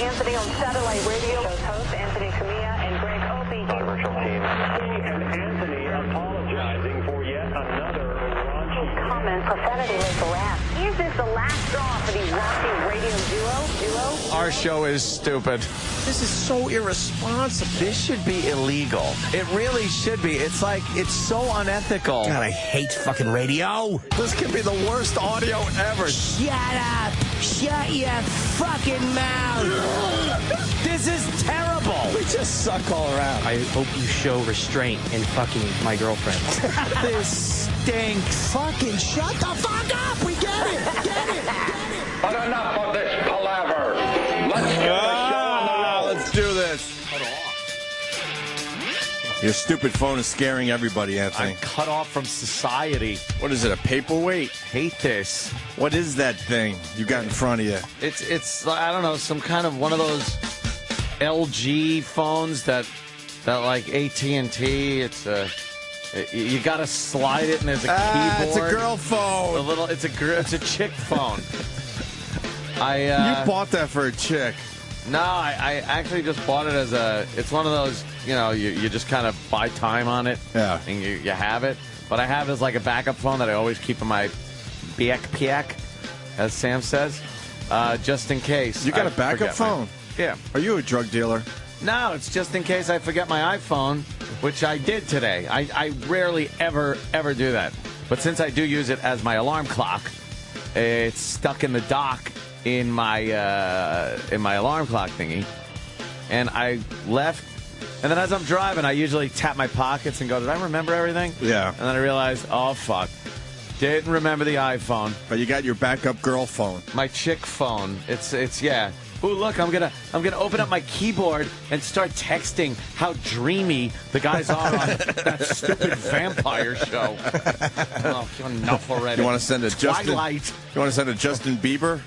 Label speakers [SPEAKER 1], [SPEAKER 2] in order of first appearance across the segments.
[SPEAKER 1] Anthony on satellite radio. Host Anthony Cumia and Greg Opie. Virtual team. And Anthony apologizing for yet another raunchy comment. Profanity like harass. Is this the last straw for the raunchy radio duo?
[SPEAKER 2] Our show is stupid.
[SPEAKER 3] This is so irresponsible.
[SPEAKER 2] This should be illegal. It really should be. It's like, it's so unethical.
[SPEAKER 3] God, I hate fucking radio.
[SPEAKER 2] This could be the worst audio ever.
[SPEAKER 3] Shut up. Shut your fucking mouth. This is terrible.
[SPEAKER 2] We just suck all around.
[SPEAKER 4] I hope you show restraint in fucking my girlfriend.
[SPEAKER 2] This stinks.
[SPEAKER 3] Fucking shut the fuck up. We get it. Get it.
[SPEAKER 5] But enough of this palaver. Let's get the show on the road.
[SPEAKER 6] Let's do this. Your stupid phone is scaring everybody, Anthony.
[SPEAKER 2] I'm cut off from society.
[SPEAKER 6] What is it, a paperweight?
[SPEAKER 2] Hate this.
[SPEAKER 6] What is that thing you got in front of you?
[SPEAKER 2] It's I don't know, some kind of one of those LG phones that like AT&T. It's you got to slide it and there's a keyboard.
[SPEAKER 6] It's a girl phone.
[SPEAKER 2] It's a chick phone.
[SPEAKER 6] You bought that for a chick.
[SPEAKER 2] No, I actually just bought it as it's one of those, you just kind of buy time on it.
[SPEAKER 6] Yeah.
[SPEAKER 2] And you have it. But I have it as like a backup phone that I always keep in my piak, as Sam says, just in case.
[SPEAKER 6] You got a backup phone?
[SPEAKER 2] Yeah.
[SPEAKER 6] Are you a drug dealer?
[SPEAKER 2] No, it's just in case I forget my iPhone, which I did today. I rarely ever do that. But since I do use it as my alarm clock, it's stuck in the dock in my alarm clock thingy, and I left, and then as I'm driving I usually tap my pockets and go, did I remember everything?
[SPEAKER 6] Yeah.
[SPEAKER 2] And then I realized, oh fuck, didn't remember the iPhone.
[SPEAKER 6] But you got your backup girl phone.
[SPEAKER 2] My chick phone. It's yeah. Ooh, look, I'm gonna open up my keyboard and start texting how dreamy the guys are on that stupid vampire show. Oh, enough already.
[SPEAKER 6] You want to send a
[SPEAKER 2] Twilight.
[SPEAKER 6] You want to send a Justin Bieber?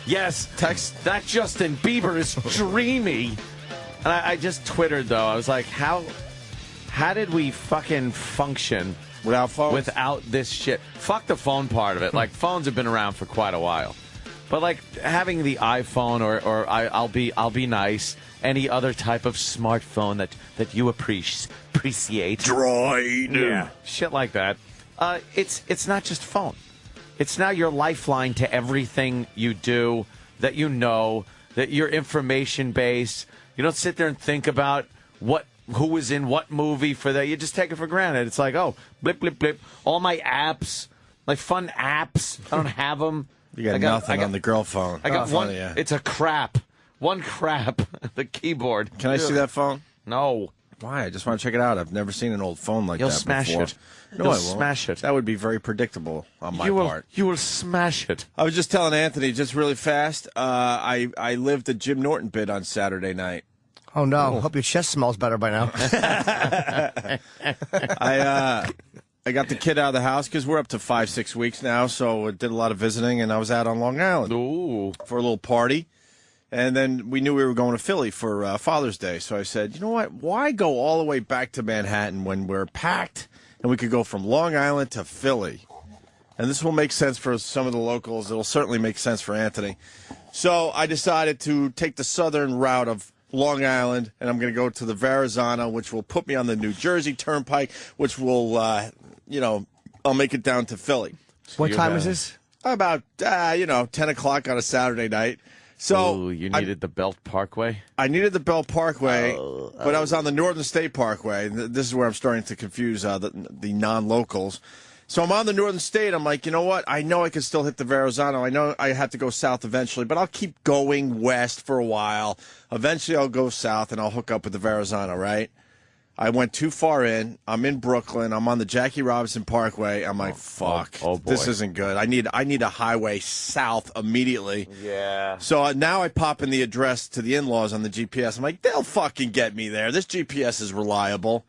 [SPEAKER 2] Yes, text that Justin Bieber is dreamy. And I just twittered, though. I was like, how did we fucking function
[SPEAKER 6] without phones?
[SPEAKER 2] Without this shit? Fuck the phone part of it. Like, phones have been around for quite a while. But, like, having the iPhone or I'll be nice, any other type of smartphone that you appreciate.
[SPEAKER 6] Droid.
[SPEAKER 2] Yeah, shit like that. It's not just phone. It's now your lifeline to everything you do, that that you're information based. You don't sit there and think about who was in what movie for that. You just take it for granted. It's like, oh, blip, blip, blip. All my apps, like fun apps, I don't have them.
[SPEAKER 6] You got nothing on the girl phone.
[SPEAKER 2] I got one. It's a crap. One crap. The keyboard.
[SPEAKER 6] Can I see that phone?
[SPEAKER 2] No.
[SPEAKER 6] Why? I just want to check it out. I've never seen an old phone like that before.
[SPEAKER 2] You'll smash it.
[SPEAKER 6] No, I won't. Smash it. That would be very predictable on my part.
[SPEAKER 2] You will smash it.
[SPEAKER 6] I was just telling Anthony, just really fast, I lived a Jim Norton bit on Saturday night.
[SPEAKER 3] Oh, no. Hope your chest smells better by now.
[SPEAKER 6] I got the kid out of the house because we're up to 5-6 weeks now, so I did a lot of visiting, and I was out on Long Island for a little party. And then we knew we were going to Philly for Father's Day, so I said, you know what, why go all the way back to Manhattan when we're packed and we could go from Long Island to Philly? And this will make sense for some of the locals. It'll certainly make sense for Anthony. So I decided to take the southern route of Long Island, and I'm going to go to the Verrazano, which will put me on the New Jersey Turnpike, which will, I'll make it down to Philly.
[SPEAKER 3] What time is this?
[SPEAKER 6] About, 10 o'clock on a Saturday night. So
[SPEAKER 2] you needed the Belt Parkway?
[SPEAKER 6] I needed the Belt Parkway, but I was on the Northern State Parkway. This is where I'm starting to confuse the non-locals. So I'm on the Northern State. I'm like, you know what? I know I can still hit the Verrazano. I know I have to go south eventually, but I'll keep going west for a while. Eventually I'll go south, and I'll hook up with the Verrazano, right? I went too far in. I'm in Brooklyn. I'm on the Jackie Robinson Parkway. I'm like, fuck,
[SPEAKER 2] oh boy.
[SPEAKER 6] This isn't good. I need a highway south immediately.
[SPEAKER 2] Yeah.
[SPEAKER 6] So now I pop in the address to the in-laws on the GPS. I'm like, they'll fucking get me there. This GPS is reliable.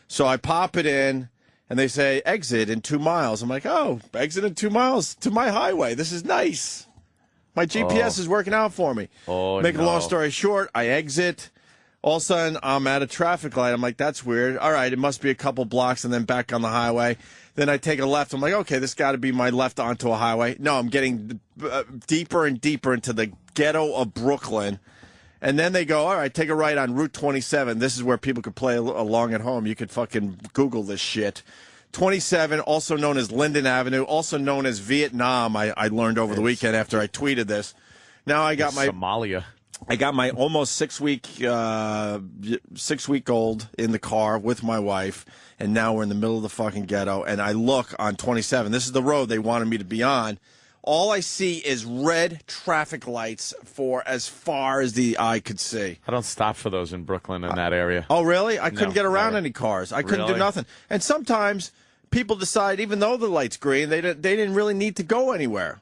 [SPEAKER 6] So I pop it in, and they say, exit in 2 miles. I'm like, oh, exit in 2 miles to my highway. This is nice. My GPS is working out for me. Make a long story short, I exit. All of a sudden, I'm at a traffic light. I'm like, that's weird. All right, it must be a couple blocks and then back on the highway. Then I take a left. I'm like, okay, this got to be my left onto a highway. No, I'm getting deeper and deeper into the ghetto of Brooklyn. And then they go, all right, take a right on Route 27. This is where people could play along at home. You could fucking Google this shit. 27, also known as Linden Avenue, also known as Vietnam. I learned over the weekend after I tweeted this. Now I got
[SPEAKER 2] Somalia.
[SPEAKER 6] I got my almost 6 week old in the car with my wife, and now we're in the middle of the fucking ghetto. And I look on 27. This is the road they wanted me to be on. All I see is red traffic lights for as far as the eye could see.
[SPEAKER 2] I don't stop for those in Brooklyn in that area.
[SPEAKER 6] Oh, really? I couldn't get around any cars. I couldn't do nothing. And sometimes people decide, even though the light's green, they didn't really need to go anywhere.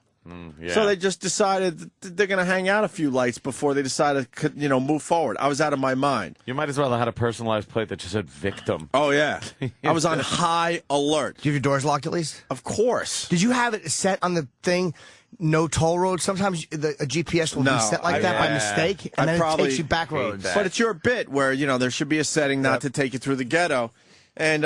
[SPEAKER 2] Yeah.
[SPEAKER 6] So they just decided that they're going to hang out a few lights before they decided to, move forward. I was out of my mind.
[SPEAKER 2] You might as well have had a personalized plate that just said victim.
[SPEAKER 6] Oh, yeah. I was on high alert.
[SPEAKER 3] Do you have your doors locked at least?
[SPEAKER 6] Of course.
[SPEAKER 3] Did you have it set on the thing, no toll road? Sometimes a GPS will be set like that by mistake, and then it takes you back roads.
[SPEAKER 6] But it's your bit where, there should be a setting not to take you through the ghetto. And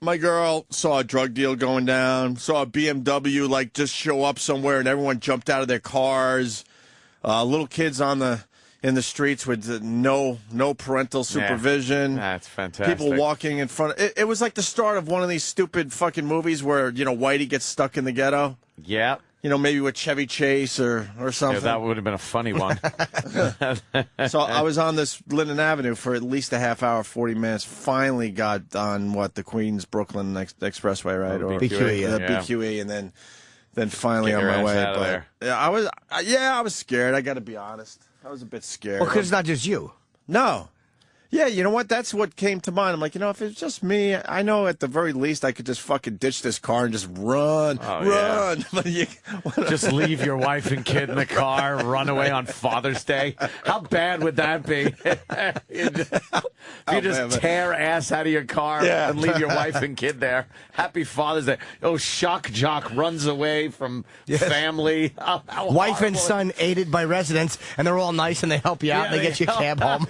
[SPEAKER 6] my girl saw a drug deal going down, saw a BMW just show up somewhere, and everyone jumped out of their cars. Little kids in the streets with no parental supervision.
[SPEAKER 2] That's fantastic.
[SPEAKER 6] People walking in front. It was like the start of one of these stupid fucking movies where Whitey gets stuck in the ghetto.
[SPEAKER 2] Yeah.
[SPEAKER 6] Maybe with Chevy Chase or something.
[SPEAKER 2] Yeah, that would have been a funny one.
[SPEAKER 6] So I was on this Linden Avenue for at least a half hour, 40 minutes. Finally got on the Queens Brooklyn Expressway, right?
[SPEAKER 2] Or BQE,
[SPEAKER 6] BQE, and then finally
[SPEAKER 2] Get
[SPEAKER 6] on
[SPEAKER 2] your
[SPEAKER 6] my
[SPEAKER 2] ass
[SPEAKER 6] way.
[SPEAKER 2] out of there.
[SPEAKER 6] I was scared. I got to be honest. I was a bit scared.
[SPEAKER 3] Well, because it's not just you.
[SPEAKER 6] No. Yeah, you know what? That's what came to mind. I'm like, if it's just me, I know at the very least I could just fucking ditch this car and just run.
[SPEAKER 2] Yeah. Just leave your wife and kid in the car, run away on Father's Day. How bad would that be? you just tear ass out of your car and leave your wife and kid there. Happy Father's Day. Oh, shock jock runs away from family. How
[SPEAKER 3] wife and son aided by residents, and they're all nice and they help you out and they get you a cab home.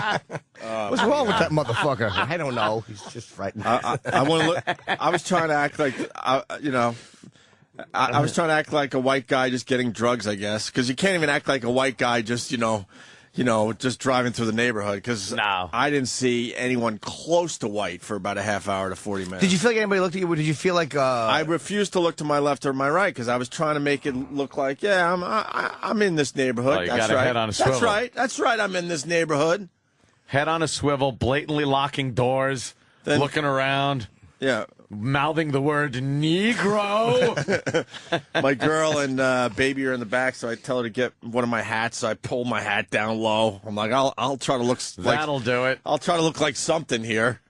[SPEAKER 3] What's wrong with that motherfucker? I don't know. He's just frightened.
[SPEAKER 6] I want to look. I was trying to act like, I was trying to act like a white guy just getting drugs, I guess, because you can't even act like a white guy just, just driving through the neighborhood. Because I didn't see anyone close to white for about a half hour to 40 minutes.
[SPEAKER 3] Did you feel like anybody looked at you? Did you feel like?
[SPEAKER 6] I refused to look to my left or my right because I was trying to make it look like, I'm in this neighborhood.
[SPEAKER 2] Oh, you got a head on a swivel.
[SPEAKER 6] That's right. I'm in this neighborhood.
[SPEAKER 2] Head on a swivel, blatantly locking doors, looking around.
[SPEAKER 6] Yeah.
[SPEAKER 2] Mouthing the word Negro.
[SPEAKER 6] My girl and baby are in the back, so I tell her to get one of my hats. So I pull my hat down low. I'm like, I'll try to look like...
[SPEAKER 2] That'll do it.
[SPEAKER 6] I'll try to look like something here.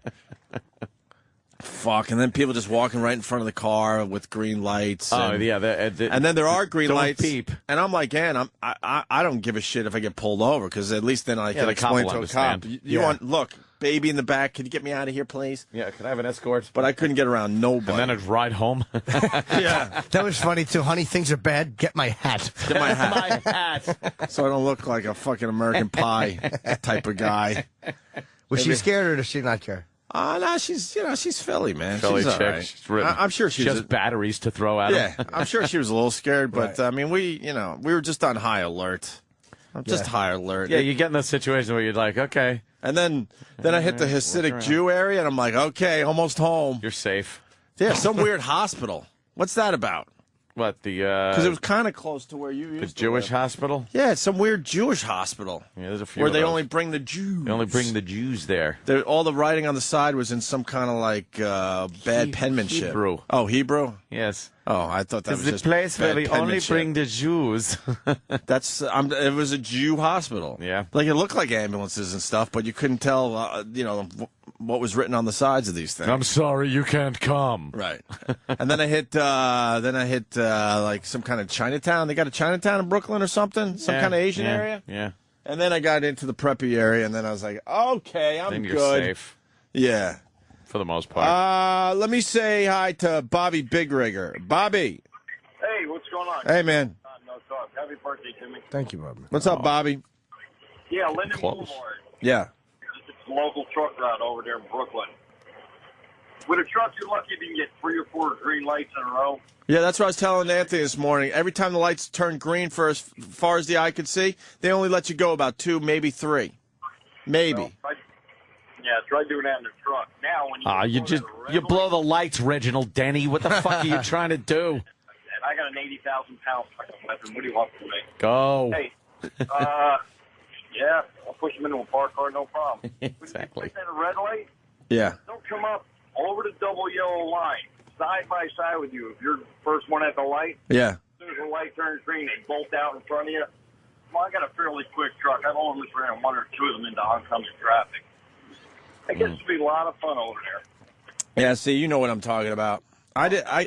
[SPEAKER 6] Fuck, and then people just walking right in front of the car with green lights. And then there are green lights.
[SPEAKER 2] Peep.
[SPEAKER 6] And I'm like, I don't give a shit if I get pulled over, because at least then I can explain to a cop. You want, look, baby in the back, can you get me out of here, please?
[SPEAKER 2] Yeah, can I have an escort?
[SPEAKER 6] But I couldn't get around nobody.
[SPEAKER 2] And then I'd ride home.
[SPEAKER 6] Yeah.
[SPEAKER 3] That was funny, too. Honey, things are bad. Get my hat.
[SPEAKER 6] Get my hat.
[SPEAKER 2] My hat.
[SPEAKER 6] So I don't look like a fucking American Pie type of guy.
[SPEAKER 3] Was she scared or does she not care?
[SPEAKER 6] No, she's Philly, man.
[SPEAKER 2] Philly
[SPEAKER 6] she's
[SPEAKER 2] chick.
[SPEAKER 6] all right.
[SPEAKER 2] She's really,
[SPEAKER 6] I'm sure she's
[SPEAKER 2] just batteries to throw at
[SPEAKER 6] her.
[SPEAKER 2] Yeah,
[SPEAKER 6] I'm sure she was a little scared, but
[SPEAKER 3] Right.
[SPEAKER 6] I mean, we were just on high alert. I'm just high alert.
[SPEAKER 2] Yeah, you get in that situation where you're like, okay.
[SPEAKER 6] And then I hit the Hasidic Jew area, and I'm like, okay, almost home.
[SPEAKER 2] You're safe.
[SPEAKER 6] Yeah, some weird hospital. What's that about?
[SPEAKER 2] What, the...
[SPEAKER 6] Because it was kind of close to where you used to
[SPEAKER 2] The Jewish
[SPEAKER 6] live.
[SPEAKER 2] hospital?
[SPEAKER 6] Yeah, it's some weird Jewish hospital.
[SPEAKER 2] Yeah, there's a few
[SPEAKER 6] where
[SPEAKER 2] of
[SPEAKER 6] they
[SPEAKER 2] those.
[SPEAKER 6] only bring the Jews.
[SPEAKER 2] They only bring the Jews there.
[SPEAKER 6] All the writing on the side was in some kind of like bad penmanship.
[SPEAKER 2] Hebrew.
[SPEAKER 6] Oh, Hebrew?
[SPEAKER 2] Yes.
[SPEAKER 6] Oh, I thought that was
[SPEAKER 2] It's
[SPEAKER 6] just
[SPEAKER 2] the place where
[SPEAKER 6] bad
[SPEAKER 2] we only
[SPEAKER 6] penmanship.
[SPEAKER 2] bring the Jews.
[SPEAKER 6] It was a Jew hospital.
[SPEAKER 2] Yeah.
[SPEAKER 6] Like it looked like ambulances and stuff, but you couldn't tell, what was written on the sides of these things.
[SPEAKER 2] I'm sorry, you can't come.
[SPEAKER 6] Right. And then I hit like some kind of Chinatown. They got a Chinatown in Brooklyn or something, some kind of Asian area.
[SPEAKER 2] Yeah.
[SPEAKER 6] And then I got into the preppy area, and then I was like, okay, I'm
[SPEAKER 2] Then you're
[SPEAKER 6] good.
[SPEAKER 2] safe.
[SPEAKER 6] Yeah.
[SPEAKER 2] For the most part.
[SPEAKER 6] Let me say hi to Bobby Big Rigger. Bobby.
[SPEAKER 7] Hey, what's going on?
[SPEAKER 6] Hey, man.
[SPEAKER 7] No talk. Happy birthday to me.
[SPEAKER 3] Thank you, Bob.
[SPEAKER 6] What's up, Bobby?
[SPEAKER 7] Yeah, Linden
[SPEAKER 2] Close.
[SPEAKER 7] Boulevard.
[SPEAKER 6] Yeah.
[SPEAKER 7] It's a local truck route over there in Brooklyn. With a truck, you're lucky if you can get 3 or 4 green lights in a row.
[SPEAKER 6] Yeah, that's what I was telling Anthony this morning. Every time the lights turn green for as far as the eye could see, they only let you go about 2, maybe 3. Maybe.
[SPEAKER 7] Try doing that in the truck. Now, when
[SPEAKER 2] you blow the lights, Reginald Denny. What the fuck are you trying to do?
[SPEAKER 7] I got an 80,000-pound fucking weapon. What do you want from me?
[SPEAKER 2] Go.
[SPEAKER 7] Hey, I'll push him into a park car, no problem.
[SPEAKER 2] Exactly.
[SPEAKER 7] When you at a red light,
[SPEAKER 6] Yeah.
[SPEAKER 7] don't come up over the double yellow line, side by side with you. If you're the first one at the light,
[SPEAKER 6] Yeah.
[SPEAKER 7] as soon as the light turns green, they bolt out in front of you. Well, I got a fairly quick truck. I've only ran 1 or 2 of them into oncoming traffic. It gets to be a lot of fun over there.
[SPEAKER 6] Yeah, see, you know what I'm talking about. I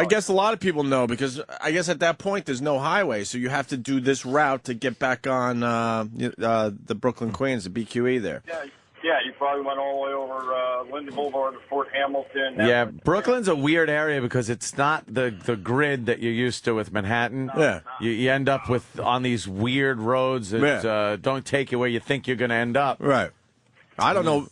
[SPEAKER 6] guess a lot of people know because I guess at that point there's no highway, so you have to do this route to get back on the Brooklyn Queens, the BQE there.
[SPEAKER 7] Yeah, you probably went all the way over Linden Boulevard to Fort Hamilton.
[SPEAKER 2] Yeah, Brooklyn's a weird area because it's not the grid that you're used to with Manhattan.
[SPEAKER 6] Yeah.
[SPEAKER 2] You end up on these weird roads that don't take you where you think you're going to end up.
[SPEAKER 6] Right. I don't know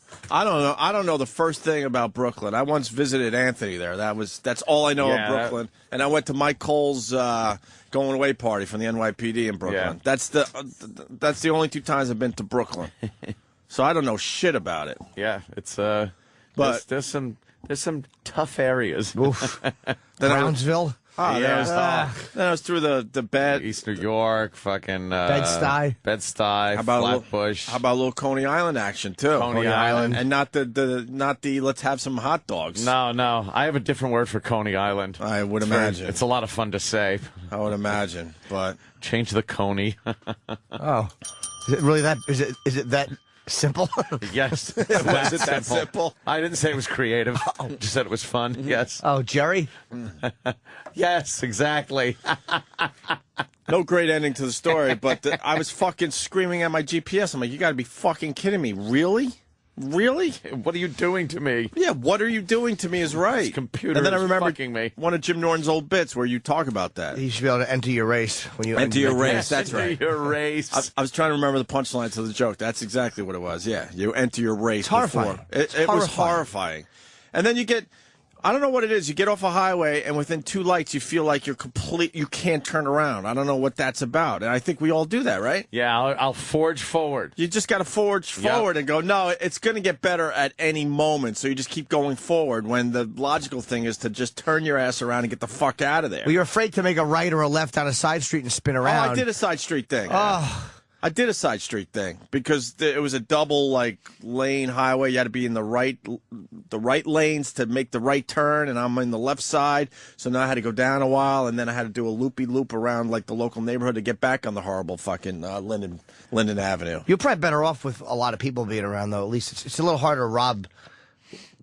[SPEAKER 6] the first thing about Brooklyn. I once visited Anthony there. That's all I know of Brooklyn. And I went to Mike Cole's going away party from the NYPD in Brooklyn.
[SPEAKER 2] Yeah.
[SPEAKER 6] That's the only 2 times I've been to Brooklyn. So I don't know shit about it.
[SPEAKER 2] Yeah, it's
[SPEAKER 6] but
[SPEAKER 2] there's some tough areas.
[SPEAKER 3] Brownsville.
[SPEAKER 6] Then I was through the bed.
[SPEAKER 2] East New York, fucking
[SPEAKER 3] Bed-Stuy,
[SPEAKER 2] Flatbush.
[SPEAKER 6] How about a little Coney Island action too?
[SPEAKER 2] Coney Island,
[SPEAKER 6] and not the let's have some hot dogs.
[SPEAKER 2] No, I have a different word for Coney Island.
[SPEAKER 6] I would imagine
[SPEAKER 2] it's a lot of fun to say.
[SPEAKER 6] I would imagine, but
[SPEAKER 2] change the Coney.
[SPEAKER 3] Oh, is it really that? Is it that simple?
[SPEAKER 2] Yes.
[SPEAKER 6] Was it that simple?
[SPEAKER 2] I didn't say it was creative. Just said it was fun. Yes.
[SPEAKER 3] Oh, Jerry?
[SPEAKER 2] Yes, exactly.
[SPEAKER 6] No great ending to the story, but I was fucking screaming at my GPS. I'm like, you got to be fucking kidding me. Really? Really?
[SPEAKER 2] What are you doing to me?
[SPEAKER 6] Yeah, what are you doing to me is right.
[SPEAKER 2] This computer
[SPEAKER 6] and then I remember
[SPEAKER 2] fucking me.
[SPEAKER 6] One of Jim Norton's old bits where you talk about that.
[SPEAKER 3] You should be able to enter your race when you
[SPEAKER 6] enter your race. That's
[SPEAKER 2] right.
[SPEAKER 6] right.
[SPEAKER 2] Your race.
[SPEAKER 6] I was trying to remember the punchlines of the joke. That's exactly what it was. Yeah, you enter your race.
[SPEAKER 3] It's horrifying.
[SPEAKER 6] It was horrifying. And then you get, I don't know what it is. You get off a highway, and within 2 lights, you feel like you can't turn around. I don't know what that's about. And I think we all do that, right?
[SPEAKER 2] Yeah, I'll forge forward.
[SPEAKER 6] You just got to forge forward and go, no, it's going to get better at any moment. So you just keep going forward when the logical thing is to just turn your ass around and get the fuck out of there.
[SPEAKER 3] Well, you're afraid to make a right or a left on a side street and spin around.
[SPEAKER 6] Oh, I did a side street thing.
[SPEAKER 3] Oh.
[SPEAKER 6] I did a side street thing because it was a double lane highway. You had to be in the right lanes to make the right turn, and I'm in the left side. So now I had to go down a while, and then I had to do a loopy loop around the local neighborhood to get back on the horrible fucking Linden Avenue.
[SPEAKER 3] You're probably better off with a lot of people being around, though. At least it's a little harder to rob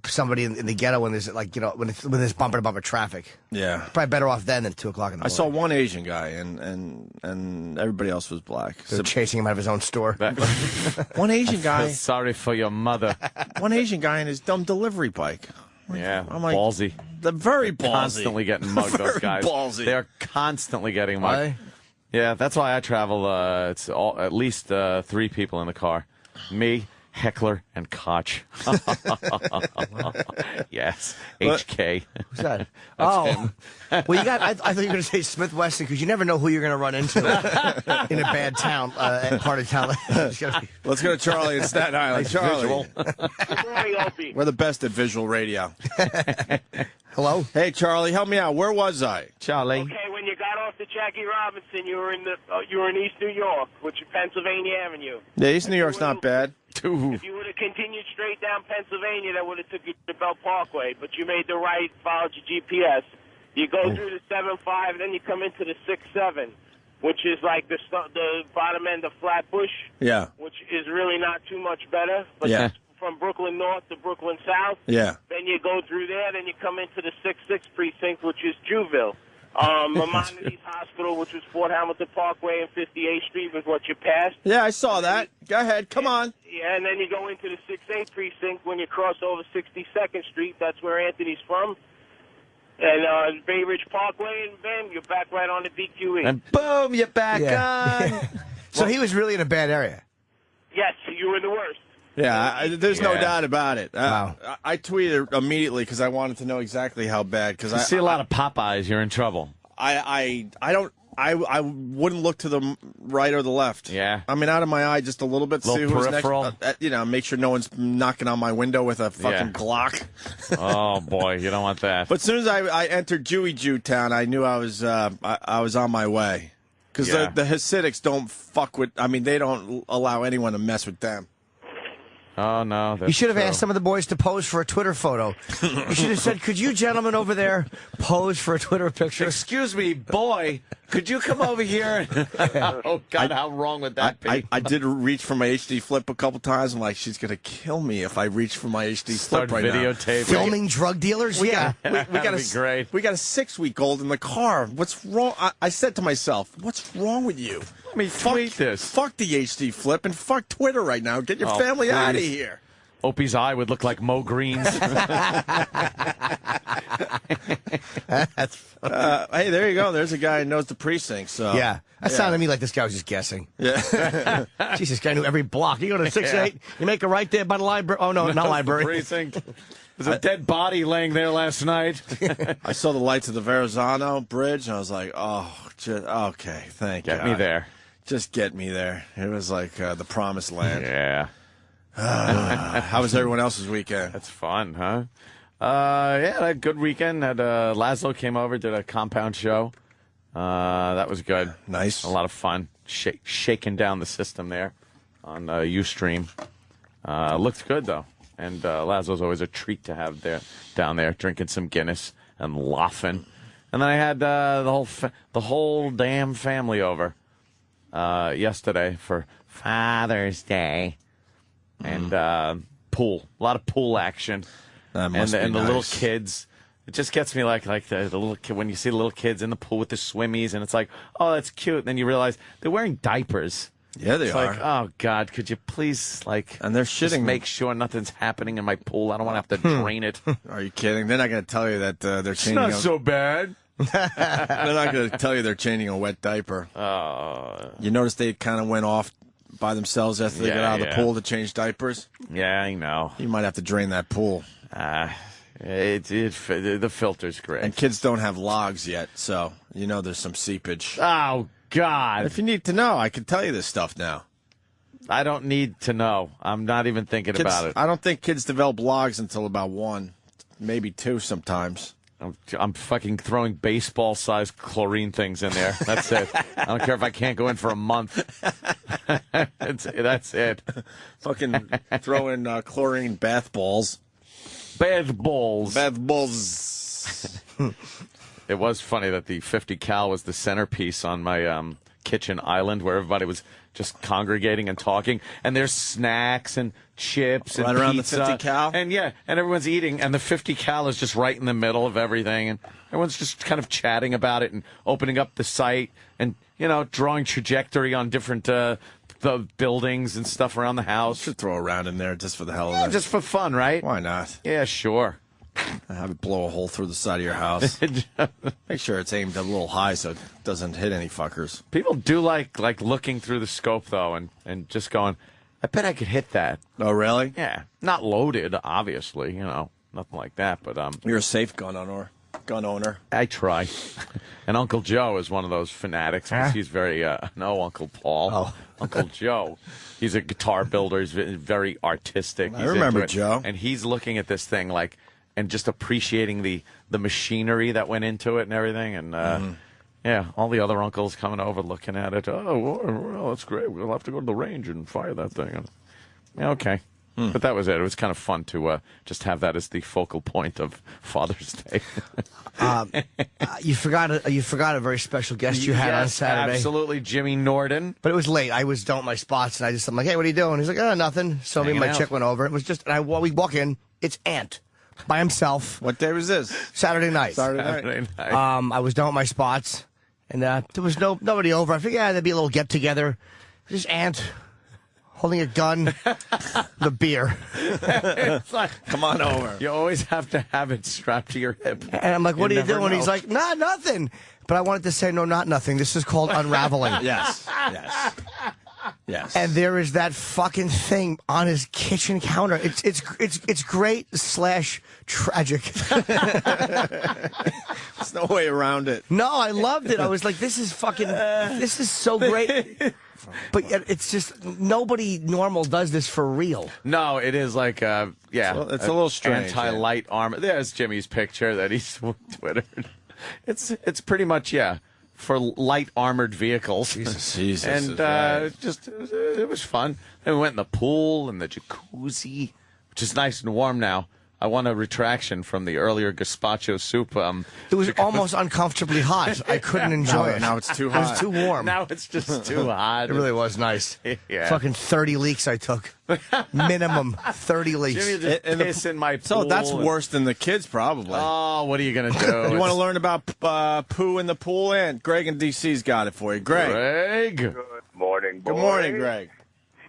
[SPEAKER 3] somebody in the ghetto when there's when there's bumper to bumper traffic.
[SPEAKER 6] Yeah,
[SPEAKER 3] probably better off then than 2 o'clock in the morning.
[SPEAKER 6] I saw one Asian guy and everybody else was black.
[SPEAKER 3] So chasing him out of his own store.
[SPEAKER 6] One Asian guy.
[SPEAKER 2] Sorry for your mother.
[SPEAKER 6] One Asian guy in his dumb delivery bike.
[SPEAKER 2] Yeah,
[SPEAKER 6] I'm like,
[SPEAKER 2] ballsy.
[SPEAKER 6] They're very ballsy.
[SPEAKER 2] Constantly getting mugged. Those guys.
[SPEAKER 6] Ballsy.
[SPEAKER 2] They're constantly getting mugged.
[SPEAKER 3] Why?
[SPEAKER 2] Yeah, that's why I travel. It's at least 3 people in the car. Me, Heckler, and Koch. Yes, HK.
[SPEAKER 3] Who's that? Well, you got. I thought you were going to say Smith Wesson because you never know who you're going to run into in a bad town, part of town.
[SPEAKER 6] Let's go to Charlie in Staten Island. Charlie, we're the best at visual radio.
[SPEAKER 3] Hello.
[SPEAKER 6] Hey, Charlie, help me out. Where was I?
[SPEAKER 2] Charlie.
[SPEAKER 8] Okay, when you got off the Jackie Robinson, you were in East New York, which is Pennsylvania Avenue.
[SPEAKER 6] Yeah, East New York's not bad.
[SPEAKER 8] If you would have continued straight down Pennsylvania, that would have took you to Belt Parkway. But you made the right, followed your GPS. You go through the 7-5, then you come into the 6-7, which is like the bottom end of Flatbush.
[SPEAKER 6] Yeah.
[SPEAKER 8] Which is really not too much better. But
[SPEAKER 6] yeah.
[SPEAKER 8] From Brooklyn North to Brooklyn South.
[SPEAKER 6] Yeah.
[SPEAKER 8] Then you go through there, then you come into the 6-6 precinct, which is Juville. Maimonides Hospital, which was Fort Hamilton Parkway and 58th Street, was what you passed.
[SPEAKER 6] Yeah, I saw that. Go ahead. Come on.
[SPEAKER 8] Yeah, and then you go into the 6-8 precinct when you cross over 62nd Street. That's where Anthony's from. And Bay Ridge Parkway, and bam, you're back right on the BQE.
[SPEAKER 2] And boom, you're back on.
[SPEAKER 3] So he was really in a bad area.
[SPEAKER 8] Yes, you were the worst.
[SPEAKER 6] Yeah, there's no
[SPEAKER 2] Yeah.
[SPEAKER 6] doubt about it.
[SPEAKER 3] Wow.
[SPEAKER 6] I tweeted immediately because I wanted to know exactly how bad. Because
[SPEAKER 2] You see a lot of Popeyes, you're in trouble.
[SPEAKER 6] I wouldn't look to the right or the left.
[SPEAKER 2] Yeah.
[SPEAKER 6] I mean, out of my eye just a little bit to see
[SPEAKER 2] Little
[SPEAKER 6] who's
[SPEAKER 2] peripheral.
[SPEAKER 6] next. Make sure no one's knocking on my window with a fucking
[SPEAKER 2] Yeah.
[SPEAKER 6] Glock.
[SPEAKER 2] Oh, boy, you don't want that.
[SPEAKER 6] But as soon as I entered Jew Town, I knew I was on my way. Because
[SPEAKER 2] Yeah.
[SPEAKER 6] the Hasidics don't fuck with. I mean, they don't allow anyone to mess with them.
[SPEAKER 2] Oh, no. That's
[SPEAKER 3] You should have
[SPEAKER 2] true.
[SPEAKER 3] asked some of the boys to pose for a Twitter photo. You should have said, could you gentlemen over there pose for a Twitter picture?
[SPEAKER 2] Excuse me, boy, could you come over here? Oh, God, how wrong would that be?
[SPEAKER 6] I did reach for my HD flip a couple times. I'm like, she's going to kill me if I reach for my HD
[SPEAKER 2] Start
[SPEAKER 6] flip right now.
[SPEAKER 2] videotaping.
[SPEAKER 3] Filming drug dealers? Yeah.
[SPEAKER 6] We got
[SPEAKER 2] That'd be great.
[SPEAKER 6] We got a 6-week-old in the car. What's wrong? I said to myself, what's wrong with you?
[SPEAKER 2] Let me tweet this.
[SPEAKER 6] Fuck the HD flip and fuck Twitter right now. Get your
[SPEAKER 2] Oh,
[SPEAKER 6] family out of
[SPEAKER 2] please.
[SPEAKER 6] here.
[SPEAKER 2] Opie's eye would look like Mo Green's.
[SPEAKER 6] Hey, there you go. There's a guy who knows the precinct. So
[SPEAKER 3] Yeah. That sounded to me like this guy was just guessing.
[SPEAKER 6] Yeah.
[SPEAKER 3] Jesus, guy knew every block. You go to 6-8, you make a right there by the library. Oh, no, not library.
[SPEAKER 2] Precinct. There's a dead body laying there last night.
[SPEAKER 6] I saw the lights of the Verrazano Bridge, and I was like, oh, okay, thank you.
[SPEAKER 2] Get me there.
[SPEAKER 6] Just get me there. It was like the promised land.
[SPEAKER 2] Yeah.
[SPEAKER 6] How was everyone else's weekend?
[SPEAKER 2] That's fun, huh? Yeah, a good weekend. Had Laszlo came over, did a compound show. That was good.
[SPEAKER 6] Nice.
[SPEAKER 2] A lot of fun. Shaking down the system there on Ustream. Looked good though, and Laszlo's always a treat to have down there, drinking some Guinness and laughing. And then I had the whole damn family over yesterday for Father's Day. And pool, a lot of pool action,
[SPEAKER 6] That must be
[SPEAKER 2] and the
[SPEAKER 6] nice.
[SPEAKER 2] little kids. It just gets me like the little kid when you see the little kids in the pool with the swimmies, and it's like, oh, that's cute. And then you realize they're wearing diapers.
[SPEAKER 6] Yeah, they
[SPEAKER 2] It's
[SPEAKER 6] are.
[SPEAKER 2] like, oh God, could you please
[SPEAKER 6] And they're
[SPEAKER 2] just
[SPEAKER 6] shitting.
[SPEAKER 2] make sure nothing's happening in my pool? I don't want to have to drain it.
[SPEAKER 6] Are you kidding? They're not going to tell you that they're
[SPEAKER 2] It's
[SPEAKER 6] changing.
[SPEAKER 2] not so bad.
[SPEAKER 6] They're not going to tell you they're changing a wet diaper. You notice they kind of went off by themselves after they got out of the pool to change diapers.
[SPEAKER 2] Yeah, I know.
[SPEAKER 6] You might have to drain that pool.
[SPEAKER 2] The filter's great.
[SPEAKER 6] And kids don't have logs yet, so there's some seepage.
[SPEAKER 2] Oh God.
[SPEAKER 6] If you need to know, I can tell you this stuff now.
[SPEAKER 2] I don't need to know. I'm not even thinking about it.
[SPEAKER 6] I don't think kids develop logs until about 1, maybe 2 sometimes.
[SPEAKER 2] I'm fucking throwing baseball-sized chlorine things in there. That's it. I don't care if I can't go in for a month. That's it.
[SPEAKER 6] Fucking throw in chlorine bath balls.
[SPEAKER 2] Bad balls.
[SPEAKER 6] Bath balls.
[SPEAKER 2] It was funny that the 50 cal was the centerpiece on my kitchen island where everybody was just congregating and talking, and there's snacks and chips and
[SPEAKER 6] Right around the
[SPEAKER 2] pizza.
[SPEAKER 6] 50 cal?
[SPEAKER 2] And yeah, and everyone's eating, and the 50 cal is just right in the middle of everything, and everyone's just kind of chatting about it and opening up the site and, drawing trajectory on different the buildings and stuff around the house.
[SPEAKER 6] Should throw a round in there just for the hell of
[SPEAKER 2] Yeah,
[SPEAKER 6] it.
[SPEAKER 2] just for fun, right?
[SPEAKER 6] Why not?
[SPEAKER 2] Yeah, sure.
[SPEAKER 6] Have it blow a hole through the side of your house. Make sure it's aimed a little high so it doesn't hit any fuckers.
[SPEAKER 2] People do like looking through the scope, though, and just going, I bet I could hit that.
[SPEAKER 6] Oh, really?
[SPEAKER 2] Yeah. Not loaded, obviously, nothing like that, but
[SPEAKER 6] You're a safe gun owner.
[SPEAKER 2] I try. And Uncle Joe is one of those fanatics because he's very, no, Uncle Paul.
[SPEAKER 3] Oh.
[SPEAKER 2] Uncle Joe. He's a guitar builder. He's very artistic.
[SPEAKER 6] I
[SPEAKER 2] He's
[SPEAKER 6] remember
[SPEAKER 2] into it.
[SPEAKER 6] Joe.
[SPEAKER 2] And he's looking at this thing and just appreciating the machinery that went into it and everything. And, yeah, all the other uncles coming over looking at it. Oh, well, that's great. We'll have to go to the range and fire that thing. Yeah, okay. But that was it. It was kind of fun to just have that as the focal point of Father's Day.
[SPEAKER 3] You forgot a very special guest you had on Saturday.
[SPEAKER 2] Absolutely, Jimmy Norton.
[SPEAKER 3] But it was late. I was done with my spots, and I'm like, hey, what are you doing? He's like, oh, nothing. So me and my
[SPEAKER 2] Hanging out.
[SPEAKER 3] chick went over. It was just, we walk in, it's Ant by himself.
[SPEAKER 6] What day was this?
[SPEAKER 3] Saturday night.
[SPEAKER 2] Saturday night.
[SPEAKER 3] I was done with my spots, and there was nobody over. I figured there'd be a little get together. Just Ant holding a gun, the beer.
[SPEAKER 2] It's like,
[SPEAKER 6] Come on over.
[SPEAKER 2] you always have to have it strapped to your hip.
[SPEAKER 3] And I'm like, what are you
[SPEAKER 2] never
[SPEAKER 3] doing?
[SPEAKER 2] know.
[SPEAKER 3] He's like, nah, nothing. But I wanted to say, no, not nothing. This is called unraveling.
[SPEAKER 6] Yes. Yes.
[SPEAKER 3] And there is that fucking thing on his kitchen counter. It's great / tragic.
[SPEAKER 6] There's no way around it.
[SPEAKER 3] No, I loved it. I was like, this is so great. But yet it's just, nobody normal does this for real.
[SPEAKER 2] No, it is like, yeah.
[SPEAKER 6] It's a little strange.
[SPEAKER 2] Anti-light armor. There's Jimmy's picture that he's Twittered. It's pretty much, yeah, for light armored vehicles.
[SPEAKER 6] Jesus.
[SPEAKER 2] And it was fun. Then we went in the pool and the jacuzzi, which is nice and warm now. I want a retraction from the earlier gazpacho soup.
[SPEAKER 3] It was almost uncomfortably hot. I couldn't enjoy it.
[SPEAKER 6] Now it's too hot.
[SPEAKER 3] It was too warm.
[SPEAKER 2] Now it's just too hot.
[SPEAKER 3] It really was nice.
[SPEAKER 2] Yeah.
[SPEAKER 3] Fucking 30 leaks I took. Minimum 30 leaks.
[SPEAKER 2] Jimmy just piss in my pool.
[SPEAKER 6] So that's worse than the kids, probably.
[SPEAKER 2] Oh, what are you going to do?
[SPEAKER 6] You want to learn about poo in the pool? And Greg in D.C.'s got it for you. Greg.
[SPEAKER 7] Good morning, boys.
[SPEAKER 6] Good morning, Greg.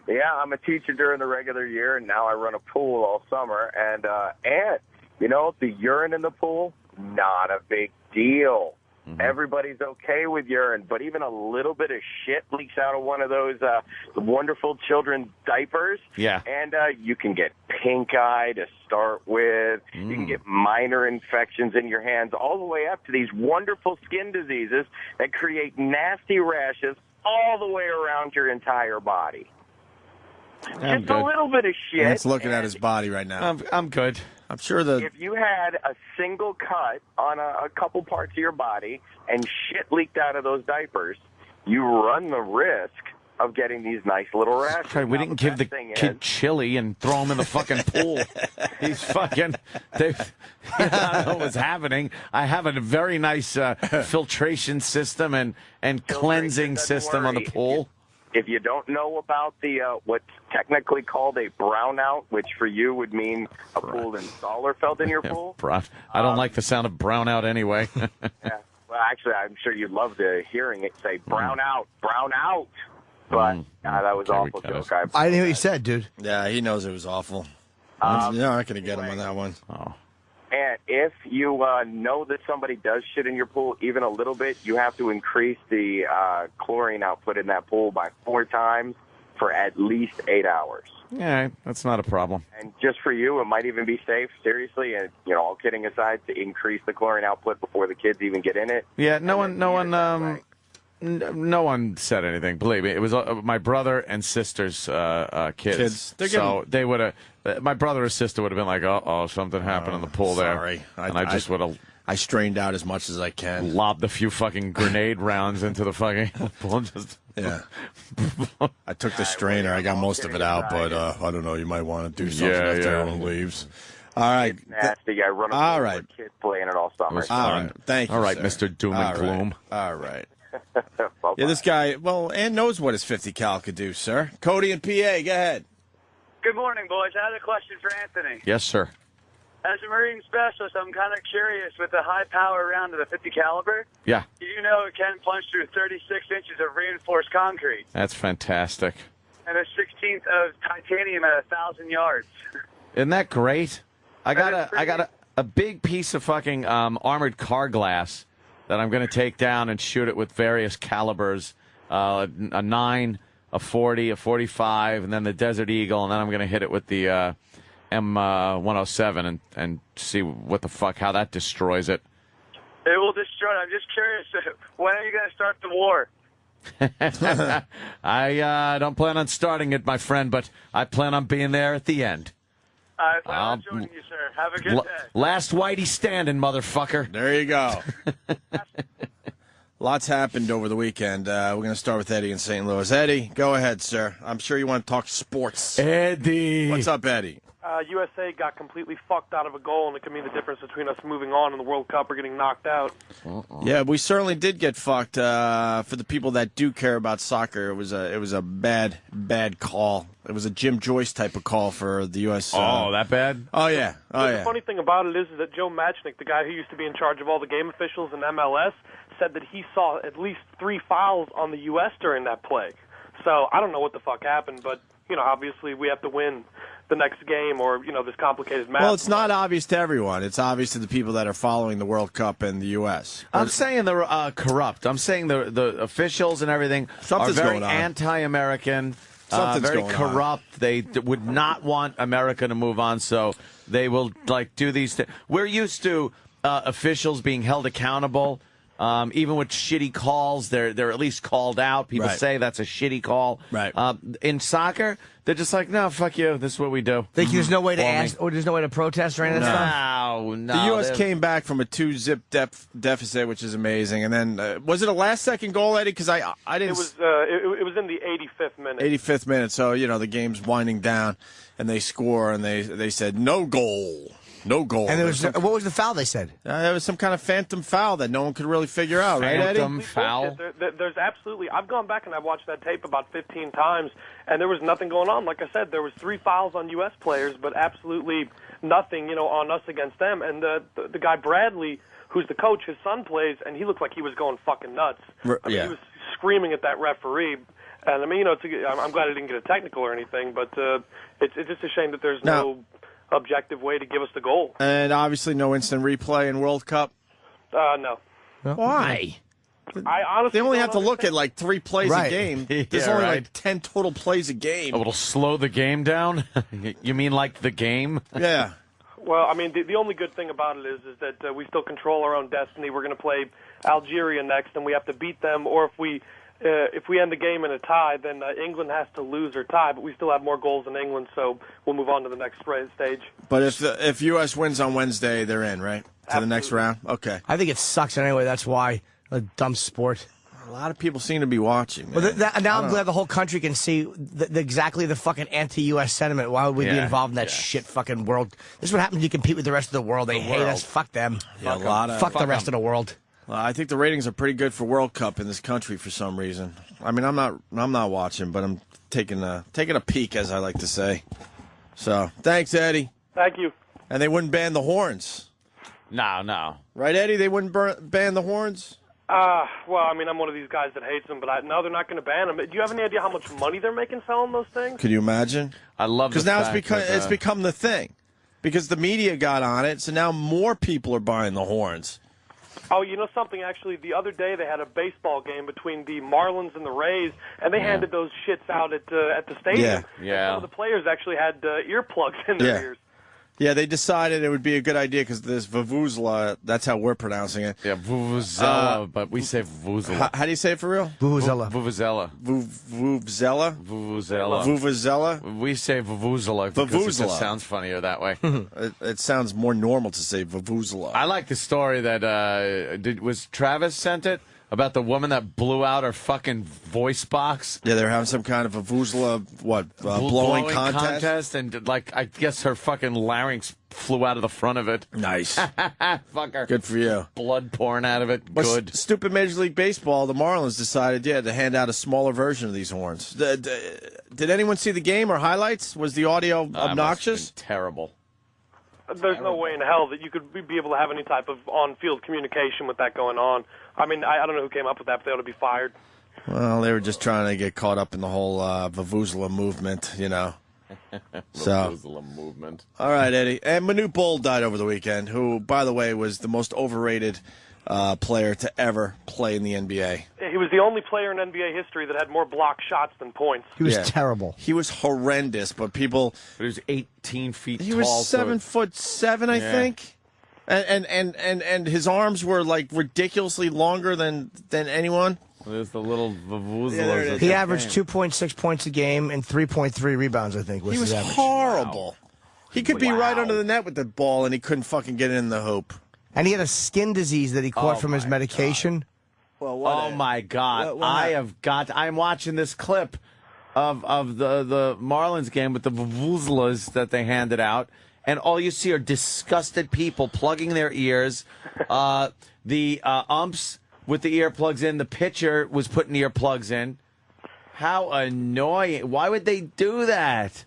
[SPEAKER 7] Yeah, I'm a teacher during the regular year, and now I run a pool all summer. And the urine in the pool, not a big deal. Mm-hmm. Everybody's okay with urine, but even a little bit of shit leaks out of one of those wonderful children's diapers.
[SPEAKER 2] Yeah.
[SPEAKER 7] And you can get pink eye to start with. You can get minor infections in your hands, all the way up to these wonderful skin diseases that create nasty rashes all the way around your entire body.
[SPEAKER 2] I'm
[SPEAKER 7] Just
[SPEAKER 2] good.
[SPEAKER 7] a little bit of shit.
[SPEAKER 6] It's looking at his body right now.
[SPEAKER 2] I'm good.
[SPEAKER 6] I'm sure
[SPEAKER 7] If you had a single cut on a couple parts of your body and shit leaked out of those diapers, you run the risk of getting these nice little rashes.
[SPEAKER 2] Okay, we didn't give the kid chili and throw him in the fucking pool. He's fucking... I don't know what's happening. I have a very nice filtration system and cleansing system on the pool.
[SPEAKER 7] If you don't know about the what's technically called a brownout, which for you would mean a pool installer felt in your pool.
[SPEAKER 2] I don't like the sound of brownout anyway.
[SPEAKER 7] Yeah. Well, actually, I'm sure you'd love hearing it say brown out. But that was an awful joke.
[SPEAKER 3] I didn't hear what you said, dude.
[SPEAKER 6] Yeah, he knows it was awful. You're not going to get him on that one.
[SPEAKER 2] Oh.
[SPEAKER 7] And if you know that somebody does shit in your pool even a little bit, you have to increase the chlorine output in that pool by 4 times for at least 8 hours.
[SPEAKER 2] Yeah, that's not a problem.
[SPEAKER 7] And just for you, it might even be safe, seriously, and all kidding aside, to increase the chlorine output before the kids even get in it.
[SPEAKER 2] Yeah, no one said anything. Believe me, it was my brother and sister's kids. So they would have. My brother or sister would have been like, "Oh, something happened in the pool there."
[SPEAKER 6] Sorry,
[SPEAKER 2] and I just would have.
[SPEAKER 6] I strained out as much as I can.
[SPEAKER 2] Lobbed a few fucking grenade rounds into the fucking pool.
[SPEAKER 6] Yeah. I took the strainer. I got most of it out, but I don't know. You might want to do something after everyone leaves. All right.
[SPEAKER 7] It's nasty. I run a pool with kids playing it all summer.
[SPEAKER 6] All right. Thank you.
[SPEAKER 2] All right,
[SPEAKER 6] sir.
[SPEAKER 2] Mr. Doom and Gloom.
[SPEAKER 6] All right. Yeah, this guy, Ann knows what his 50 cal could do, sir. Cody and PA, go ahead.
[SPEAKER 9] Good morning, boys. I had a question for Anthony.
[SPEAKER 2] Yes, sir.
[SPEAKER 9] As a Marine specialist, I'm kind of curious with the high power round of the 50 caliber.
[SPEAKER 2] Yeah.
[SPEAKER 9] Do you know it can punch through 36 inches of reinforced concrete?
[SPEAKER 2] That's fantastic.
[SPEAKER 9] And a 16th of titanium at 1,000 yards.
[SPEAKER 2] Isn't that great? I got a big piece of fucking armored car glass that I'm going to take down and shoot it with various calibers, a 9, a 40, a 45, and then the Desert Eagle, and then I'm going to hit it with the M107 and see what the fuck, how that destroys it.
[SPEAKER 9] It will destroy it. I'm just curious, when are you going to start the war?
[SPEAKER 2] I don't plan on starting it, my friend, but I plan on being there at the end.
[SPEAKER 9] I plan on joining you, sir. Have a good day.
[SPEAKER 2] Last Whitey standing, motherfucker.
[SPEAKER 6] There you go. Lots happened over the weekend. We're going to start with Eddie in St. Louis. Eddie, go ahead, sir. I'm sure you want to talk sports.
[SPEAKER 2] Eddie.
[SPEAKER 6] What's up, Eddie?
[SPEAKER 10] USA got completely fucked out of a goal, and it could mean the difference between us moving on in the World Cup or getting knocked out.
[SPEAKER 6] Yeah, we certainly did get fucked. For the people that do care about soccer, it was a bad call. It was a Jim Joyce type of call for the U.S.
[SPEAKER 2] That bad?
[SPEAKER 6] Oh, yeah.
[SPEAKER 10] The funny thing about it is that Joe Matchnick, the guy who used to be in charge of all the game officials in MLS, said that he saw at least 3 fouls on the U.S. during that play. So I don't know what the fuck happened, but, obviously we have to win the next game or this complicated match.
[SPEAKER 6] Well, it's not obvious to everyone. It's obvious to the people that are following the World Cup in the U.S.
[SPEAKER 2] I'm saying they're corrupt. I'm saying the officials and everything
[SPEAKER 6] Something's
[SPEAKER 2] are very
[SPEAKER 6] going on.
[SPEAKER 2] anti-American,
[SPEAKER 6] Something's
[SPEAKER 2] very
[SPEAKER 6] going on.
[SPEAKER 2] corrupt. They would not want America to move on, so they will do these things. We're used to officials being held accountable. Even with shitty calls, they're at least called out. People
[SPEAKER 6] Right.
[SPEAKER 2] say that's a shitty call.
[SPEAKER 6] Right.
[SPEAKER 2] In soccer, they're just like, no, fuck you. This is what we do.
[SPEAKER 3] There's no way to
[SPEAKER 2] Call me.
[SPEAKER 3] ask, or there's no way to protest or anything.
[SPEAKER 2] No.
[SPEAKER 6] The U.S. came back from a 2-zip deficit, which is amazing. And then, was it a last-second goal, Eddie? Because I didn't...
[SPEAKER 10] It was in the 85th minute.
[SPEAKER 6] 85th minute, so, the game's winding down, and they score, and they said, no goal. No goal.
[SPEAKER 3] And what was the foul they said?
[SPEAKER 6] There was some kind of phantom foul that no one could really figure out, right, Eddie?
[SPEAKER 2] Phantom foul?
[SPEAKER 10] There's absolutely... I've gone back and I've watched that tape about 15 times, and there was nothing going on. Like I said, there was 3 fouls on U.S. players, but absolutely nothing, on us against them. And the guy Bradley, who's the coach, his son plays, and he looked like he was going fucking nuts. He was screaming at that referee. And, I mean, I'm glad I didn't get a technical or anything, but it's just a shame that there's no objective way to give us the goal.
[SPEAKER 6] And obviously no instant replay in World Cup.
[SPEAKER 10] No.
[SPEAKER 6] Why?
[SPEAKER 10] I honestly
[SPEAKER 6] They only
[SPEAKER 10] don't
[SPEAKER 6] have to look at like 3 plays
[SPEAKER 3] Right.
[SPEAKER 6] a game. There's
[SPEAKER 2] Yeah,
[SPEAKER 6] only
[SPEAKER 2] right.
[SPEAKER 6] like 10 total plays a game.
[SPEAKER 2] It'll slow the game down? You mean like the game?
[SPEAKER 6] Yeah.
[SPEAKER 10] Well, I mean, the only good thing about it is that we still control our own destiny. We're going to play Algeria next, and we have to beat them. Or if we end the game in a tie, then England has to lose or tie. But we still have more goals than England, so we'll move on to the next stage.
[SPEAKER 6] But if U.S. wins on Wednesday, they're in, right? To the next round? Okay.
[SPEAKER 3] I think it sucks anyway. That's why. A dumb sport.
[SPEAKER 6] A lot of people seem to be watching, man.
[SPEAKER 3] Well, now I'm glad the whole country can see exactly the fucking anti-U.S. sentiment. Why would we be involved in that shit fucking world? This is what happens when you compete with the rest of the world. They hate us. Fuck them.
[SPEAKER 6] Yeah,
[SPEAKER 3] Fuck the rest of the world.
[SPEAKER 6] I think the ratings are pretty good for World Cup in this country for some reason. I mean, I'm not watching, but I'm taking a peek, as I like to say. So, thanks, Eddie.
[SPEAKER 10] Thank you.
[SPEAKER 6] And they wouldn't ban the horns.
[SPEAKER 2] No.
[SPEAKER 6] Right, Eddie? They wouldn't ban the horns?
[SPEAKER 10] Well, I mean, I'm one of these guys that hates them, but no, they're not going to ban them. Do you have any idea how much money they're making selling those things?
[SPEAKER 6] Could you imagine?
[SPEAKER 2] I love
[SPEAKER 6] because now it's become the thing. Because the media got on it, so now more people are buying the horns.
[SPEAKER 10] Oh, you know something? Actually, the other day they had a baseball game between the Marlins and the Rays, and they handed those shits out at the stadium.
[SPEAKER 2] Yeah.
[SPEAKER 10] And some of the players actually had earplugs in their ears.
[SPEAKER 6] Yeah, they decided it would be a good idea because this Vuvuzela, that's how we're pronouncing it.
[SPEAKER 2] Yeah, Vuvuzela, but we say Vuvuzela.
[SPEAKER 6] How do you say it for real?
[SPEAKER 3] Vuvuzela.
[SPEAKER 2] Vuvuzela.
[SPEAKER 6] Vuvuzela?
[SPEAKER 2] Vuvuzela.
[SPEAKER 6] Vuvuzela?
[SPEAKER 2] We say Vuvuzela because it
[SPEAKER 6] Vuvuzela.
[SPEAKER 2] just sounds funnier that way.
[SPEAKER 6] It sounds more normal to say Vuvuzela.
[SPEAKER 2] I like the story that was Travis sent it about the woman that blew out her fucking voice box.
[SPEAKER 6] Yeah, they're having some kind of a Vuvuzela, blowing contest?
[SPEAKER 2] And, I guess her fucking larynx flew out of the front of it.
[SPEAKER 6] Nice.
[SPEAKER 2] Fuck her.
[SPEAKER 6] Good for you.
[SPEAKER 2] Blood pouring out of it.
[SPEAKER 6] But
[SPEAKER 2] Good.
[SPEAKER 6] Stupid Major League Baseball, the Marlins decided, to hand out a smaller version of these horns. Did anyone see the game or highlights? Was the audio obnoxious?
[SPEAKER 2] Terrible.
[SPEAKER 10] There's no way in hell that you could be able to have any type of on-field communication with that going on. I mean, I don't know who came up with that, but they ought to be fired.
[SPEAKER 6] Well, they were just trying to get caught up in the whole Vuvuzela movement,
[SPEAKER 2] Vuvuzela movement.
[SPEAKER 6] All right, Eddie. And Manute Bol died over the weekend, who, by the way, was the most overrated player to ever play in the NBA.
[SPEAKER 10] He was the only player in NBA history that had more block shots than points.
[SPEAKER 3] He was terrible.
[SPEAKER 6] He was horrendous, but people...
[SPEAKER 2] But he was 18 feet tall.
[SPEAKER 6] He was 7'7", I think. And his arms were, ridiculously longer than anyone.
[SPEAKER 2] There's the little Vuvuzelas.
[SPEAKER 3] He averaged 2.6 points a game and 3.3 rebounds, I think, was
[SPEAKER 6] He was
[SPEAKER 3] his average.
[SPEAKER 6] horrible. Wow. He could be right under the net with the ball, and he couldn't fucking get it in the hoop.
[SPEAKER 3] And he had a skin disease that he caught from his medication.
[SPEAKER 6] Well,
[SPEAKER 2] oh my God! I'm watching this clip of the Marlins game with the Vuvuzelas that they handed out, and all you see are disgusted people plugging their ears. The umps with the earplugs in. The pitcher was putting earplugs in. How annoying! Why would they do that?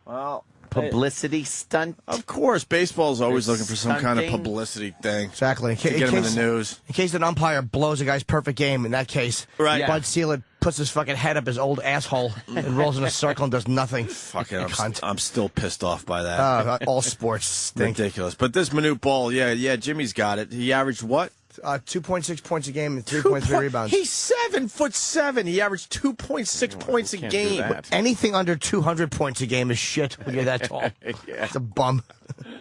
[SPEAKER 6] Well.
[SPEAKER 2] Publicity stunt?
[SPEAKER 6] Of course. Baseball's always looking for some kind of
[SPEAKER 2] stunting.
[SPEAKER 6] publicity thing.
[SPEAKER 3] Exactly.
[SPEAKER 6] To get him in the news.
[SPEAKER 3] In case an umpire blows a guy's perfect game, in that case,
[SPEAKER 6] Right.
[SPEAKER 3] Bud Selig puts his fucking head up his old asshole and rolls in a circle and does nothing.
[SPEAKER 6] Fucking, I'm still pissed off by that.
[SPEAKER 3] All sports stink.
[SPEAKER 6] Ridiculous. But this Manute Bol, yeah, Jimmy's got it. He averaged what?
[SPEAKER 3] 2.6 points a game and 3.3 rebounds.
[SPEAKER 6] He's 7'7". He averaged 2.6 points a game.
[SPEAKER 3] Anything under 200 points a game is shit when you're that tall. It's a bum.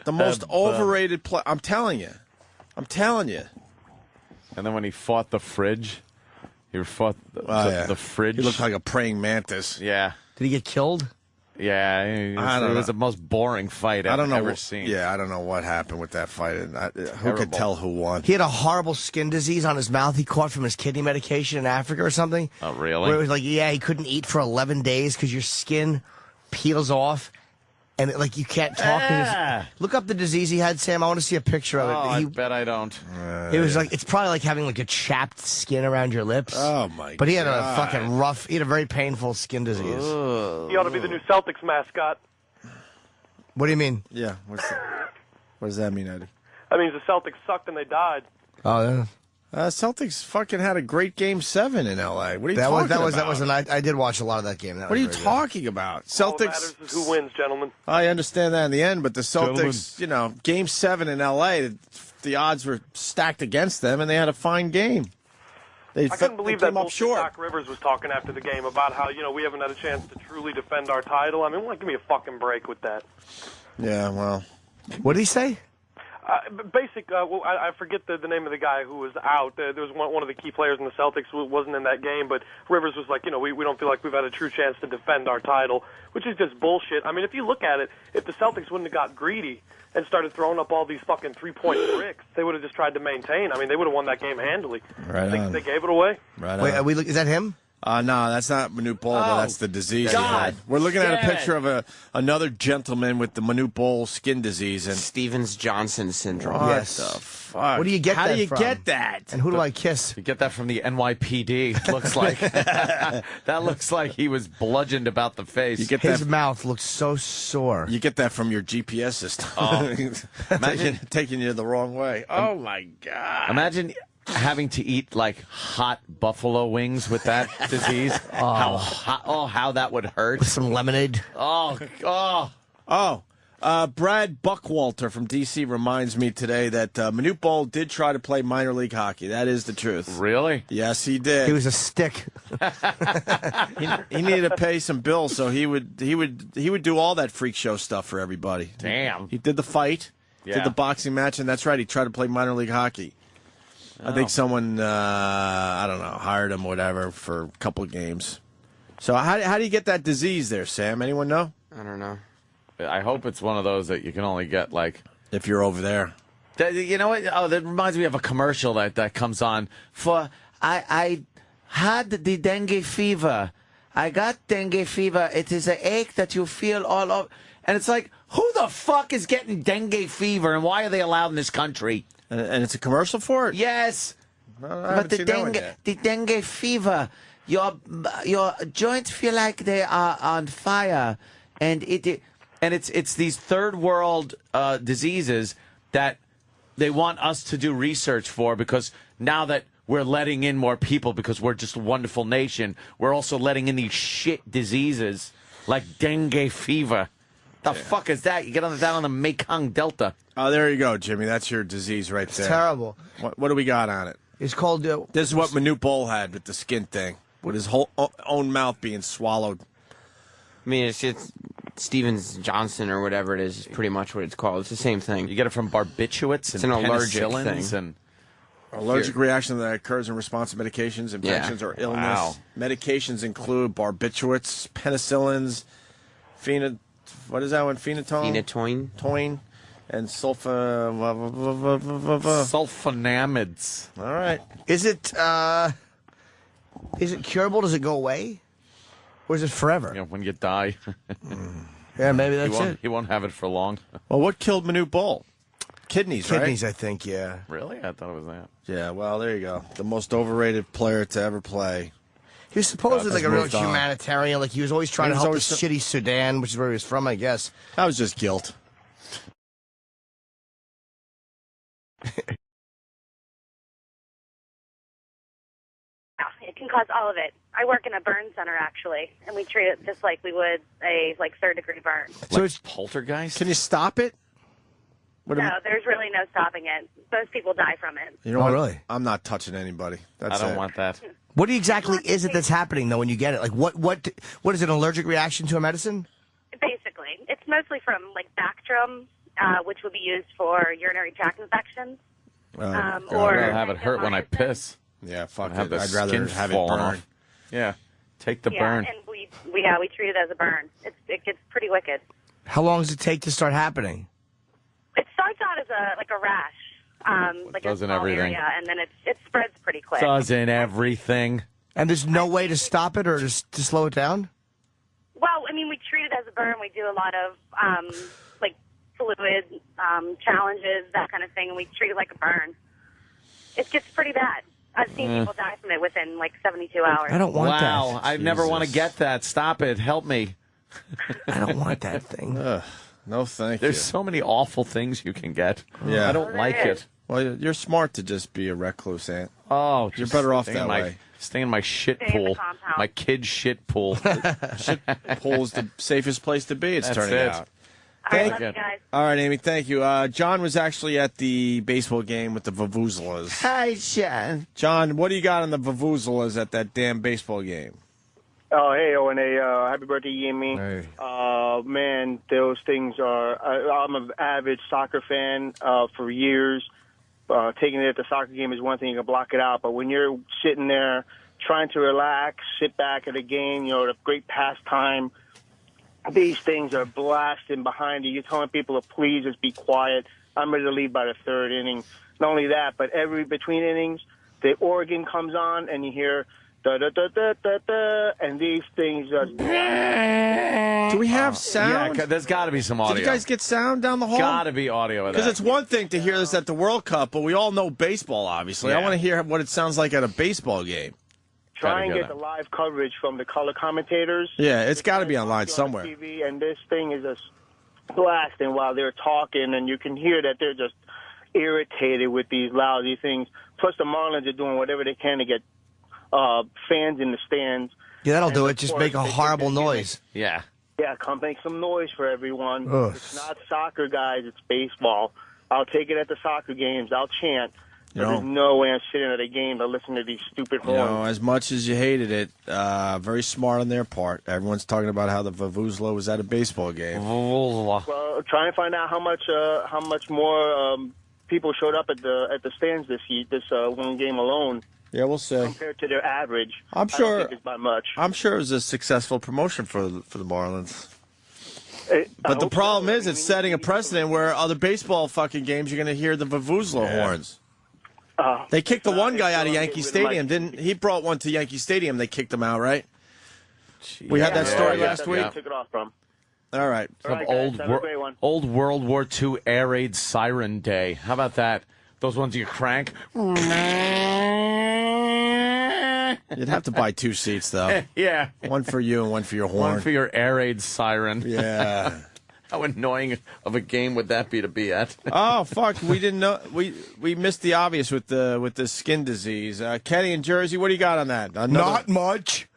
[SPEAKER 6] The most overrated player. I'm telling you.
[SPEAKER 2] And then when he fought the fridge, he fought the fridge.
[SPEAKER 6] He looked like a praying mantis.
[SPEAKER 2] Yeah.
[SPEAKER 3] Did he get killed?
[SPEAKER 2] Yeah, it was the most boring fight I've ever seen.
[SPEAKER 6] Yeah, I don't know what happened with that fight. Who could tell who won?
[SPEAKER 3] He had a horrible skin disease on his mouth he caught from his kidney medication in Africa or something.
[SPEAKER 2] Oh, really?
[SPEAKER 3] Where it was like, he couldn't eat for 11 days because your skin peels off. And you can't talk. Look up the disease he had, Sam. I want to see a picture of it.
[SPEAKER 2] I bet I don't.
[SPEAKER 3] It was it's probably like having a chapped skin around your lips.
[SPEAKER 6] Oh my!
[SPEAKER 3] But he had a fucking he had a very painful skin disease.
[SPEAKER 10] He ought to be the new Celtics mascot.
[SPEAKER 3] What do you mean?
[SPEAKER 6] Yeah. What does that mean, Eddie?
[SPEAKER 10] That means the Celtics sucked and they died.
[SPEAKER 3] Oh, yeah.
[SPEAKER 6] Celtics fucking had a great Game 7 in L.A. What are you talking about?
[SPEAKER 3] That was I did watch a lot of that game.
[SPEAKER 6] What are you talking about? Celtics.
[SPEAKER 10] All that matters is who wins, gentlemen.
[SPEAKER 6] I understand that in the end, but the Celtics, Game 7 in L.A., the odds were stacked against them, and they had a fine game.
[SPEAKER 10] I couldn't believe that bullshit Doc Rivers was talking after the game about how, we haven't had a chance to truly defend our title. I mean, give me a fucking break with that.
[SPEAKER 6] Yeah, well.
[SPEAKER 3] What did he say?
[SPEAKER 10] I forget the name of the guy who was out. There was one of the key players in the Celtics who wasn't in that game, but Rivers was like, we don't feel like we've had a true chance to defend our title, which is just bullshit. I mean, if you look at it, if the Celtics wouldn't have got greedy and started throwing up all these fucking three-point bricks, they would have just tried to maintain. I mean, they would have won that game handily.
[SPEAKER 6] Right on.
[SPEAKER 10] They gave it away.
[SPEAKER 6] Right
[SPEAKER 3] on.
[SPEAKER 6] Wait,
[SPEAKER 3] is that him?
[SPEAKER 6] No, that's not Manute Bol, but that's the disease.
[SPEAKER 2] God,
[SPEAKER 6] we're looking at a picture of another gentleman with the Manute Bol skin disease and
[SPEAKER 4] Stevens-Johnson syndrome.
[SPEAKER 3] Yes.
[SPEAKER 6] What the fuck?
[SPEAKER 3] What do you get
[SPEAKER 6] How
[SPEAKER 3] that
[SPEAKER 6] do you
[SPEAKER 3] from?
[SPEAKER 6] get that?
[SPEAKER 3] And who do I kiss?
[SPEAKER 2] You get that from the NYPD. Looks like that looks like he was bludgeoned about the face.
[SPEAKER 6] You get
[SPEAKER 3] His mouth looks so sore.
[SPEAKER 6] You get that from your GPS system. Imagine taking you the wrong way. Oh my God!
[SPEAKER 2] Imagine having to eat hot buffalo wings with that disease. How that would hurt.
[SPEAKER 3] With some lemonade.
[SPEAKER 6] Brad Buckwalter from D.C. reminds me today that Manute Bol did try to play minor league hockey. That is the truth.
[SPEAKER 2] Really?
[SPEAKER 6] Yes, he did.
[SPEAKER 3] He was a stick.
[SPEAKER 6] he needed to pay some bills, so he would do all that freak show stuff for everybody.
[SPEAKER 2] Damn.
[SPEAKER 6] He did the fight, did the boxing match, and that's right. He tried to play minor league hockey. I think someone, I don't know, hired him or whatever for a couple of games. So how do you get that disease there, Sam? Anyone know?
[SPEAKER 4] I don't know.
[SPEAKER 2] I hope it's one of those that you can only get
[SPEAKER 6] if you're over there.
[SPEAKER 2] You know what? Oh, that reminds me of a commercial that comes on for I had the dengue fever. I got dengue fever. It is an ache that you feel all over. And it's like, who the fuck is getting dengue fever and why are they allowed in this country?
[SPEAKER 6] And it's a commercial for it?
[SPEAKER 2] Yes.
[SPEAKER 6] But
[SPEAKER 2] the dengue fever, your joints feel like they are on fire, and it's these third world diseases that they want us to do research for, because now that we're letting in more people because we're just a wonderful nation, we're also letting in these shit diseases like dengue fever. The fuck is that? You get down on the Mekong Delta.
[SPEAKER 6] Oh, there you go, Jimmy. That's your disease right there.
[SPEAKER 3] It's terrible.
[SPEAKER 6] What do we got on it?
[SPEAKER 3] It's called...
[SPEAKER 6] this is what Manute Bol had with the skin thing, with his whole own mouth being swallowed.
[SPEAKER 4] I mean, it's Stevens-Johnson or whatever it is pretty much what it's called. It's the same thing.
[SPEAKER 2] You get it from barbiturates and
[SPEAKER 4] an allergic
[SPEAKER 2] penicillins
[SPEAKER 4] thing.
[SPEAKER 6] Allergic reaction that occurs in response to medications, infections, or illness.
[SPEAKER 2] Wow.
[SPEAKER 6] Medications include barbiturates, penicillins, what is that one? Phenytoin?
[SPEAKER 4] Phenytoin.
[SPEAKER 6] And
[SPEAKER 2] sulfonamides.
[SPEAKER 6] All right.
[SPEAKER 3] Is it curable? Does it go away? Or is it forever?
[SPEAKER 2] When you die.
[SPEAKER 3] Yeah, maybe that's it.
[SPEAKER 2] He won't have it for long.
[SPEAKER 6] Well, what killed Manute Bol? Kidneys, right?
[SPEAKER 3] Kidneys, I think, yeah.
[SPEAKER 2] Really? I thought it was that.
[SPEAKER 6] Yeah, well, there you go. The most overrated player to ever play.
[SPEAKER 3] He was supposedly a real humanitarian. He was always trying to help the shitty Sudan, which is where he was from, I guess.
[SPEAKER 6] That was just guilt.
[SPEAKER 11] It can cause all of it. I work in a burn center, actually, and we treat it just like we would a third-degree burn.
[SPEAKER 2] So it's poltergeist?
[SPEAKER 6] Can you stop it?
[SPEAKER 11] No, there's really no stopping it. Most people die from it.
[SPEAKER 6] You know what?
[SPEAKER 3] Really?
[SPEAKER 6] I'm not touching anybody. That's
[SPEAKER 2] I don't
[SPEAKER 6] it.
[SPEAKER 2] want that.
[SPEAKER 3] What exactly is it that's happening, though, when you get it? Like, what is it, an allergic reaction to a medicine?
[SPEAKER 11] Basically. It's mostly from, Bactrim, which would be used for urinary tract infections.
[SPEAKER 2] Or I'll have it hurt when I piss.
[SPEAKER 6] Yeah, fuck
[SPEAKER 2] I'd
[SPEAKER 6] it. I'd rather have it
[SPEAKER 2] falling
[SPEAKER 6] burn.
[SPEAKER 2] off. Yeah, take the burn.
[SPEAKER 11] And we treat it as a burn. It gets pretty wicked.
[SPEAKER 3] How long does it take to start happening?
[SPEAKER 11] It starts out as a rash, like
[SPEAKER 2] does
[SPEAKER 11] a
[SPEAKER 2] in
[SPEAKER 11] small
[SPEAKER 2] everything.
[SPEAKER 11] area, and then it spreads pretty quick.
[SPEAKER 2] Doesn't everything.
[SPEAKER 3] And there's no way to stop it or to slow it down?
[SPEAKER 11] Well, I mean, we treat it as a burn. We do a lot of fluid challenges, that kind of thing, and we treat it like a burn. It gets pretty bad. I've seen people die from it within 72 hours.
[SPEAKER 3] I don't want that.
[SPEAKER 2] Wow, I never want to get that. Stop it. Help me.
[SPEAKER 3] I don't want that thing.
[SPEAKER 6] No, thank
[SPEAKER 2] There's
[SPEAKER 6] you.
[SPEAKER 2] so many awful things you can get.
[SPEAKER 6] Yeah.
[SPEAKER 2] I don't like it.
[SPEAKER 6] Well, you're smart to just be a recluse, Aunt.
[SPEAKER 2] Oh,
[SPEAKER 6] You're better off that way.
[SPEAKER 2] Stay in my shit
[SPEAKER 11] Stay in the
[SPEAKER 2] pool.
[SPEAKER 11] compound.
[SPEAKER 2] My kid's shit pool.
[SPEAKER 6] Pool's the safest place to be, it's
[SPEAKER 2] That's
[SPEAKER 6] turning
[SPEAKER 2] it.
[SPEAKER 6] out.
[SPEAKER 11] All right, love you guys.
[SPEAKER 6] All right, Amy, thank you. John was actually at the baseball game with the Vuvuzelas.
[SPEAKER 3] Hi, John.
[SPEAKER 6] John, what do you got on the Vuvuzelas at that damn baseball game?
[SPEAKER 12] Oh, hey, O&A, happy birthday, Yemi.
[SPEAKER 6] Hey.
[SPEAKER 12] Man, those things are... I'm an avid soccer fan for years. Taking it at the soccer game is one thing, you can block it out. But when you're sitting there trying to relax, sit back at a game, the great pastime, these things are blasting behind you. You're telling people to please just be quiet. I'm ready to leave by the third inning. Not only that, but between innings, the organ comes on and you hear... da-da-da-da-da-da, and these things just...
[SPEAKER 6] Do we have sound?
[SPEAKER 2] Yeah, there's got to be some audio.
[SPEAKER 6] Did you guys get sound down the hall?
[SPEAKER 2] Got to be audio of that.
[SPEAKER 6] Because it's one thing to hear this at the World Cup, but we all know baseball, obviously.
[SPEAKER 2] Yeah.
[SPEAKER 6] I want to hear what it sounds like at a baseball game.
[SPEAKER 12] Try and get the live coverage from the color commentators.
[SPEAKER 6] Yeah, it's got to be online somewhere.
[SPEAKER 12] TV, and this thing is just blasting while they're talking, and you can hear that they're just irritated with these lousy things. Plus, the Marlins are doing whatever they can to get fans in the stands.
[SPEAKER 3] Yeah, that'll
[SPEAKER 12] And
[SPEAKER 3] do
[SPEAKER 12] of
[SPEAKER 3] it. Just
[SPEAKER 12] course,
[SPEAKER 3] make a
[SPEAKER 12] they
[SPEAKER 3] horrible
[SPEAKER 12] think they're
[SPEAKER 3] noise.
[SPEAKER 2] Yeah.
[SPEAKER 12] Yeah, come make some noise for everyone.
[SPEAKER 3] Ugh.
[SPEAKER 12] It's not soccer, guys. It's baseball. I'll take it at the soccer games. I'll chant. But there's no way I'm sitting at a game to listen to these stupid
[SPEAKER 6] You
[SPEAKER 12] horns.
[SPEAKER 6] know, as much as you hated it, very smart on their part. Everyone's talking about how the Vuvuzela was at a baseball game.
[SPEAKER 12] Well, try and find out how much more people showed up at the stands this one game alone.
[SPEAKER 6] Yeah, we'll see.
[SPEAKER 12] Compared to their average,
[SPEAKER 6] I'm
[SPEAKER 12] I
[SPEAKER 6] sure.
[SPEAKER 12] don't think it's by much.
[SPEAKER 6] I'm sure it was a successful promotion for the Marlins.
[SPEAKER 12] I
[SPEAKER 6] But the
[SPEAKER 12] hope
[SPEAKER 6] problem is, it's setting a precedent where other baseball fucking games you're going to hear the Vuvuzela horns. They kicked the one guy out of Yankee Stadium, didn't he? Brought one to Yankee Stadium. They kicked him out, right? We had that story last week.
[SPEAKER 12] Took it off from.
[SPEAKER 6] All right.
[SPEAKER 2] Some
[SPEAKER 12] All right, guys, have a great one.
[SPEAKER 2] old World War II air raid siren day. How about that? Those ones you crank.
[SPEAKER 6] You'd have to buy 2 seats, though.
[SPEAKER 2] Yeah.
[SPEAKER 6] One for you and one for your horn.
[SPEAKER 2] One for your air raid siren.
[SPEAKER 6] Yeah.
[SPEAKER 2] How annoying of a game would that be to be at?
[SPEAKER 6] Oh fuck! We didn't know. We missed the obvious with the skin disease. Kenny in Jersey, what do you got on that?
[SPEAKER 3] Not much.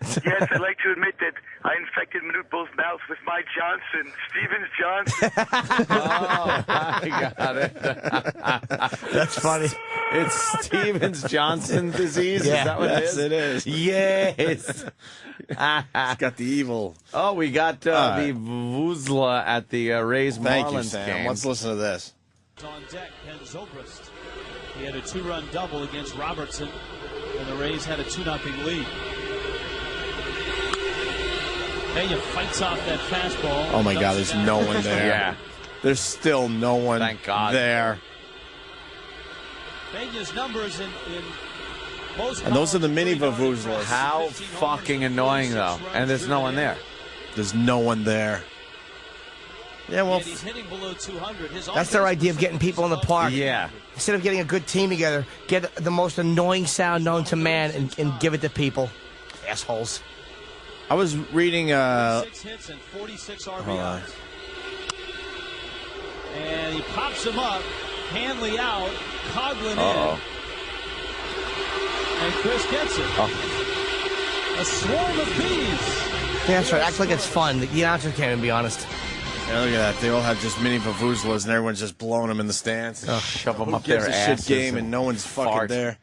[SPEAKER 13] Yes, I'd like to admit that I infected Manute Bol's mouth with my Johnson, Stevens Johnson.
[SPEAKER 2] Oh, I got it.
[SPEAKER 3] That's funny.
[SPEAKER 2] It's Stevens Johnson disease.
[SPEAKER 3] Yeah.
[SPEAKER 2] Is that what
[SPEAKER 6] Yes,
[SPEAKER 2] it is?
[SPEAKER 6] it is.
[SPEAKER 2] Yes.
[SPEAKER 6] It's got the evil.
[SPEAKER 2] Oh, we got the Vuvuzela at the Rays
[SPEAKER 6] Thank you,
[SPEAKER 2] Marlins
[SPEAKER 6] Sam.
[SPEAKER 2] game.
[SPEAKER 6] Let's listen to this.
[SPEAKER 14] On deck, Ken Zobrist. He had a 2-run double against Robertson, and the Rays had a 2-0 lead. Pena fights off that fastball.
[SPEAKER 6] Oh my God! There's no one there.
[SPEAKER 2] Yeah.
[SPEAKER 6] There's still no one.
[SPEAKER 2] Thank God.
[SPEAKER 6] There.
[SPEAKER 14] Pena's numbers in most.
[SPEAKER 6] And those are the mini Vuvuzelas.
[SPEAKER 2] How fucking annoying, though. And there's no one there.
[SPEAKER 6] There's no one there. Yeah, well,
[SPEAKER 14] And he's hitting below 200.
[SPEAKER 3] That's their idea of getting people in the park.
[SPEAKER 2] Yeah.
[SPEAKER 3] Instead of getting a good team together, get the most annoying sound known to man and give it to people. Assholes.
[SPEAKER 6] I was reading.
[SPEAKER 14] 6 hits and 46 RBIs. And he pops him up. Hanley out. Coughlin in. And And Chris gets it. A swarm of bees.
[SPEAKER 3] Yeah, that's right. Act like it's fun. The announcers can't even be honest.
[SPEAKER 6] Yeah, look at that. They all have just mini vuvuzelas, and everyone's just blowing them in the stands.
[SPEAKER 2] Shove them
[SPEAKER 6] Who
[SPEAKER 2] up their
[SPEAKER 6] gives a
[SPEAKER 2] asses
[SPEAKER 6] shit game,
[SPEAKER 2] and
[SPEAKER 6] and no one's fucking
[SPEAKER 2] fart.
[SPEAKER 6] there.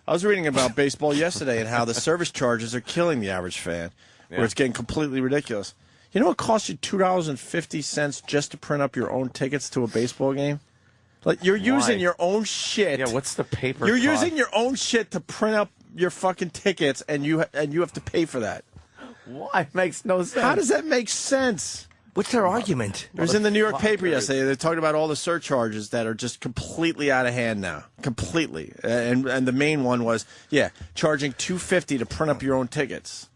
[SPEAKER 6] I was reading about baseball yesterday and how the service charges are killing the average fan, where it's getting completely ridiculous. You know what costs you $2.50 just to print up your own tickets to a baseball game? Like, you're using your own shit.
[SPEAKER 2] Yeah, what's the paper
[SPEAKER 6] You're
[SPEAKER 2] cost?
[SPEAKER 6] using your own shit to print up your fucking tickets, and you have to pay for that.
[SPEAKER 2] Why? It makes no sense.
[SPEAKER 6] How does that make sense?
[SPEAKER 3] What's their argument?
[SPEAKER 6] It was in the New York paper yesterday. They talked about all the surcharges that are just completely out of hand now. Completely. And the main one was, charging $2.50 to print up your own tickets.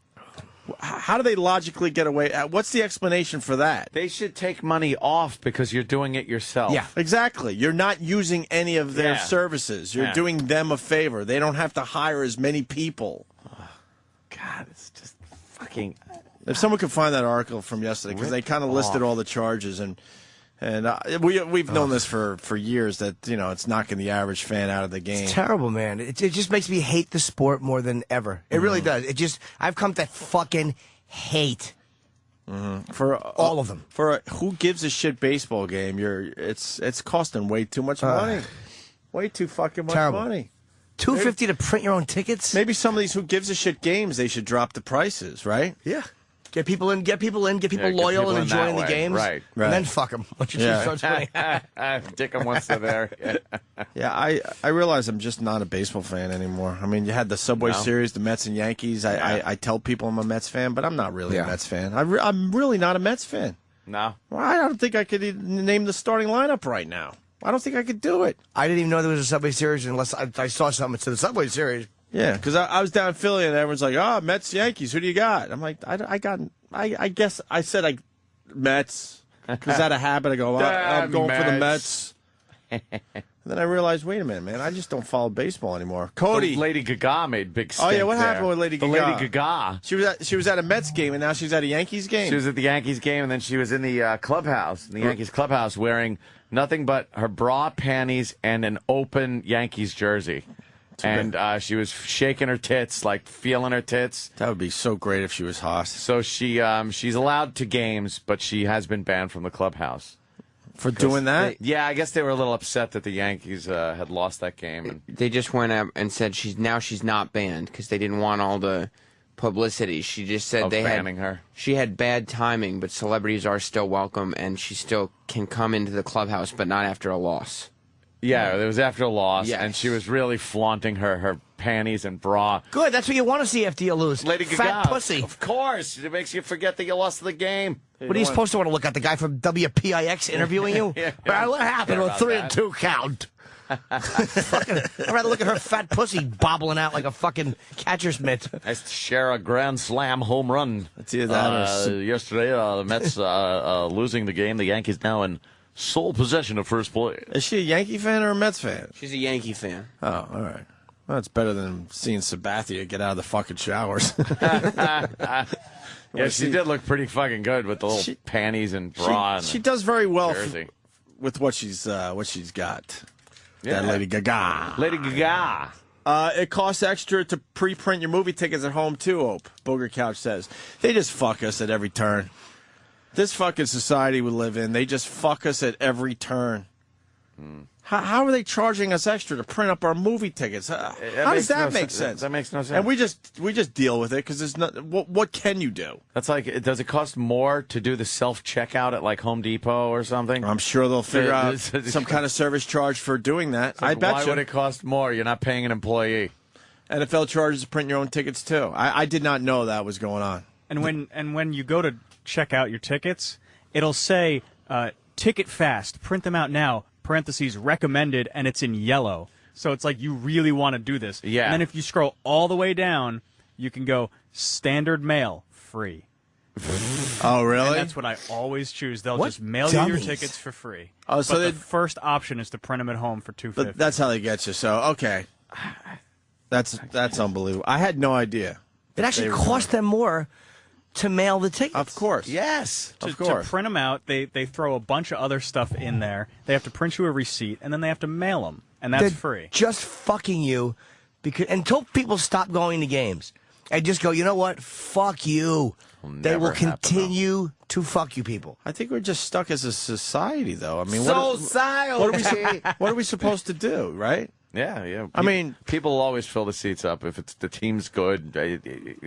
[SPEAKER 6] How do they logically get away? What's the explanation for that?
[SPEAKER 2] They should take money off because you're doing it yourself.
[SPEAKER 6] Yeah, exactly. You're not using any of their services. You're doing them a favor. They don't have to hire as many people.
[SPEAKER 2] Oh, God, it's just fucking...
[SPEAKER 6] If someone could find that article from yesterday, because they kind of listed all the charges, and we've known this for years, that it's knocking the average fan out of the game.
[SPEAKER 3] It's terrible, man. It just makes me hate the sport more than ever. It really does. I've come to fucking hate
[SPEAKER 6] for
[SPEAKER 3] all of them.
[SPEAKER 6] For a who gives a shit baseball game, it's costing way too much money, way too fucking much money.
[SPEAKER 3] $2.50 to print your own tickets.
[SPEAKER 6] Maybe some of these who gives a shit games, they should drop the prices, right?
[SPEAKER 3] Yeah. Get people in, get people loyal and enjoying the games.
[SPEAKER 2] Right.
[SPEAKER 3] And then fuck them. Once you start winning.
[SPEAKER 2] Dick them once they're there.
[SPEAKER 6] Yeah, I realize I'm just not a baseball fan anymore. I mean, you had the Subway Series, the Mets and Yankees. I tell people I'm a Mets fan, but I'm not really a Mets fan. I'm really not a Mets fan.
[SPEAKER 2] No.
[SPEAKER 6] Well, I don't think I could even name the starting lineup right now. I don't think I could do it.
[SPEAKER 3] I didn't even know there was a Subway Series unless I saw something to the Subway Series.
[SPEAKER 6] Yeah, because I was down in Philly and everyone's like, Mets, Yankees, who do you got? I'm like, I guess I said Mets. Because out of habit, I go, I'm going for the Mets. And then I realized, wait a minute, man, I just don't follow baseball anymore. Cody.
[SPEAKER 2] Lady Gaga made big stink.
[SPEAKER 6] Oh, yeah, what happened with Lady Gaga?
[SPEAKER 2] Lady Gaga.
[SPEAKER 6] She was at a Mets game, and now she's at a Yankees game.
[SPEAKER 2] She was at the Yankees game, and then she was in the clubhouse, in the Yankees clubhouse, wearing nothing but her bra, panties, and an open Yankees jersey. And she was shaking her tits, like feeling her tits.
[SPEAKER 6] That would be so great if she was Haas.
[SPEAKER 2] So she's allowed to games, but she has been banned from the clubhouse.
[SPEAKER 6] For doing that?
[SPEAKER 2] Yeah, I guess they were a little upset that the Yankees had lost that game. And
[SPEAKER 4] they just went up and said she's not banned because they didn't want all the publicity. She just said she had bad timing, but celebrities are still welcome, and she still can come into the clubhouse, but not after a loss.
[SPEAKER 2] Yeah, it was after a loss, and she was really flaunting her panties and bra.
[SPEAKER 3] Good, that's what you want to see after you lose.
[SPEAKER 2] Lady Gaga.
[SPEAKER 3] Fat pussy.
[SPEAKER 2] Of course. It makes you forget that you lost the game.
[SPEAKER 3] What are you supposed to want to look at? The guy from WPIX interviewing you? What happened with 3-2 count? I'd rather look at her fat pussy bobbling out like a fucking catcher's mitt.
[SPEAKER 2] Nice to share a grand slam home run.
[SPEAKER 6] That's either that or...
[SPEAKER 2] Yesterday, the Mets losing the game. The Yankees now in sole possession of first place.
[SPEAKER 6] Is she a Yankee fan or a Mets fan?
[SPEAKER 4] She's a Yankee fan.
[SPEAKER 6] Oh, all right. Well, that's better than seeing Sabathia get out of the fucking showers.
[SPEAKER 2] Yeah, she did look pretty fucking good with the little panties and bra.
[SPEAKER 6] She does very well
[SPEAKER 2] jersey.
[SPEAKER 6] With what she's got.
[SPEAKER 2] Yeah.
[SPEAKER 6] That Lady Gaga.
[SPEAKER 2] Lady Gaga.
[SPEAKER 6] It costs extra to pre-print your movie tickets at home, too, Ope. Booger Couch says. They just fuck us at every turn. This fucking society we live in, they just fuck us at every turn. How are they charging us extra to print up our movie tickets? How does that make sense?
[SPEAKER 2] That makes no sense.
[SPEAKER 6] And we just deal with it because there's not. What can you do?
[SPEAKER 2] That's like, does it cost more to do the self-checkout at like Home Depot or something?
[SPEAKER 6] I'm sure they'll figure out some kind of service charge for doing that. I bet
[SPEAKER 2] why would it cost more? You're not paying an employee.
[SPEAKER 6] NFL charges to print your own tickets too. I did not know that was going on.
[SPEAKER 15] And when you go to check out your tickets, it'll say ticket fast, print them out now, parentheses recommended, and it's in yellow. So it's like you really want to do this.
[SPEAKER 2] Yeah.
[SPEAKER 15] And then if you scroll all the way down, you can go standard mail, free.
[SPEAKER 6] Oh, really?
[SPEAKER 15] And that's what I always choose. They'll just mail you your tickets for free.
[SPEAKER 6] Oh, so
[SPEAKER 15] but the first option is to print them at home for $2.50.
[SPEAKER 6] That's how they get you. So okay, that's unbelievable. I had no idea.
[SPEAKER 3] It actually cost them more to mail the tickets.
[SPEAKER 6] Of course.
[SPEAKER 2] Yes.
[SPEAKER 15] To print them out, they throw a bunch of other stuff in there. They have to print you a receipt, and then they have to mail them, and that's free.
[SPEAKER 3] Just fucking you because until people stop going to games and just go, you know what? Fuck you. They will continue to fuck you people.
[SPEAKER 6] I think we're just stuck as a society, though. I mean, what are we supposed to do, right?
[SPEAKER 2] Yeah.
[SPEAKER 6] I mean,
[SPEAKER 2] people always fill the seats up if the team's good.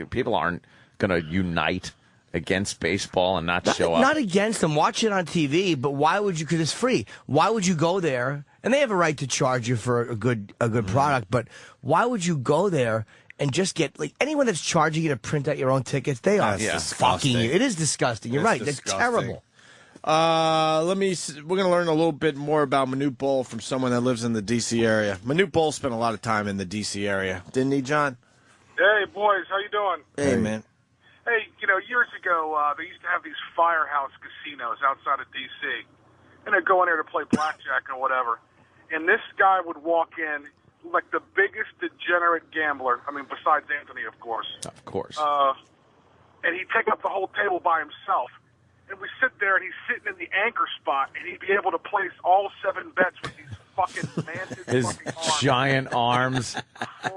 [SPEAKER 2] People aren't going to unite against baseball and not show up.
[SPEAKER 3] Not against them. Watch it on TV, but why would you? Because it's free. Why would you go there? And they have a right to charge you for a good product, but why would you go there and just get, like, anyone that's charging you to print out your own tickets? They are fucking you. It is disgusting. You're right. It's terrible.
[SPEAKER 6] We're going to learn a little bit more about Manute Bol from someone that lives in the D.C. area. Manute Bol spent a lot of time in the D.C. area, didn't he, John?
[SPEAKER 16] Hey, boys, how you doing?
[SPEAKER 6] Hey, man.
[SPEAKER 16] Hey, years ago, they used to have these firehouse casinos outside of D.C. And I'd go in there to play blackjack or whatever. And this guy would walk in like the biggest degenerate gambler. I mean, besides Anthony, of course.
[SPEAKER 2] Of course.
[SPEAKER 16] And he'd take up the whole table by himself. And we sit there, and he's sitting in the anchor spot, and he'd be able to place all 7 bets with these fucking massive
[SPEAKER 2] his
[SPEAKER 16] fucking arms.
[SPEAKER 2] giant arms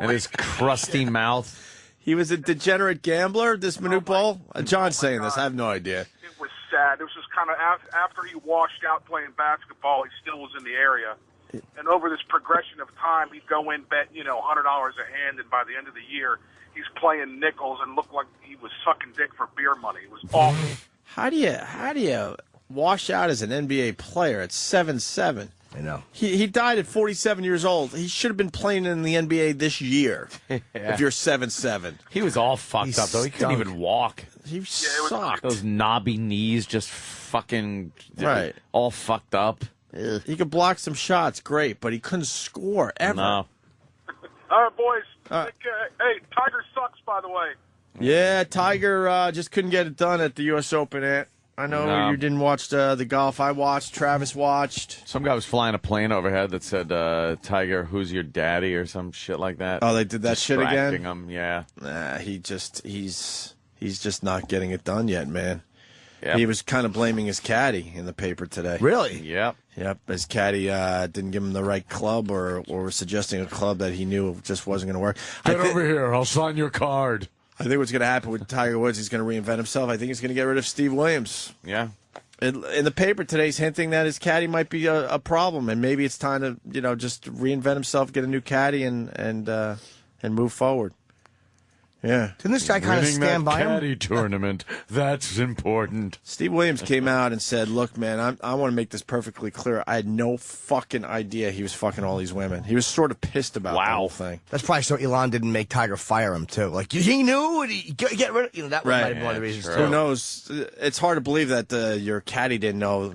[SPEAKER 2] and his crusty mouth.
[SPEAKER 6] He was a degenerate gambler, this Manute Bol? John's saying this. I have no idea.
[SPEAKER 16] It was sad. It was just kind of after he washed out playing basketball, he still was in the area. And over this progression of time, he'd go in, bet, $100 a hand, and by the end of the year, he's playing nickels and looked like he was sucking dick for beer money. It was awful.
[SPEAKER 6] How do you wash out as an NBA player at 7'7"?
[SPEAKER 3] I know.
[SPEAKER 6] He died at 47 years old. He should have been playing in the NBA this year. If you're 7'7".
[SPEAKER 2] He was all fucked up, though. He couldn't even walk.
[SPEAKER 6] He sucked.
[SPEAKER 2] Those knobby knees just fucking
[SPEAKER 6] all
[SPEAKER 2] fucked up.
[SPEAKER 6] He could block some shots, great, but he couldn't score ever.
[SPEAKER 2] No.
[SPEAKER 16] All right, boys. Hey, Tiger sucks, by the way.
[SPEAKER 6] Yeah, Tiger just couldn't get it done at the U.S. Open, Ant. I know you didn't watch the golf. I watched. Travis watched.
[SPEAKER 2] Some guy was flying a plane overhead that said, Tiger, who's your daddy, or some shit like that.
[SPEAKER 6] Oh, they did that shit again?
[SPEAKER 2] Distracting him, yeah.
[SPEAKER 6] Nah, he's just not getting it done yet, man.
[SPEAKER 2] Yep.
[SPEAKER 6] He was kind of blaming his caddy in the paper today.
[SPEAKER 3] Really?
[SPEAKER 2] Yep.
[SPEAKER 6] His caddy didn't give him the right club or was suggesting a club that he knew just wasn't going to work.
[SPEAKER 2] Get over here. I'll sign your card.
[SPEAKER 6] I think what's going to happen with Tiger Woods, he's going to reinvent himself. I think he's going to get rid of Steve Williams.
[SPEAKER 2] Yeah.
[SPEAKER 6] In the paper today, he's hinting that his caddy might be a problem, and maybe it's time to just reinvent himself, get a new caddy, and move forward. Yeah.
[SPEAKER 3] Didn't this guy kind of stand by him?
[SPEAKER 2] Caddy tournament. That's important.
[SPEAKER 6] Steve Williams came out and said, look, man, I want to make this perfectly clear. I had no fucking idea he was fucking all these women. He was sort of pissed about the whole thing.
[SPEAKER 3] That's probably so Elon didn't make Tiger fire him, too. Like, he knew, and he get rid of that might have been one of the reasons, too.
[SPEAKER 6] Who knows? It's hard to believe that your caddy didn't know,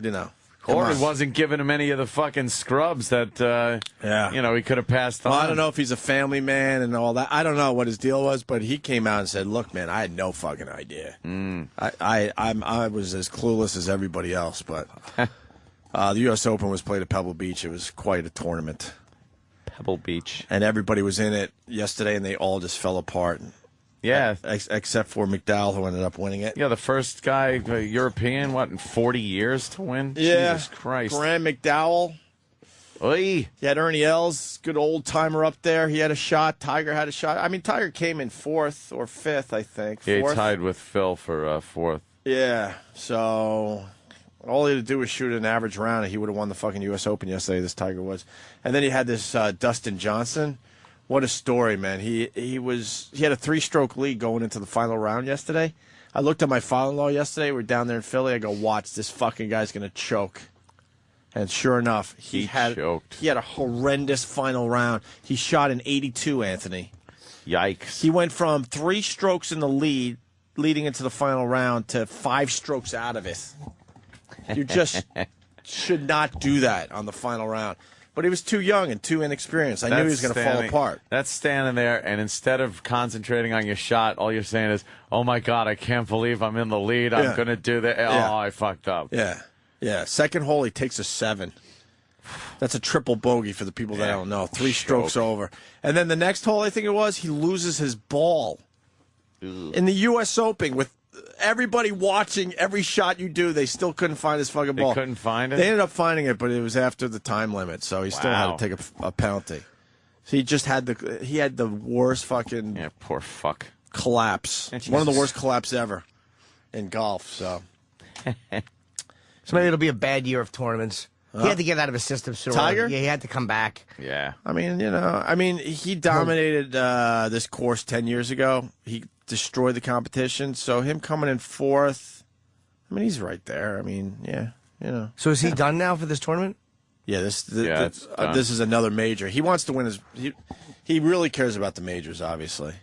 [SPEAKER 2] Or he wasn't giving him any of the fucking scrubs that, he could have passed on.
[SPEAKER 6] Well, I don't know if he's a family man and all that. I don't know what his deal was, but he came out and said, look, man, I had no fucking idea. I was as clueless as everybody else, but the U.S. Open was played at Pebble Beach. It was quite a tournament.
[SPEAKER 2] Pebble Beach.
[SPEAKER 6] And everybody was in it yesterday, and they all just fell apart.
[SPEAKER 2] Yeah.
[SPEAKER 6] Except for McDowell, who ended up winning it.
[SPEAKER 2] Yeah, the first guy, European, in 40 years to win?
[SPEAKER 6] Yeah.
[SPEAKER 2] Jesus Christ.
[SPEAKER 6] Graham McDowell.
[SPEAKER 2] Oy.
[SPEAKER 6] You had Ernie Els, good old timer up there. He had a shot. Tiger had a shot. I mean, Tiger came in 4th or 5th, I think.
[SPEAKER 2] Yeah, he
[SPEAKER 6] 4th.
[SPEAKER 2] tied with Phil for 4th.
[SPEAKER 6] Yeah, so all he had to do was shoot an average round, and he would have won the fucking U.S. Open yesterday, this Tiger Woods. And then he had this Dustin Johnson. What a story, man. He had a 3-stroke lead going into the final round yesterday. I looked at my father-in-law yesterday. We were down there in Philly. I go, watch, this fucking guy's going to choke. And sure enough, he choked. He had a horrendous final round. He shot an 82, Anthony.
[SPEAKER 2] Yikes.
[SPEAKER 6] He went from 3 strokes in the lead leading into the final round to 5 strokes out of it. You just should not do that on the final round. But he was too young and too inexperienced. I knew he was going to fall apart.
[SPEAKER 2] That's standing there, and instead of concentrating on your shot, all you're saying is, oh, my God, I can't believe I'm in the lead. I'm going to do that. Oh, I fucked up.
[SPEAKER 6] Yeah. Second hole, he takes a 7. That's a triple bogey for the people that don't know. 3 strokes over. And then the next hole, I think it was, he loses his ball. In the U.S. Open with everybody watching every shot you do, they still couldn't find his fucking ball.
[SPEAKER 2] They couldn't find it?
[SPEAKER 6] They ended up finding it, but it was after the time limit, so he still had to take a penalty. He just had the worst fucking
[SPEAKER 2] poor fuck
[SPEAKER 6] collapse. One of the worst collapses ever in golf. So
[SPEAKER 3] maybe it'll be a bad year of tournaments. He had to get out of his system sooner.
[SPEAKER 6] Tiger?
[SPEAKER 3] Yeah, he had to come back.
[SPEAKER 2] Yeah.
[SPEAKER 6] I mean, he dominated this course 10 years ago. He destroyed the competition. So him coming in fourth, I mean, he's right there. I mean, yeah,
[SPEAKER 3] So is he done now for this tournament?
[SPEAKER 6] Yeah, this is another major. He wants to win his. He really cares about the majors, obviously,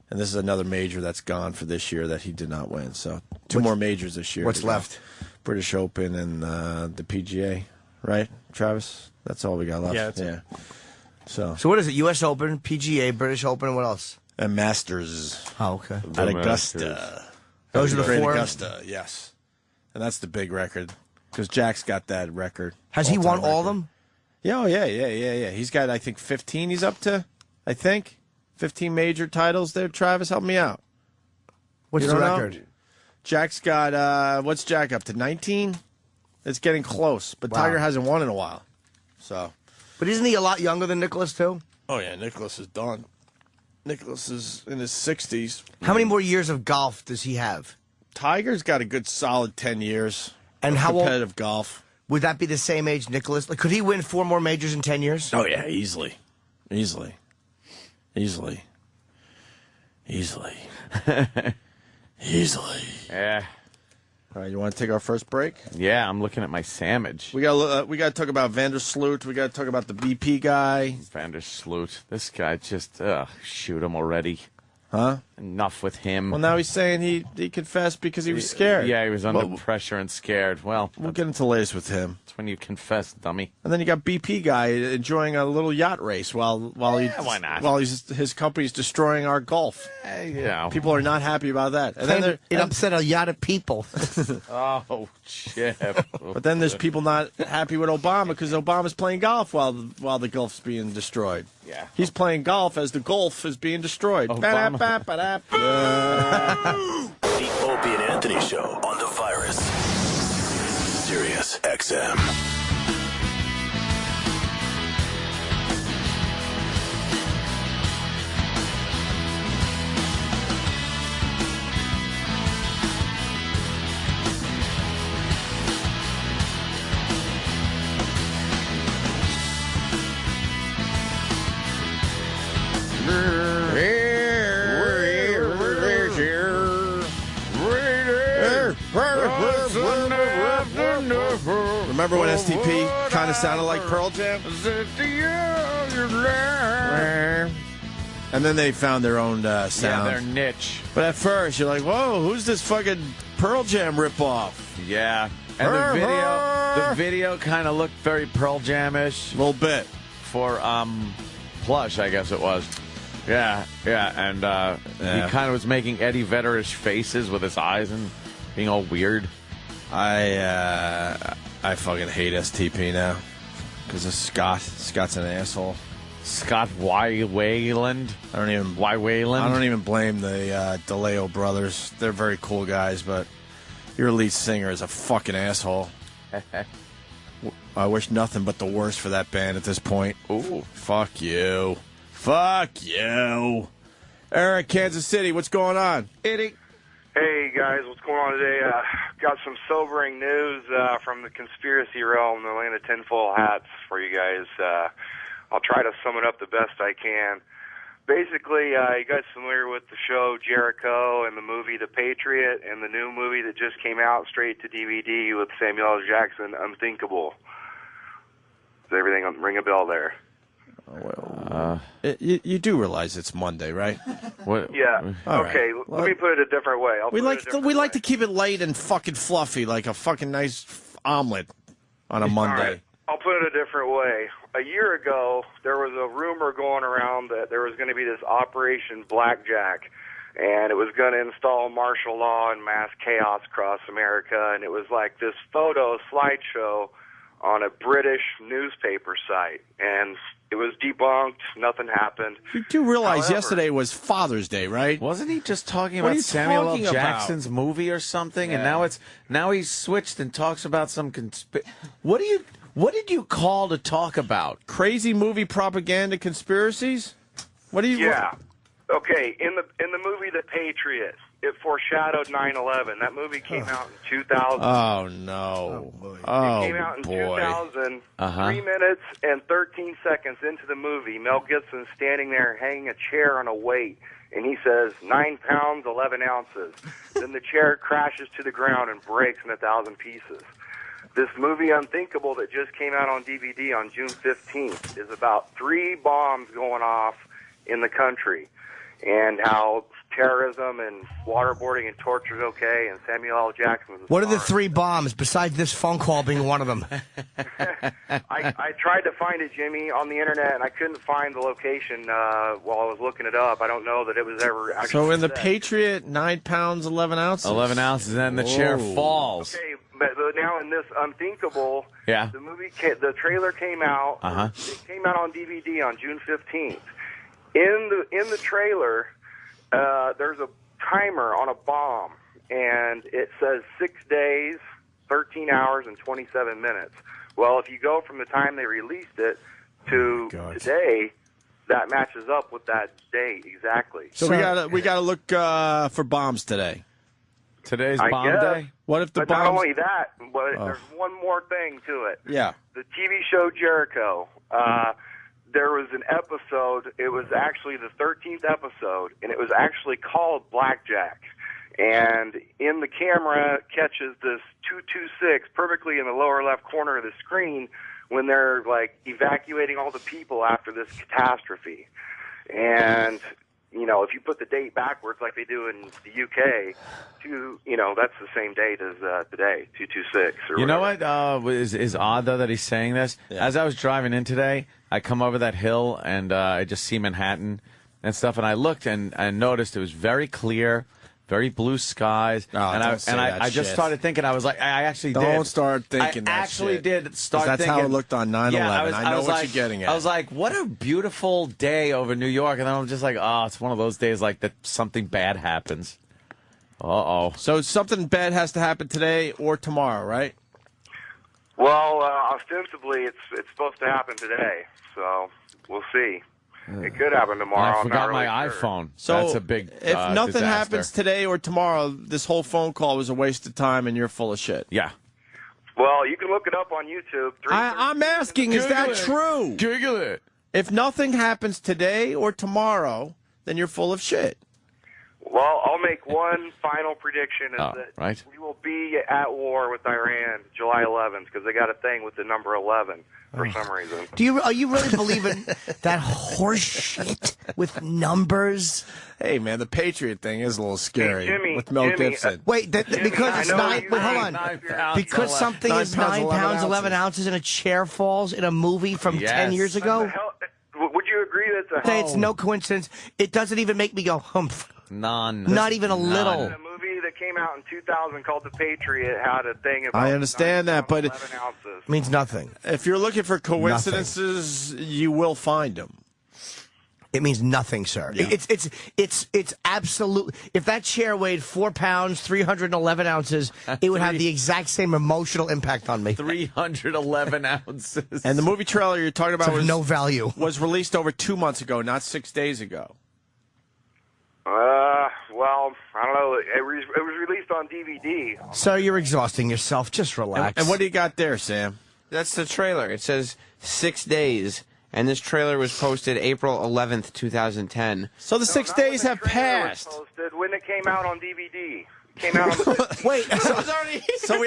[SPEAKER 6] and this is another major that's gone for this year that he did not win. So two more majors this year.
[SPEAKER 3] What's left?
[SPEAKER 6] British Open and the PGA, right, Travis? That's all we got left.
[SPEAKER 3] Yeah.
[SPEAKER 6] So
[SPEAKER 3] what is it? U.S. Open, PGA, British Open, and what else?
[SPEAKER 6] And Masters.
[SPEAKER 3] Oh, okay.
[SPEAKER 6] At Augusta.
[SPEAKER 3] Those are the
[SPEAKER 6] Great
[SPEAKER 3] four.
[SPEAKER 6] Augusta, yes, and that's the big record because Jack's got that record.
[SPEAKER 3] Has he won all of them?
[SPEAKER 6] Yeah, yeah. He's got, I think, 15 he's up to, 15 major titles there. Travis, help me out.
[SPEAKER 3] What's the record?
[SPEAKER 6] Jack's got, what's Jack up to, 19? It's getting close, but
[SPEAKER 3] Wow.
[SPEAKER 6] Tiger hasn't won in a while. So,
[SPEAKER 3] But isn't he a lot younger than Nicholas, too?
[SPEAKER 6] oh, yeah, Nicholas is done. Nicholas is in his 60s.
[SPEAKER 3] How many more years of golf does he have?
[SPEAKER 6] Tiger's got a good solid 10 years
[SPEAKER 3] And
[SPEAKER 6] of
[SPEAKER 3] how old-
[SPEAKER 6] competitive golf.
[SPEAKER 3] Would that be the same age Nicholas? Like, could he win 4 more majors in 10 years?
[SPEAKER 6] Oh, yeah, easily. Easily.
[SPEAKER 2] Yeah.
[SPEAKER 6] All right, you want to take our first break?
[SPEAKER 2] Yeah, I'm looking at my sandwich.
[SPEAKER 6] We got to talk about Vandersloot. We got to talk about the BP guy.
[SPEAKER 2] Vandersloot. This guy just, shoot him already.
[SPEAKER 6] Huh?
[SPEAKER 2] Enough with him.
[SPEAKER 6] Well, now he's saying he confessed because he was scared.
[SPEAKER 2] Yeah, he was under pressure and scared. Well,
[SPEAKER 6] we'll get into the latest with him.
[SPEAKER 2] That's when you confess, dummy.
[SPEAKER 6] And then you got BP guy enjoying a little yacht race while
[SPEAKER 2] why not?
[SPEAKER 6] While his company's destroying our golf.
[SPEAKER 2] Yeah.
[SPEAKER 6] People are not happy about that. And then
[SPEAKER 3] it upset a yacht of people.
[SPEAKER 2] Oh, Jeff.
[SPEAKER 6] But then there's people not happy with Obama because Obama's playing golf while the Gulf's being destroyed.
[SPEAKER 2] Yeah.
[SPEAKER 6] He's playing golf as the Gulf is being destroyed.
[SPEAKER 2] Obama.
[SPEAKER 17] The Opie and Anthony Show on the virus. Sirius XM.
[SPEAKER 6] Remember when STP kind of sounded like Pearl Jam? And then they found their own sound.
[SPEAKER 2] Yeah, their niche.
[SPEAKER 6] But at first, you're like, whoa, who's this fucking Pearl Jam ripoff?
[SPEAKER 2] Yeah. And the video kind of looked very Pearl Jam-ish.
[SPEAKER 6] A little bit.
[SPEAKER 2] For Plush, I guess it was. Yeah. And he kind of was making Eddie Vedder-ish faces with his eyes and being all weird.
[SPEAKER 6] I fucking hate STP now because of Scott. Scott's an asshole.
[SPEAKER 2] Scott Wayland.
[SPEAKER 6] I don't even blame the DeLeo brothers. They're very cool guys, but your lead singer is a fucking asshole. I wish nothing but the worst for that band at this point.
[SPEAKER 2] Ooh,
[SPEAKER 6] fuck you. Fuck you. Eric, Kansas City, what's going on?
[SPEAKER 2] Eddie.
[SPEAKER 18] Hey guys, what's going on today? Got some sobering news from the conspiracy realm, the land of tinfoil hats for you guys. I'll try to sum it up the best I can. Basically, you guys familiar with the show Jericho and the movie The Patriot and the new movie that just came out straight to DVD with Samuel L. Jackson, Unthinkable? Does everything ring a bell there?
[SPEAKER 6] You do realize it's Monday, right?
[SPEAKER 18] Yeah.
[SPEAKER 6] All
[SPEAKER 18] okay.
[SPEAKER 6] right.
[SPEAKER 18] Let me put it a different way.
[SPEAKER 6] We like to keep it light and fucking fluffy, like a fucking nice omelet on a Monday.
[SPEAKER 18] All right. I'll put it a different way. A year ago, there was a rumor going around that there was going to be this Operation Blackjack, and it was going to install martial law and mass chaos across America, and it was like this photo slideshow on a British newspaper site, and it was debunked. Nothing happened.
[SPEAKER 6] You do realize yesterday was Father's Day, right?
[SPEAKER 2] Wasn't he just talking
[SPEAKER 6] What are
[SPEAKER 2] about
[SPEAKER 6] you
[SPEAKER 2] Samuel L.
[SPEAKER 6] talking
[SPEAKER 2] Jackson's movie or something?
[SPEAKER 6] Yeah.
[SPEAKER 2] And now he's switched and talks about some What did you call to talk about?
[SPEAKER 6] Crazy movie propaganda conspiracies? What do you?
[SPEAKER 18] Yeah. Okay. In the movie The Patriot, it foreshadowed 9/11. That movie came out in 2000.
[SPEAKER 6] Oh no!
[SPEAKER 18] It came out in 2000. 3 minutes and 13 seconds into the movie, Mel Gibson's standing there hanging a chair on a weight, and he says 9 pounds 11 ounces. Then the chair crashes to the ground and breaks in 1,000 pieces. This movie Unthinkable that just came out on DVD on June 15th is about 3 bombs going off in the country, and how terrorism and waterboarding and torture is okay, and Samuel L. Jackson was
[SPEAKER 3] What are the 3 bombs besides this phone call being one of them?
[SPEAKER 18] I tried to find it, Jimmy, on the internet, and I couldn't find the location while I was looking it up. I don't know that it was ever actually
[SPEAKER 6] So in the
[SPEAKER 18] said.
[SPEAKER 6] Patriot, 9 pounds 11 ounces.
[SPEAKER 2] 11 ounces, and then the chair falls.
[SPEAKER 18] Okay, but now in this Unthinkable,
[SPEAKER 2] Yeah.
[SPEAKER 18] the trailer came out. It came out on DVD on June 15th. In the trailer, there's a timer on a bomb, and it says 6 days, 13 hours, and 27 minutes. Well, if you go from the time they released it to today, that matches up with that date exactly.
[SPEAKER 6] So we gotta look for bombs today.
[SPEAKER 2] Today's
[SPEAKER 18] I
[SPEAKER 2] bomb
[SPEAKER 18] guess.
[SPEAKER 2] day.
[SPEAKER 6] What if the
[SPEAKER 18] But not
[SPEAKER 6] bombs?
[SPEAKER 18] only that, but there's one more thing to it.
[SPEAKER 6] Yeah.
[SPEAKER 18] The TV show Jericho. There was an episode. It was actually the 13th episode, and it was actually called Blackjack. And in the camera catches this 226 perfectly in the lower left corner of the screen when they're like evacuating all the people after this catastrophe. And if you put the date backwards like they do in the UK, that's the same date as today, 226. Or
[SPEAKER 2] You know what is odd, though, that he's saying this?
[SPEAKER 6] Yeah.
[SPEAKER 2] As I was driving in today, I come over that hill, and I just see Manhattan and stuff, and I looked and noticed it was very clear, very blue skies.
[SPEAKER 6] Oh,
[SPEAKER 2] and
[SPEAKER 6] don't say that
[SPEAKER 2] I just
[SPEAKER 6] shit.
[SPEAKER 2] started thinking, I was like, I actually did.
[SPEAKER 6] Don't start thinking that
[SPEAKER 2] I actually
[SPEAKER 6] shit.
[SPEAKER 2] did
[SPEAKER 6] 'Cause
[SPEAKER 2] start
[SPEAKER 6] that's
[SPEAKER 2] thinking.
[SPEAKER 6] how it looked on 9/11.
[SPEAKER 2] Yeah,
[SPEAKER 6] I know
[SPEAKER 2] was
[SPEAKER 6] what
[SPEAKER 2] like,
[SPEAKER 6] you're getting at.
[SPEAKER 2] I was like, what a beautiful day over New York. And then I'm just like, oh, it's one of those days like that something bad happens. Uh-oh.
[SPEAKER 6] So something bad has to happen today or tomorrow, right?
[SPEAKER 18] Well, ostensibly, it's supposed to happen today, so we'll see. It could happen tomorrow.
[SPEAKER 2] I
[SPEAKER 18] I'm
[SPEAKER 2] forgot
[SPEAKER 18] not
[SPEAKER 2] my
[SPEAKER 18] really sure.
[SPEAKER 2] iPhone.
[SPEAKER 6] So
[SPEAKER 2] That's a big
[SPEAKER 6] if nothing
[SPEAKER 2] disaster.
[SPEAKER 6] happens today or tomorrow, this whole phone call was a waste of time and you're full of shit.
[SPEAKER 2] Yeah.
[SPEAKER 18] Well, you can look it up on YouTube.
[SPEAKER 6] I'm asking, is that true?
[SPEAKER 2] Google it.
[SPEAKER 6] If nothing happens today or tomorrow, then you're full of shit.
[SPEAKER 18] Well, I'll make one final prediction: is that
[SPEAKER 2] right.
[SPEAKER 18] we will be at war with Iran July 11th because they got a thing with the number 11 for some reason.
[SPEAKER 3] Are you really believing that horse shit with numbers?
[SPEAKER 6] Hey, man, the Patriot thing is a little scary
[SPEAKER 18] Jimmy,
[SPEAKER 6] with Mel Gibson.
[SPEAKER 3] Wait, because it's
[SPEAKER 18] I know
[SPEAKER 3] 9.
[SPEAKER 18] you
[SPEAKER 3] Wait, hold
[SPEAKER 18] think
[SPEAKER 3] on.
[SPEAKER 2] 9 pounds,
[SPEAKER 3] Because
[SPEAKER 2] 11
[SPEAKER 3] something is 9 pounds 11 ounces and a chair falls in a movie from 10 years ago.
[SPEAKER 18] Would you agree that's a
[SPEAKER 3] Say it's no coincidence. It doesn't even make me go humph.
[SPEAKER 2] None.
[SPEAKER 3] Not even a little.
[SPEAKER 18] A movie that came out in 2000 called The Patriot had a thing about
[SPEAKER 6] I understand that, but
[SPEAKER 18] 11 ounces.
[SPEAKER 3] Means nothing.
[SPEAKER 6] If you're looking for coincidences, you will find them.
[SPEAKER 3] It means nothing, sir.
[SPEAKER 6] Yeah.
[SPEAKER 3] It's absolute. If that chair weighed 4 pounds, 311 ounces, it would have the exact same emotional impact on me.
[SPEAKER 2] 311 ounces.
[SPEAKER 6] And the movie trailer you're talking about
[SPEAKER 3] It's of no value.
[SPEAKER 6] Was released over 2 months ago, not 6 days ago.
[SPEAKER 18] Well, I don't know. It was released on DVD.
[SPEAKER 3] Sir, you're exhausting yourself. Just relax.
[SPEAKER 6] And what do you got there, Sam?
[SPEAKER 4] That's the trailer. It says 6 days, and this trailer was posted April 11th, 2010.
[SPEAKER 6] So the 6 days have passed.
[SPEAKER 18] Posted when it came out on DVD. It came out on the
[SPEAKER 3] Wait,
[SPEAKER 6] So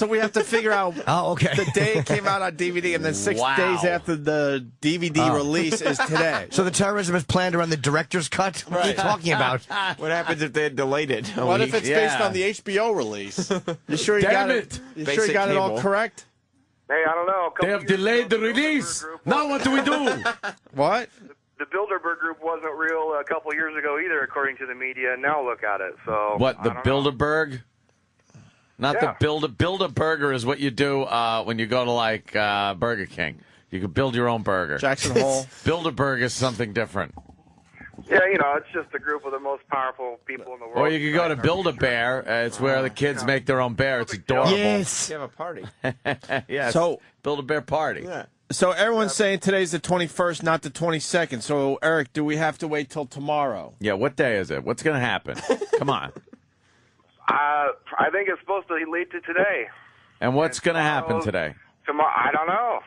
[SPEAKER 6] we have to figure out the day it came out on DVD, and then 6 days after the DVD release is today.
[SPEAKER 3] So the terrorism is planned around the director's cut? What are you talking about?
[SPEAKER 4] What happens if they had delayed it?
[SPEAKER 6] What if it's based on the HBO release? You sure you got it? You sure you got it all correct?
[SPEAKER 18] Hey, I don't know.
[SPEAKER 2] They have delayed the release. Now what do we do?
[SPEAKER 6] What?
[SPEAKER 18] The Bilderberg Group wasn't real a couple years ago either, according to the media. Now look at it. So
[SPEAKER 2] What, the Bilderberg? Not
[SPEAKER 18] Yeah.
[SPEAKER 2] the build a burger is what you do when you go to like Burger King. You can build your own burger.
[SPEAKER 6] Jackson Hole.
[SPEAKER 2] Build a burger is something different.
[SPEAKER 18] Yeah, it's just a group of the most powerful people in the world.
[SPEAKER 2] Or you could go to Build-A-Bear. It's where the kids make their own bear. It's adorable.
[SPEAKER 3] Yes.
[SPEAKER 6] You have a party.
[SPEAKER 2] Yeah.
[SPEAKER 6] So
[SPEAKER 2] Build-A-Bear party.
[SPEAKER 6] Yeah. So everyone's saying today's the 21st, not the 22nd. So, Eric, do we have to wait till tomorrow?
[SPEAKER 2] Yeah, what day is it? What's going to happen? Come on.
[SPEAKER 18] I think it's supposed to lead to today.
[SPEAKER 2] And what's going to happen today?
[SPEAKER 18] Tomorrow, I don't know.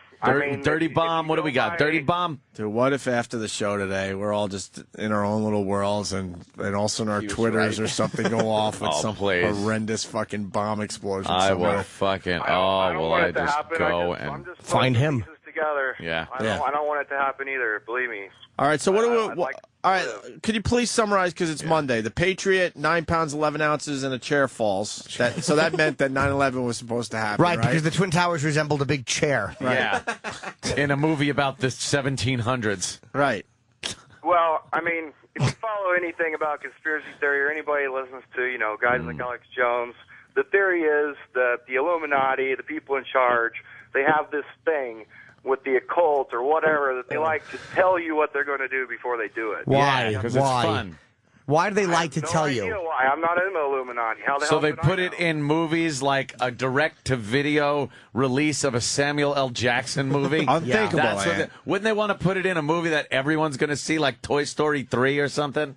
[SPEAKER 2] Dirty Bomb, what do we got? Dirty Bomb?
[SPEAKER 6] Dude, what if after the show today, we're all just in our own little worlds and all of a sudden our Twitters or something go off with some horrendous fucking bomb explosion
[SPEAKER 2] I
[SPEAKER 6] somewhere?
[SPEAKER 2] will fucking,
[SPEAKER 18] I don't want it to
[SPEAKER 2] just
[SPEAKER 18] happen.
[SPEAKER 2] go
[SPEAKER 18] I'm just
[SPEAKER 3] find him.
[SPEAKER 18] Together.
[SPEAKER 2] Yeah.
[SPEAKER 18] I don't want it to happen either, believe me.
[SPEAKER 6] All right, so what do we... all right, could you please summarize, because it's Monday. The Patriot, 9 pounds, 11 ounces, and a chair falls. So that meant that 9/11 was supposed to happen,
[SPEAKER 3] Right, because the Twin Towers resembled a big chair.
[SPEAKER 6] Right.
[SPEAKER 2] Yeah. In a movie about the 1700s.
[SPEAKER 6] Right.
[SPEAKER 18] Well, I mean, if you follow anything about conspiracy theory or anybody listens to, guys like Alex Jones, the theory is that the Illuminati, the people in charge, they have this thing with the occult or whatever that they like to tell you what they're going to do before they do it.
[SPEAKER 3] Why?
[SPEAKER 2] Because it's fun.
[SPEAKER 3] Why do they like to tell you?
[SPEAKER 18] I have no idea why. I'm not in the Illuminati. How the
[SPEAKER 2] So
[SPEAKER 18] hell
[SPEAKER 2] they
[SPEAKER 18] could I
[SPEAKER 2] put
[SPEAKER 18] know?
[SPEAKER 2] it in movies like a direct-to-video release of a Samuel L. Jackson movie.
[SPEAKER 6] Unthinkable,
[SPEAKER 2] That's what
[SPEAKER 6] man.
[SPEAKER 2] wouldn't they want to put it in a movie that everyone's going to see, like Toy Story 3 or something?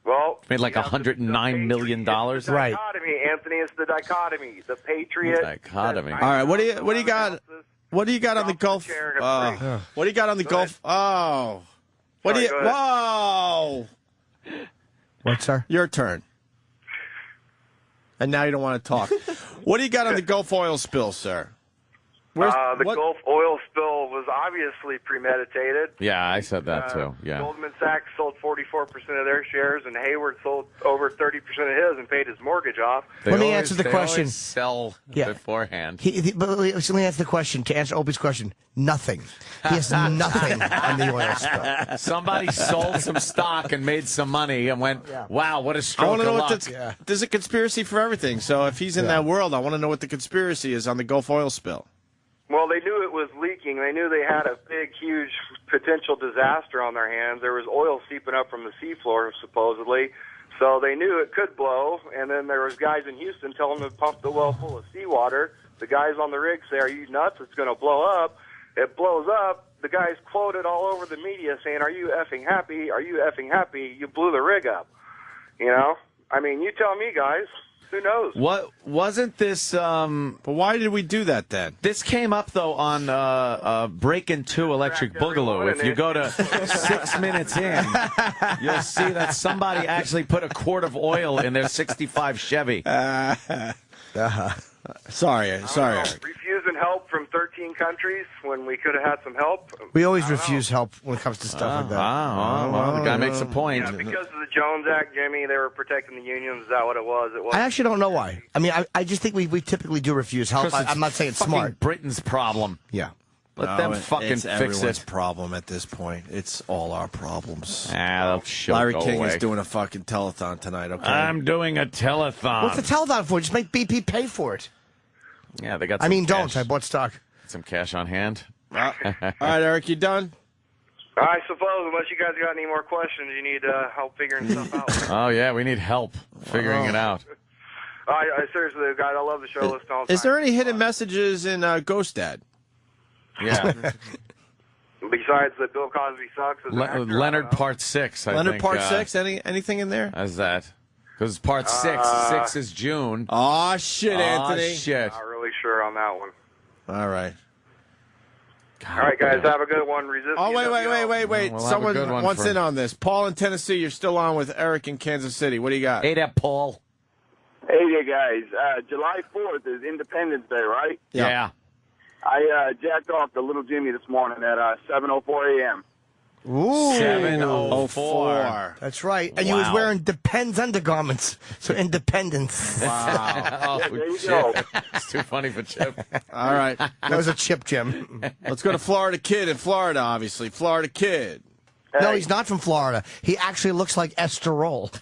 [SPEAKER 18] Well,
[SPEAKER 2] Made like $109 million.
[SPEAKER 3] Right.
[SPEAKER 18] Dichotomy, Anthony. It's the dichotomy. The Patriot.
[SPEAKER 2] Dichotomy.
[SPEAKER 6] All right, what do you got? What do you got on the Gulf? What do you got on the Gulf? Oh. What do you... Whoa!
[SPEAKER 3] What, sir?
[SPEAKER 6] Your turn. And now you don't want to talk. What do you got on the Gulf oil spill, sir?
[SPEAKER 18] The Gulf oil spill was obviously premeditated.
[SPEAKER 2] Yeah, I said that too. Yeah.
[SPEAKER 18] Goldman Sachs sold 44% of their shares, and Hayward sold over 30% of his and paid his mortgage off.
[SPEAKER 3] Let me answer the question.
[SPEAKER 2] Sell beforehand.
[SPEAKER 3] But let me answer the question. To answer Opie's question, nothing. He has nothing on the oil spill.
[SPEAKER 2] Somebody sold some stock and made some money and went, wow, what a
[SPEAKER 6] I
[SPEAKER 2] stroke
[SPEAKER 6] want to know
[SPEAKER 2] of
[SPEAKER 6] what
[SPEAKER 2] luck.
[SPEAKER 6] there's a conspiracy for everything. So if he's in that world, I want to know what the conspiracy is on the Gulf oil spill.
[SPEAKER 18] Well, they knew it was leaking. They knew they had a big, huge potential disaster on their hands. There was oil seeping up from the seafloor, supposedly. So they knew it could blow. And then there was guys in Houston telling them to pump the well full of seawater. The guys on the rig say, "Are you nuts? It's going to blow up." It blows up. The guys quoted all over the media saying, "Are you effing happy? Are you effing happy? You blew the rig up." I mean, you tell me, guys. Who knows?
[SPEAKER 2] What wasn't this?
[SPEAKER 6] But why did we do that then?
[SPEAKER 2] This came up though on Breakin' 2 Electric Boogaloo. If you go to 6 minutes in, you'll see that somebody actually put a quart of oil in their '65 Chevy.
[SPEAKER 6] Sorry, Eric.
[SPEAKER 18] Refusing help from 13 countries when we could have had some help.
[SPEAKER 3] We always refuse help when it comes to stuff like that.
[SPEAKER 2] Well, the guy makes a point.
[SPEAKER 18] Yeah, because of the Jones Act, Jimmy, they were protecting the unions. Is that what it was? It was.
[SPEAKER 3] I actually don't know why. I mean, I just think we typically do refuse help. I'm not saying it's
[SPEAKER 2] fucking
[SPEAKER 3] smart.
[SPEAKER 2] Britain's problem.
[SPEAKER 3] Yeah.
[SPEAKER 2] Let them fucking
[SPEAKER 6] it's
[SPEAKER 2] fix
[SPEAKER 6] everyone's
[SPEAKER 2] it.
[SPEAKER 6] problem at this point. It's all our problems.
[SPEAKER 2] Larry
[SPEAKER 6] King
[SPEAKER 2] away.
[SPEAKER 6] is doing a fucking telethon tonight, okay?
[SPEAKER 2] I'm doing a telethon.
[SPEAKER 3] What's the telethon for? Just make BP pay for it.
[SPEAKER 2] Yeah, they got.
[SPEAKER 3] I mean, don't. I bought stock.
[SPEAKER 2] Some cash on hand.
[SPEAKER 6] All right, Eric, you done?
[SPEAKER 18] I suppose, unless you guys got any more questions, you need help figuring stuff out.
[SPEAKER 2] Oh yeah, we need help figuring it out.
[SPEAKER 18] I seriously, guys, I love the show. Listen all the
[SPEAKER 6] Is
[SPEAKER 18] time.
[SPEAKER 6] there any hidden messages in Ghost Dad?
[SPEAKER 2] Yeah.
[SPEAKER 18] Besides that Bill Cosby sucks as an actor,
[SPEAKER 2] Leonard Part 6. I
[SPEAKER 6] Leonard
[SPEAKER 2] think,
[SPEAKER 6] Part 6? Anything in there?
[SPEAKER 2] How's that? Because Part 6. 6 is June.
[SPEAKER 6] Oh, shit, Anthony.
[SPEAKER 2] Shit.
[SPEAKER 18] Not really sure on that one.
[SPEAKER 6] All right.
[SPEAKER 18] All right, guys, have a good one. Resist.
[SPEAKER 6] Oh, wait.
[SPEAKER 2] We'll have a
[SPEAKER 6] Someone
[SPEAKER 2] good one
[SPEAKER 6] wants
[SPEAKER 2] for-
[SPEAKER 6] in on this. Paul in Tennessee, you're still on with Eric in Kansas City. What do you got?
[SPEAKER 2] Hey there, Paul.
[SPEAKER 19] Hey there, guys. July 4th is Independence Day, right?
[SPEAKER 2] Yeah.
[SPEAKER 19] I jacked off to little Jimmy this morning at 7:04 a.m.
[SPEAKER 3] Ooh.
[SPEAKER 2] 7:04.
[SPEAKER 3] That's right. And you was wearing Depends undergarments. So independence.
[SPEAKER 2] Wow.
[SPEAKER 19] There you
[SPEAKER 2] Chip.
[SPEAKER 19] go.
[SPEAKER 2] It's too funny for Chip.
[SPEAKER 6] All right.
[SPEAKER 3] That was a chip, Jim.
[SPEAKER 6] Let's go to Florida Kid in Florida, obviously. Florida Kid.
[SPEAKER 3] No, he's not from Florida. He actually looks like Esterol.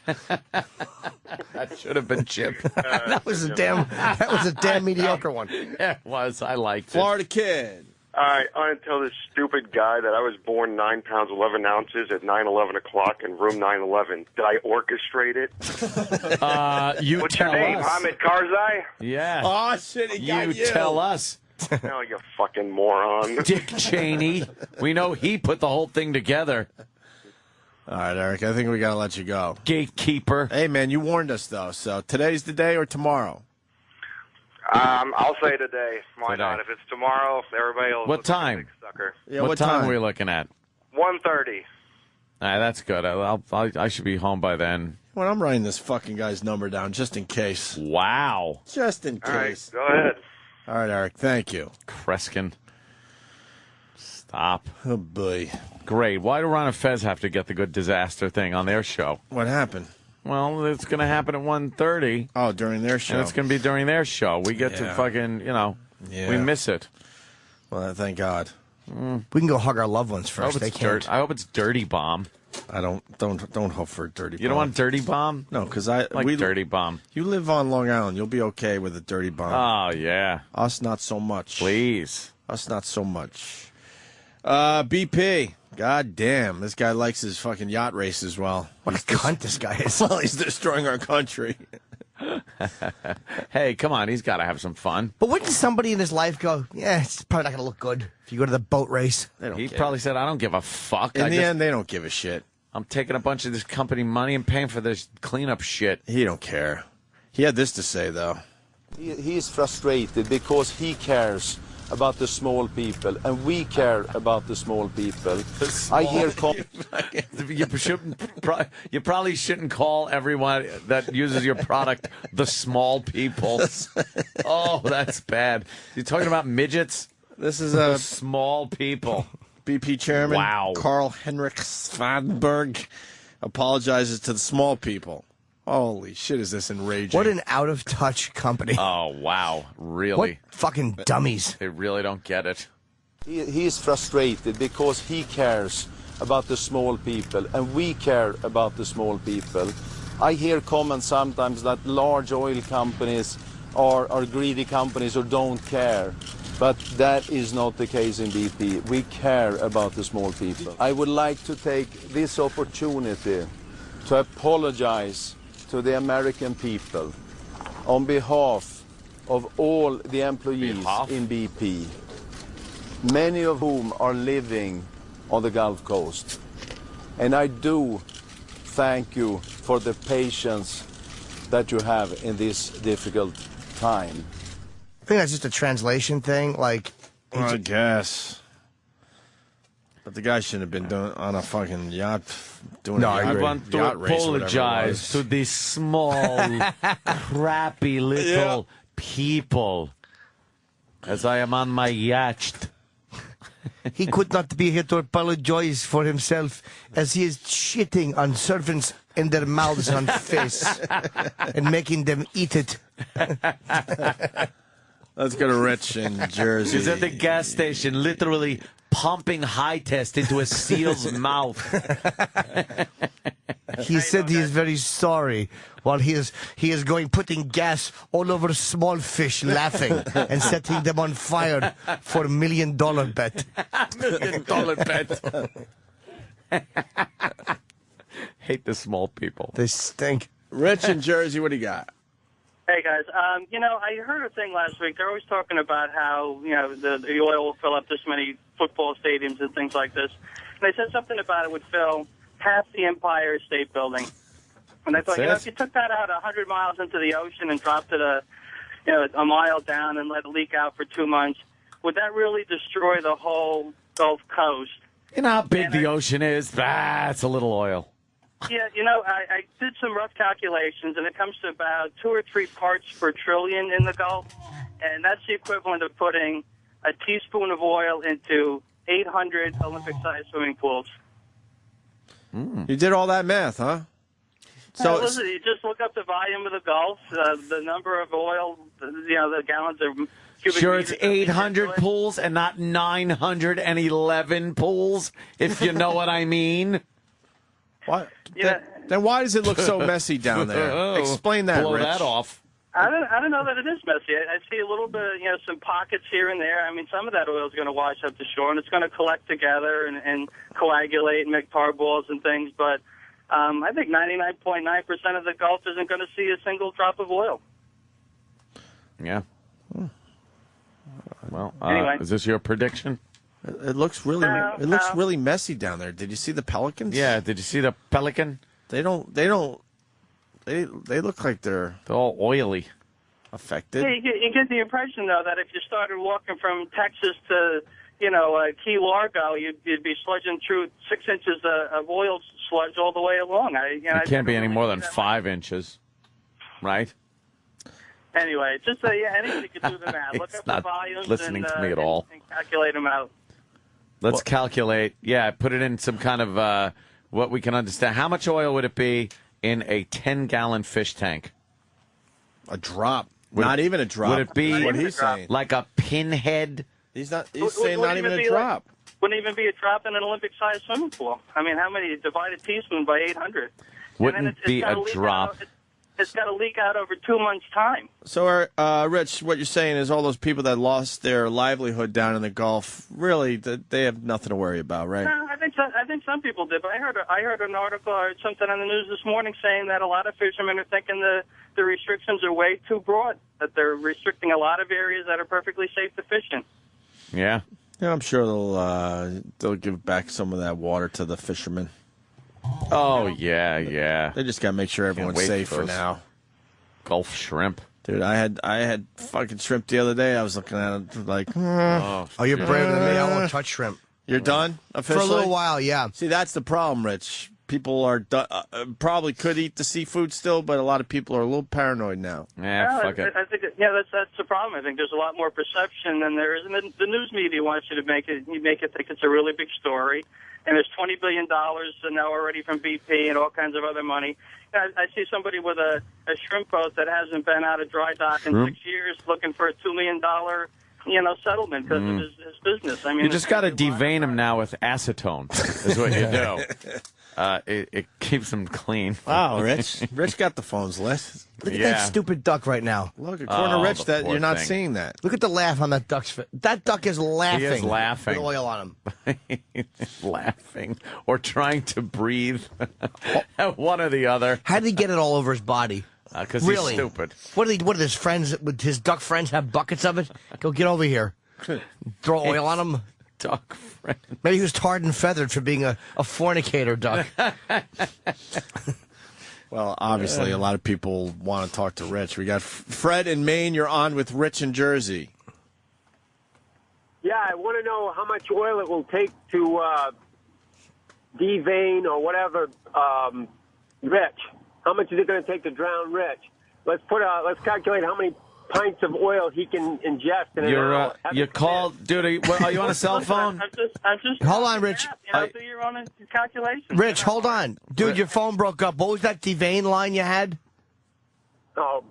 [SPEAKER 2] That should have been Chip.
[SPEAKER 3] That was a damn mediocre one.
[SPEAKER 2] Yeah, it was. I liked it.
[SPEAKER 6] Florida Kid.
[SPEAKER 20] All right, I want to tell this stupid guy that I was born 9 pounds 11 ounces at 9/11 o'clock in room 911. Did I orchestrate it?
[SPEAKER 2] You
[SPEAKER 20] What's
[SPEAKER 2] tell
[SPEAKER 20] your name?
[SPEAKER 2] us.
[SPEAKER 20] Hamid Karzai?
[SPEAKER 2] Yeah.
[SPEAKER 6] Oh, shit, he got you.
[SPEAKER 2] Tell us.
[SPEAKER 20] No, you fucking moron.
[SPEAKER 2] Dick Cheney. We know he put the whole thing together.
[SPEAKER 6] All right, Eric, I think we got to let you go.
[SPEAKER 2] Gatekeeper.
[SPEAKER 6] Hey, man, you warned us, though. So today's the day or tomorrow?
[SPEAKER 18] I'll say today. Why
[SPEAKER 2] Today.
[SPEAKER 18] not? If it's tomorrow, everybody will.
[SPEAKER 2] What
[SPEAKER 18] look like a
[SPEAKER 2] time?
[SPEAKER 18] big sucker.
[SPEAKER 6] Yeah,
[SPEAKER 2] what
[SPEAKER 6] what
[SPEAKER 2] time
[SPEAKER 6] time?
[SPEAKER 2] are we looking at?
[SPEAKER 18] 1:30.
[SPEAKER 2] That's good. I should be home by then.
[SPEAKER 6] Well, I'm writing this fucking guy's number down just in case.
[SPEAKER 2] Wow.
[SPEAKER 6] Just in
[SPEAKER 18] All right,
[SPEAKER 6] case.
[SPEAKER 18] go ahead.
[SPEAKER 6] All right, Eric, thank you.
[SPEAKER 2] Kreskin. Stop.
[SPEAKER 6] Oh, boy.
[SPEAKER 2] Great. Why do Ron and Fez have to get the good disaster thing on their show?
[SPEAKER 6] What happened?
[SPEAKER 2] Well, it's going to happen at 1:30.
[SPEAKER 6] Oh, during their show.
[SPEAKER 2] And it's going to be during their show. We get to
[SPEAKER 6] Yeah.
[SPEAKER 2] fucking, we miss it.
[SPEAKER 6] Well, thank God.
[SPEAKER 3] We can go hug our loved ones
[SPEAKER 2] I
[SPEAKER 3] first.
[SPEAKER 2] hope
[SPEAKER 3] They
[SPEAKER 2] it's
[SPEAKER 3] can't.
[SPEAKER 2] I hope it's Dirty Bomb.
[SPEAKER 6] I don't hope for a dirty bomb.
[SPEAKER 2] You don't want Dirty Bomb?
[SPEAKER 6] No, because
[SPEAKER 2] Dirty Bomb.
[SPEAKER 6] You live on Long Island. You'll be okay with a dirty bomb.
[SPEAKER 2] Oh, yeah.
[SPEAKER 6] Us, not so much.
[SPEAKER 2] Please.
[SPEAKER 6] Us, not so much. BP. God damn. This guy likes his fucking yacht race as well.
[SPEAKER 3] What a cunt this guy is.
[SPEAKER 6] Well, he's destroying our country.
[SPEAKER 2] Hey, come on. He's got to have some fun.
[SPEAKER 3] But wouldn't somebody in his life go, yeah, it's probably not going to look good if you go to the boat race?
[SPEAKER 2] He probably said, I don't give a fuck.
[SPEAKER 6] In the end, they don't give a shit.
[SPEAKER 2] I'm taking a bunch of this company money and paying for this cleanup shit.
[SPEAKER 6] He don't care. He had this to say, though.
[SPEAKER 21] He is frustrated because he cares about the small people, and we care about the small people. I hear
[SPEAKER 2] you probably shouldn't call everyone that uses your product the small people. Oh, that's bad. You're talking about midgets?
[SPEAKER 6] This is a
[SPEAKER 2] small people.
[SPEAKER 6] BP chairman
[SPEAKER 2] Wow.
[SPEAKER 6] Carl Henrik Svanberg apologizes to the small people. Holy shit, is this enraging.
[SPEAKER 3] What an out-of-touch company.
[SPEAKER 2] Oh, wow. Really?
[SPEAKER 3] What fucking dummies.
[SPEAKER 2] They really don't get it.
[SPEAKER 21] he is frustrated because he cares about the small people, and we care about the small people. I hear comments sometimes that large oil companies are greedy companies or don't care. But that is not the case in BP. We care about the small people. I would like to take this opportunity to apologize to the American people on behalf of all the employees in BP, many of whom are living on the Gulf Coast. And I do thank you for the patience that you have in this difficult time.
[SPEAKER 3] I think that's just a translation thing. Like,
[SPEAKER 6] I guess. But the guy shouldn't have been doing on a fucking yacht. Doing
[SPEAKER 2] No,
[SPEAKER 6] a yacht,
[SPEAKER 2] I want to
[SPEAKER 6] yacht race or whatever it
[SPEAKER 2] apologize
[SPEAKER 6] was.
[SPEAKER 2] to these small, crappy little people as I am on my yacht.
[SPEAKER 3] he could not be here to apologize for himself as he is shitting on servants in their mouths and face and making them eat it.
[SPEAKER 6] Let's go to Rich in Jersey.
[SPEAKER 2] He's at the gas station, literally pumping high test into a seal's mouth.
[SPEAKER 3] He said he is very sorry while he is going putting gas all over small fish, laughing and setting them on fire for $1 million bet.
[SPEAKER 2] $1 million bet. Hate the small people.
[SPEAKER 3] They stink.
[SPEAKER 6] Rich in Jersey, what do you got?
[SPEAKER 22] Hey guys, I heard a thing last week. They're always talking about how the oil will fill up this many football stadiums and things like this. And they said something about it would fill half the Empire State Building. And I thought, if you took that out 100 miles into the ocean and dropped it a mile down and let it leak out for 2 months, would that really destroy the whole Gulf Coast?
[SPEAKER 2] You know how big the ocean is? It's a little oil.
[SPEAKER 22] Yeah, I did some rough calculations, and it comes to about 2 or 3 parts per trillion in the Gulf, and that's the equivalent of putting a teaspoon of oil into 800 Olympic-sized swimming pools.
[SPEAKER 6] You did all that math, huh? So
[SPEAKER 22] listen, you just look up the volume of the Gulf, the number of oil, the gallons of cubic
[SPEAKER 2] Sure, it's
[SPEAKER 22] meters
[SPEAKER 2] 800 pools and not 911 pools, if you know what I mean.
[SPEAKER 6] What? Then why does it look so messy down there? Explain that,
[SPEAKER 2] Blow
[SPEAKER 6] Rich.
[SPEAKER 2] that off.
[SPEAKER 22] I don't know that it is messy. I see a little bit, some pockets here and there. I mean, some of that oil is going to wash up to shore, and it's going to collect together and coagulate and make tar balls and things. But I think 99.9% of the Gulf isn't going to see a single drop of oil.
[SPEAKER 2] Yeah. Well,
[SPEAKER 22] Anyway.
[SPEAKER 2] is this your prediction?
[SPEAKER 6] It looks really messy down there. Did you see the pelicans?
[SPEAKER 2] Yeah. Did you see the pelican?
[SPEAKER 6] They look like they're
[SPEAKER 2] all oily,
[SPEAKER 6] affected.
[SPEAKER 22] Yeah, you get the impression, though, that if you started walking from Texas to, Key Largo, you'd be sludging through 6 inches of oil sludge all the way along.
[SPEAKER 2] It can't be any more than 5 inches, right?
[SPEAKER 22] Anyway, just anything you can do the math. Look
[SPEAKER 2] It's
[SPEAKER 22] up the
[SPEAKER 2] not
[SPEAKER 22] volumes
[SPEAKER 2] listening to me at all.
[SPEAKER 22] and calculate them out.
[SPEAKER 2] Let's calculate. Yeah, put it in some kind of what we can understand. How much oil would it be in a 10-gallon fish tank?
[SPEAKER 6] A drop. Not even a drop.
[SPEAKER 2] Would it be
[SPEAKER 6] what he's saying?
[SPEAKER 2] Like a pinhead?
[SPEAKER 6] He's saying not even a drop.
[SPEAKER 22] Wouldn't even be a drop in an Olympic-sized swimming pool. I mean, how many divided teaspoon by 800?
[SPEAKER 2] Wouldn't be a drop.
[SPEAKER 22] It's got to leak out over 2 months' time.
[SPEAKER 6] So, Rich, what you're saying is all those people that lost their livelihood down in the Gulf, really, they have nothing to worry about, right?
[SPEAKER 22] No, I think some people did. But I heard an article or something on the news this morning saying that a lot of fishermen are thinking the restrictions are way too broad, that they're restricting a lot of areas that are perfectly safe to fish in.
[SPEAKER 2] Yeah.
[SPEAKER 6] Yeah, I'm sure they'll give back some of that water to the fishermen.
[SPEAKER 2] Oh, yeah.
[SPEAKER 6] They just got to make sure everyone's safe for now.
[SPEAKER 2] Gulf shrimp.
[SPEAKER 6] Dude, I had fucking shrimp the other day. I was looking at it like,
[SPEAKER 3] Oh, you're braver than me. I won't touch shrimp.
[SPEAKER 6] You're done officially?
[SPEAKER 3] For a little while, yeah.
[SPEAKER 6] See, that's the problem, Rich. People are probably could eat the seafood still, but a lot of people are a little paranoid now.
[SPEAKER 2] Fuck it.
[SPEAKER 22] I think that's the problem. I think there's a lot more perception than there is, and the news media wants you to make it think it's a really big story. And there's $20 billion now already from BP and all kinds of other money. I see somebody with a shrimp boat that hasn't been out of dry dock in 6 years looking for a $2 million settlement because of his business. I mean,
[SPEAKER 2] You just got to devein them now with acetone, is what you do. It keeps them clean.
[SPEAKER 6] Wow, Rich. Rich got the phones lit.
[SPEAKER 3] Look at that stupid duck right now.
[SPEAKER 6] Look, according to Rich, that you're not seeing that.
[SPEAKER 3] Look at the laugh on that duck's face. That duck is laughing.
[SPEAKER 2] He is laughing.
[SPEAKER 3] With oil on him.
[SPEAKER 2] Laughing or trying to breathe. One or the other.
[SPEAKER 3] How did he get it all over his body?
[SPEAKER 2] Because
[SPEAKER 3] really?
[SPEAKER 2] he's stupid.
[SPEAKER 3] What did his friends, would his duck friends have buckets of it? Go get over here. Throw oil on him.
[SPEAKER 2] Duck friend.
[SPEAKER 3] Maybe he was tarred and feathered for being a fornicator duck.
[SPEAKER 6] Well, obviously, a lot of people want to talk to Rich. We got Fred in Maine. You're on with Rich in Jersey.
[SPEAKER 1] Yeah, I want to know how much oil it will take to devein or whatever Rich. How much is it going to take to drown Rich? Let's calculate how many pints of oil he can ingest in an hour.
[SPEAKER 2] You called, dude. Are you on a cell phone?
[SPEAKER 22] I'm just
[SPEAKER 3] Hold on, Rich.
[SPEAKER 22] do your own calculations.
[SPEAKER 3] Rich, hold on. Dude, your phone broke up. What was that devein line you had?
[SPEAKER 1] Oh,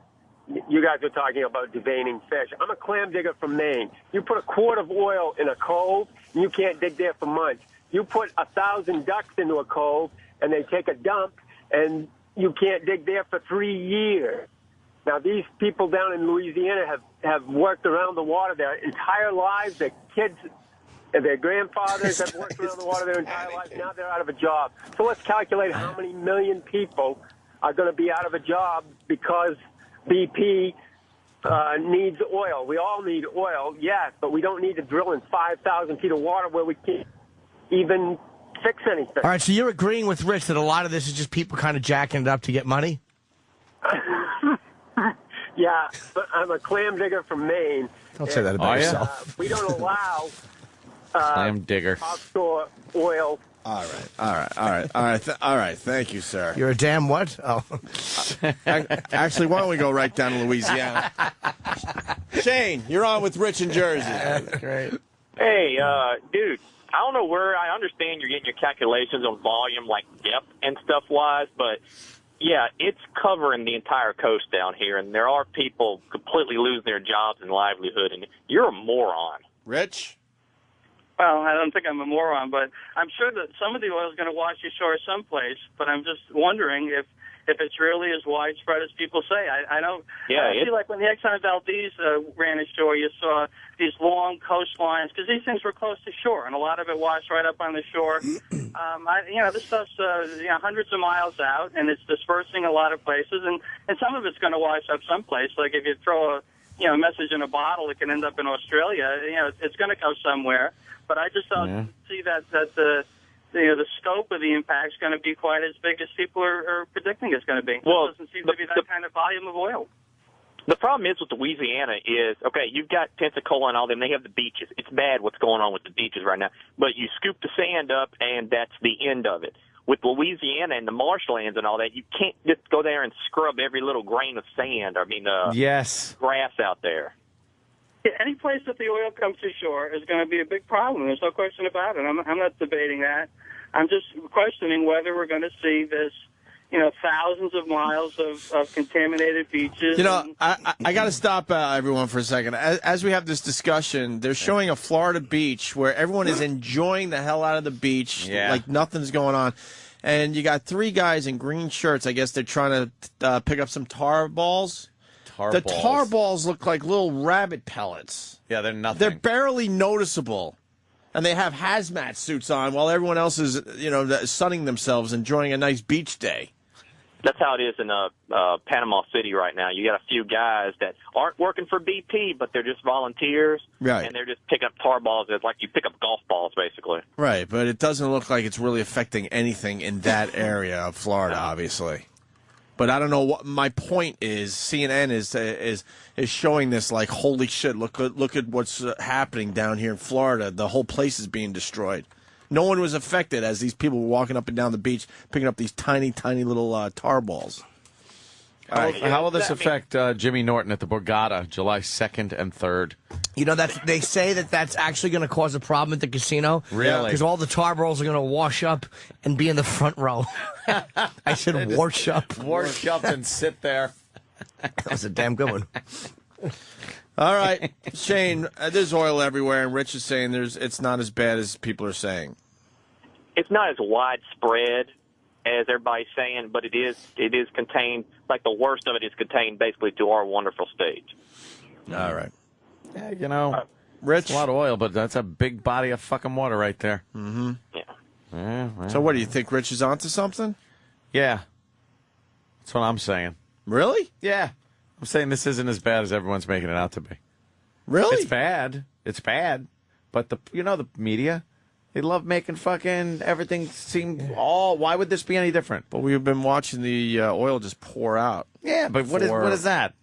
[SPEAKER 1] you guys are talking about deveining fish. I'm a clam digger from Maine. You put a quart of oil in a cove, and you can't dig there for months. You put 1,000 ducks into a cove, and they take a dump, and you can't dig there for 3 years. Now, these people down in Louisiana have worked around the water their entire lives. Their kids and their grandfathers have worked around the water their entire lives. Now they're out of a job. So let's calculate how many million people are going to be out of a job because BP needs oil. We all need oil, yes, but we don't need to drill in 5,000 feet of water where we can't even fix anything.
[SPEAKER 3] All right, so you're agreeing with Rich that a lot of this is just people kind of jacking it up to get money?
[SPEAKER 1] Yeah, but I'm a clam digger from Maine.
[SPEAKER 3] Don't say that about yourself.
[SPEAKER 1] We don't allow
[SPEAKER 2] clam digger
[SPEAKER 1] offshore oil.
[SPEAKER 6] All right. Thank you, sir.
[SPEAKER 3] You're a damn what? Oh.
[SPEAKER 6] Actually, why don't we go right down to Louisiana? Shane, you're on with Rich in Jersey.
[SPEAKER 3] That's great.
[SPEAKER 5] Hey, dude, I don't know where I understand you're getting your calculations on volume, like depth and stuff wise, but yeah, it's covering the entire coast down here, and there are people completely losing their jobs and livelihood, and you're a moron.
[SPEAKER 6] Rich?
[SPEAKER 22] Well, I don't think I'm a moron, but I'm sure that some of the oil is going to wash ashore someplace. But I'm just wondering if if it's really as widespread as people say. I don't.
[SPEAKER 5] Yeah,
[SPEAKER 22] I feel like when the Exxon Valdez ran ashore, you saw these long coastlines because these things were close to shore, and a lot of it washed right up on the shore. This stuff's hundreds of miles out, and it's dispersing a lot of places, and some of it's going to wash up someplace. Like if you throw a message in a bottle, it can end up in Australia. It's going to go somewhere. But I just don't see that the scope of the impact is going to be quite as big as people are predicting it's going to be.
[SPEAKER 5] Well,
[SPEAKER 22] it doesn't seem to be that kind of volume of oil.
[SPEAKER 5] The problem is with Louisiana is, okay, you've got Pensacola and all them. They have the beaches. It's bad what's going on with the beaches right now. But you scoop the sand up, and that's the end of it. With Louisiana and the marshlands and all that, you can't just go there and scrub every little grain of sand. Grass out there.
[SPEAKER 22] Yeah, any place that the oil comes to shore is going to be a big problem. There's no question about it. I'm not debating that. I'm just questioning whether we're going to see this, thousands of miles of contaminated beaches.
[SPEAKER 6] I got to stop everyone for a second. As we have this discussion, they're showing a Florida beach where everyone is enjoying the hell out of the beach, like nothing's going on. And you got three guys in green shirts. I guess they're trying to pick up some tar balls. Tar balls look like little rabbit pellets.
[SPEAKER 2] Yeah, they're nothing.
[SPEAKER 6] They're barely noticeable. And they have hazmat suits on while everyone else is, sunning themselves, enjoying a nice beach day.
[SPEAKER 5] That's how it is in Panama City right now. You got a few guys that aren't working for BP, but they're just volunteers.
[SPEAKER 6] Right.
[SPEAKER 5] And they're just picking up tar balls. It's like you pick up golf balls, basically.
[SPEAKER 6] Right, but it doesn't look like it's really affecting anything in that area of Florida, obviously. But I don't know what my point is. CNN is showing this like, holy shit! Look at what's happening down here in Florida. The whole place is being destroyed. No one was affected as these people were walking up and down the beach picking up these tiny, tiny little tar balls.
[SPEAKER 2] How will this affect Jimmy Norton at the Borgata, July 2nd and 3rd?
[SPEAKER 3] They say that's actually going to cause a problem at the casino.
[SPEAKER 2] Really?
[SPEAKER 3] Because all the tar balls are going to wash up and be in the front row. I said wash up.
[SPEAKER 2] Wash up and sit there.
[SPEAKER 3] That was a damn good one.
[SPEAKER 6] All right, Shane, there's oil everywhere, and Rich is saying it's not as bad as people are saying.
[SPEAKER 5] It's not as widespread as everybody's saying, but it is contained, like the worst of it is contained basically to our wonderful state.
[SPEAKER 6] All right.
[SPEAKER 2] Yeah,
[SPEAKER 6] Rich,
[SPEAKER 2] it's a lot of oil, but that's a big body of fucking water right there.
[SPEAKER 6] Mm-hmm.
[SPEAKER 5] Yeah.
[SPEAKER 6] So what, do you think Rich is onto something?
[SPEAKER 2] Yeah. That's what I'm saying.
[SPEAKER 6] Really?
[SPEAKER 2] Yeah. I'm saying this isn't as bad as everyone's making it out to be.
[SPEAKER 6] Really?
[SPEAKER 2] It's bad. It's bad. But the media, they love making fucking everything seem why would this be any different?
[SPEAKER 6] But we've been watching the oil just pour out.
[SPEAKER 2] Yeah, but what is that?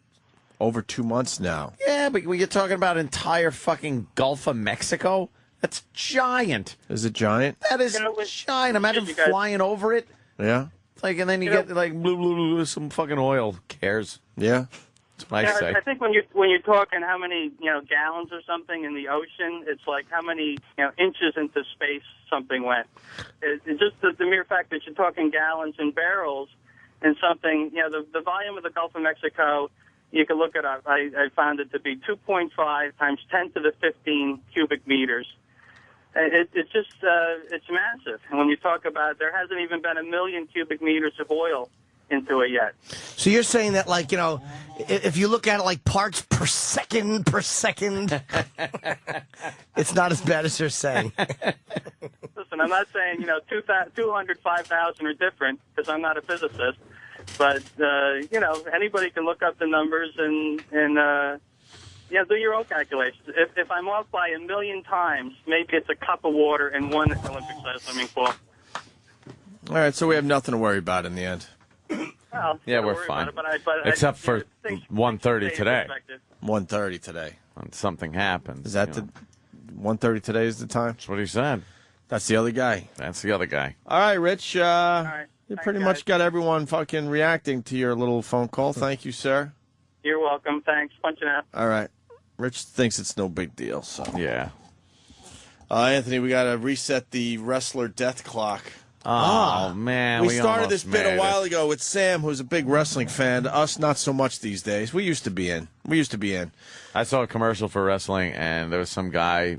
[SPEAKER 6] Over 2 months now.
[SPEAKER 2] Yeah, but when you're talking about entire fucking Gulf of Mexico, that's giant.
[SPEAKER 6] Is it giant?
[SPEAKER 2] That is giant. Imagine flying over it.
[SPEAKER 6] Yeah.
[SPEAKER 2] Like, and then you get like blue, blue, blue, some fucking oil. Who cares?
[SPEAKER 6] Yeah.
[SPEAKER 2] That's what I say.
[SPEAKER 22] I think when you're talking how many gallons or something in the ocean, it's like how many inches into space something went. It's just the mere fact that you're talking gallons and barrels and something. The volume of the Gulf of Mexico, you can look it up. I found it to be 2.5 times 10 to the 15 cubic meters. It's just it's massive. And when you talk about, there hasn't even been 1 million cubic meters of oil into it yet.
[SPEAKER 3] So you're saying that, like, if you look at it like parts per second, it's not as bad as you're saying.
[SPEAKER 22] Listen, I'm not saying 200, 5,000 are different because I'm not a physicist, but anybody can look up the numbers and do your own calculations. If I'm off by 1 million times, maybe it's a cup of water in one Olympic-sized swimming pool.
[SPEAKER 6] All right, so we have nothing to worry about in the end.
[SPEAKER 22] Well,
[SPEAKER 2] yeah, we're fine. Except for 1:30 today.
[SPEAKER 6] 1:30 today.
[SPEAKER 2] When something happens.
[SPEAKER 6] Is that the 1:30 today is the time?
[SPEAKER 2] That's what he said.
[SPEAKER 6] That's the other guy.
[SPEAKER 2] That's the other guy.
[SPEAKER 6] All right, Rich.
[SPEAKER 22] All right.
[SPEAKER 6] You pretty much got everyone fucking reacting to your little phone call. Thank you, sir.
[SPEAKER 22] You're welcome. Thanks. Punching out.
[SPEAKER 6] All right. Rich thinks it's no big deal. So
[SPEAKER 2] yeah.
[SPEAKER 6] Anthony, we got to reset the wrestler death clock.
[SPEAKER 2] Oh, man.
[SPEAKER 6] We started this bit a while ago with Sam, who's a big wrestling fan. Us, not so much these days. We used to be in.
[SPEAKER 2] I saw a commercial for wrestling, and there was some guy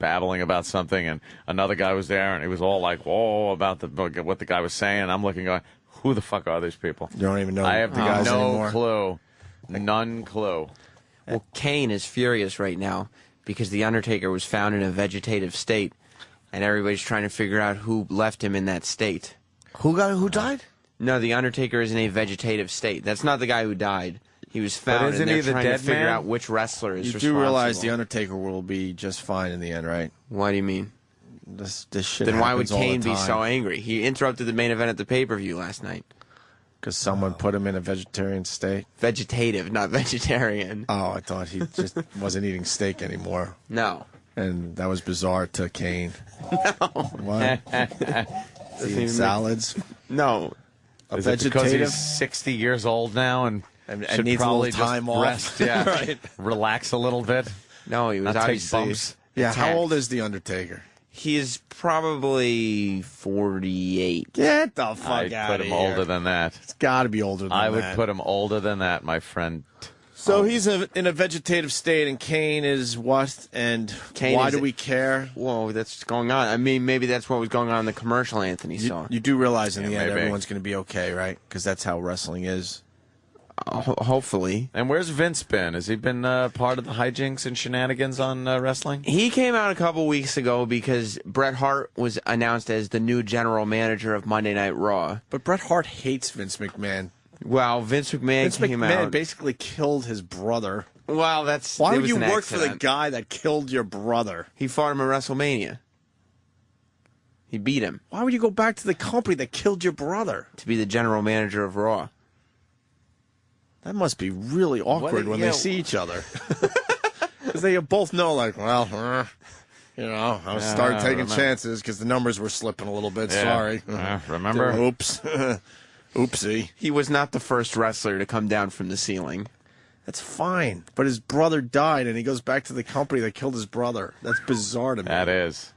[SPEAKER 2] babbling about something, and another guy was there, and it was all like, whoa, about what the guy was saying. And I'm looking, going, Who the fuck are these people?
[SPEAKER 6] You don't even know
[SPEAKER 2] I have
[SPEAKER 6] the guys
[SPEAKER 2] no
[SPEAKER 6] anymore.
[SPEAKER 2] clue. None clue.
[SPEAKER 4] Well, Kane is furious right now because The Undertaker was found in a vegetative state, and everybody's trying to figure out who left him in that state.
[SPEAKER 3] Who died?
[SPEAKER 4] No, The Undertaker is in a vegetative state. That's not the guy who died. He was
[SPEAKER 2] But
[SPEAKER 4] found,
[SPEAKER 2] isn't
[SPEAKER 4] and they're
[SPEAKER 2] he the
[SPEAKER 4] trying
[SPEAKER 2] dead
[SPEAKER 4] to figure
[SPEAKER 2] man?
[SPEAKER 4] out which wrestler is
[SPEAKER 6] You
[SPEAKER 4] responsible.
[SPEAKER 6] do realize the Undertaker will be just fine in the end, right?
[SPEAKER 4] Why do you mean?
[SPEAKER 6] This shit.
[SPEAKER 4] Then why would
[SPEAKER 6] happens all the
[SPEAKER 4] Kane be
[SPEAKER 6] time.
[SPEAKER 4] so angry? He interrupted the main event at the pay-per-view last night.
[SPEAKER 6] Because someone put him in a vegetarian state?
[SPEAKER 4] Vegetative, not vegetarian.
[SPEAKER 6] Oh, I thought he just wasn't eating steak anymore.
[SPEAKER 4] No.
[SPEAKER 6] And that was bizarre to Kane.
[SPEAKER 4] No.
[SPEAKER 6] What? Eating salads?
[SPEAKER 4] No.
[SPEAKER 6] A
[SPEAKER 2] Is it because
[SPEAKER 6] vegetative?
[SPEAKER 2] he's 60 years old now and should
[SPEAKER 6] needs a
[SPEAKER 2] probably
[SPEAKER 6] little time
[SPEAKER 2] just
[SPEAKER 6] off?
[SPEAKER 2] rest, yeah,
[SPEAKER 6] Right.
[SPEAKER 2] Relax a little bit.
[SPEAKER 4] No, he was
[SPEAKER 2] Not take
[SPEAKER 4] obviously
[SPEAKER 2] bumps.
[SPEAKER 6] Yeah, how
[SPEAKER 4] attacked.
[SPEAKER 6] old is The Undertaker?
[SPEAKER 4] He is probably 48.
[SPEAKER 6] Get the fuck
[SPEAKER 2] I'd
[SPEAKER 6] out
[SPEAKER 2] put
[SPEAKER 6] of
[SPEAKER 2] him
[SPEAKER 6] here.
[SPEAKER 2] older than that.
[SPEAKER 6] It's got to be older than that.
[SPEAKER 2] I would put him older than that, my friend.
[SPEAKER 6] So he's in a vegetative state, and Kane is what? And
[SPEAKER 4] Kane
[SPEAKER 6] why
[SPEAKER 4] is-
[SPEAKER 6] do we care?
[SPEAKER 4] Whoa, that's what's going on. I mean, maybe that's what was going on in the commercial Anthony saw.
[SPEAKER 6] You do realize in
[SPEAKER 2] Yeah,
[SPEAKER 6] the end
[SPEAKER 2] maybe.
[SPEAKER 6] everyone's going to be okay, right? Because that's how wrestling is.
[SPEAKER 4] Hopefully.
[SPEAKER 2] And where's Vince been? Has he been part of the hijinks and shenanigans on wrestling?
[SPEAKER 4] He came out a couple weeks ago because Bret Hart was announced as the new general manager of Monday Night Raw.
[SPEAKER 6] But Bret Hart hates Vince McMahon.
[SPEAKER 4] Well, Vince McMahon
[SPEAKER 6] Vince
[SPEAKER 4] came
[SPEAKER 6] McMahon
[SPEAKER 4] out.
[SPEAKER 6] basically killed his brother.
[SPEAKER 4] Well, that's
[SPEAKER 6] Why
[SPEAKER 4] it
[SPEAKER 6] would
[SPEAKER 4] was
[SPEAKER 6] you
[SPEAKER 4] an
[SPEAKER 6] work for the
[SPEAKER 4] accident.
[SPEAKER 6] guy that killed your brother?
[SPEAKER 4] He fought him at WrestleMania. He beat him
[SPEAKER 6] Why would you go back to the company that killed your brother?
[SPEAKER 4] to be the general manager of Raw.
[SPEAKER 6] That must be really awkward when
[SPEAKER 2] yeah.
[SPEAKER 6] they see each other. Because they both know, like, well, you know, I started taking
[SPEAKER 2] remember.
[SPEAKER 6] chances because the numbers were slipping a little bit.
[SPEAKER 2] Yeah.
[SPEAKER 6] Sorry.
[SPEAKER 2] Remember?
[SPEAKER 6] Oops. Oopsie.
[SPEAKER 4] He was not the first wrestler to come down from the ceiling.
[SPEAKER 6] That's fine. But his brother died, and he goes back to the company that killed his brother. That's bizarre to me.
[SPEAKER 2] That is.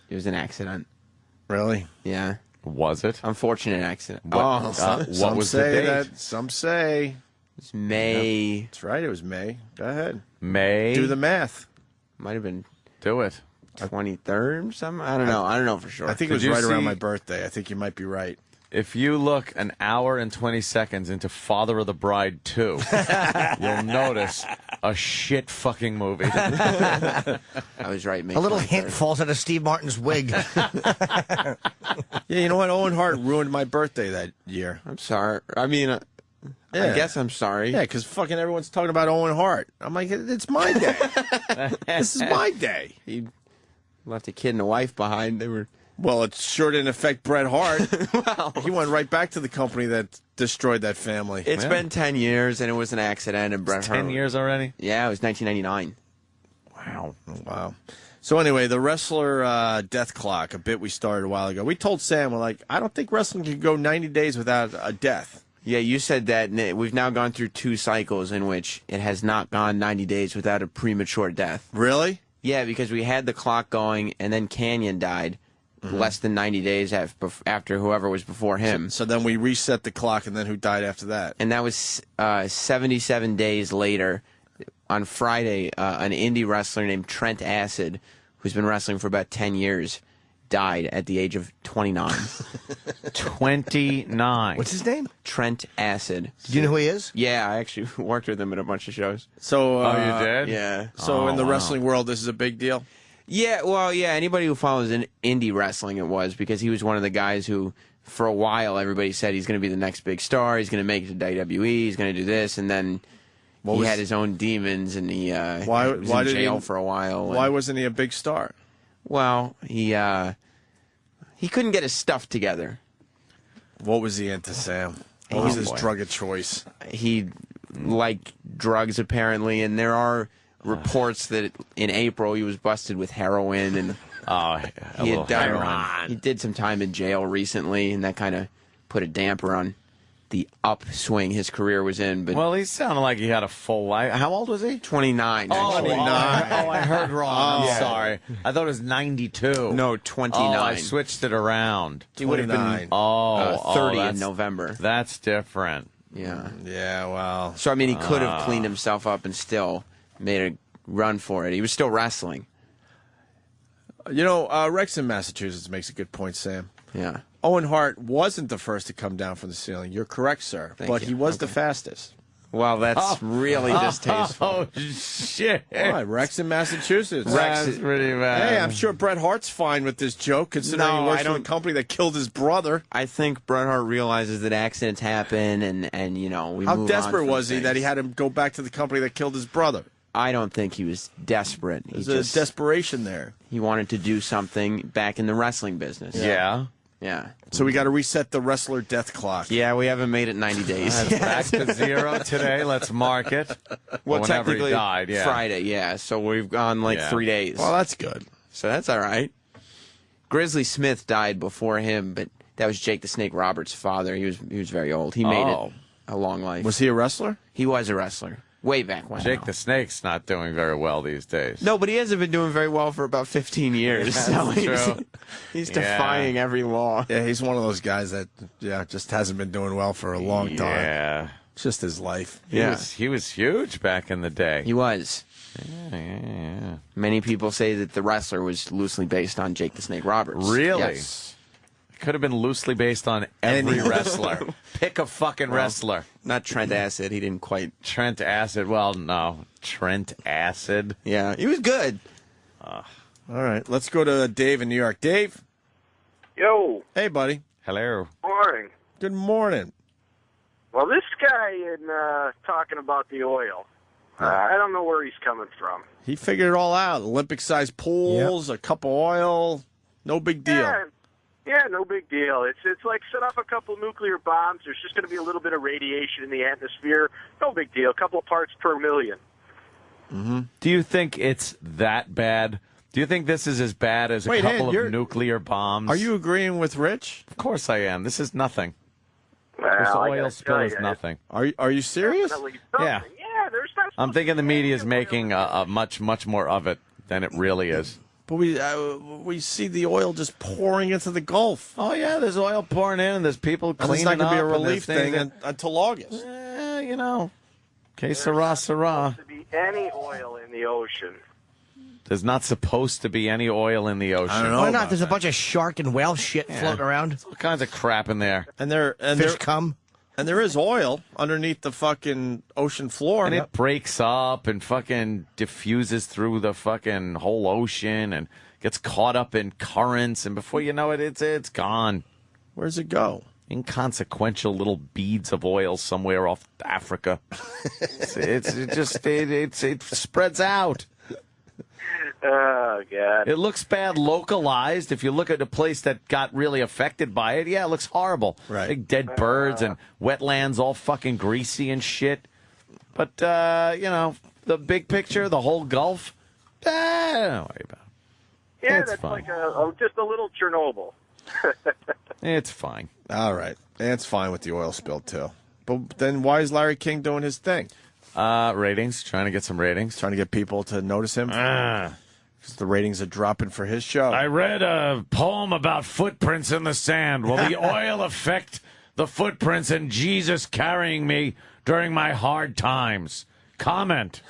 [SPEAKER 4] It was an accident.
[SPEAKER 6] Really?
[SPEAKER 4] Yeah.
[SPEAKER 2] Was it?
[SPEAKER 4] Unfortunate accident.
[SPEAKER 2] What, what
[SPEAKER 6] Some
[SPEAKER 2] was the
[SPEAKER 6] say
[SPEAKER 2] date?
[SPEAKER 6] that. Some say.
[SPEAKER 4] It's May.
[SPEAKER 6] That's right. It was May. Go ahead.
[SPEAKER 2] May?
[SPEAKER 6] Do the math.
[SPEAKER 4] Might have been
[SPEAKER 2] Do it.
[SPEAKER 4] 23rd or something. I don't know. I don't know for sure.
[SPEAKER 6] I think it was
[SPEAKER 2] Did you
[SPEAKER 6] right around
[SPEAKER 2] see-
[SPEAKER 6] my birthday. I think you might be right.
[SPEAKER 2] If you look an hour and 20 seconds into Father of the Bride 2, you'll notice a shit fucking movie.
[SPEAKER 4] I was right. May
[SPEAKER 3] A little
[SPEAKER 4] 23rd.
[SPEAKER 3] hint falls out of Steve Martin's wig.
[SPEAKER 6] Yeah, you know what? Owen Hart ruined my birthday that year.
[SPEAKER 4] I'm sorry. I mean, I
[SPEAKER 6] Yeah.
[SPEAKER 4] guess I'm sorry.
[SPEAKER 6] Yeah, because fucking everyone's talking about Owen Hart. I'm like, it's my day. This is my day.
[SPEAKER 4] He left a kid and a wife behind. They were.
[SPEAKER 6] Well, it sure didn't affect Bret Hart. He went right back to the company that destroyed that family.
[SPEAKER 4] It's been 10 years, and it was an accident. And Bret Hart.
[SPEAKER 2] 10 years already?
[SPEAKER 4] Yeah, it was 1999.
[SPEAKER 6] Wow. So anyway, the wrestler death clock, a bit we started a while ago. We told Sam, we're like, I don't think wrestling could go 90 days without a death.
[SPEAKER 4] Yeah, you said that, and we've now gone through 2 cycles in which it has not gone 90 days without a premature death.
[SPEAKER 6] Really?
[SPEAKER 4] Yeah, because we had the clock going, and then Canyon died less than 90 days after whoever was before him.
[SPEAKER 6] So then we reset the clock, and then who died after that?
[SPEAKER 4] And that was 77 days later. On Friday, an indie wrestler named Trent Acid, who's been wrestling for about 10 years, died at the age of 29.
[SPEAKER 2] 29.
[SPEAKER 3] What's his name?
[SPEAKER 4] Trent Acid.
[SPEAKER 3] Do you know who he is?
[SPEAKER 4] Yeah, I actually worked with him at a bunch of shows.
[SPEAKER 6] So,
[SPEAKER 2] Oh, you did?
[SPEAKER 4] Yeah.
[SPEAKER 6] So in the
[SPEAKER 2] wow.
[SPEAKER 6] wrestling world, this is a big deal?
[SPEAKER 4] Yeah, well, yeah, anybody who follows indie wrestling, it was, because he was one of the guys who, for a while, everybody said he's going to be the next big star, he's going to make it to WWE, he's going to do this, and then he had his own demons, and he was in jail for a while.
[SPEAKER 6] Why wasn't he a big star?
[SPEAKER 4] Well, he couldn't get his stuff together.
[SPEAKER 6] What was he into, Sam? What was his drug of choice?
[SPEAKER 4] He liked drugs, apparently, and there are reports that in April he was busted with heroin, and he had done. He did some time in jail recently, and that kind of put a damper on the upswing his career was in. But
[SPEAKER 2] Well, he sounded like he had a full life. How old was he?
[SPEAKER 4] 29.
[SPEAKER 2] Oh,
[SPEAKER 4] actually.
[SPEAKER 2] I heard wrong. I'm
[SPEAKER 4] Yeah.
[SPEAKER 2] sorry. I thought it was 92.
[SPEAKER 4] No, 29.
[SPEAKER 2] Oh, I switched it around.
[SPEAKER 4] He would have been 30 in November.
[SPEAKER 2] That's different.
[SPEAKER 4] Yeah.
[SPEAKER 6] Yeah, well.
[SPEAKER 4] So, I mean, he could have cleaned himself up and still made a run for it. He was still wrestling.
[SPEAKER 6] You know, Rex in Massachusetts makes a good point, Sam.
[SPEAKER 4] Yeah.
[SPEAKER 6] Owen Hart wasn't the first to come down from the ceiling. You're correct, sir.
[SPEAKER 4] Thank
[SPEAKER 6] but
[SPEAKER 4] you.
[SPEAKER 6] he was the fastest.
[SPEAKER 4] Well, that's really distasteful.
[SPEAKER 2] Oh, shit.
[SPEAKER 6] Why, Rex in Massachusetts.
[SPEAKER 2] Rex is pretty bad.
[SPEAKER 6] Hey, I'm sure Bret Hart's fine with this joke, considering he works for a company that killed his brother.
[SPEAKER 4] I think Bret Hart realizes that accidents happen, and we
[SPEAKER 6] How
[SPEAKER 4] move on
[SPEAKER 6] desperate
[SPEAKER 4] from
[SPEAKER 6] was he
[SPEAKER 4] things.
[SPEAKER 6] that he had to go back to the company that killed his brother?
[SPEAKER 4] I don't think he was desperate.
[SPEAKER 6] There's a desperation there.
[SPEAKER 4] He wanted to do something back in the wrestling business.
[SPEAKER 2] Yeah.
[SPEAKER 4] Yeah.
[SPEAKER 6] So we got to reset the wrestler death clock.
[SPEAKER 4] Yeah, we haven't made it 90 days.
[SPEAKER 2] Back to 0 today. Let's mark it.
[SPEAKER 4] Well,
[SPEAKER 2] Whenever
[SPEAKER 4] technically,
[SPEAKER 2] he died, yeah.
[SPEAKER 4] Friday, yeah. So we've gone 3 days.
[SPEAKER 6] Well, that's good.
[SPEAKER 4] So that's all right. Grizzly Smith died before him, but that was Jake the Snake Roberts' father. He was very old. He made it a long life.
[SPEAKER 6] Was he a wrestler?
[SPEAKER 4] He was a wrestler. Way back when.
[SPEAKER 2] Jake the Snake's not doing very well these days.
[SPEAKER 4] No, but he hasn't been doing very well for about 15 years. So
[SPEAKER 2] true.
[SPEAKER 4] he's defying every law.
[SPEAKER 6] Yeah, he's one of those guys that just hasn't been doing well for a long time.
[SPEAKER 2] Yeah.
[SPEAKER 6] It's just his life.
[SPEAKER 2] He was huge back in the day.
[SPEAKER 4] He was.
[SPEAKER 2] Yeah.
[SPEAKER 4] Many people say that the wrestler was loosely based on Jake the Snake Roberts.
[SPEAKER 2] Really?
[SPEAKER 4] Yes.
[SPEAKER 2] Could have been loosely based on every wrestler. Pick a fucking wrestler.
[SPEAKER 4] Not Trent Acid. He didn't quite.
[SPEAKER 2] Trent Acid. Well, no. Trent Acid.
[SPEAKER 4] Yeah, he was good.
[SPEAKER 6] All right, let's go to Dave in New York. Dave?
[SPEAKER 7] Yo.
[SPEAKER 6] Hey, buddy.
[SPEAKER 2] Hello.
[SPEAKER 7] Morning.
[SPEAKER 6] Good morning.
[SPEAKER 7] Well, this guy in talking about the oil, I don't know where he's coming from.
[SPEAKER 6] He figured it all out. Olympic-sized pools, a cup of oil, no big deal.
[SPEAKER 7] Yeah, no big deal. It's like set off a couple nuclear bombs. There's just going to be a little bit of radiation in the atmosphere. No big deal. A couple of parts per million.
[SPEAKER 2] Mm-hmm. Do you think it's that bad? Do you think this is as bad as a couple of nuclear bombs?
[SPEAKER 6] Are you agreeing with Rich?
[SPEAKER 2] Of course I am. This is nothing.
[SPEAKER 7] Well,
[SPEAKER 2] this
[SPEAKER 7] I
[SPEAKER 2] oil
[SPEAKER 7] gotta
[SPEAKER 2] spill
[SPEAKER 7] tell
[SPEAKER 2] is
[SPEAKER 7] you,
[SPEAKER 2] nothing.
[SPEAKER 6] Are you serious?
[SPEAKER 2] Yeah.
[SPEAKER 7] Yeah, there's not.
[SPEAKER 2] I'm thinking the media is making much more of it than it really is.
[SPEAKER 6] But we see the oil just pouring into the Gulf.
[SPEAKER 2] Oh, yeah, there's oil pouring in, and there's people cleaning up.
[SPEAKER 6] It's not going to be a
[SPEAKER 2] and
[SPEAKER 6] relief
[SPEAKER 2] there's
[SPEAKER 6] thing until August.
[SPEAKER 2] Que sera, sera.
[SPEAKER 7] To be any oil in the ocean.
[SPEAKER 2] There's not supposed to be any oil in the ocean.
[SPEAKER 3] I don't know. Why not? There's a bunch of shark and whale shit floating around.
[SPEAKER 2] There's all kinds of crap in there.
[SPEAKER 6] And
[SPEAKER 3] fish cum.
[SPEAKER 6] And there is oil underneath the fucking ocean floor.
[SPEAKER 2] And it breaks up and fucking diffuses through the fucking whole ocean and gets caught up in currents. And before you know it, it's gone.
[SPEAKER 6] Where's it go?
[SPEAKER 2] Inconsequential little beads of oil somewhere off Africa. It spreads out.
[SPEAKER 7] Oh, God.
[SPEAKER 2] It looks bad localized. If you look at a place that got really affected by it, yeah, it looks horrible.
[SPEAKER 6] Right.
[SPEAKER 2] Big dead birds and wetlands all fucking greasy and shit. But, the big picture, the whole Gulf, don't worry about it.
[SPEAKER 7] Yeah,
[SPEAKER 2] It's
[SPEAKER 7] that's
[SPEAKER 2] fine.
[SPEAKER 7] like just a little Chernobyl.
[SPEAKER 2] It's fine.
[SPEAKER 6] All right. And it's fine with the oil spill, too. But then why is Larry King doing his thing?
[SPEAKER 2] Ratings. Trying to get some ratings.
[SPEAKER 6] Trying to get people to notice him. Because the ratings are dropping for his show.
[SPEAKER 2] I read a poem about footprints in the sand. Will the oil affect the footprints and Jesus carrying me during my hard times? Comment.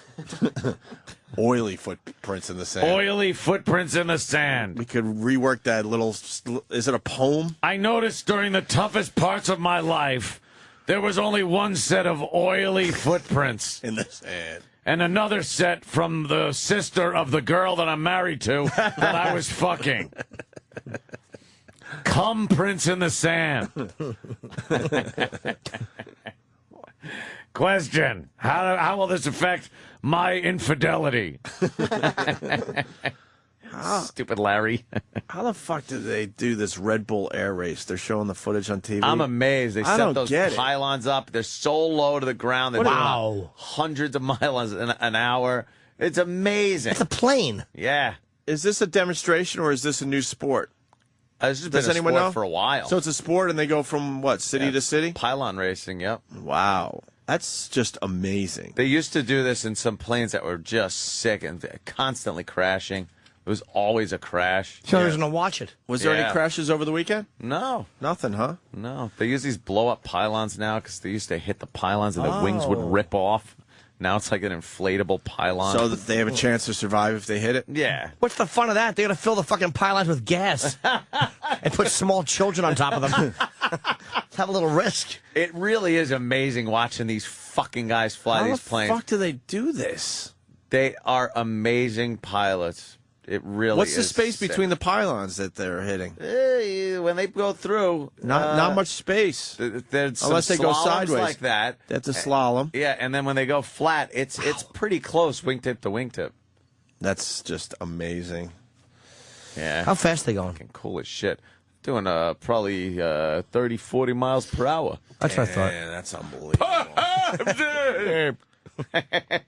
[SPEAKER 6] Oily footprints in the sand.
[SPEAKER 2] Oily footprints in the sand.
[SPEAKER 6] We could rework that little... Is it a poem?
[SPEAKER 2] I noticed during the toughest parts of my life, there was only one set of oily footprints.
[SPEAKER 6] In the sand.
[SPEAKER 2] And another set from the sister of the girl that I'm married to that I was fucking. Cum prints in the sand. Question. How will this affect my infidelity? Stupid Larry.
[SPEAKER 6] How the fuck did they do this Red Bull air race? They're showing the footage on TV.
[SPEAKER 2] I'm amazed. They
[SPEAKER 6] I
[SPEAKER 2] set
[SPEAKER 6] don't
[SPEAKER 2] those
[SPEAKER 6] get it.
[SPEAKER 2] pylons up. They're so low to the ground. They're doing hundreds of miles an hour. It's amazing.
[SPEAKER 3] It's a plane.
[SPEAKER 2] Yeah.
[SPEAKER 6] Is this a demonstration or is this a new sport?
[SPEAKER 2] This has
[SPEAKER 6] Does
[SPEAKER 2] been a
[SPEAKER 6] anyone
[SPEAKER 2] sport
[SPEAKER 6] know?
[SPEAKER 2] for a while.
[SPEAKER 6] So it's a sport and they go from what, city to city?
[SPEAKER 2] Pylon racing, yep.
[SPEAKER 6] Wow. That's just amazing.
[SPEAKER 2] They used to do this in some planes that were just sick and constantly crashing. It was always a crash.
[SPEAKER 3] So there's no watch it.
[SPEAKER 6] Was there any crashes over the weekend?
[SPEAKER 2] No.
[SPEAKER 6] Nothing, huh?
[SPEAKER 2] No. They use these blow-up pylons now because they used to hit the pylons and the wings would rip off. Now it's like an inflatable pylon.
[SPEAKER 6] So that they have a chance to survive if they hit it?
[SPEAKER 2] Yeah.
[SPEAKER 3] What's the fun of that? They're going to fill the fucking pylons with gas and put small children on top of them. Let's have a little risk.
[SPEAKER 2] It really is amazing watching these fucking guys fly these planes.
[SPEAKER 6] How the fuck do they do this?
[SPEAKER 2] They are amazing pilots. It really
[SPEAKER 6] What's
[SPEAKER 2] is.
[SPEAKER 6] the space
[SPEAKER 2] sick.
[SPEAKER 6] between the pylons that they're hitting?
[SPEAKER 2] When they go through,
[SPEAKER 6] Not much space.
[SPEAKER 2] There's
[SPEAKER 6] Unless they go sideways
[SPEAKER 2] like that.
[SPEAKER 6] That's a slalom.
[SPEAKER 2] Yeah, and then when they go flat, it's pretty close wingtip to wingtip.
[SPEAKER 6] That's just amazing.
[SPEAKER 2] Yeah.
[SPEAKER 3] How fast they going?
[SPEAKER 2] Fucking cool as shit. Doing probably 30, 40 miles per hour.
[SPEAKER 3] That's what I thought.
[SPEAKER 6] Yeah, that's unbelievable.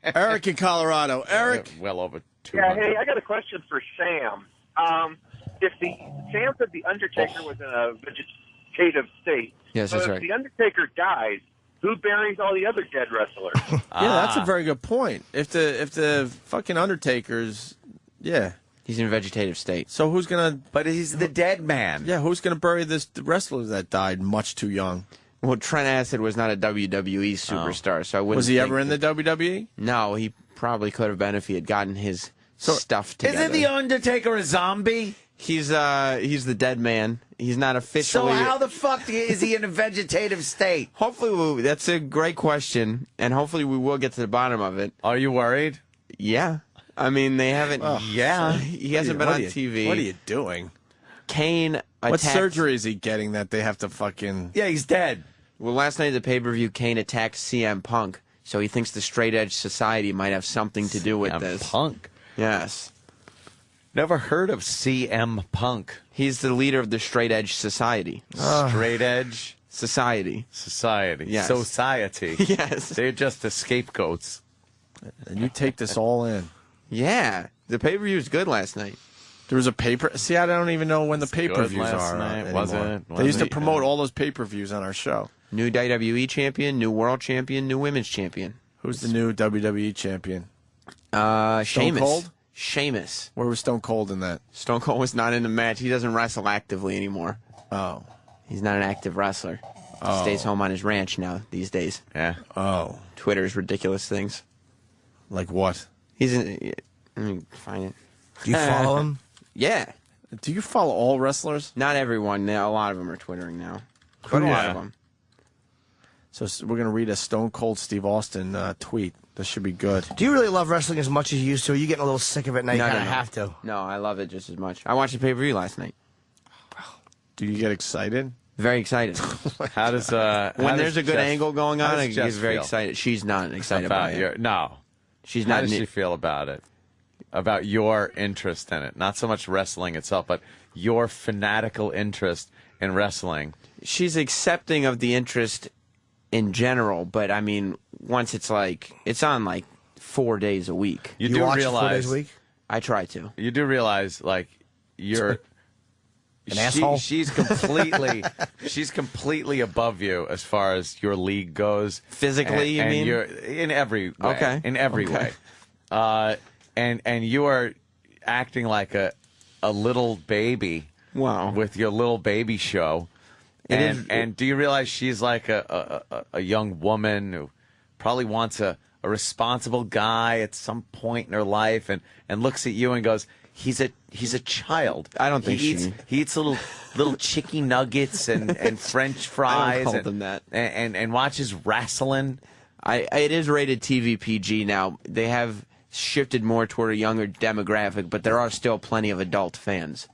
[SPEAKER 6] Eric in Colorado. Eric?
[SPEAKER 2] Well over 200.
[SPEAKER 8] Yeah, hey, I got a question for Sam. If Sam said the Undertaker was in a vegetative state,
[SPEAKER 4] Yes,
[SPEAKER 8] so
[SPEAKER 4] that's
[SPEAKER 8] if
[SPEAKER 4] right.
[SPEAKER 8] the Undertaker dies, who buries all the other dead wrestlers?
[SPEAKER 6] Yeah, that's a very good point. If the fucking Undertaker's, yeah.
[SPEAKER 4] He's in a vegetative state.
[SPEAKER 6] So who's gonna?
[SPEAKER 2] But he's the dead man.
[SPEAKER 6] Yeah, who's gonna bury the wrestler that died much too young?
[SPEAKER 4] Well, Trent Acid was not a WWE superstar, so I wouldn't.
[SPEAKER 6] Was he
[SPEAKER 4] think
[SPEAKER 6] ever in the WWE?
[SPEAKER 4] No, he probably could have been if he had gotten his stuff together.
[SPEAKER 2] Isn't the Undertaker a zombie?
[SPEAKER 4] He's the dead man. He's not officially.
[SPEAKER 2] So how the fuck is he in a vegetative state?
[SPEAKER 4] Hopefully, that's a great question, and hopefully we will get to the bottom of it.
[SPEAKER 2] Are you worried?
[SPEAKER 4] Yeah. I mean, they haven't.
[SPEAKER 2] Yeah.
[SPEAKER 4] He hasn't been on TV.
[SPEAKER 6] What are you doing?
[SPEAKER 4] Kane
[SPEAKER 6] What
[SPEAKER 4] attacked.
[SPEAKER 6] surgery is he getting that they have to fucking?
[SPEAKER 2] Yeah, he's dead.
[SPEAKER 4] Well, last night at the pay-per-view, Kane attacked CM Punk, so he thinks the Straight Edge Society might have something to do with
[SPEAKER 2] CM
[SPEAKER 4] this.
[SPEAKER 2] Punk?
[SPEAKER 4] Yes.
[SPEAKER 2] Never heard of CM Punk.
[SPEAKER 4] He's the leader of the Straight Edge Society.
[SPEAKER 2] Straight Edge
[SPEAKER 4] Society.
[SPEAKER 2] Society.
[SPEAKER 4] Yes.
[SPEAKER 2] Society.
[SPEAKER 4] Yes.
[SPEAKER 2] They're just the scapegoats.
[SPEAKER 6] And you take this all in.
[SPEAKER 4] Yeah. The pay-per-view was good last night.
[SPEAKER 6] There was a paper. See, I don't even know when the pay-per-views
[SPEAKER 2] last
[SPEAKER 6] are.
[SPEAKER 2] night,
[SPEAKER 6] Anymore.
[SPEAKER 2] was it?
[SPEAKER 6] They used to
[SPEAKER 2] Was it?
[SPEAKER 6] promote all those pay-per-views on our show.
[SPEAKER 4] New WWE champion, new world champion, new women's champion.
[SPEAKER 6] Who's the new WWE champion?
[SPEAKER 4] Sheamus.
[SPEAKER 6] Cold?
[SPEAKER 4] Sheamus.
[SPEAKER 6] Where was Stone Cold in that?
[SPEAKER 4] Stone Cold was not in the match. He doesn't wrestle actively anymore.
[SPEAKER 6] Oh.
[SPEAKER 4] He's not an active wrestler. He stays home on his ranch now these days.
[SPEAKER 2] Yeah.
[SPEAKER 6] Oh.
[SPEAKER 4] Twitter's ridiculous things.
[SPEAKER 6] Like what?
[SPEAKER 4] He's in. Let me find it.
[SPEAKER 3] Do you follow him?
[SPEAKER 4] Yeah.
[SPEAKER 6] Do you follow all wrestlers?
[SPEAKER 4] Not everyone. A lot of them are Twittering now. Quite a lot of them.
[SPEAKER 6] So we're going to read a Stone Cold Steve Austin tweet. This should be good.
[SPEAKER 3] Do you really love wrestling as much as you used to? Or are you getting a little sick of it now? You
[SPEAKER 4] No,
[SPEAKER 3] kind
[SPEAKER 4] no,
[SPEAKER 3] of
[SPEAKER 4] no.
[SPEAKER 3] have to.
[SPEAKER 4] No, I love it just as much. I watched the pay-per-view last night.
[SPEAKER 6] Do you get excited?
[SPEAKER 4] Very excited.
[SPEAKER 2] How does
[SPEAKER 4] when there's a good angle going on, I get very
[SPEAKER 2] feel
[SPEAKER 4] excited. She's not excited about it.
[SPEAKER 2] No.
[SPEAKER 4] She's
[SPEAKER 2] How
[SPEAKER 4] not.
[SPEAKER 2] does she feel about it? About your interest in it? Not so much wrestling itself, but your fanatical interest in wrestling.
[SPEAKER 4] She's accepting of the interest in general, but I mean, once it's on 4 days a week.
[SPEAKER 2] You do
[SPEAKER 3] watch it
[SPEAKER 2] realize
[SPEAKER 3] 4 days a week?
[SPEAKER 4] I try to.
[SPEAKER 2] You do realize, you're
[SPEAKER 3] an asshole.
[SPEAKER 2] She's completely above you as far as your league goes.
[SPEAKER 4] Physically,
[SPEAKER 2] and
[SPEAKER 4] you mean?
[SPEAKER 2] You're in every way.
[SPEAKER 4] Okay.
[SPEAKER 2] In every way. And you are acting like a little baby.
[SPEAKER 4] Wow.
[SPEAKER 2] With your little baby show. And do you realize she's like a young woman who probably wants a responsible guy at some point in her life and looks at you and goes, he's a child.
[SPEAKER 4] I don't think
[SPEAKER 2] he eats little chicken nuggets and French fries.
[SPEAKER 4] I don't call them that.
[SPEAKER 2] And watches wrestling.
[SPEAKER 4] It is rated TV PG now. They have shifted more toward a younger demographic, but there are still plenty of adult fans.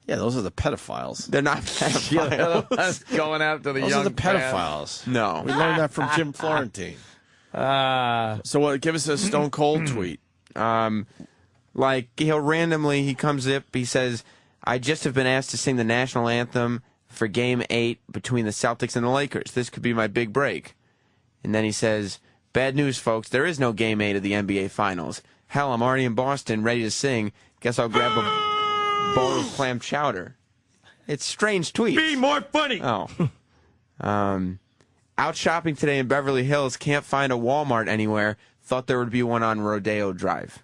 [SPEAKER 6] Yeah, those are the pedophiles.
[SPEAKER 4] They're not pedophiles.
[SPEAKER 2] Going after the
[SPEAKER 6] Those
[SPEAKER 2] young
[SPEAKER 6] are the pedophiles.
[SPEAKER 4] No.
[SPEAKER 6] We learned that from Jim Florentine. So what? Give us a Stone Cold tweet.
[SPEAKER 4] He'll randomly, he comes up, he says, I just have been asked to sing the national anthem for Game 8 between the Celtics and the Lakers. This could be my big break. And then he says, bad news, folks, there is no Game 8 of the NBA Finals. Hell, I'm already in Boston, ready to sing. Guess I'll grab a bowl of clam chowder. It's strange tweets.
[SPEAKER 6] Be more funny.
[SPEAKER 4] Oh. Out shopping today in Beverly Hills, can't find a Walmart anywhere. Thought there would be one on Rodeo Drive.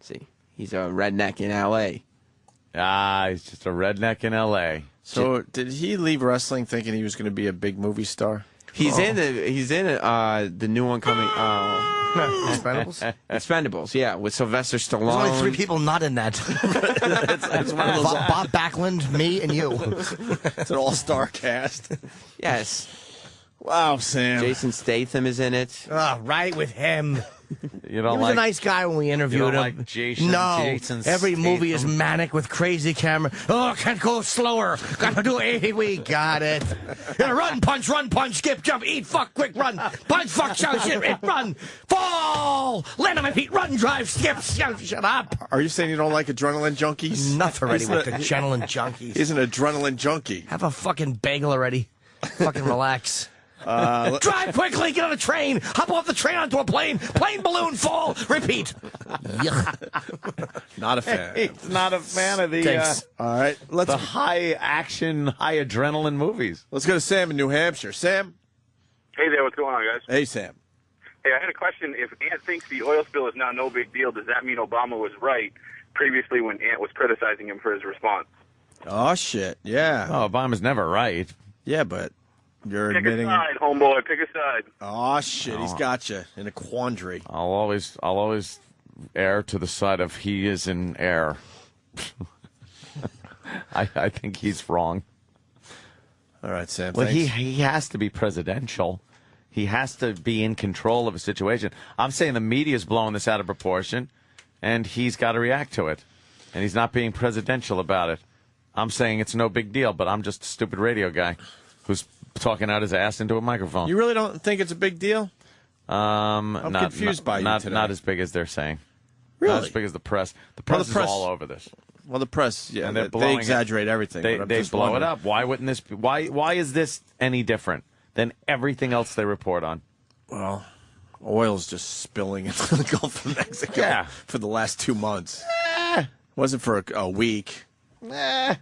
[SPEAKER 4] See, he's a redneck in L.A.
[SPEAKER 2] He's just a redneck in L.A.
[SPEAKER 6] So did he leave wrestling thinking he was going to be a big movie star?
[SPEAKER 4] He's in the new one coming.
[SPEAKER 3] Expendables?
[SPEAKER 4] Expendables, yeah, with Sylvester Stallone.
[SPEAKER 3] There's only 3 people not in that.
[SPEAKER 6] It's one of those,
[SPEAKER 3] Bob Backlund, me, and you.
[SPEAKER 6] It's an all-star cast.
[SPEAKER 4] Yes.
[SPEAKER 6] Wow, Sam.
[SPEAKER 4] Jason Statham is in it.
[SPEAKER 3] Right with him.
[SPEAKER 2] You don't
[SPEAKER 3] he was
[SPEAKER 2] like
[SPEAKER 3] a nice guy when we interviewed
[SPEAKER 2] you don't
[SPEAKER 3] him.
[SPEAKER 2] like Jason,
[SPEAKER 3] no,
[SPEAKER 2] Jason
[SPEAKER 3] every movie is
[SPEAKER 2] Statham?
[SPEAKER 3] manic with crazy camera. Oh, can't go slower. Gotta do 80. We got it. Run, punch, skip, jump, eat, fuck, quick, run. Punch, fuck, shout, shit, run. Fall. Land on my feet, run, drive, skip, shout, shut up.
[SPEAKER 6] Are you saying you don't like adrenaline junkies?
[SPEAKER 3] Enough already with the adrenaline junkies.
[SPEAKER 6] He's an adrenaline junkie.
[SPEAKER 3] Have a fucking bagel already. Fucking relax. Drive quickly, get on a train, hop off the train onto a plane, balloon, fall, repeat.
[SPEAKER 6] Not a fan.
[SPEAKER 2] He's not a fan of the
[SPEAKER 6] all right,
[SPEAKER 2] the high action, high adrenaline movies.
[SPEAKER 6] Let's go to Sam in New Hampshire. Sam?
[SPEAKER 19] Hey there, what's going on, guys?
[SPEAKER 6] Hey, Sam.
[SPEAKER 19] Hey, I had a question. If Ant thinks the oil spill is now no big deal, does that mean Obama was right previously when Ant was criticizing him for his response?
[SPEAKER 6] Oh, shit, yeah.
[SPEAKER 2] Oh, Obama's never right.
[SPEAKER 6] Yeah, but you're
[SPEAKER 19] Pick
[SPEAKER 6] admitting...
[SPEAKER 19] a side, homeboy, pick a side.
[SPEAKER 6] Oh, shit, he's got you in a quandary.
[SPEAKER 2] I'll always err to the side of he is in error. I think he's wrong.
[SPEAKER 6] All right, Sam,
[SPEAKER 2] Well,
[SPEAKER 6] thanks.
[SPEAKER 2] he has to be presidential. He has to be in control of a situation. I'm saying the media's blowing this out of proportion, and he's got to react to it. And he's not being presidential about it. I'm saying it's no big deal, but I'm just a stupid radio guy who's talking out his ass into a microphone.
[SPEAKER 6] You really don't think it's a big deal? I'm confused by you today.
[SPEAKER 2] Not as big as they're saying.
[SPEAKER 6] Really?
[SPEAKER 2] Not as big as the press. The press,
[SPEAKER 6] the press-
[SPEAKER 2] is all over this.
[SPEAKER 6] Well, the press, yeah,
[SPEAKER 2] And they're
[SPEAKER 6] they
[SPEAKER 2] blowing
[SPEAKER 6] exaggerate everything.
[SPEAKER 2] They
[SPEAKER 6] but I'm
[SPEAKER 2] they
[SPEAKER 6] just
[SPEAKER 2] blow it
[SPEAKER 6] wondering.
[SPEAKER 2] up. Why wouldn't this be? Why is this any different than everything else they report on?
[SPEAKER 6] Well, oil's just spilling into the Gulf of Mexico for the last 2 months. Wasn't for a week. I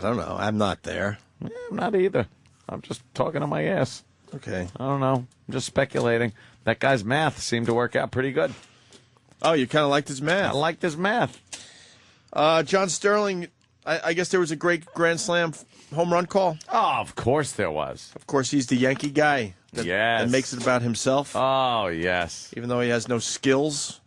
[SPEAKER 6] don't know. I'm not there.
[SPEAKER 2] I'm not either. I'm just talking on my ass.
[SPEAKER 6] Okay.
[SPEAKER 2] I don't know. I'm just speculating. That guy's math seemed to work out pretty good.
[SPEAKER 6] Oh, you kind of liked his math.
[SPEAKER 2] I liked his math.
[SPEAKER 6] John Sterling, I guess there was a great Grand Slam home run call.
[SPEAKER 2] Oh, of course there was.
[SPEAKER 6] Of course, he's the Yankee guy that makes it about himself.
[SPEAKER 2] Oh, yes.
[SPEAKER 6] Even though he has no skills.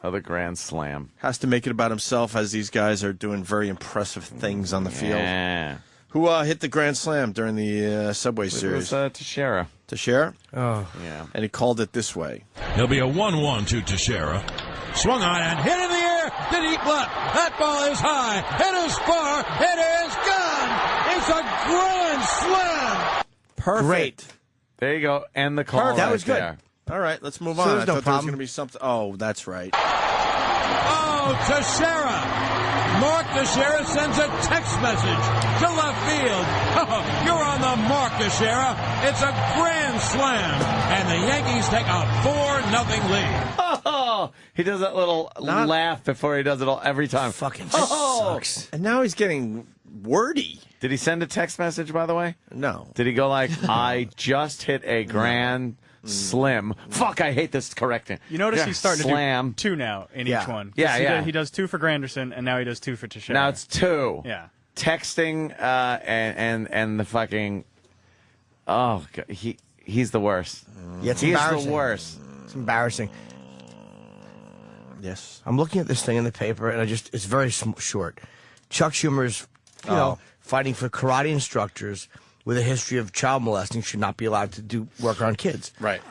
[SPEAKER 2] Another Grand Slam.
[SPEAKER 6] Has to make it about himself as these guys are doing very impressive things on the field.
[SPEAKER 2] Yeah.
[SPEAKER 6] Who hit the Grand Slam during the Subway Series?
[SPEAKER 2] It was Teixeira.
[SPEAKER 6] Teixeira?
[SPEAKER 3] Oh.
[SPEAKER 2] Yeah.
[SPEAKER 6] And he called it this way.
[SPEAKER 9] There'll be a 1-1 to Teixeira. Swung on and hit in the air to deep left. That ball is high. It is far. It is gone. It's a grand slam.
[SPEAKER 6] Perfect.
[SPEAKER 3] Great.
[SPEAKER 2] There you go. And the call.
[SPEAKER 3] That
[SPEAKER 2] right
[SPEAKER 3] was good.
[SPEAKER 2] there.
[SPEAKER 6] All right, let's move
[SPEAKER 3] So
[SPEAKER 6] on.
[SPEAKER 3] there's
[SPEAKER 6] I
[SPEAKER 3] no
[SPEAKER 6] thought there was
[SPEAKER 3] problem.
[SPEAKER 6] going to be something. Oh, that's right.
[SPEAKER 9] Oh, Teixeira. Mark Teixeira sends a text message to left field. Oh, you're on the mark, Teixeira. It's a grand slam. And the Yankees take a 4-0 lead.
[SPEAKER 2] Oh, he does that little laugh before he does it all every time.
[SPEAKER 3] Fucking
[SPEAKER 2] sucks.
[SPEAKER 3] sucks.
[SPEAKER 6] And now he's getting wordy.
[SPEAKER 2] Did he send a text message, by the way?
[SPEAKER 6] No.
[SPEAKER 2] Did he go like, I just hit a grand slim. Fuck, I hate this correcting.
[SPEAKER 15] You notice he's starting
[SPEAKER 2] Slam.
[SPEAKER 15] to do 2 now in each one.
[SPEAKER 2] Yeah,
[SPEAKER 15] He
[SPEAKER 2] yeah.
[SPEAKER 15] does, he does 2 for Granderson, and now he does 2 for Teixeira.
[SPEAKER 2] Now it's 2.
[SPEAKER 15] Yeah.
[SPEAKER 2] Texting and the fucking... Oh, God, he's the worst.
[SPEAKER 3] Yeah, it's
[SPEAKER 2] he's
[SPEAKER 3] embarrassing.
[SPEAKER 2] the worst.
[SPEAKER 3] It's embarrassing.
[SPEAKER 6] Yes.
[SPEAKER 3] I'm looking at this thing in the paper, and it's very short. Chuck Schumer's, you know, fighting for karate instructors with a history of child molesting should not be allowed to do work on kids.
[SPEAKER 6] Right.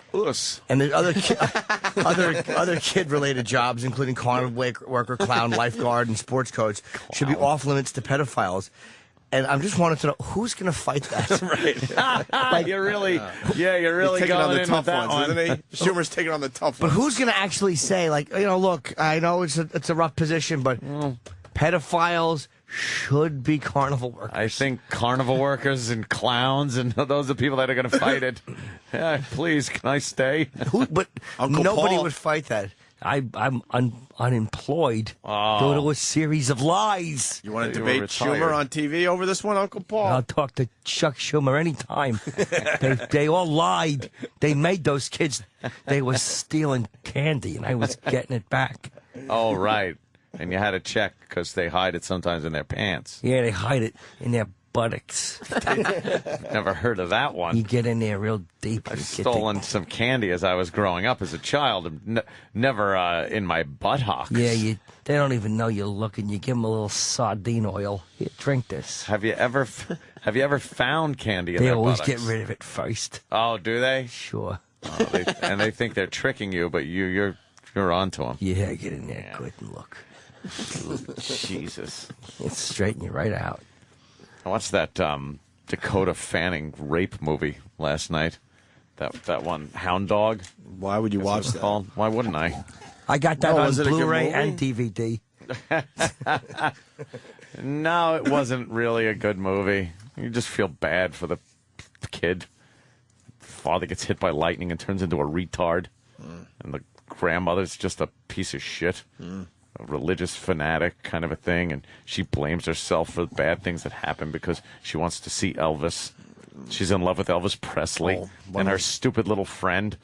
[SPEAKER 3] And there's other kid-related jobs, including carnival worker, clown, lifeguard, and sports coach, should be off limits to pedophiles. And I'm just wanting to know who's going to fight that.
[SPEAKER 2] Right. You're really
[SPEAKER 6] He's taking
[SPEAKER 2] going
[SPEAKER 6] on the
[SPEAKER 2] in
[SPEAKER 6] tough
[SPEAKER 2] with that
[SPEAKER 6] ones,
[SPEAKER 2] one.
[SPEAKER 6] isn't he? Schumer's taking on the tough
[SPEAKER 3] But
[SPEAKER 6] ones.
[SPEAKER 3] who's going to actually say, like, you know, look, I know it's a rough position, but pedophiles should be carnival workers.
[SPEAKER 2] I think carnival workers and clowns and those are the people that are going to fight it. Yeah, please, can I stay?
[SPEAKER 3] But
[SPEAKER 6] Uncle
[SPEAKER 3] nobody
[SPEAKER 6] Paul.
[SPEAKER 3] would fight that. I'm unemployed
[SPEAKER 2] Oh.
[SPEAKER 3] due to a series of lies.
[SPEAKER 6] You want to
[SPEAKER 2] You
[SPEAKER 6] debate
[SPEAKER 2] were retired.
[SPEAKER 6] Schumer on TV over this one, Uncle Paul?
[SPEAKER 3] I'll talk to Chuck Schumer anytime. they all lied. They made those kids. They were stealing candy, and I was getting it back.
[SPEAKER 2] Oh, right. And you had to check because they hide it sometimes in their pants.
[SPEAKER 3] Yeah, they hide it in their buttocks.
[SPEAKER 2] Never heard of that one.
[SPEAKER 3] You get in there real deep.
[SPEAKER 2] I've stolen some candy as I was growing up as a child. Never in my buttocks.
[SPEAKER 3] Yeah, they don't even know you're looking. You give them a little sardine oil. Here, drink this.
[SPEAKER 2] Have you ever found candy in
[SPEAKER 3] They
[SPEAKER 2] their
[SPEAKER 3] always
[SPEAKER 2] buttocks?
[SPEAKER 3] get rid of it first.
[SPEAKER 2] Oh, do they?
[SPEAKER 3] Sure.
[SPEAKER 2] Oh, they think they're tricking you, but you're onto them.
[SPEAKER 3] Yeah, get in there quick and look.
[SPEAKER 2] Jesus.
[SPEAKER 3] It's straighten you right out.
[SPEAKER 2] I watched that Dakota Fanning rape movie last night. That one, Hound Dog.
[SPEAKER 6] Why would you watch that?
[SPEAKER 2] Called. Why wouldn't I?
[SPEAKER 3] I got that on
[SPEAKER 6] was it a good
[SPEAKER 3] Blu-ray
[SPEAKER 6] movie?
[SPEAKER 3] and DVD.
[SPEAKER 2] No, it wasn't really a good movie. You just feel bad for the kid. Father gets hit by lightning and turns into a retard. And the grandmother's just a piece of shit. A religious fanatic kind of a thing. And she blames herself for the bad things that happen because she wants to see Elvis. She's in love with Elvis Presley. And her stupid little friend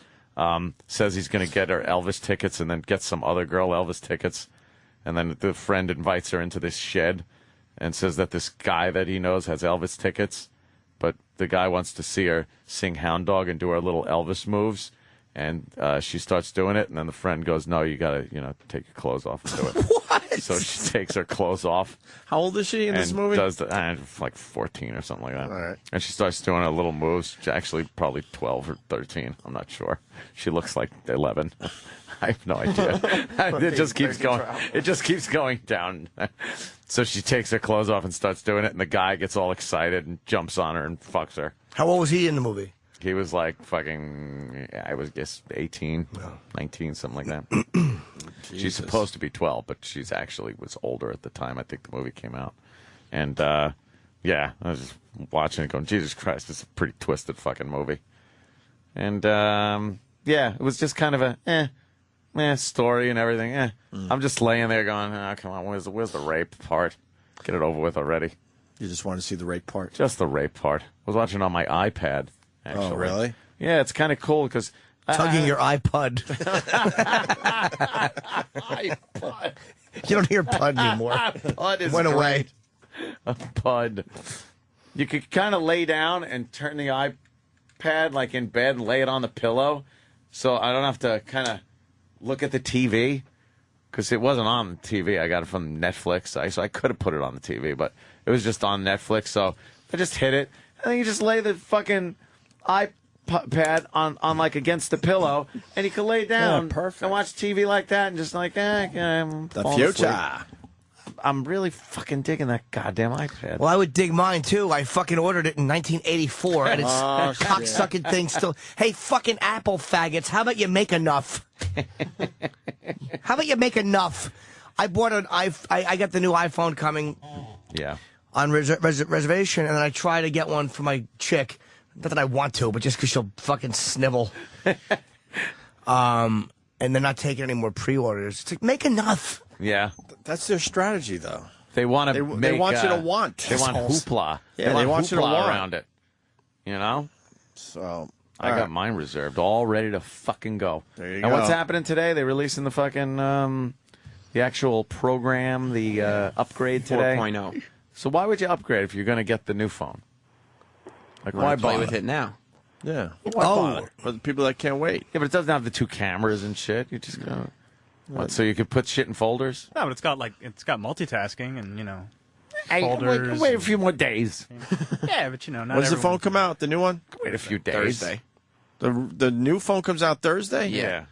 [SPEAKER 2] says he's going to get her Elvis tickets and then get some other girl Elvis tickets. And then the friend invites her into this shed and says that this guy that he knows has Elvis tickets. But the guy wants to see her sing Hound Dog and do her little Elvis moves. And she starts doing it. And then the friend goes, no, you got to, take your clothes off and do it.
[SPEAKER 6] What?
[SPEAKER 2] So she takes her clothes off.
[SPEAKER 6] How old is she in this movie?
[SPEAKER 2] Does like 14 or something like that.
[SPEAKER 6] All right.
[SPEAKER 2] And she starts doing her little moves. She's actually probably 12 or 13. I'm not sure. She looks like 11. I have no idea. It just keeps going. It just keeps going down. So she takes her clothes off and starts doing it, and the guy gets all excited and jumps on her and fucks her.
[SPEAKER 3] How old was he in the movie?
[SPEAKER 2] He was like fucking, I would guess 18, 19, something like that. She's supposed to be 12, but she's actually was older at the time. I think the movie came out. And, yeah, I was just watching it going, Jesus Christ, it's a pretty twisted fucking movie. And, yeah, it was just kind of a, story and everything. I'm just laying there going, oh, come on, where's the rape part? Get it over with already.
[SPEAKER 6] You just want to see the rape part?
[SPEAKER 2] Just the rape part. I was watching on my iPad, actually.
[SPEAKER 6] Oh, really?
[SPEAKER 2] Yeah, it's kind of cool because...
[SPEAKER 3] Tugging your iPod.
[SPEAKER 2] iPod.
[SPEAKER 3] You don't hear pud anymore.
[SPEAKER 2] Pud is
[SPEAKER 3] Went away.
[SPEAKER 2] A pud. You could kind of lay down and turn the iPad like in bed and lay it on the pillow, so I don't have to kind of look at the TV, because it wasn't on the TV. I got it from Netflix, so I could have put it on the TV, but it was just on Netflix, so I just hit it, and then you just lay the fucking iPad on like against the pillow, and you can lay down and watch TV like that, and just like, I'm
[SPEAKER 6] the
[SPEAKER 2] falling
[SPEAKER 6] future.
[SPEAKER 2] asleep. I'm really fucking digging that goddamn iPad.
[SPEAKER 3] Well, I would dig mine, too. I fucking ordered it in 1984, and it's cocksucking thing still. Hey, fucking Apple faggots, how about you make enough? How about you make enough? I bought I got the new iPhone coming on reservation, and then I try to get one for my chick. Not that I want to, but just because she'll fucking snivel. And they're not taking any more pre-orders. It's like, make enough.
[SPEAKER 2] Yeah.
[SPEAKER 6] That's their strategy, though.
[SPEAKER 2] They want to
[SPEAKER 6] They want you to want.
[SPEAKER 2] They want hoopla.
[SPEAKER 6] Yeah,
[SPEAKER 2] they want
[SPEAKER 6] you to want
[SPEAKER 2] around it. You know?
[SPEAKER 6] So
[SPEAKER 2] I got mine reserved, all ready to fucking go.
[SPEAKER 6] There you
[SPEAKER 2] and
[SPEAKER 6] go.
[SPEAKER 2] what's happening today? They releasing the fucking the actual program, the upgrade today.
[SPEAKER 4] 4.0.
[SPEAKER 2] So why would you upgrade if you're going to get the new phone? Like, why
[SPEAKER 4] play
[SPEAKER 2] bother?
[SPEAKER 4] with it now?
[SPEAKER 6] Yeah.
[SPEAKER 2] Why bother?
[SPEAKER 6] For the people that can't wait.
[SPEAKER 2] Yeah, but it doesn't have the 2 cameras and shit. You just go. What, so you could put shit in folders?
[SPEAKER 15] No, but it's got multitasking and
[SPEAKER 2] Hey,
[SPEAKER 15] folders.
[SPEAKER 2] wait a few more days.
[SPEAKER 15] Yeah, but not
[SPEAKER 6] When does the phone come out? The new one?
[SPEAKER 2] Wait a few days.
[SPEAKER 4] Thursday.
[SPEAKER 6] The new phone comes out Thursday?
[SPEAKER 2] Yeah.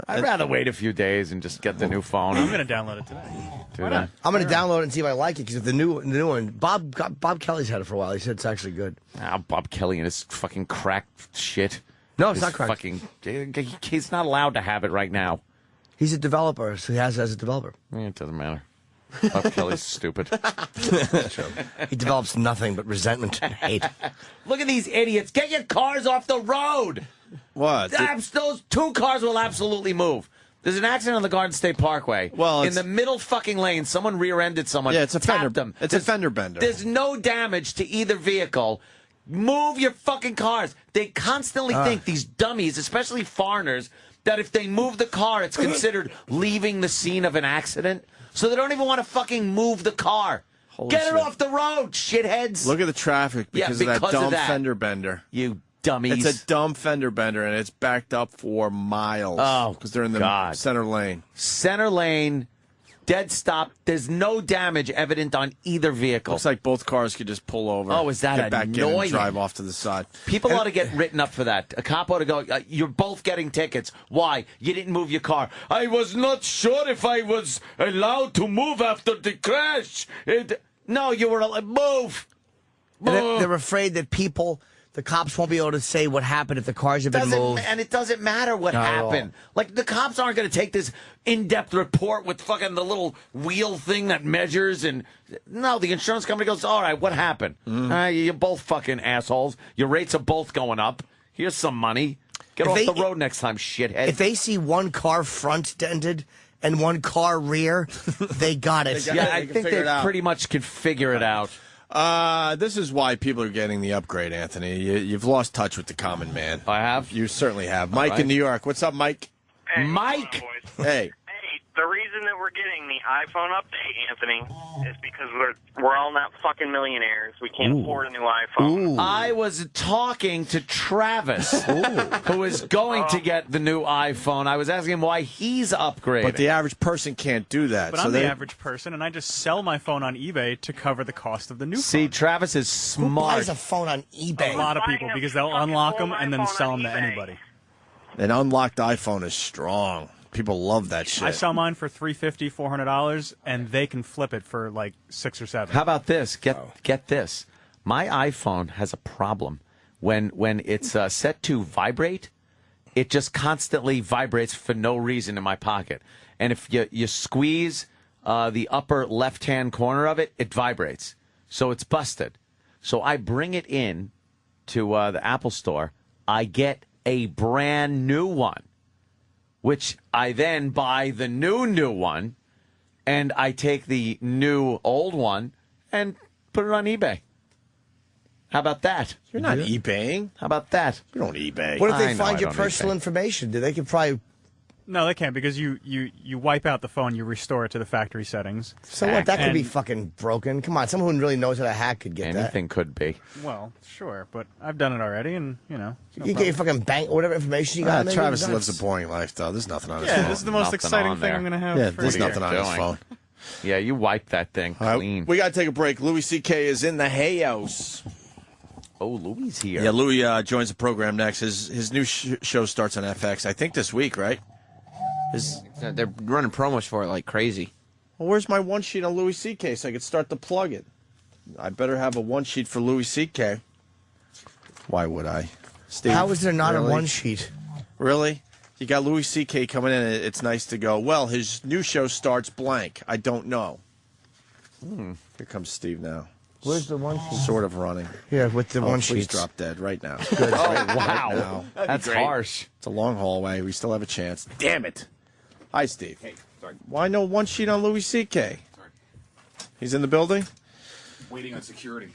[SPEAKER 2] I'd rather wait a few days and just get the new phone.
[SPEAKER 15] I'm going to download it today.
[SPEAKER 2] Do that.
[SPEAKER 3] I'm going to download it and see if I like it, because if the new one, Bob Kelly's had it for a while. He said it's actually good.
[SPEAKER 2] Bob Kelly and his fucking crack shit.
[SPEAKER 3] No, it's not crack.
[SPEAKER 2] He's not allowed to have it right now.
[SPEAKER 3] He's a developer, so he has it as a developer.
[SPEAKER 2] Yeah, it doesn't matter. Bob Kelly's stupid.
[SPEAKER 3] He develops nothing but resentment and hate.
[SPEAKER 2] Look at these idiots. Get your cars off the road.
[SPEAKER 6] What?
[SPEAKER 2] Those 2 cars will absolutely move. There's an accident on the Garden State Parkway.
[SPEAKER 6] Well,
[SPEAKER 2] in the middle fucking lane, someone rear-ended someone.
[SPEAKER 6] Yeah, it's a fender.
[SPEAKER 2] Them.
[SPEAKER 6] It's a fender bender.
[SPEAKER 2] There's no damage to either vehicle. Move your fucking cars. They constantly think, these dummies, especially foreigners, that if they move the car, it's considered leaving the scene of an accident. So they don't even want to fucking move the car. Get it off the road, shitheads.
[SPEAKER 6] Look at the traffic because of that dumb fender bender.
[SPEAKER 2] You dummies.
[SPEAKER 6] It's a dumb fender bender, and it's backed up for miles.
[SPEAKER 2] Oh,
[SPEAKER 6] because they're in the center lane.
[SPEAKER 2] Center lane, dead stop. There's no damage evident on either vehicle.
[SPEAKER 6] Looks like both cars could just pull over.
[SPEAKER 2] Oh, is that
[SPEAKER 6] get back
[SPEAKER 2] annoying?
[SPEAKER 6] in and drive off to the side.
[SPEAKER 2] People ought to get written up for that. A cop ought to go, you're both getting tickets. Why? You didn't move your car. I was not sure if I was allowed to move after the crash. No, you were allowed. Move.
[SPEAKER 3] They're afraid that the cops won't be able to say what happened if the cars have been moved.
[SPEAKER 2] And it doesn't matter what happened. Like, the cops aren't going to take this in-depth report with fucking the little wheel thing that measures. And no, the insurance company goes, all right, what happened? You're both fucking assholes. Your rates are both going up. Here's some money. Get off the road next time, shithead.
[SPEAKER 3] If they see one car front dented and one car rear, they got it.
[SPEAKER 2] I think they pretty much can figure it out.
[SPEAKER 6] This is why people are getting the upgrade, Anthony. You've lost touch with the common man.
[SPEAKER 2] I have?
[SPEAKER 6] You certainly have. Mike in New York. What's up, Mike?
[SPEAKER 10] Hey,
[SPEAKER 2] Mike!
[SPEAKER 6] Hey.
[SPEAKER 10] The reason that we're getting the iPhone update, Anthony, is because we're all not fucking millionaires. We can't afford a new iPhone.
[SPEAKER 2] I was talking to Travis, who is going to get the new iPhone. I was asking him why he's upgrading.
[SPEAKER 6] But the average person can't do that.
[SPEAKER 15] But I'm the average person, and I just sell my phone on eBay to cover the cost of the new phone.
[SPEAKER 2] See, Travis is smart.
[SPEAKER 3] Who buys a phone on eBay?
[SPEAKER 15] A lot of people, because they'll unlock them and then sell them to anybody.
[SPEAKER 6] An unlocked iPhone is strong. People love that shit.
[SPEAKER 15] I sell mine for $350, $400, and they can flip it for like $6 or $7.
[SPEAKER 2] How about this? Get this. My iPhone has a problem. When it's set to vibrate, it just constantly vibrates for no reason in my pocket. And if you squeeze the upper left-hand corner of it, it vibrates. So it's busted. So I bring it in to the Apple Store. I get a brand new one, which I then buy the new one, and I take the new old one and put it on eBay. How about that?
[SPEAKER 6] You're not eBaying.
[SPEAKER 2] How about that?
[SPEAKER 6] You don't eBay.
[SPEAKER 3] What if they find your personal information? They could probably...
[SPEAKER 15] No, they can't, because you wipe out the phone, you restore it to the factory settings.
[SPEAKER 3] So what? That could be fucking broken. Come on, someone who really knows how to hack could get that.
[SPEAKER 2] Anything could be.
[SPEAKER 15] Well, sure, but I've done it already, and,
[SPEAKER 3] You get your fucking bank, whatever information you got.
[SPEAKER 6] Travis lives a boring life, though. There's nothing on his phone.
[SPEAKER 15] Yeah, this is the most exciting thing I'm going to have.
[SPEAKER 6] Yeah, there's nothing on his phone.
[SPEAKER 2] Yeah, you wipe that thing clean.
[SPEAKER 6] We got to take a break. Louis C.K. is in the hay house.
[SPEAKER 2] Oh, Louie's here.
[SPEAKER 6] Yeah, Louis joins the program next. His new show starts on FX, I think this week, right?
[SPEAKER 4] They're running promos for it like crazy.
[SPEAKER 6] Well, where's my one sheet on Louis C.K. so I could start to plug it? I better have a one sheet for Louis C.K. Why would I? Steve,
[SPEAKER 3] how is there not a one sheet?
[SPEAKER 6] Really? You got Louis C.K. coming in, and it's nice to go, well, his new show starts blank. I don't know. Here comes Steve now.
[SPEAKER 3] Where's the one sheet?
[SPEAKER 6] Sort of running.
[SPEAKER 3] Yeah, with the one sheet.
[SPEAKER 6] Please drop dead right now.
[SPEAKER 3] Good.
[SPEAKER 2] Wow.
[SPEAKER 6] Right now.
[SPEAKER 2] That's harsh.
[SPEAKER 6] It's a long hallway. We still have a chance. Damn it. Hi, Steve.
[SPEAKER 11] Hey, sorry.
[SPEAKER 6] Why no one sheet on Louis C.K.?
[SPEAKER 11] Sorry.
[SPEAKER 6] He's in the building?
[SPEAKER 11] Waiting on security.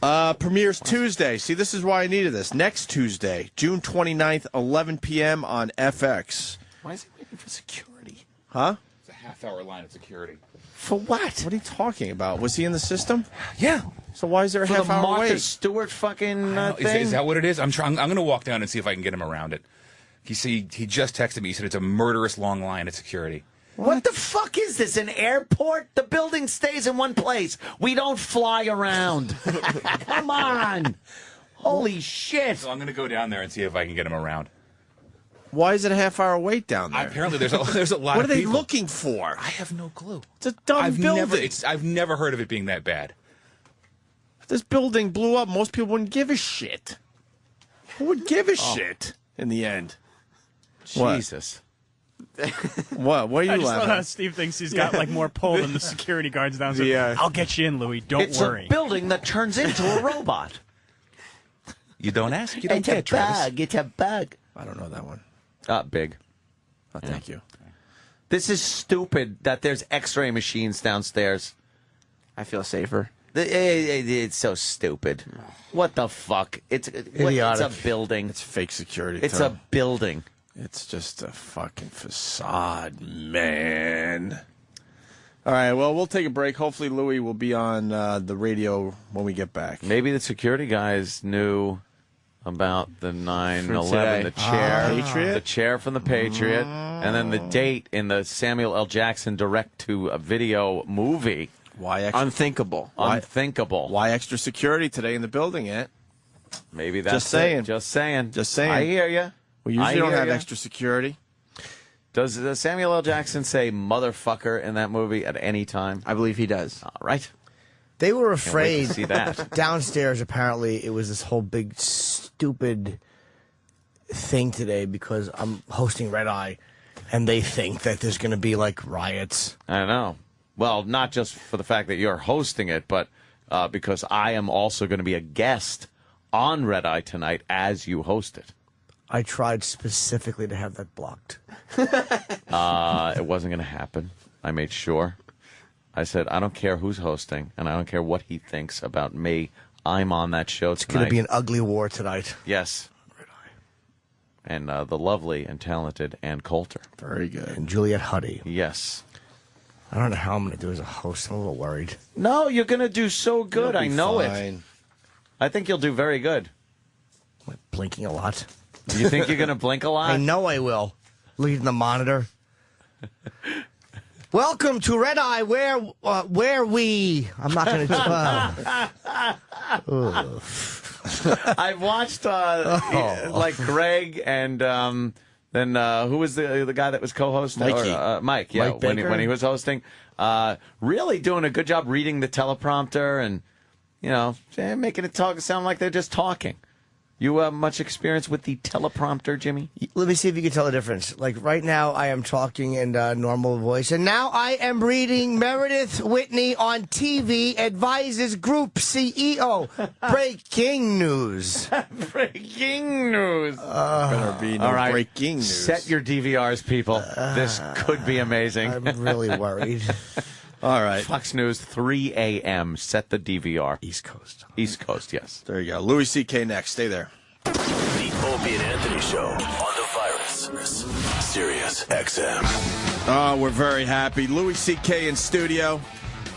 [SPEAKER 6] Premieres Tuesday. See, this is why I needed this. Next Tuesday, June 29th, 11 p.m. on FX.
[SPEAKER 2] Why is he waiting for security?
[SPEAKER 6] Huh?
[SPEAKER 11] It's a half-hour line of security.
[SPEAKER 6] For what? What are you talking about? Was he in the system?
[SPEAKER 11] Yeah.
[SPEAKER 6] So why is there a
[SPEAKER 2] For
[SPEAKER 6] half-hour
[SPEAKER 2] the Martha
[SPEAKER 6] wait?
[SPEAKER 2] Stewart fucking thing?
[SPEAKER 11] Is that what it is? I'm going to walk down and see if I can get him around it. He just texted me. He said it's a murderous long line at security.
[SPEAKER 2] What the fuck is this? An airport? The building stays in one place. We don't fly around. Come on. Holy shit.
[SPEAKER 11] So I'm going to go down there and see if I can get him around.
[SPEAKER 6] Why is it a half-hour wait down there?
[SPEAKER 11] Apparently, there's a lot of people.
[SPEAKER 6] What are they looking for?
[SPEAKER 11] I have no clue.
[SPEAKER 6] It's a dumb building.
[SPEAKER 11] I've never heard of it being that bad.
[SPEAKER 6] If this building blew up, most people wouldn't give a shit. Who would give a shit in the end?
[SPEAKER 2] Jesus.
[SPEAKER 6] What? What are
[SPEAKER 15] I
[SPEAKER 6] you
[SPEAKER 15] just love
[SPEAKER 6] laughing
[SPEAKER 15] how
[SPEAKER 6] at?
[SPEAKER 15] Steve thinks he's got like more pull than the security guards downstairs.
[SPEAKER 6] Yeah.
[SPEAKER 15] I'll get you in, Louie. Don't
[SPEAKER 2] It's
[SPEAKER 15] worry.
[SPEAKER 2] a building that turns into a robot.
[SPEAKER 11] You don't ask, you don't
[SPEAKER 2] It's
[SPEAKER 11] get,
[SPEAKER 2] a
[SPEAKER 11] Travis.
[SPEAKER 2] bug. It's a bug.
[SPEAKER 6] I don't know that one.
[SPEAKER 2] Big.
[SPEAKER 6] Oh, thank you.
[SPEAKER 2] This is stupid that there's x-ray machines downstairs.
[SPEAKER 4] I feel safer.
[SPEAKER 2] It's so stupid. What the fuck? It's a building.
[SPEAKER 6] It's fake security.
[SPEAKER 2] It's
[SPEAKER 6] too.
[SPEAKER 2] a building.
[SPEAKER 6] It's just a fucking facade, man. All right, well, we'll take a break. Hopefully Louie will be on the radio when we get back.
[SPEAKER 2] Maybe the security guys knew about the 9/11, the chair,
[SPEAKER 6] Patriot?
[SPEAKER 2] the chair from the Patriot, and then the date in the Samuel L. Jackson direct-to-video movie.
[SPEAKER 4] Unthinkable.
[SPEAKER 2] Unthinkable.
[SPEAKER 6] Why extra security today in the building, Ant?
[SPEAKER 2] Maybe that's
[SPEAKER 6] Just saying.
[SPEAKER 2] it. Just saying.
[SPEAKER 6] Just saying.
[SPEAKER 2] I hear you.
[SPEAKER 6] We usually don't have extra security.
[SPEAKER 2] Does Samuel L. Jackson say motherfucker in that movie at any time?
[SPEAKER 4] I believe he does.
[SPEAKER 2] All right.
[SPEAKER 3] They were
[SPEAKER 2] Can't wait
[SPEAKER 3] afraid.
[SPEAKER 2] to see that.
[SPEAKER 3] Downstairs, apparently, it was this whole big, stupid thing today because I'm hosting Red Eye, and they think that there's going to be, like, riots.
[SPEAKER 2] I know. Well, not just for the fact that you're hosting it, but because I am also going to be a guest on Red Eye tonight as you host it.
[SPEAKER 3] I tried specifically to have that blocked.
[SPEAKER 2] It wasn't going to happen. I made sure. I said, I don't care who's hosting, and I don't care what he thinks about me. I'm on that show tonight.
[SPEAKER 3] It's going to be an ugly war tonight.
[SPEAKER 2] Yes. And the lovely and talented Ann Coulter.
[SPEAKER 6] Very good.
[SPEAKER 3] And Juliet Huddy.
[SPEAKER 2] Yes.
[SPEAKER 3] I don't know how I'm going to do as a host. I'm a little worried.
[SPEAKER 2] No, you're going to do so good. I know it.
[SPEAKER 6] fine.
[SPEAKER 2] I think you'll do very good.
[SPEAKER 3] Am I blinking a lot?
[SPEAKER 2] Do you think you're going to blink a lot?
[SPEAKER 3] I know I will. Looking at the monitor. Welcome to Red Eye, where we... I'm not going to...
[SPEAKER 2] I've watched like Greg and then who was the guy that was co-hosting?
[SPEAKER 6] Mikey.
[SPEAKER 2] Mike, yeah,
[SPEAKER 3] Mike Baker?
[SPEAKER 2] when he was hosting. Really doing a good job reading the teleprompter and, making it sound like they're just talking. You have much experience with the teleprompter, Jimmy?
[SPEAKER 3] Let me see if you can tell the difference. Like right now, I am talking in normal voice, and now I am reading Meredith Whitney on TV advises Group CEO. Breaking news.
[SPEAKER 2] Breaking news.
[SPEAKER 6] Better be no
[SPEAKER 2] all right.
[SPEAKER 6] breaking news.
[SPEAKER 2] Set your DVRs, people. This could be amazing.
[SPEAKER 3] I'm really worried.
[SPEAKER 6] All right.
[SPEAKER 2] Fox News, 3 a.m. Set the DVR.
[SPEAKER 3] East Coast.
[SPEAKER 2] East Coast, yes.
[SPEAKER 6] There you go. Louis C.K. next. Stay there.
[SPEAKER 17] The Opie and Anthony Show on the Virus. Sirius XM.
[SPEAKER 6] Oh, we're very happy. Louis C.K. in studio.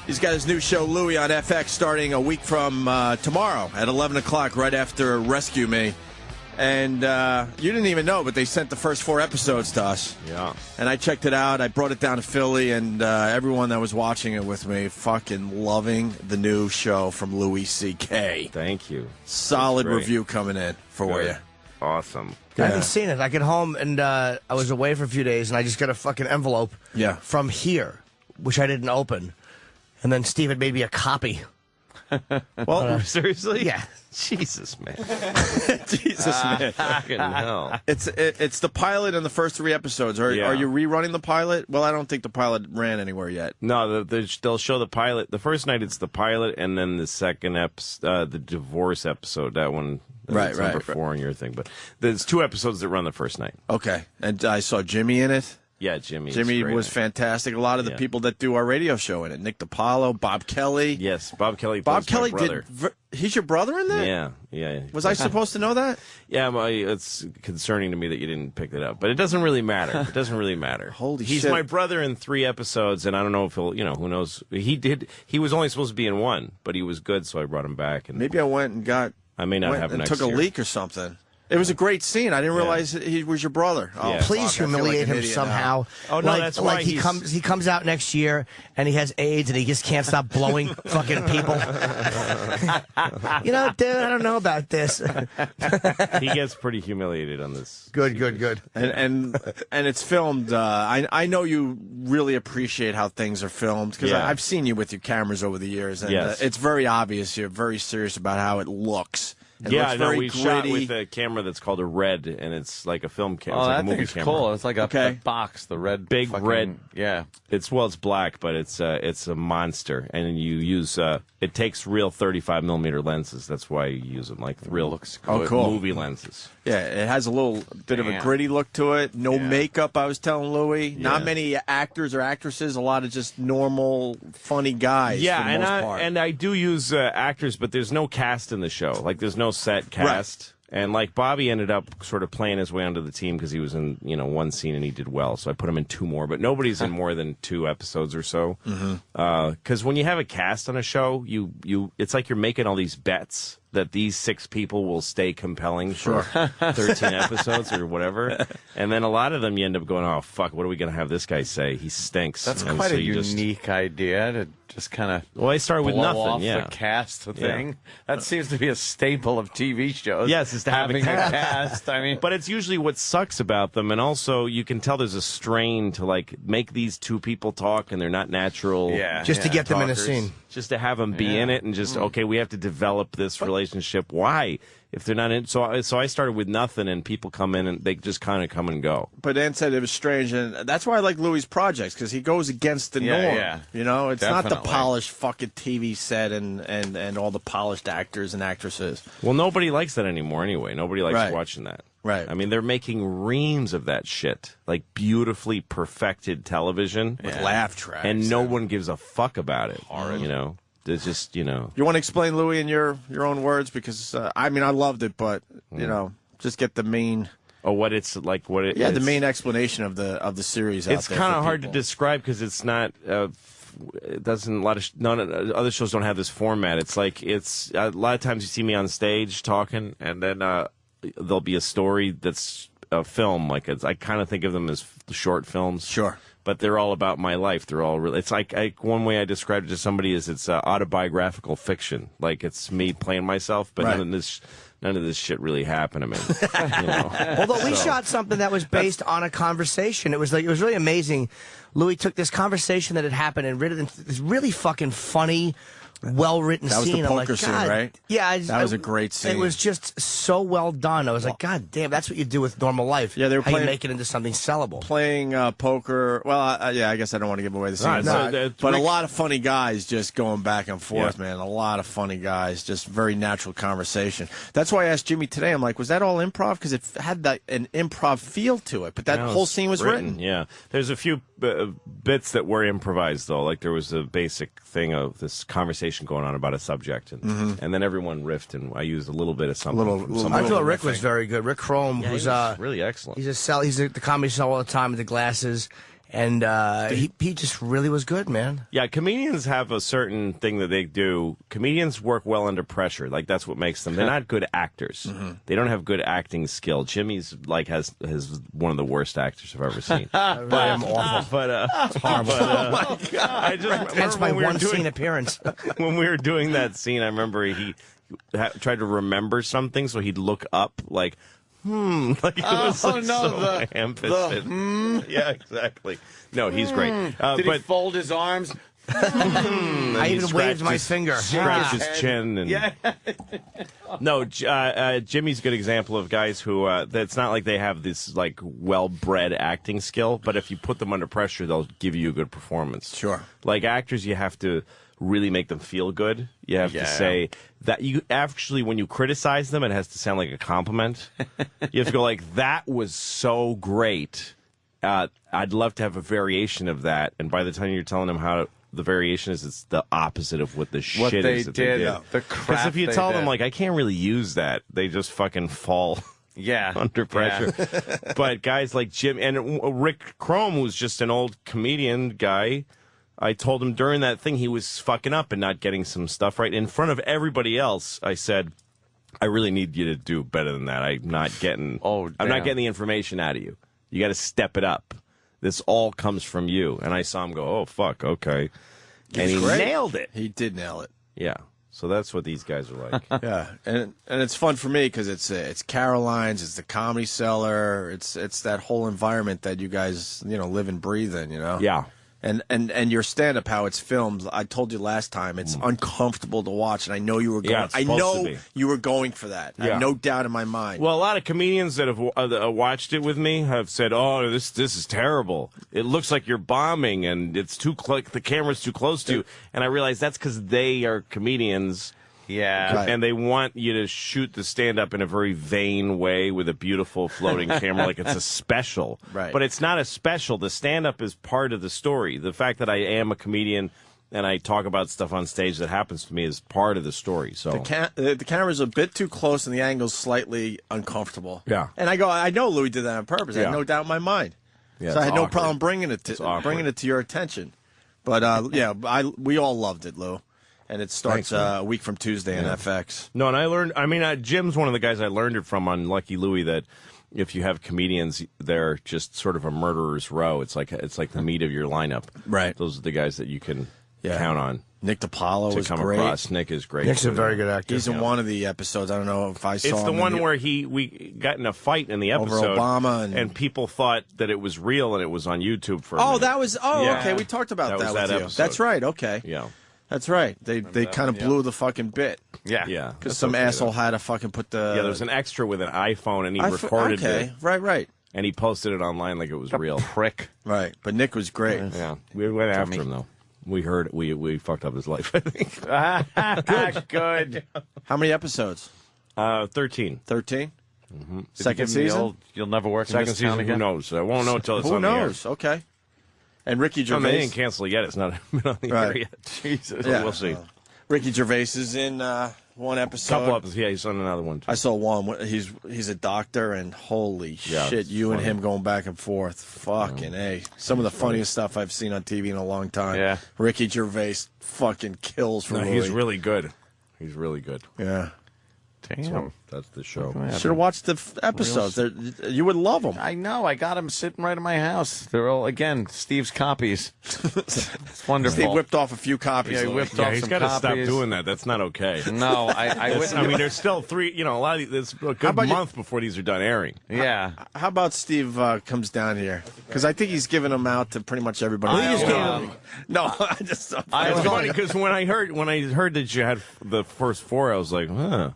[SPEAKER 6] He's got his new show, Louie, on FX, starting a week from tomorrow at 11 o'clock, right after Rescue Me. And you didn't even know, but they sent the first 4 episodes to us.
[SPEAKER 12] Yeah.
[SPEAKER 6] And I checked it out. I brought it down to Philly, and everyone that was watching it with me fucking loving the new show from Louis C.K.
[SPEAKER 12] Thank you.
[SPEAKER 6] Solid review coming in for you.
[SPEAKER 12] Awesome.
[SPEAKER 3] I haven't seen it. I get home, and I was away for a few days, and I just got a fucking envelope from here, which I didn't open. And then Steve had made me a copy.
[SPEAKER 12] Well, seriously?
[SPEAKER 3] Yeah.
[SPEAKER 12] Jesus, man.
[SPEAKER 6] Jesus, man.
[SPEAKER 12] Fucking hell.
[SPEAKER 6] It's the pilot and the first 3 episodes. Are you rerunning the pilot? Well, I don't think the pilot ran anywhere yet.
[SPEAKER 12] No, they'll show the pilot. The first night it's the pilot, and then the second episode, the divorce episode, that one. That's number 4 in your thing. But there's 2 episodes that run the first night.
[SPEAKER 6] Okay. And I saw Jimmy in it.
[SPEAKER 12] Yeah, Jimmy
[SPEAKER 6] was fantastic. A lot of the people that do our radio show in it. Nick DiPaolo, Bob Kelly.
[SPEAKER 12] Yes, Bob Kelly plays my brother.
[SPEAKER 6] He's your brother in that?
[SPEAKER 12] Yeah.
[SPEAKER 6] Was I supposed to know that?
[SPEAKER 12] Yeah, it's concerning to me that you didn't pick it up. But it doesn't really matter. It doesn't really matter.
[SPEAKER 6] Holy shit.
[SPEAKER 12] He's my brother in 3 episodes, and I don't know if he'll, who knows. He was only supposed to be in 1, but he was good, so I brought him back. And
[SPEAKER 6] maybe I went and got...
[SPEAKER 12] I may not have next
[SPEAKER 6] took a
[SPEAKER 12] year.
[SPEAKER 6] leak or something. It was a great scene. I didn't realize he was your brother. Oh,
[SPEAKER 3] please humiliate him somehow.
[SPEAKER 12] Oh no, that's why
[SPEAKER 3] he comes out next year and he has AIDS and he just can't stop blowing fucking people. Dude, I don't know about this.
[SPEAKER 12] He gets pretty humiliated on this.
[SPEAKER 3] Good.
[SPEAKER 6] And it's filmed. I know you really appreciate how things are filmed because I've seen you with your cameras over the years, and it's very obvious you're very serious about how it looks. We
[SPEAKER 12] gritty. Shot with a camera that's called a Red, and it's like a film camera. It's like a movie camera.
[SPEAKER 2] Cool. It's like a box, the red,
[SPEAKER 12] big red.
[SPEAKER 2] Yeah,
[SPEAKER 12] it's black, but it's a monster, and you use it takes real 35mm lenses. That's why you use them, like real movie lenses.
[SPEAKER 6] Yeah, it has a little bit of a gritty look to it. No makeup. I was telling Louie. Yeah. Not many actors or actresses. A lot of just normal, funny guys.
[SPEAKER 12] Yeah,
[SPEAKER 6] for the most part.
[SPEAKER 12] and I do use actors, but there's no cast in the show. Like there's no set cast. And like Bobby ended up sort of playing his way onto the team because he was in one scene and he did well, so I put him in 2 more. But nobody's in more than 2 episodes or so. Because when you have a cast on a show, it's like you're making all these bets that these 6 people will stay compelling for 13 episodes or whatever. And then a lot of them you end up going, oh, fuck, what are we going to have this guy say? He stinks.
[SPEAKER 2] That's quite a unique idea to just kind of
[SPEAKER 12] Well, I started with nothing,
[SPEAKER 2] off
[SPEAKER 12] yeah.
[SPEAKER 2] the cast thing. That seems to be a staple of TV shows.
[SPEAKER 12] Yes, it's
[SPEAKER 2] having a cast. I mean,
[SPEAKER 12] but it's usually what sucks about them, and also you can tell there's a strain to like make these 2 people talk, and they're not natural.
[SPEAKER 3] Just to get them in a scene.
[SPEAKER 12] Just to have them be in it, and just okay, we have to develop this relationship. Why? If they're not in, so I started with nothing, and people come in and they just kind of come and go.
[SPEAKER 6] But Ann said it was strange, and that's why I like Louie's projects, because he goes against the norm.
[SPEAKER 2] Yeah.
[SPEAKER 6] It's not the
[SPEAKER 2] Definitely.
[SPEAKER 6] polished fucking TV set and all the polished actors and actresses.
[SPEAKER 12] Well, nobody likes that anymore anyway. Nobody likes
[SPEAKER 6] Right.
[SPEAKER 12] watching that.
[SPEAKER 6] Right.
[SPEAKER 12] I mean, they're making reams of that shit, like beautifully perfected television
[SPEAKER 6] With laugh tracks.
[SPEAKER 12] and no one gives a fuck about it. It's just
[SPEAKER 6] You want to explain, Louie, in your own words? Because, I loved it, but, just get the main...
[SPEAKER 12] Oh, what it's like, what it
[SPEAKER 6] Yeah, the
[SPEAKER 12] is.
[SPEAKER 6] main explanation of the series out there.
[SPEAKER 12] It's kind
[SPEAKER 6] for
[SPEAKER 12] of hard to
[SPEAKER 6] people.
[SPEAKER 12] describe because it's not. It doesn't. None of other shows don't have this format. It's like it's a lot of times you see me on stage talking, and then there'll be a story that's a film. Like I kind of think of them as short films.
[SPEAKER 6] Sure.
[SPEAKER 12] But they're all about my life. They're all really. It's like one way I described it to somebody is it's autobiographical fiction. Like it's me playing myself, but
[SPEAKER 6] Right.
[SPEAKER 12] none of this shit really happened to me.
[SPEAKER 3] Although we shot something that was based on a conversation. It was really amazing. Louis took this conversation that had happened and written it into this really fucking funny, well-written
[SPEAKER 6] That was
[SPEAKER 3] scene.
[SPEAKER 6] the
[SPEAKER 3] I'm like,
[SPEAKER 6] poker scene,
[SPEAKER 3] God,
[SPEAKER 6] right?
[SPEAKER 3] Yeah.
[SPEAKER 6] That was a great scene.
[SPEAKER 3] It was just so well done. I was like, God damn, that's what you do with normal life.
[SPEAKER 6] Yeah, they were
[SPEAKER 3] How you
[SPEAKER 6] playing-
[SPEAKER 3] make it into something sellable.
[SPEAKER 6] Playing poker. Well, I guess I don't want to give away the scene. But a lot of funny guys just going back and forth, man. A lot of funny guys, just very natural conversation. That's why I asked Jimmy today. I'm like, was that all improv? Because it had an improv feel to it. But that
[SPEAKER 12] No,
[SPEAKER 6] whole
[SPEAKER 12] it's
[SPEAKER 6] scene was written.
[SPEAKER 12] Yeah, there's a few bits that were improvised though. Like there was a basic thing of this conversation going on about a subject, and then everyone riffed, and I used a little bit of something. from something.
[SPEAKER 3] I thought Rick was very good. Rick Chrome,
[SPEAKER 12] Yeah,
[SPEAKER 3] who's
[SPEAKER 12] he was really excellent.
[SPEAKER 3] He's at the comedy show all the time with the glasses, and he just really was good, man.
[SPEAKER 12] Yeah, comedians have a certain thing that they do. Comedians work well under pressure. Like that's what makes them. They're not good actors. They don't have good acting skill. Jimmy's like has one of the worst actors I've ever seen.
[SPEAKER 3] I'm awful.
[SPEAKER 12] But
[SPEAKER 3] It's horrible.
[SPEAKER 12] oh my God! I just
[SPEAKER 3] That's my
[SPEAKER 12] when we were
[SPEAKER 3] one
[SPEAKER 12] doing-
[SPEAKER 3] scene appearance.
[SPEAKER 12] when we were doing that scene, I remember he tried to remember something, so he'd look up like. Like it was like so ham-fisted. Yeah, exactly. No, he's great.
[SPEAKER 2] Did he
[SPEAKER 12] but
[SPEAKER 2] fold his arms?
[SPEAKER 3] I even waved my finger.
[SPEAKER 12] Scratched his chin. And,
[SPEAKER 2] Yeah.
[SPEAKER 12] No, Jimmy's a good example of guys who, it's not like they have this, like, well-bred acting skill, but if you put them under pressure, they'll give you a good performance.
[SPEAKER 6] Sure.
[SPEAKER 12] Like, actors, you have to really make them feel good. You have to say that you actually, when you criticize them, it has to sound like a compliment. You have to go like, that was so great. I'd love to have a variation of that. And by the time you're telling them how the variation is, it's the opposite of what the shit
[SPEAKER 2] they
[SPEAKER 12] is that
[SPEAKER 2] did,
[SPEAKER 12] they did.
[SPEAKER 2] the
[SPEAKER 12] Because
[SPEAKER 2] crap
[SPEAKER 12] if you
[SPEAKER 2] they
[SPEAKER 12] tell them,
[SPEAKER 2] did.
[SPEAKER 12] like, I can't really use that, they just fucking fall.
[SPEAKER 2] Yeah.
[SPEAKER 12] Under pressure.
[SPEAKER 2] Yeah.
[SPEAKER 12] But guys like Jim and Rick Chrome, who's just an old comedian guy, I told him during that thing he was fucking up and not getting some stuff right. In front of everybody else, I said, I really need you to do better than that. I'm not getting the information out of you. You got to step it up. This all comes from you. And I saw him go, oh, fuck, okay. And he nailed it.
[SPEAKER 6] He did nail it.
[SPEAKER 12] Yeah. So that's what these guys are like.
[SPEAKER 6] Yeah, and it's fun for me because it's Caroline's, it's the Comedy Cellar, it's that whole environment that you guys live and breathe in.
[SPEAKER 12] Yeah.
[SPEAKER 6] And your stand up, how it's filmed. I told you last time it's uncomfortable to watch, and I know you were going.
[SPEAKER 12] Yeah, it's
[SPEAKER 6] I
[SPEAKER 12] supposed
[SPEAKER 6] know
[SPEAKER 12] to be.
[SPEAKER 6] you were going for that. I
[SPEAKER 12] Yeah.
[SPEAKER 6] have no doubt in my mind.
[SPEAKER 12] Well, a lot of comedians that have watched it with me have said, "Oh, this is terrible. It looks like you're bombing, and it's too the camera's too close to you." And I realize that's because they are comedians.
[SPEAKER 2] Yeah.
[SPEAKER 6] Right.
[SPEAKER 12] And they want you to shoot the stand-up in a very vain way with a beautiful floating camera like it's a special.
[SPEAKER 6] Right.
[SPEAKER 12] But it's not a special. The stand-up is part of the story. The fact that I am a comedian and I talk about stuff on stage that happens to me as part of the story. So
[SPEAKER 6] the camera's a bit too close and the angle's slightly uncomfortable.
[SPEAKER 12] Yeah.
[SPEAKER 6] And I know Louie did that on purpose. I
[SPEAKER 12] Yeah.
[SPEAKER 6] had no doubt in my mind.
[SPEAKER 12] Yeah,
[SPEAKER 6] so I
[SPEAKER 12] it's
[SPEAKER 6] had no
[SPEAKER 12] awkward.
[SPEAKER 6] problem bringing it to your attention. But we all loved it, Lou. And it starts
[SPEAKER 12] Thanks, man.
[SPEAKER 6] a week from Tuesday on FX.
[SPEAKER 12] No, and I learned. I mean, Jim's one of the guys I learned it from on Lucky Louie. That if you have comedians, they're just sort of a murderer's row. It's like the meat of your lineup.
[SPEAKER 6] Right.
[SPEAKER 12] Those are the guys that you can count on.
[SPEAKER 6] Nick DiPaolo
[SPEAKER 12] to
[SPEAKER 6] is
[SPEAKER 12] come
[SPEAKER 6] great.
[SPEAKER 12] across. Nick is great.
[SPEAKER 3] Nick's a very good actor.
[SPEAKER 6] He's in one of the episodes. I don't know if I saw
[SPEAKER 12] It's the
[SPEAKER 6] him
[SPEAKER 12] one where we got in a fight in the
[SPEAKER 6] Over
[SPEAKER 12] episode.
[SPEAKER 6] Obama and
[SPEAKER 12] people thought that it was real and it was on YouTube for a
[SPEAKER 6] Oh,
[SPEAKER 12] minute.
[SPEAKER 6] that was
[SPEAKER 12] Yeah.
[SPEAKER 6] okay. We talked about that
[SPEAKER 12] was
[SPEAKER 6] with
[SPEAKER 12] that
[SPEAKER 6] you.
[SPEAKER 12] episode.
[SPEAKER 6] That's right. Okay.
[SPEAKER 12] Yeah.
[SPEAKER 6] That's right. They kind of blew the fucking bit.
[SPEAKER 2] Yeah.
[SPEAKER 12] Yeah.
[SPEAKER 6] Because some asshole had to fucking put the
[SPEAKER 12] Yeah, there was an extra with an iPhone and he recorded it.
[SPEAKER 6] Right.
[SPEAKER 12] And he posted it online like it was real.
[SPEAKER 2] Prick.
[SPEAKER 6] Right. But Nick was great.
[SPEAKER 12] Yeah. We went after him though. We heard we fucked up his life, I think.
[SPEAKER 2] Good.
[SPEAKER 6] How many episodes?
[SPEAKER 12] 13.
[SPEAKER 6] 13?
[SPEAKER 12] Mm-hmm.
[SPEAKER 6] Second season?
[SPEAKER 2] You'll never work in
[SPEAKER 12] Second
[SPEAKER 2] this town
[SPEAKER 12] season,
[SPEAKER 2] again?
[SPEAKER 12] who knows? I won't know until it's
[SPEAKER 6] Who
[SPEAKER 12] on the air.
[SPEAKER 6] knows? Okay. And Ricky
[SPEAKER 12] I
[SPEAKER 6] Gervais.
[SPEAKER 12] mean, they didn't cancel it yet. It's not been on the air yet.
[SPEAKER 2] Jesus.
[SPEAKER 12] So we'll see.
[SPEAKER 6] Ricky Gervais is in one episode.
[SPEAKER 12] Couple episodes. Yeah, he's on another one.
[SPEAKER 6] I saw one. He's a doctor, and holy
[SPEAKER 12] Yeah,
[SPEAKER 6] shit,
[SPEAKER 12] it's
[SPEAKER 6] you and
[SPEAKER 12] funny.
[SPEAKER 6] him going back and forth. Fucking A. Some of the funniest stuff I've seen on TV in a long time.
[SPEAKER 2] Yeah.
[SPEAKER 6] Ricky Gervais fucking kills for
[SPEAKER 12] No,
[SPEAKER 6] Louie.
[SPEAKER 12] he's really good. He's really good.
[SPEAKER 6] Yeah.
[SPEAKER 2] Damn.
[SPEAKER 12] So that's the show.
[SPEAKER 6] Should have watched the episodes. You would love them.
[SPEAKER 2] I know. I got them sitting right in my house. They're all, again, Steve's copies. It's wonderful.
[SPEAKER 6] Steve whipped off a few copies.
[SPEAKER 2] Yeah, he
[SPEAKER 6] Louie.
[SPEAKER 2] whipped off
[SPEAKER 12] He's
[SPEAKER 2] some
[SPEAKER 12] got to stop
[SPEAKER 2] copies.
[SPEAKER 12] doing that. That's not okay.
[SPEAKER 2] No, I wouldn't.
[SPEAKER 12] I mean, there's still three. A lot of it's a good month before these are done airing.
[SPEAKER 2] Yeah.
[SPEAKER 6] How about Steve comes down here? Because I think he's giving them out to pretty much everybody. No, I just.
[SPEAKER 12] It's funny because when I heard that you had the first four, I was like, huh.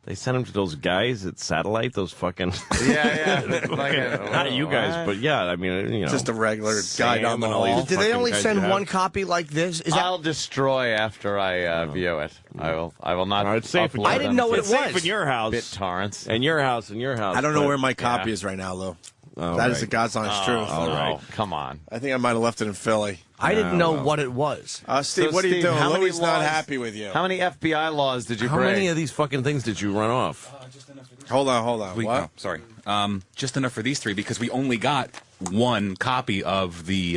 [SPEAKER 12] They sent him to those guys at Satellite, those fucking...
[SPEAKER 2] Yeah.
[SPEAKER 12] Not you guys, but yeah, I mean,
[SPEAKER 6] Just a regular guy down the hall.
[SPEAKER 3] Do they only send one copy like this? Is that
[SPEAKER 2] I'll destroy after I view it. I will not.
[SPEAKER 12] No, it's safe.
[SPEAKER 2] upload
[SPEAKER 3] I didn't know what
[SPEAKER 12] it's
[SPEAKER 3] it
[SPEAKER 12] safe
[SPEAKER 3] was.
[SPEAKER 12] in your house.
[SPEAKER 2] BitTorrents.
[SPEAKER 12] And your house, and your house.
[SPEAKER 6] I don't know
[SPEAKER 12] but-
[SPEAKER 6] where my copy is right now, Lou.
[SPEAKER 12] Oh,
[SPEAKER 6] That is
[SPEAKER 12] right.
[SPEAKER 6] the God's honest truth.
[SPEAKER 12] all right.
[SPEAKER 2] Come on.
[SPEAKER 6] I think I might have left it in Philly.
[SPEAKER 3] I didn't know what it was.
[SPEAKER 6] Steve,
[SPEAKER 2] So,
[SPEAKER 6] what are you
[SPEAKER 2] Steve,
[SPEAKER 6] doing?
[SPEAKER 2] how many
[SPEAKER 6] Louie's not
[SPEAKER 2] laws-
[SPEAKER 6] happy with you.
[SPEAKER 2] How many FBI laws did you
[SPEAKER 12] How
[SPEAKER 2] break?
[SPEAKER 12] many of these fucking things did you run off?
[SPEAKER 6] Hold on. What?
[SPEAKER 11] Oh, sorry. Just enough for these three because we only got one copy of the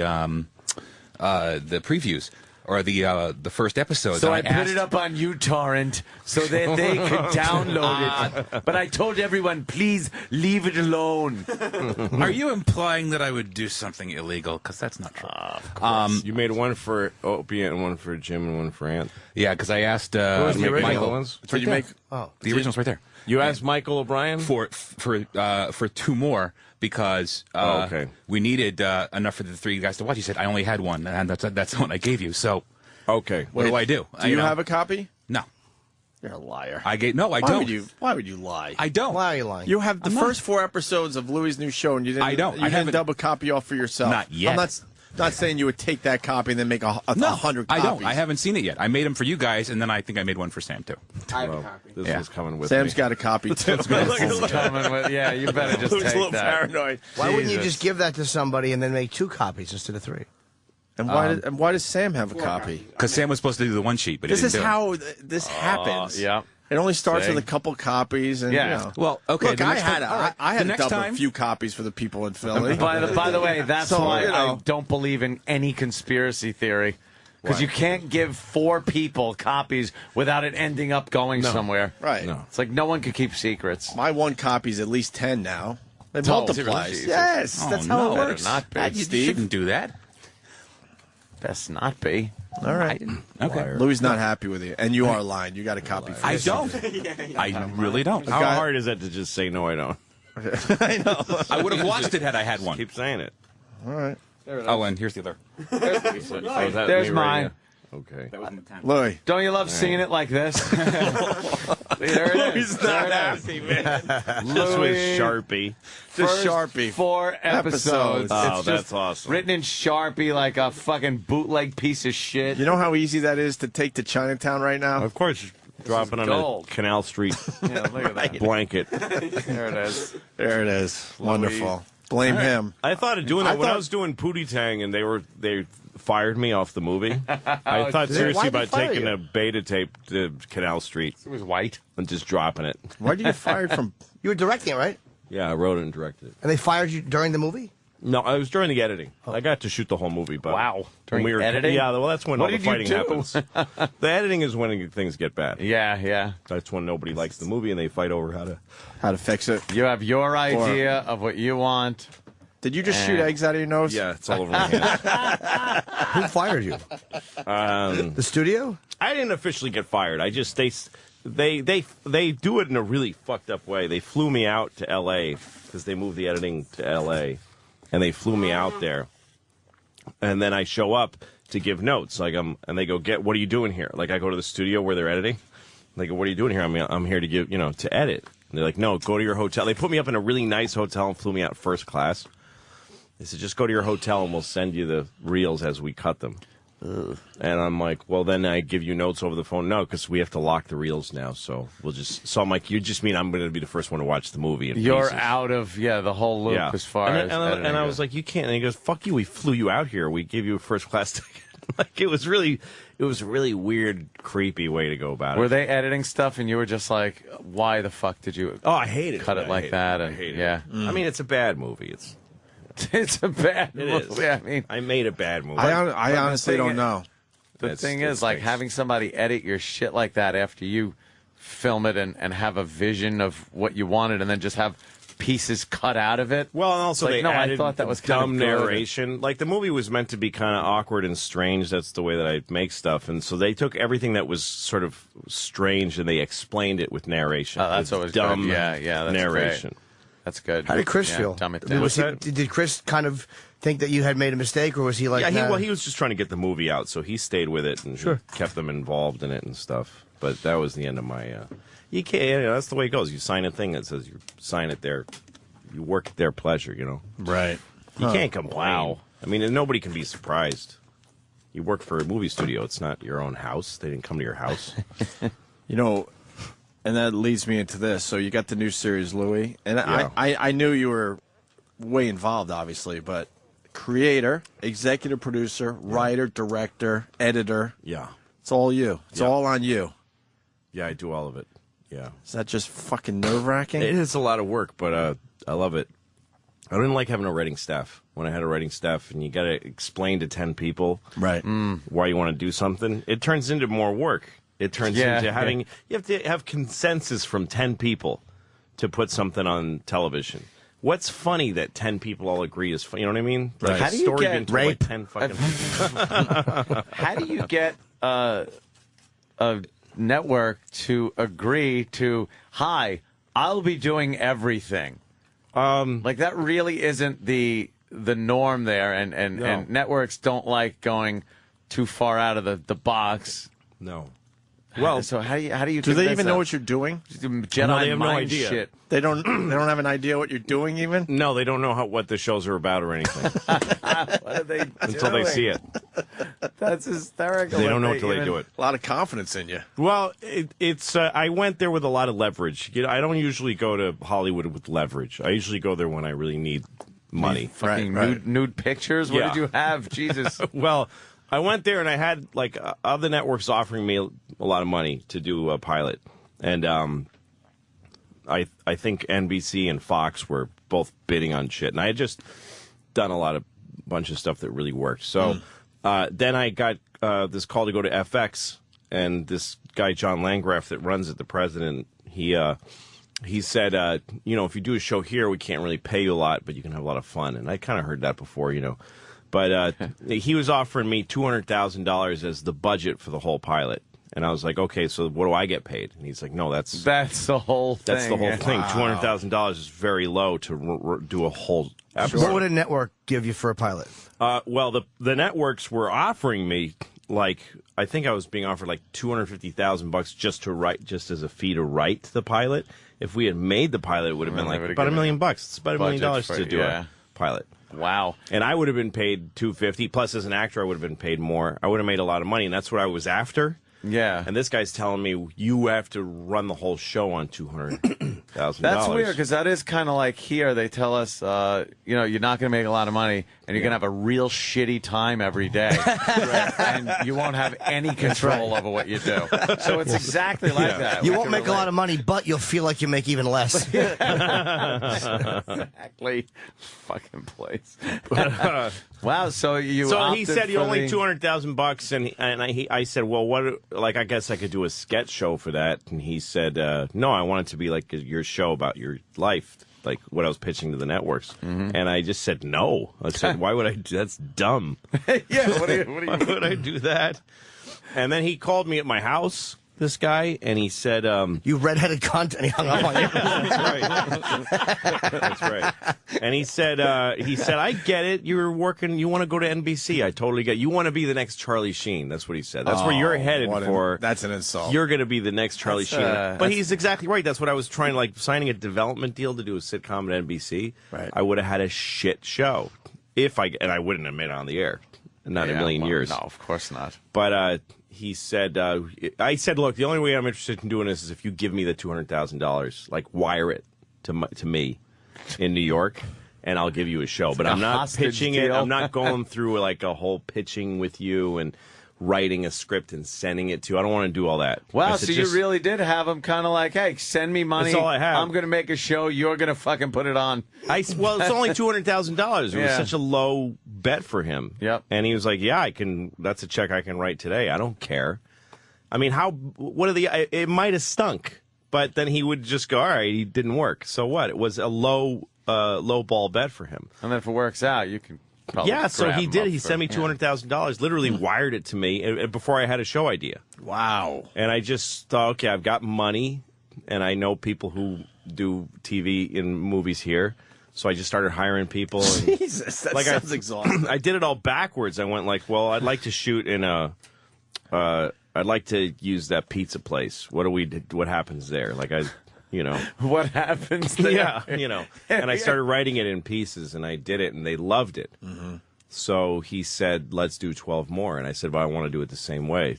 [SPEAKER 11] previews or the first episode.
[SPEAKER 2] So
[SPEAKER 11] And
[SPEAKER 2] I put it up on uTorrent so that they could download it. But I told everyone, please leave it alone.
[SPEAKER 11] Are you implying that I would do something illegal? Because that's not true.
[SPEAKER 12] You made one for Opie and one for Jim and one for Ant.
[SPEAKER 11] Yeah, because I asked
[SPEAKER 12] Who's the original
[SPEAKER 11] Michael.
[SPEAKER 12] ones?
[SPEAKER 11] It's right
[SPEAKER 6] you
[SPEAKER 11] there.
[SPEAKER 6] make-
[SPEAKER 11] The original's right there.
[SPEAKER 12] You asked Michael O'Brien?
[SPEAKER 11] For two more because
[SPEAKER 12] okay.
[SPEAKER 11] we needed enough for the three guys to watch. He said I only had one, and that's the one I gave you. So
[SPEAKER 12] Okay.
[SPEAKER 11] what do I do?
[SPEAKER 6] Do you have a copy?
[SPEAKER 11] No.
[SPEAKER 6] You're a liar.
[SPEAKER 11] I don't.
[SPEAKER 6] Why would you lie?
[SPEAKER 11] I don't.
[SPEAKER 3] Why are you lying?
[SPEAKER 6] You have the
[SPEAKER 11] I'm
[SPEAKER 6] first 4 episodes of Louie's new show, and you didn't.
[SPEAKER 11] I don't.
[SPEAKER 6] You
[SPEAKER 11] I
[SPEAKER 6] didn't
[SPEAKER 11] haven't-
[SPEAKER 6] double copy off for yourself.
[SPEAKER 11] Not yet.
[SPEAKER 6] I'm not saying you would take that copy and then make a 100
[SPEAKER 11] I
[SPEAKER 6] copies.
[SPEAKER 11] don't. I haven't seen it yet. I made them for you guys, and then I think I made one for Sam too.
[SPEAKER 12] This
[SPEAKER 11] Yeah.
[SPEAKER 12] was coming with
[SPEAKER 6] Sam's
[SPEAKER 12] me.
[SPEAKER 6] got a copy too.
[SPEAKER 2] Coming with, yeah, you better just
[SPEAKER 6] Louie's a
[SPEAKER 2] take
[SPEAKER 6] little
[SPEAKER 2] that.
[SPEAKER 6] paranoid.
[SPEAKER 3] Why wouldn't you
[SPEAKER 2] Jesus.
[SPEAKER 3] just give that to somebody and then make 2 copies instead of 3?
[SPEAKER 6] And why does Sam have a copy?
[SPEAKER 11] Because Sam was supposed to do the one sheet, but he
[SPEAKER 6] This is
[SPEAKER 11] didn't do it.
[SPEAKER 6] how this happens.
[SPEAKER 2] Yeah.
[SPEAKER 6] It only starts
[SPEAKER 2] See?
[SPEAKER 6] with a couple copies, and
[SPEAKER 2] Yeah.
[SPEAKER 6] you know.
[SPEAKER 11] Well, okay.
[SPEAKER 6] Look,
[SPEAKER 11] the
[SPEAKER 6] I
[SPEAKER 11] next
[SPEAKER 6] had
[SPEAKER 11] time- all right,
[SPEAKER 6] I
[SPEAKER 11] the
[SPEAKER 6] had to
[SPEAKER 11] next
[SPEAKER 6] dump a
[SPEAKER 11] time-
[SPEAKER 6] few copies for the people in Philly.
[SPEAKER 2] By the way, that's
[SPEAKER 6] So,
[SPEAKER 2] why
[SPEAKER 6] you know.
[SPEAKER 2] I don't believe in any conspiracy theory. Because you can't give 4 people copies without it ending up going somewhere.
[SPEAKER 6] Right.
[SPEAKER 12] No.
[SPEAKER 2] It's like no one could keep secrets.
[SPEAKER 6] My one copy's at least 10 now. It
[SPEAKER 2] Oh,
[SPEAKER 6] multiplies.
[SPEAKER 2] Jesus.
[SPEAKER 6] Yes,
[SPEAKER 11] Oh,
[SPEAKER 6] that's how
[SPEAKER 11] no.
[SPEAKER 6] it
[SPEAKER 2] Better
[SPEAKER 6] works.
[SPEAKER 2] not be.
[SPEAKER 11] You
[SPEAKER 6] Steve.
[SPEAKER 11] shouldn't do that.
[SPEAKER 2] Best not be.
[SPEAKER 6] All right.
[SPEAKER 11] Okay.
[SPEAKER 6] Louie's not happy with you, and you are lying. You got a copy. For
[SPEAKER 11] I
[SPEAKER 6] yourself.
[SPEAKER 11] don't. I really don't.
[SPEAKER 12] How
[SPEAKER 6] guy-
[SPEAKER 12] hard is that to just say no, I don't?
[SPEAKER 6] I know.
[SPEAKER 11] I would have watched it had I had one.
[SPEAKER 12] Keep saying it.
[SPEAKER 6] All right,
[SPEAKER 11] Oh, and here's the other.
[SPEAKER 12] Oh, is that
[SPEAKER 2] There's
[SPEAKER 12] me right
[SPEAKER 2] mine.
[SPEAKER 12] here? Okay.
[SPEAKER 11] That was in the time.
[SPEAKER 6] Louie.
[SPEAKER 2] Don't you love seeing it like this? There it is.
[SPEAKER 6] Louie's not
[SPEAKER 2] There it
[SPEAKER 6] happy, man.
[SPEAKER 12] This was Sharpie.
[SPEAKER 6] Just
[SPEAKER 2] First
[SPEAKER 6] Sharpie.
[SPEAKER 2] 4 episodes.
[SPEAKER 12] Oh,
[SPEAKER 2] It's
[SPEAKER 12] that's
[SPEAKER 2] just
[SPEAKER 12] awesome.
[SPEAKER 2] written in Sharpie like a fucking bootleg piece of shit.
[SPEAKER 6] You know how easy that is to take to Chinatown right now?
[SPEAKER 12] Of course, dropping on
[SPEAKER 2] gold.
[SPEAKER 12] a Canal Street
[SPEAKER 2] Yeah, look at that.
[SPEAKER 12] blanket.
[SPEAKER 2] There it is.
[SPEAKER 6] There it is. Wonderful. Blame him.
[SPEAKER 12] I thought of doing that when I was doing Pootie Tang, and they fired me off the movie. I thought seriously about taking a beta tape to Canal Street.
[SPEAKER 11] It was white.
[SPEAKER 12] And just dropping it.
[SPEAKER 6] Why did you get fired from?
[SPEAKER 3] You were directing it, right?
[SPEAKER 12] Yeah, I wrote it and directed it.
[SPEAKER 3] And they fired you during the movie?
[SPEAKER 12] No, I was during the editing. I got to shoot the whole movie. But
[SPEAKER 2] Wow.
[SPEAKER 12] When
[SPEAKER 2] During editing?
[SPEAKER 12] Yeah, well, that's when
[SPEAKER 2] What
[SPEAKER 12] all the
[SPEAKER 2] did you
[SPEAKER 12] fighting
[SPEAKER 2] do?
[SPEAKER 12] happens. The editing is when things get bad.
[SPEAKER 2] Yeah.
[SPEAKER 12] That's when nobody likes the movie and they fight over
[SPEAKER 6] how to fix it.
[SPEAKER 2] You have your idea of what you want.
[SPEAKER 6] Did you just shoot eggs out of your nose?
[SPEAKER 12] Yeah, it's all over my hands.
[SPEAKER 3] Who fired you? The studio?
[SPEAKER 12] I didn't officially get fired. I just they do it in a really fucked up way. They flew me out to L.A. because they moved the editing to L.A. and they flew me out there. And then I show up to give notes, and they go, "What are you doing here?" Like I go to the studio where they're editing. They go, "What are you doing here?" I'm here to give, to edit. And they're like, "No, go to your hotel." They put me up in a really nice hotel and flew me out first class. They said, "Just go to your hotel and we'll send you the reels as we cut them." And I'm like, "Well, then I give you notes over the phone." "No, because we have to lock the reels now. So we'll just." So I'm like, "You just mean I'm going to be the first one to watch the movie?"
[SPEAKER 2] You're
[SPEAKER 12] pieces.
[SPEAKER 2] out of the whole loop as far as.
[SPEAKER 12] And I was like, "You can't." And he goes, "Fuck you. We flew you out here. We gave you a first class ticket." Like it was a really weird, creepy way to go about it.
[SPEAKER 2] Were they editing stuff and you were just like, "Why the fuck did you?"
[SPEAKER 12] Oh, I hate it.
[SPEAKER 2] Cut it like that.
[SPEAKER 12] I hate it.
[SPEAKER 2] Yeah.
[SPEAKER 12] I mean, it's a bad movie.
[SPEAKER 2] It's a bad
[SPEAKER 12] It
[SPEAKER 2] movie.
[SPEAKER 12] is.
[SPEAKER 2] I mean,
[SPEAKER 12] I made a bad movie.
[SPEAKER 6] I honestly don't know.
[SPEAKER 2] The thing is, like, having somebody edit your shit like that after you film it and have a vision of what you wanted and then just have pieces cut out of it.
[SPEAKER 12] Well, and also
[SPEAKER 2] like,
[SPEAKER 12] they
[SPEAKER 2] I
[SPEAKER 12] added
[SPEAKER 2] thought that was
[SPEAKER 12] dumb
[SPEAKER 2] kind of good.
[SPEAKER 12] narration. Like the movie was meant to be kind of awkward and strange. That's the way that I make stuff. And so they took everything that was sort of strange and they explained it with narration.
[SPEAKER 2] Oh, that's always
[SPEAKER 12] dumb.
[SPEAKER 2] good. Yeah, that's
[SPEAKER 12] narration.
[SPEAKER 2] Great. That's good.
[SPEAKER 3] How did Chris
[SPEAKER 2] Yeah,
[SPEAKER 3] feel?
[SPEAKER 2] dumb it down.
[SPEAKER 3] Did Chris kind of think that you had made a mistake, or was he like?
[SPEAKER 12] Yeah, he was just trying to get the movie out, so he stayed with it and kept them involved in it and stuff. But that was the end of my. You can't. That's the way it goes. You sign a thing that says you sign it there. You work at their pleasure.
[SPEAKER 6] Right.
[SPEAKER 12] You can't complain. Wow. I mean, nobody can be surprised. You work for a movie studio. It's not your own house. They didn't come to your house.
[SPEAKER 6] And that leads me into this. So you got the new series, Louie, and
[SPEAKER 12] Yeah.
[SPEAKER 6] I knew you were way involved, obviously, but creator, executive producer, writer, director, editor.
[SPEAKER 12] Yeah.
[SPEAKER 6] It's all you. It's all on you.
[SPEAKER 12] Yeah, I do all of it. Yeah.
[SPEAKER 6] Is that just fucking nerve-wracking?
[SPEAKER 12] It is a lot of work, but I love it. I didn't like having a writing staff. When I had a writing staff and you got to explain to 10 people why you want to do something, it turns into more work. It turns into having you have to have consensus from 10 people to put something on television. What's funny that 10 people all agree is funny? You know what I mean? Like
[SPEAKER 2] How
[SPEAKER 12] a
[SPEAKER 2] do you
[SPEAKER 12] story
[SPEAKER 2] get
[SPEAKER 12] been told by 10 fucking people.
[SPEAKER 2] How do you get a network to agree to, "Hi, I'll be doing everything"? Like that really isn't the norm there, and networks don't like going too far out of the box.
[SPEAKER 12] No.
[SPEAKER 2] Well, so how do you
[SPEAKER 6] do they even know what you're doing?
[SPEAKER 2] Jedi
[SPEAKER 12] No, they have no
[SPEAKER 2] mind
[SPEAKER 12] idea.
[SPEAKER 2] shit.
[SPEAKER 6] They don't have an idea what you're doing even?
[SPEAKER 12] No, they don't know what the shows are about or anything.
[SPEAKER 2] What are they
[SPEAKER 12] until they see it.
[SPEAKER 2] That's hysterical.
[SPEAKER 12] They don't know until they do it.
[SPEAKER 6] A lot of confidence in you.
[SPEAKER 12] Well, it's I went there with a lot of leverage. I don't usually go to Hollywood with leverage. I usually go there when I really need money.
[SPEAKER 2] Fucking nude pictures? What did you have? Jesus.
[SPEAKER 12] Well, I went there and I had like other networks offering me a lot of money to do a pilot, and I think NBC and Fox were both bidding on shit, and I had just done a bunch of stuff that really worked. So then I got this call to go to FX, and this guy John Landgraf that runs it, the president, he said, if you do a show here, we can't really pay you a lot, but you can have a lot of fun. And I kind of heard that before, But he was offering me $200,000 as the budget for the whole pilot. And I was like, okay, so what do I get paid? And he's like, no, that's
[SPEAKER 2] the whole thing.
[SPEAKER 12] That's the whole thing.
[SPEAKER 2] Wow.
[SPEAKER 12] $200,000 is very low to do a whole episode.
[SPEAKER 3] What would a network give you for a pilot?
[SPEAKER 12] Well, the networks were offering me I think I was being offered like $250,000 just as a fee to write the pilot. If we had made the pilot, it would have been like about $1 million. It's about $1 million to do a pilot.
[SPEAKER 2] Wow.
[SPEAKER 12] And I would have been paid $250,000. Plus, as an actor, I would have been paid more. I would have made a lot of money, and that's what I was after.
[SPEAKER 2] Yeah.
[SPEAKER 12] And this guy's telling me you have to run the whole show on $200,000.
[SPEAKER 2] That's weird because that is kind of like here. They tell us, you're not going to make a lot of money and you're going to have a real shitty time every day. And you won't have any control over what you do. So it's exactly like that.
[SPEAKER 3] You won't make a lot of money, but you'll feel like you make even less.
[SPEAKER 2] Exactly. Fucking place. Wow. So you.
[SPEAKER 12] So he said you only $200,000, and I said, well, what? Like, I guess I could do a sketch show for that. And he said, no, I want it to be like your show about your life, like what I was pitching to the networks.
[SPEAKER 2] Mm-hmm.
[SPEAKER 12] And I just said no. I said, why would I? That's dumb.
[SPEAKER 2] Yeah. What
[SPEAKER 12] Why would I do that? And then he called me at my house. This guy, and he said,
[SPEAKER 3] "You redheaded cunt," and he hung up on you.
[SPEAKER 12] That's right. And he said, "I get it. You're working. You want to go to NBC. I totally get it. You want to be the next Charlie Sheen." That's what he said. That's where you're headed for.
[SPEAKER 6] That's an insult.
[SPEAKER 12] You're going to be the next Charlie Sheen. But he's exactly right. That's what I was trying, like signing a development deal to do a sitcom at NBC.
[SPEAKER 6] Right.
[SPEAKER 12] I would have had a shit show and I wouldn't have made it on the air. Not in a million years.
[SPEAKER 2] No, of course not.
[SPEAKER 12] But he said, I said, look, the only way I'm interested in doing this is if you give me the $200,000, like wire it to me in New York, and I'll give you a show. But I'm not pitching it. I'm not going through like a whole pitching with you and writing a script and sending it to you. I don't want to do all that.
[SPEAKER 2] Wow, so you really did have him kind of like, hey, send me money.
[SPEAKER 12] That's all I have.
[SPEAKER 2] I'm going to make a show. You're going to fucking put it on.
[SPEAKER 12] Well, it's only $200,000. It was such a low bet for him.
[SPEAKER 2] Yep.
[SPEAKER 12] And he was like, yeah, that's a check I can write today. I don't care. I mean, it might have stunk, but then he would just go, all right, he didn't work. So what? It was a low ball bet for him.
[SPEAKER 2] And then if it works out, you can
[SPEAKER 12] so he did. He sent me $200,000, literally wired it to me before I had a show idea.
[SPEAKER 6] Wow.
[SPEAKER 12] And I just thought, okay, I've got money, and I know people who do TV in movies here. So I just started hiring people. And,
[SPEAKER 6] Jesus, that sounds exhausting.
[SPEAKER 12] I did it all backwards. I went like, well, I'd like to shoot in I'd like to use that pizza place. What happens there? Like
[SPEAKER 2] what happens there?
[SPEAKER 12] Yeah, and I started writing it in pieces, and I did it, and they loved it.
[SPEAKER 6] Mm-hmm.
[SPEAKER 12] So he said, let's do 12 more. And I said, well, I want to do it the same way.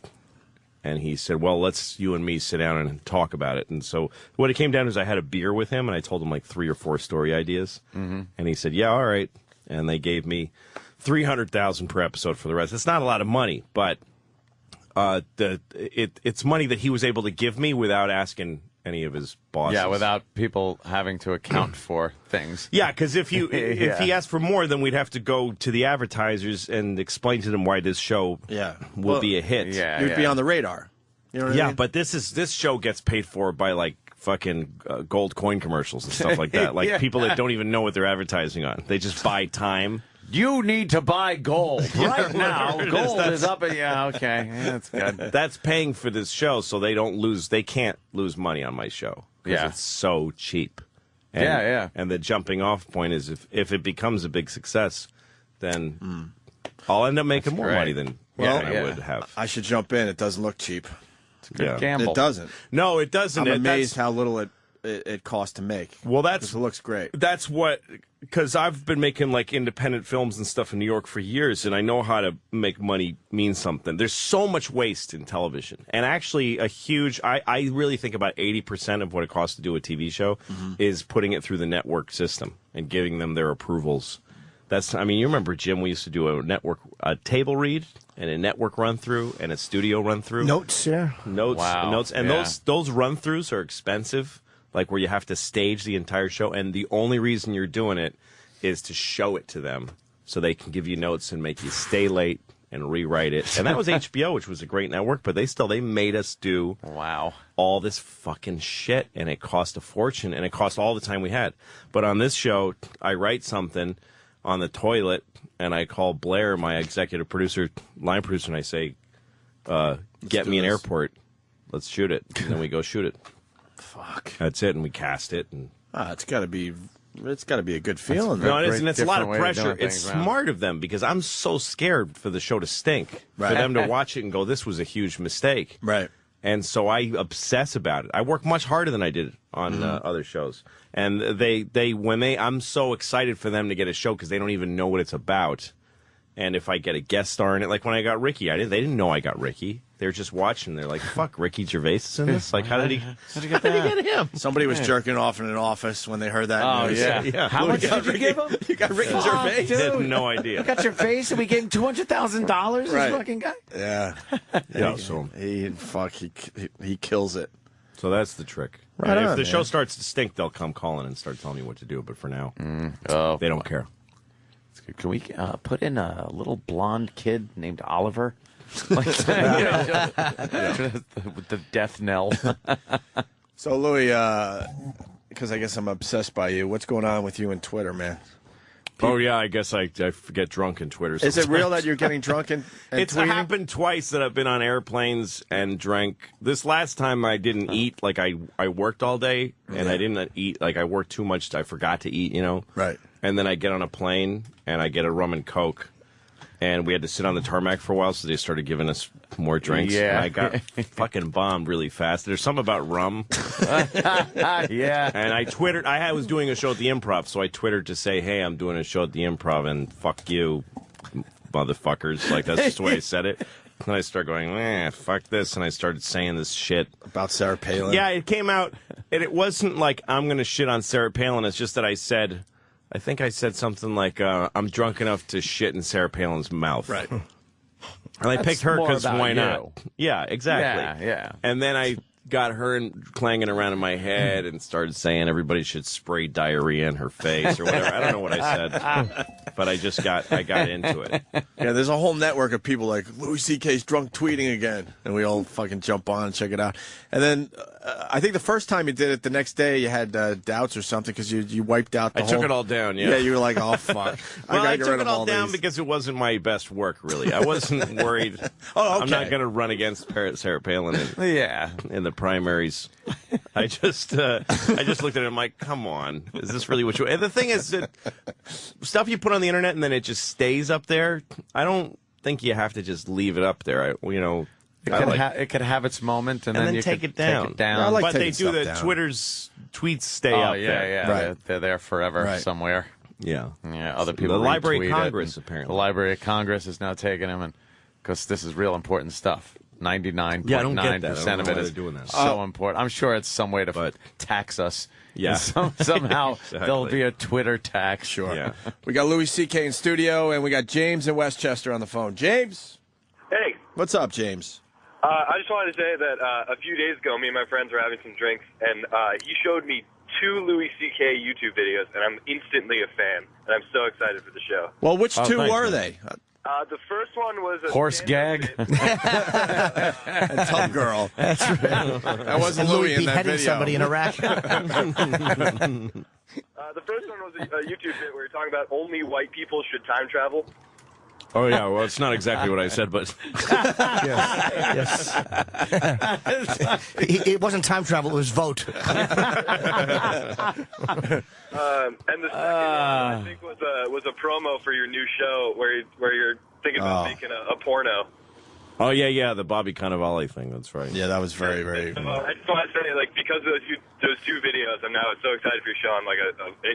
[SPEAKER 12] And he said, well, let's you and me sit down and talk about it. And so what it came down to is I had a beer with him, and I told him like 3 or 4 story ideas.
[SPEAKER 2] Mm-hmm.
[SPEAKER 12] And he said, yeah, all right. And they gave me $300,000 per episode for the rest. It's not a lot of money, but it's money that he was able to give me without asking any of his bosses.
[SPEAKER 2] Yeah, without people having to account for things.
[SPEAKER 12] Yeah, because if he asked for more, then we'd have to go to the advertisers and explain to them why this show will be a hit.
[SPEAKER 2] Yeah,
[SPEAKER 6] you'd be on the radar. You know what I mean?
[SPEAKER 12] But this show gets paid for by like fucking gold coin commercials and stuff like that. Like people that don't even know what they're advertising on. They just buy time.
[SPEAKER 2] You need to buy gold right now. Gold is up. Okay. Yeah, that's good.
[SPEAKER 12] That's paying for this show, so they don't lose. They can't lose money on my show because it's so cheap. And, And the jumping off point is if it becomes a big success, then I'll end up making more money than I would have.
[SPEAKER 6] I should jump in. It doesn't look cheap.
[SPEAKER 2] It's a good gamble.
[SPEAKER 6] It doesn't.
[SPEAKER 12] No, it doesn't.
[SPEAKER 6] I'm amazed how little it costs to make.
[SPEAKER 12] Well, it
[SPEAKER 6] looks great.
[SPEAKER 12] That's because I've been making like independent films and stuff in New York for years, and I know how to make money mean something. There's so much waste in television, and actually I really think about 80% of what it costs to do a TV show is putting it through the network system and giving them their approvals. You remember, Jim, we used to do a table read and a network run through and a studio run through.
[SPEAKER 3] Notes.
[SPEAKER 12] And those run throughs are expensive. Like where you have to stage the entire show, and the only reason you're doing it is to show it to them so they can give you notes and make you stay late and rewrite it. And that was HBO, which was a great network, but they made us do all this fucking shit, and it cost a fortune, and it cost all the time we had. But on this show, I write something on the toilet, and I call Blair, my executive producer, line producer, and I say, get me an airport. Let's shoot it. And then we go shoot it.
[SPEAKER 6] Fuck.
[SPEAKER 12] That's it, and we cast it. And
[SPEAKER 6] it's got to be a good feeling.
[SPEAKER 12] No, it isn't. It's a lot of pressure. It's smart of them because I'm so scared for the show to stink.
[SPEAKER 6] Right.
[SPEAKER 12] For them to watch it and go, this was a huge mistake.
[SPEAKER 6] Right.
[SPEAKER 12] And so I obsess about it. I work much harder than I did on other shows. And I'm so excited for them to get a show because they don't even know what it's about. And if I get a guest star in it, like when I got Ricky, they didn't know I got Ricky. They were just watching. They're like, "Fuck, Ricky Gervais is in this." Like, how did he get him?
[SPEAKER 6] Somebody was jerking off in an office when they heard that.
[SPEAKER 2] Oh,
[SPEAKER 6] news.
[SPEAKER 2] yeah. How much did you give him?
[SPEAKER 6] You got Ricky Gervais.
[SPEAKER 12] I had no idea.
[SPEAKER 2] You got your face, and we gave him $200,000. This fucking guy.
[SPEAKER 6] Yeah.
[SPEAKER 12] Yeah. So
[SPEAKER 6] he kills it.
[SPEAKER 12] So that's the trick.
[SPEAKER 6] Right
[SPEAKER 12] if
[SPEAKER 6] on,
[SPEAKER 12] the show
[SPEAKER 6] man.
[SPEAKER 12] starts to stink, they'll come calling and start telling me what to do. But for now, they don't care.
[SPEAKER 2] Can we put in a little blonde kid named Oliver? Like, with the death knell.
[SPEAKER 6] So, Louie, because I guess I'm obsessed by you, what's going on with you and Twitter, man?
[SPEAKER 12] Oh, yeah, I guess I get drunk in Twitter sometimes.
[SPEAKER 6] Is it real that you're getting drunk and
[SPEAKER 12] It's
[SPEAKER 6] tweeting?
[SPEAKER 12] happened twice that I've been on airplanes and drank. This last time I didn't eat. Like, I worked all day, and I didn't eat. Like, I worked too much. I forgot to eat,
[SPEAKER 6] Right.
[SPEAKER 12] And then I get on a plane, and I get a rum and Coke. And we had to sit on the tarmac for a while, so they started giving us more drinks.
[SPEAKER 2] Yeah.
[SPEAKER 12] And I got fucking bombed really fast. There's something about rum.
[SPEAKER 2] Yeah.
[SPEAKER 12] And I twittered. I was doing a show at the Improv, so I twittered to say, "Hey, I'm doing a show at the Improv, and fuck you, motherfuckers." Like, that's just the way I said it. And I started going, fuck this, and I started saying this shit.
[SPEAKER 6] About Sarah Palin?
[SPEAKER 12] Yeah, it came out, and it wasn't like I'm going to shit on Sarah Palin. It's just that I think I said something like, I'm drunk enough to shit in Sarah Palin's mouth.
[SPEAKER 6] Right.
[SPEAKER 12] And I picked her because why not?
[SPEAKER 2] you.
[SPEAKER 12] Yeah, exactly.
[SPEAKER 2] Yeah.
[SPEAKER 12] And then I got her clanging around in my head and started saying everybody should spray diarrhea in her face or whatever. I don't know what I said, but I got into it.
[SPEAKER 6] Yeah, there's a whole network of people like, Louis C.K.'s drunk tweeting again. And we all fucking jump on and check it out. And then I think the first time you did it, the next day you had doubts or something because you wiped out the
[SPEAKER 12] I took it all down, yeah.
[SPEAKER 6] Yeah, you were like, oh, fuck.
[SPEAKER 12] Well, I
[SPEAKER 6] gotta get
[SPEAKER 12] took
[SPEAKER 6] rid
[SPEAKER 12] it
[SPEAKER 6] of
[SPEAKER 12] all down
[SPEAKER 6] these.
[SPEAKER 12] because it wasn't my best work, really. I wasn't worried.
[SPEAKER 6] Oh, okay.
[SPEAKER 12] I'm not going to run against Sarah Palin in the primaries. I just looked at it. I'm like, come on, is this really what you? And the thing is that stuff you put on the internet and then it just stays up there. I don't think you have to just leave it up there.
[SPEAKER 2] It could have its moment, and then you
[SPEAKER 12] take
[SPEAKER 2] could
[SPEAKER 12] it down.
[SPEAKER 2] Take it down.
[SPEAKER 6] I like
[SPEAKER 12] but they
[SPEAKER 6] taking
[SPEAKER 12] do
[SPEAKER 6] stuff
[SPEAKER 12] the
[SPEAKER 6] down.
[SPEAKER 12] Twitter's tweets stay up there.
[SPEAKER 2] Yeah.
[SPEAKER 6] Right.
[SPEAKER 2] They're there forever
[SPEAKER 6] Right.
[SPEAKER 2] somewhere.
[SPEAKER 12] Yeah.
[SPEAKER 2] Other people.
[SPEAKER 12] The Library of
[SPEAKER 2] retweet it,
[SPEAKER 12] Congress,
[SPEAKER 2] and
[SPEAKER 12] apparently.
[SPEAKER 2] The Library of Congress is now taking them, and because this is real important stuff. 99.9%
[SPEAKER 12] Yeah, I don't get that. I
[SPEAKER 2] of
[SPEAKER 12] don't know
[SPEAKER 2] it
[SPEAKER 12] why
[SPEAKER 2] is
[SPEAKER 12] they're doing that.
[SPEAKER 2] so important. I'm sure it's some way to tax us.
[SPEAKER 12] Yeah.
[SPEAKER 2] Somehow
[SPEAKER 12] Exactly.
[SPEAKER 2] there'll be a Twitter tax.
[SPEAKER 6] Sure.
[SPEAKER 12] Yeah.
[SPEAKER 6] We got Louis C.K. in studio, and we got James in Westchester on the phone. James?
[SPEAKER 13] Hey.
[SPEAKER 6] What's up, James?
[SPEAKER 13] I just wanted to say that a few days ago, me and my friends were having some drinks, and he showed me 2 Louis C.K. YouTube videos, and I'm instantly a fan, and I'm so excited for the show.
[SPEAKER 6] Well, which two were they?
[SPEAKER 13] The first one was a
[SPEAKER 2] Horse gag.
[SPEAKER 6] And Tub Girl.
[SPEAKER 3] That's right.
[SPEAKER 6] That wasn't
[SPEAKER 3] And
[SPEAKER 6] Louis in that
[SPEAKER 3] beheading
[SPEAKER 6] video.
[SPEAKER 3] somebody in Iraq.
[SPEAKER 13] The first one was a YouTube bit where you're talking about only white people should time travel.
[SPEAKER 12] Oh, yeah. Well, it's not exactly what I said, but.
[SPEAKER 3] Yes. It wasn't time travel, it was vote.
[SPEAKER 13] And the second one, I think, was a promo for your new show where you're thinking about making a porno.
[SPEAKER 12] Oh, yeah, the Bobby Cannavale thing. That's right.
[SPEAKER 6] Yeah, that was very, very...
[SPEAKER 13] I just want to say, because of those two videos, I'm now so excited for your show. I'm an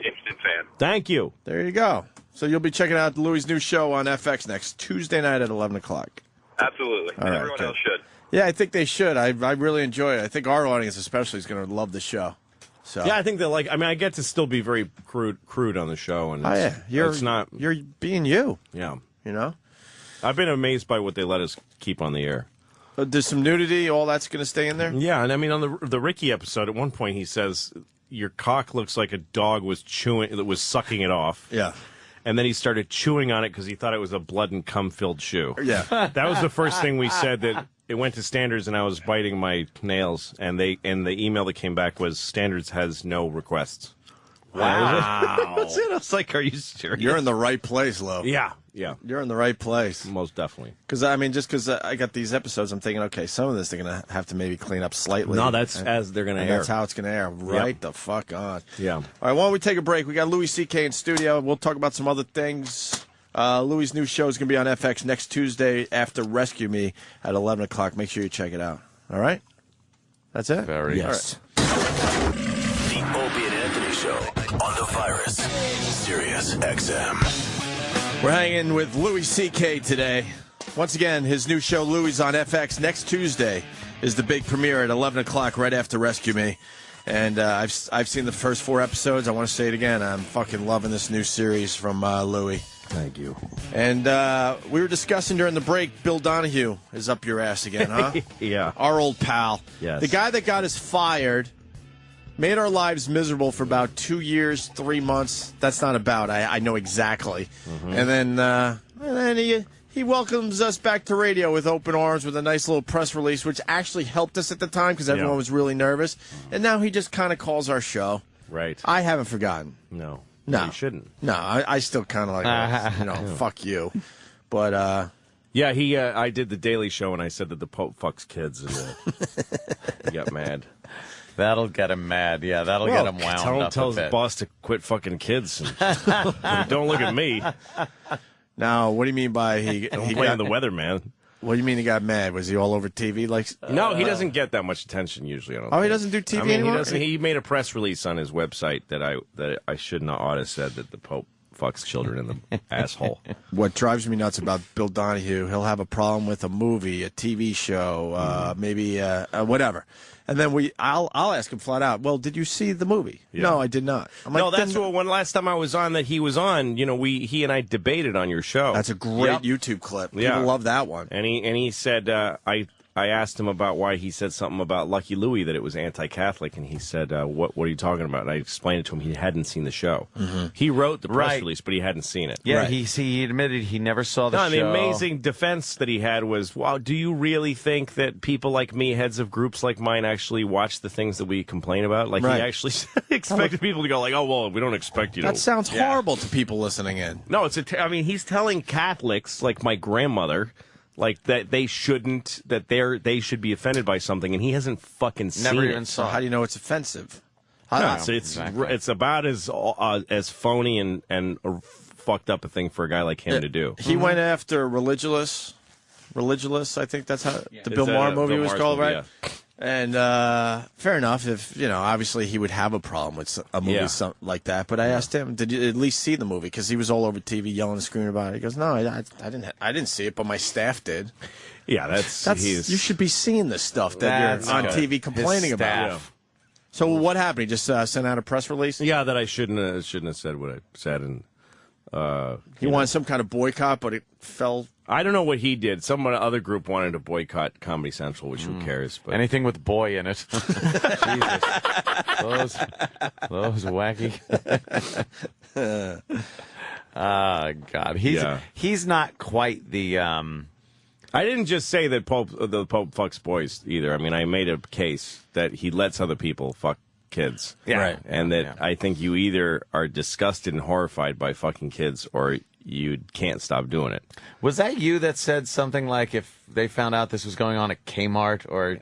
[SPEAKER 13] instant fan.
[SPEAKER 12] Thank you.
[SPEAKER 6] There you go. So you'll be checking out Louis' new show on FX next Tuesday night at 11 o'clock.
[SPEAKER 13] Absolutely.
[SPEAKER 6] All
[SPEAKER 13] And
[SPEAKER 6] right,
[SPEAKER 13] everyone
[SPEAKER 6] good.
[SPEAKER 13] else should.
[SPEAKER 6] Yeah, I think they should. I really enjoy it. I think our audience especially is going to love the show. So
[SPEAKER 12] Yeah, I think that, I get to still be very crude on the show. And it's not...
[SPEAKER 6] You're being you.
[SPEAKER 12] Yeah.
[SPEAKER 6] You know?
[SPEAKER 12] I've been amazed by what they let us keep on the air.
[SPEAKER 6] There's some nudity, all that's going to stay in there?
[SPEAKER 12] Yeah, and on the Ricky episode, at one point he says, your cock looks like a dog was sucking it off.
[SPEAKER 6] Yeah.
[SPEAKER 12] And then he started chewing on it because he thought it was a blood and cum-filled shoe.
[SPEAKER 6] Yeah.
[SPEAKER 12] That was the first thing we said, that it went to Standards and I was biting my nails. And the email that came back was, Standards has no requests.
[SPEAKER 6] Wow.
[SPEAKER 12] That's it. I was like, are you serious?
[SPEAKER 6] You're in the right place, Lo.
[SPEAKER 12] Yeah.
[SPEAKER 6] You're in the right place.
[SPEAKER 12] Most definitely.
[SPEAKER 6] Because, just because I got these episodes, I'm thinking, okay, some of this they're going to have to maybe clean up slightly.
[SPEAKER 12] No, that's as they're going to air.
[SPEAKER 6] That's how it's going to air. Right the fuck on.
[SPEAKER 12] Yeah.
[SPEAKER 6] All right, why don't we take a break? We got Louis C.K. in studio. We'll talk about some other things. Louis' new show is going to be on FX next Tuesday after Rescue Me at 11 o'clock. Make sure you check it out. All right? That's it?
[SPEAKER 3] Yes.
[SPEAKER 17] The Opie and Anthony Show on the Virus. Sirius XM.
[SPEAKER 6] We're hanging with Louie C.K. today. Once again, his new show, Louie's on FX. Next Tuesday is the big premiere at 11 o'clock right after Rescue Me. And I've seen the first 4 episodes. I want to say it again. I'm fucking loving this new series from Louie.
[SPEAKER 12] Thank you.
[SPEAKER 6] And we were discussing during the break, Bill Donahue is up your ass again, huh?
[SPEAKER 12] Yeah.
[SPEAKER 6] Our old pal.
[SPEAKER 12] Yes.
[SPEAKER 6] The guy that got us fired, made our lives miserable for about 2 years, 3 months. That's not about. I know exactly.
[SPEAKER 12] Mm-hmm.
[SPEAKER 6] And then he welcomes us back to radio with open arms with a nice little press release, which actually helped us at the time because everyone was really nervous. And now he just kind of calls our show.
[SPEAKER 12] Right.
[SPEAKER 6] I haven't forgotten.
[SPEAKER 12] No.
[SPEAKER 6] No.
[SPEAKER 12] You shouldn't.
[SPEAKER 6] No, I still kind of like, fuck you. But,
[SPEAKER 12] yeah, I did the Daily Show and I said that the Pope fucks kids and he got mad.
[SPEAKER 2] That'll get him mad. Yeah, that'll get him wound up
[SPEAKER 12] tell
[SPEAKER 2] a
[SPEAKER 12] his
[SPEAKER 2] bit.
[SPEAKER 12] boss to quit fucking kids. And don't look at me.
[SPEAKER 6] Now, what do you mean by
[SPEAKER 12] Don't blame the weather, man.
[SPEAKER 6] What do you mean he got mad? Was he all over TV?
[SPEAKER 12] No, he doesn't get that much attention usually. I don't think.
[SPEAKER 6] He doesn't do TV
[SPEAKER 12] I mean,
[SPEAKER 6] anymore?
[SPEAKER 12] He doesn't. He made a press release on his website that I should not ought to said that the Pope fucks children in the asshole.
[SPEAKER 6] What drives me nuts about Bill Donahue, he'll have a problem with a movie, a TV show, maybe whatever. And then I'll ask him flat out, well, did you see the movie? Yeah. No, I did not. I'm like,
[SPEAKER 12] no, that's what when last time I was on that he was on, he and I debated on your show.
[SPEAKER 6] That's a great YouTube clip. People love that one.
[SPEAKER 12] And he said, I asked him about why he said something about Lucky Louie, that it was anti-Catholic, and he said, what are you talking about? And I explained it to him. He hadn't seen the show. Mm-hmm. He wrote the press release, but he hadn't seen it.
[SPEAKER 2] Yeah, he admitted he never saw the show.
[SPEAKER 12] The amazing defense that he had was, wow, do you really think that people like me, heads of groups like mine, actually watch the things that we complain about? Like, he actually expected people to go like, oh, well, we don't expect you to.
[SPEAKER 6] That sounds horrible to people listening in.
[SPEAKER 12] No, he's telling Catholics, like my grandmother, like that they shouldn't, that they should be offended by something, and he hasn't fucking seen it.
[SPEAKER 2] Never even saw.
[SPEAKER 6] How do you know it's offensive?
[SPEAKER 12] It's about as phony and fucked up a thing for a guy like him to do.
[SPEAKER 6] He went after Religulous, I think that's how the Bill Maher movie was called, right? Yeah. And fair enough, if obviously he would have a problem with a movie like that. But I asked him, did you at least see the movie? Because he was all over TV yelling and screaming about it. He goes, no, I didn't see it, but my staff did.
[SPEAKER 12] Yeah, that's
[SPEAKER 6] you should be seeing this stuff that you're on TV complaining about. Yeah. So what happened? He just sent out a press release?
[SPEAKER 12] Yeah, that I shouldn't have said what I said, and
[SPEAKER 6] he wanted some kind of boycott, but it fell.
[SPEAKER 12] I don't know what he did. Some other group wanted to boycott Comedy Central, which who cares? But
[SPEAKER 2] anything with boy in it. Jesus. Those wacky. God. He's not quite the.
[SPEAKER 12] I didn't just say that the Pope fucks boys either. I mean, I made a case that he lets other people fuck kids.
[SPEAKER 2] Yeah. Right.
[SPEAKER 12] And that I think you either are disgusted and horrified by fucking kids or you can't stop doing it.
[SPEAKER 2] Was that you that said something like if they found out this was going on at Kmart or,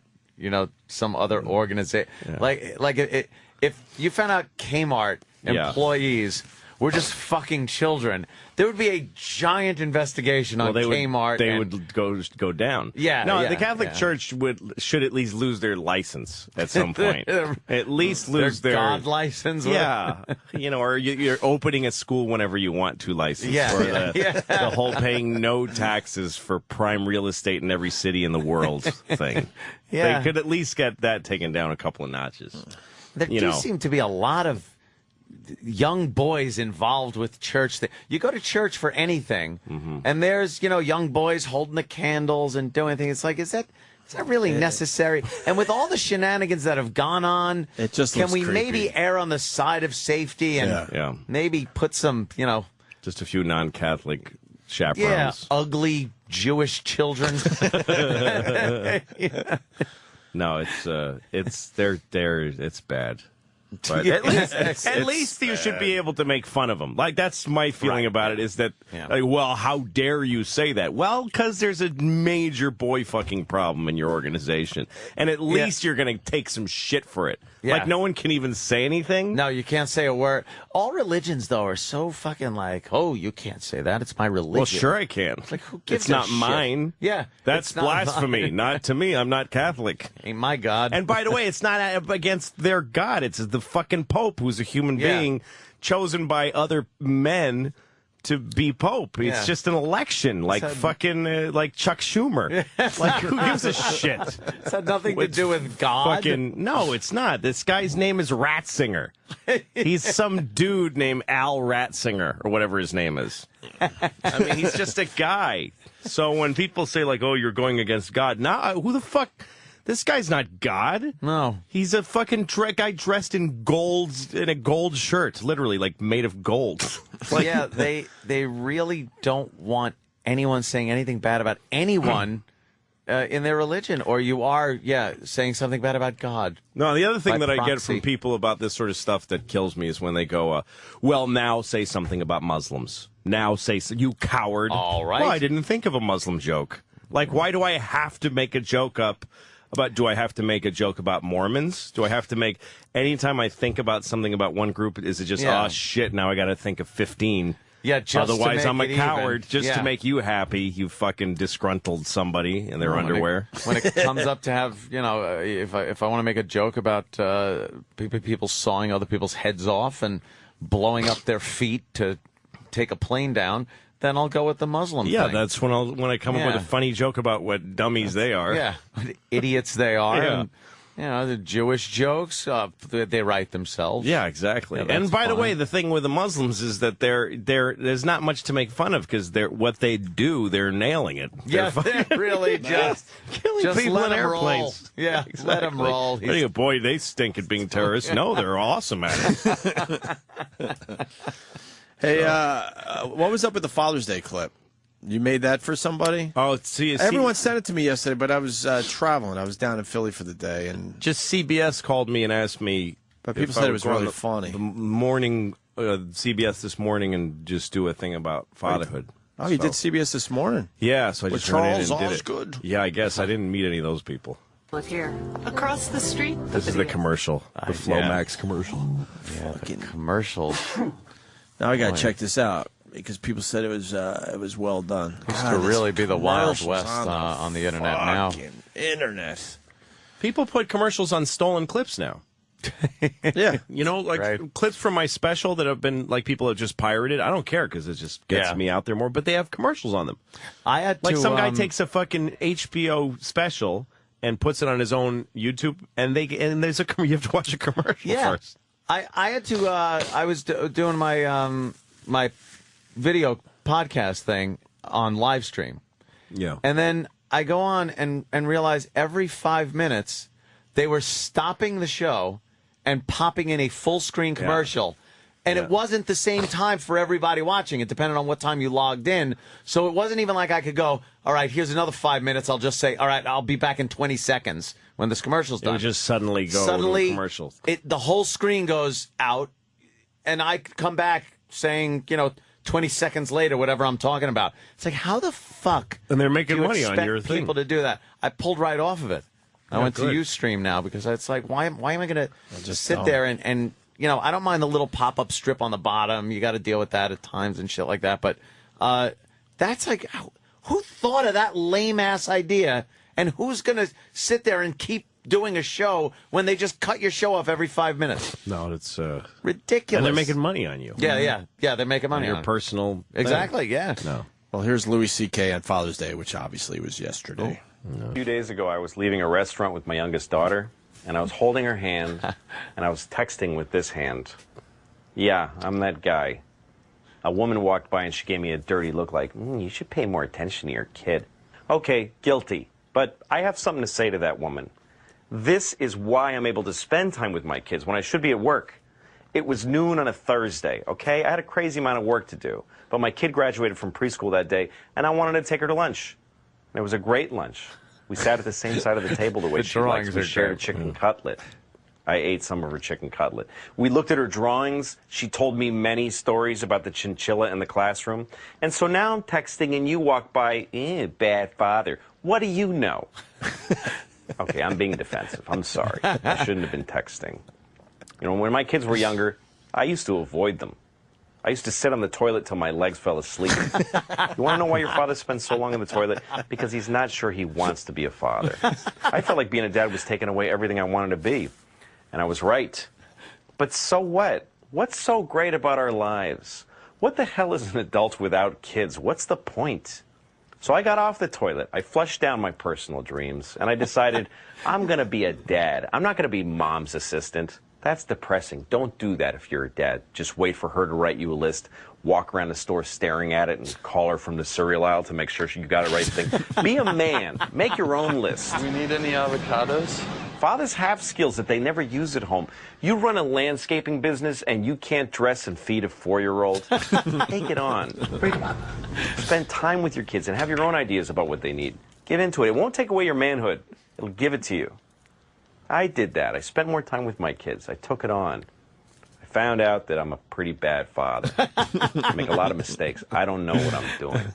[SPEAKER 2] some other organization? Yeah. If you found out Kmart employees were just fucking children, there would be a giant investigation on Kmart.
[SPEAKER 12] They would go down.
[SPEAKER 2] Yeah.
[SPEAKER 12] No, the Catholic Church should at least lose their license at some point. At least lose their
[SPEAKER 2] God license.
[SPEAKER 12] Yeah. Or you're opening a school whenever you want to license.
[SPEAKER 2] Yeah.
[SPEAKER 12] Or the whole paying no taxes for prime real estate in every city in the world thing.
[SPEAKER 2] Yeah.
[SPEAKER 12] They could at least get that taken down a couple of notches.
[SPEAKER 2] There do seem to be a lot of young boys involved with church. You go to church for anything, and there's young boys holding the candles and doing things. It's like, is that really necessary? And with all the shenanigans that have gone on,
[SPEAKER 6] it just
[SPEAKER 2] can we
[SPEAKER 6] creepy.
[SPEAKER 2] maybe err on the side of safety and maybe put some
[SPEAKER 12] just a few non-Catholic chaperones?
[SPEAKER 2] Yeah, ugly Jewish children.
[SPEAKER 12] No, it's bad. But at least you should be able to make fun of them. Like, that's my feeling about it, is that, well, how dare you say that? Well, because there's a major boy fucking problem in your organization. And at least you're going to take some shit for it.
[SPEAKER 2] Yeah.
[SPEAKER 12] Like, no one can even say anything.
[SPEAKER 2] No, you can't say a word. All religions, though, are so fucking like, oh, you can't say that. It's my religion.
[SPEAKER 12] Well, sure I can.
[SPEAKER 2] It's like, who gives
[SPEAKER 12] It's not
[SPEAKER 2] a shit?
[SPEAKER 12] mine.
[SPEAKER 2] Yeah.
[SPEAKER 12] That's blasphemy. Not to me. I'm not Catholic.
[SPEAKER 2] Ain't my God.
[SPEAKER 12] And by the way, it's not against their God. It's the fucking Pope, who's a human being chosen by other men to be Pope. It's just an election, like fucking like Chuck Schumer. Like, who gives a shit?
[SPEAKER 2] It's had nothing to do with God.
[SPEAKER 12] No, it's not. This guy's name is Ratzinger. He's some dude named Al Ratzinger, or whatever his name is. I mean, he's just a guy. So when people say, like, oh, you're going against God, who the fuck... This guy's not God.
[SPEAKER 2] No.
[SPEAKER 12] He's a fucking guy dressed in a gold shirt, literally, like, made of gold. Like,
[SPEAKER 2] yeah, they really don't want anyone saying anything bad about anyone in their religion, or you are, saying something bad about God.
[SPEAKER 12] No, the other thing that
[SPEAKER 2] proxy.
[SPEAKER 12] I get from people about this sort of stuff that kills me is when they go, well, now say something about Muslims. Now say, you coward.
[SPEAKER 2] All right.
[SPEAKER 12] Well, I didn't think of a Muslim joke. Like, why do I have to make a joke up? Do I have to make a joke about Mormons? Do I have to make... Anytime I think about something about one group, is it just, oh, shit, now I got to think of 15?
[SPEAKER 2] Yeah, just
[SPEAKER 12] otherwise
[SPEAKER 2] to
[SPEAKER 12] I'm
[SPEAKER 2] make
[SPEAKER 12] a
[SPEAKER 2] it
[SPEAKER 12] coward,
[SPEAKER 2] even.
[SPEAKER 12] just to make you happy, you fucking disgruntled somebody in their underwear.
[SPEAKER 2] When it comes up to have, if I want to make a joke about people sawing other people's heads off and blowing up their feet to take a plane down... Then I'll go with the Muslim thing.
[SPEAKER 12] Yeah, that's when I come up with a funny joke about what dummies they are.
[SPEAKER 2] Yeah, what idiots they are.
[SPEAKER 12] Yeah.
[SPEAKER 2] And, the Jewish jokes, they write themselves.
[SPEAKER 12] Yeah, exactly.
[SPEAKER 2] Yeah,
[SPEAKER 12] and by the way, the thing with the Muslims is that there's not much to make fun of because what they do, they're nailing it.
[SPEAKER 2] Yeah, they're really just
[SPEAKER 12] killing people
[SPEAKER 2] let
[SPEAKER 12] in
[SPEAKER 2] them
[SPEAKER 12] airplanes.
[SPEAKER 2] Roll. Yeah,
[SPEAKER 12] exactly.
[SPEAKER 2] let them roll.
[SPEAKER 12] Boy, they stink at being terrorists. No, they're awesome at it.
[SPEAKER 6] Hey, what was up with the Father's Day clip? You made that for somebody?
[SPEAKER 12] Oh, see,
[SPEAKER 6] everyone sent it to me yesterday, but I was traveling. I was down in Philly for the day, and
[SPEAKER 12] just CBS called me and asked me.
[SPEAKER 6] But people said it was really funny.
[SPEAKER 12] The morning, CBS this morning, and just do a thing about fatherhood.
[SPEAKER 6] Oh, you did CBS this morning?
[SPEAKER 12] Yeah, so I just ran in and did it.
[SPEAKER 6] Osgood.
[SPEAKER 12] Yeah, I guess I didn't meet any of those people.
[SPEAKER 14] Here, across the street.
[SPEAKER 12] This is the commercial, the Flomax commercial.
[SPEAKER 2] Yeah, the commercials.
[SPEAKER 6] Now I got to check this out because people said it was well done.
[SPEAKER 2] Used to really be the Wild West on the internet now.
[SPEAKER 6] Internet.
[SPEAKER 12] People put commercials on stolen clips now.
[SPEAKER 6] Yeah,
[SPEAKER 12] clips from my special that have been people have just pirated. I don't care because it just gets me out there more. But they have commercials on them.
[SPEAKER 2] I had
[SPEAKER 12] to, some guy takes a fucking HBO special and puts it on his own YouTube, and there's you have to watch a commercial first.
[SPEAKER 2] I had to. I was doing my my video podcast thing on live stream.
[SPEAKER 12] Yeah,
[SPEAKER 2] and then I go on and realize every 5 minutes they were stopping the show and popping in a full screen commercial. And it wasn't the same time for everybody watching. It depended on what time you logged in. So it wasn't even like I could go, all right, here's another 5 minutes. I'll just say, all right, I'll be back in 20 seconds when this commercial's done.
[SPEAKER 12] It would just suddenly go to commercial.
[SPEAKER 2] The whole screen goes out, and I come back saying, 20 seconds later, whatever I'm talking about. It's like, how the fuck
[SPEAKER 12] and they're making
[SPEAKER 2] do you
[SPEAKER 12] money on your
[SPEAKER 2] expect
[SPEAKER 12] thing.
[SPEAKER 2] People to do that? I pulled right off of it. I went
[SPEAKER 12] good.
[SPEAKER 2] to Ustream now because it's like, why am I going to just sit there and I don't mind the little pop-up strip on the bottom. You got to deal with that at times and shit like that. But that's like, who thought of that lame-ass idea? And who's going to sit there and keep doing a show when they just cut your show off every 5 minutes?
[SPEAKER 12] No, it's
[SPEAKER 2] ridiculous.
[SPEAKER 12] And they're making money on you.
[SPEAKER 2] Yeah, they're making money
[SPEAKER 12] on
[SPEAKER 2] on
[SPEAKER 12] your personal
[SPEAKER 2] Exactly,
[SPEAKER 12] thing.
[SPEAKER 2] yeah.
[SPEAKER 12] No.
[SPEAKER 6] Well, here's Louis C.K. on Father's Day, which obviously was yesterday.
[SPEAKER 16] A few days ago, I was leaving a restaurant with my youngest daughter, and I was holding her hand, and I was texting with this hand. Yeah, I'm that guy. A woman walked by, and she gave me a dirty look like, you should pay more attention to your kid. Okay, guilty. But I have something to say to that woman. This is why I'm able to spend time with my kids when I should be at work. It was noon on a Thursday, okay? I had a crazy amount of work to do. But my kid graduated from preschool that day, and I wanted to take her to lunch. And it was a great lunch. We sat at the same side of the table the way she likes. We shared a chicken cutlet. I ate some of her chicken cutlet. We looked at her drawings. She told me many stories about the chinchilla in the classroom. And so now I'm texting, and you walk by, bad father. What do you know? Okay, I'm being defensive. I'm sorry. I shouldn't have been texting. When my kids were younger, I used to avoid them. I used to sit on the toilet till my legs fell asleep. You want to know why your father spends so long in the toilet? Because he's not sure he wants to be a father. I felt like being a dad was taking away everything I wanted to be. And I was right. But so what? What's so great about our lives? What the hell is an adult without kids? What's the point? So I got off the toilet, I flushed down my personal dreams, and I decided I'm going to be a dad. I'm not going to be mom's assistant. That's depressing. Don't do that if you're a dad. Just wait for her to write you a list, walk around the store staring at it, and call her from the cereal aisle to make sure you got the right thing. Be a man. Make your own list.
[SPEAKER 18] Do we need any avocados?
[SPEAKER 16] Fathers have skills that they never use at home. You run a landscaping business and you can't dress and feed a 4-year-old? Take it on. Spend time with your kids and have your own ideas about what they need. Give into it. It won't take away your manhood. It'll give it to you. I did that. I spent more time with my kids. I took it on. I found out that I'm a pretty bad father. I make a lot of mistakes. I don't know what I'm doing.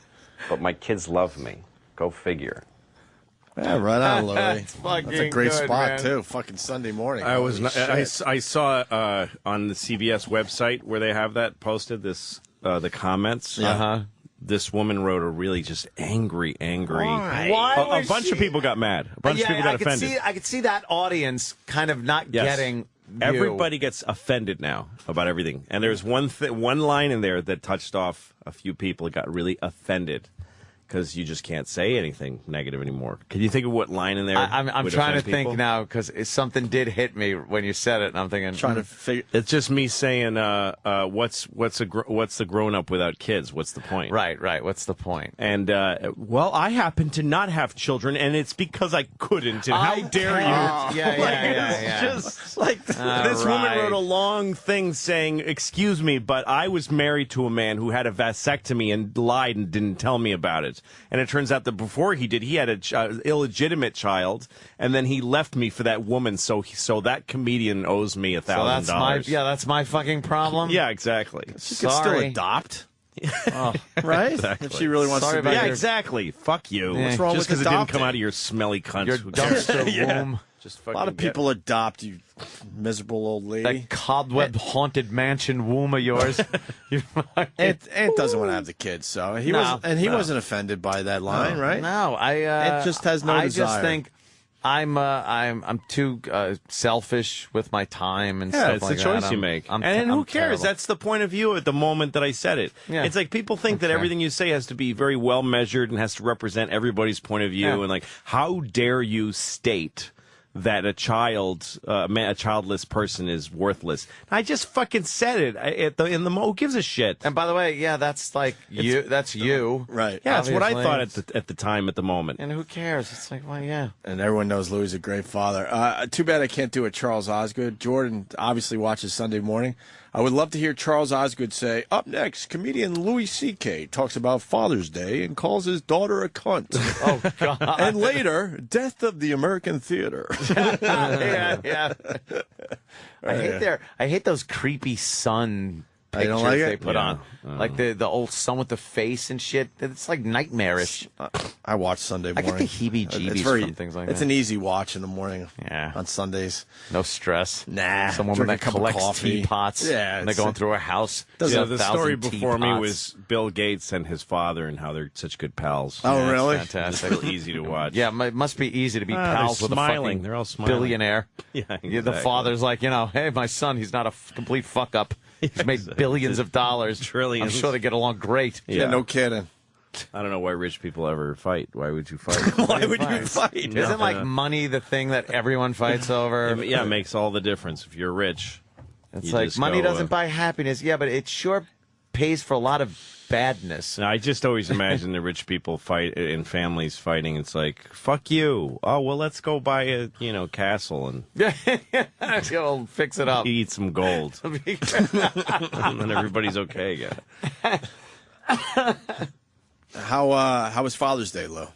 [SPEAKER 16] But my kids love me. Go figure.
[SPEAKER 6] Yeah, right on, Louie.
[SPEAKER 2] That's
[SPEAKER 6] a great
[SPEAKER 2] good,
[SPEAKER 6] spot,
[SPEAKER 2] man.
[SPEAKER 6] too. Fucking Sunday morning.
[SPEAKER 12] I was.
[SPEAKER 6] Holy shit.
[SPEAKER 12] I saw on the CBS website where they have that posted. This the comments. This woman wrote a really just angry.
[SPEAKER 2] Why
[SPEAKER 12] A bunch of people got mad. A bunch of people got offended.
[SPEAKER 2] I could see that audience kind of not getting.
[SPEAKER 12] Everybody gets offended now about everything, and there's one line in there that touched off a few people. Got really offended. Because you just can't say anything negative anymore. Can you think of what line in there?
[SPEAKER 2] I'm trying to think now because something did hit me when you said it, and I'm thinking
[SPEAKER 6] trying to figure.
[SPEAKER 12] It's just me saying, what's the grown up without kids? What's the point?
[SPEAKER 2] Right. What's the point?
[SPEAKER 12] And well, I happen to not have children, and it's because I couldn't. And how dare you?
[SPEAKER 2] Yeah.
[SPEAKER 12] Just like this woman wrote a long thing saying, "Excuse me, but I was married to a man who had a vasectomy and lied and didn't tell me about it." And it turns out that before he did, he had an illegitimate child, and then he left me for that woman. So that comedian owes me $1,000.
[SPEAKER 2] That's my fucking problem.
[SPEAKER 12] Yeah, exactly.
[SPEAKER 6] She could still adopt. Right?
[SPEAKER 12] Exactly.
[SPEAKER 6] If she really wants to be.
[SPEAKER 12] Yeah, exactly. Fuck you.
[SPEAKER 6] What's wrong
[SPEAKER 12] Just
[SPEAKER 6] with
[SPEAKER 12] because it didn't
[SPEAKER 6] adopting?
[SPEAKER 12] come out of your smelly cunt.
[SPEAKER 2] Your dumpster womb.
[SPEAKER 12] Just
[SPEAKER 6] a lot of people adopt, you miserable old lady.
[SPEAKER 2] That cobweb-haunted mansion womb of yours.
[SPEAKER 6] Aunt doesn't want to have the kids, so he wasn't offended by that line, right?
[SPEAKER 2] No,
[SPEAKER 6] Aunt just has no desire.
[SPEAKER 2] I just think I'm too selfish with my time and
[SPEAKER 12] yeah,
[SPEAKER 2] stuff
[SPEAKER 12] it's
[SPEAKER 2] like
[SPEAKER 12] the
[SPEAKER 2] that.
[SPEAKER 12] choice you make.
[SPEAKER 2] I'm
[SPEAKER 12] who cares?
[SPEAKER 2] terrible.
[SPEAKER 12] That's the point of view at the moment that I said it.
[SPEAKER 2] Yeah.
[SPEAKER 12] It's like people think that everything you say has to be very well measured and has to represent everybody's point of view.
[SPEAKER 2] Yeah.
[SPEAKER 12] And like, how dare you state that a childless person is worthless? I just fucking said it who gives a shit?
[SPEAKER 2] And by the way, yeah, that's like you. That's you,
[SPEAKER 6] right?
[SPEAKER 12] Yeah, that's what I thought at the time, at the moment.
[SPEAKER 2] And who cares? It's like, well, yeah.
[SPEAKER 6] And everyone knows Louie's a great father. Too bad I can't do it, Charles Osgood. Jordan obviously watches Sunday morning. I would love to hear Charles Osgood say, up next, comedian Louis C.K. talks about Father's Day and calls his daughter a cunt.
[SPEAKER 2] Oh, God.
[SPEAKER 6] And later, death of the American theater.
[SPEAKER 2] yeah. I hate those creepy sun pictures they put on. Like the old sun with the face and shit. It's like nightmarish.
[SPEAKER 6] I watch Sunday morning.
[SPEAKER 2] I get the heebie-jeebies from things like that.
[SPEAKER 6] It's an easy watch in the morning.
[SPEAKER 2] Yeah.
[SPEAKER 6] On Sundays.
[SPEAKER 2] No stress.
[SPEAKER 6] Nah.
[SPEAKER 2] Some woman that collects teapots.
[SPEAKER 6] Yeah.
[SPEAKER 2] And they're going through her house.
[SPEAKER 12] Yeah, the story before me
[SPEAKER 2] teapots.
[SPEAKER 12] was Bill Gates and his father and how they're such good pals.
[SPEAKER 6] Oh,
[SPEAKER 2] Yeah,
[SPEAKER 6] really?
[SPEAKER 2] it's fantastic.
[SPEAKER 12] It's real easy to watch.
[SPEAKER 2] Yeah, it must be easy to be pals
[SPEAKER 12] they're
[SPEAKER 2] with
[SPEAKER 12] smiling.
[SPEAKER 2] a fucking
[SPEAKER 12] They're all smiling.
[SPEAKER 2] billionaire.
[SPEAKER 12] Yeah,
[SPEAKER 2] The
[SPEAKER 12] exactly.
[SPEAKER 2] father's like, hey, my son, he's not a complete fuck up. He's made billions of dollars.
[SPEAKER 12] Trillions.
[SPEAKER 2] I'm sure they get along great.
[SPEAKER 6] Yeah, no kidding.
[SPEAKER 12] I don't know why rich people ever fight. Why would you fight?
[SPEAKER 6] Why would you fight?
[SPEAKER 2] Isn't like money the thing that everyone fights over?
[SPEAKER 12] Yeah, it makes all the difference if you're rich.
[SPEAKER 2] It's
[SPEAKER 12] You
[SPEAKER 2] like
[SPEAKER 12] just
[SPEAKER 2] money
[SPEAKER 12] go,
[SPEAKER 2] doesn't buy happiness. Yeah, but it sure pays for a lot of badness.
[SPEAKER 12] I just always imagine the rich people fight in families fighting. It's like, fuck you. Oh, well, let's go buy a castle and
[SPEAKER 2] You'll fix it up.
[SPEAKER 12] eat some gold. And then everybody's okay again.
[SPEAKER 6] How was Father's Day, Lou?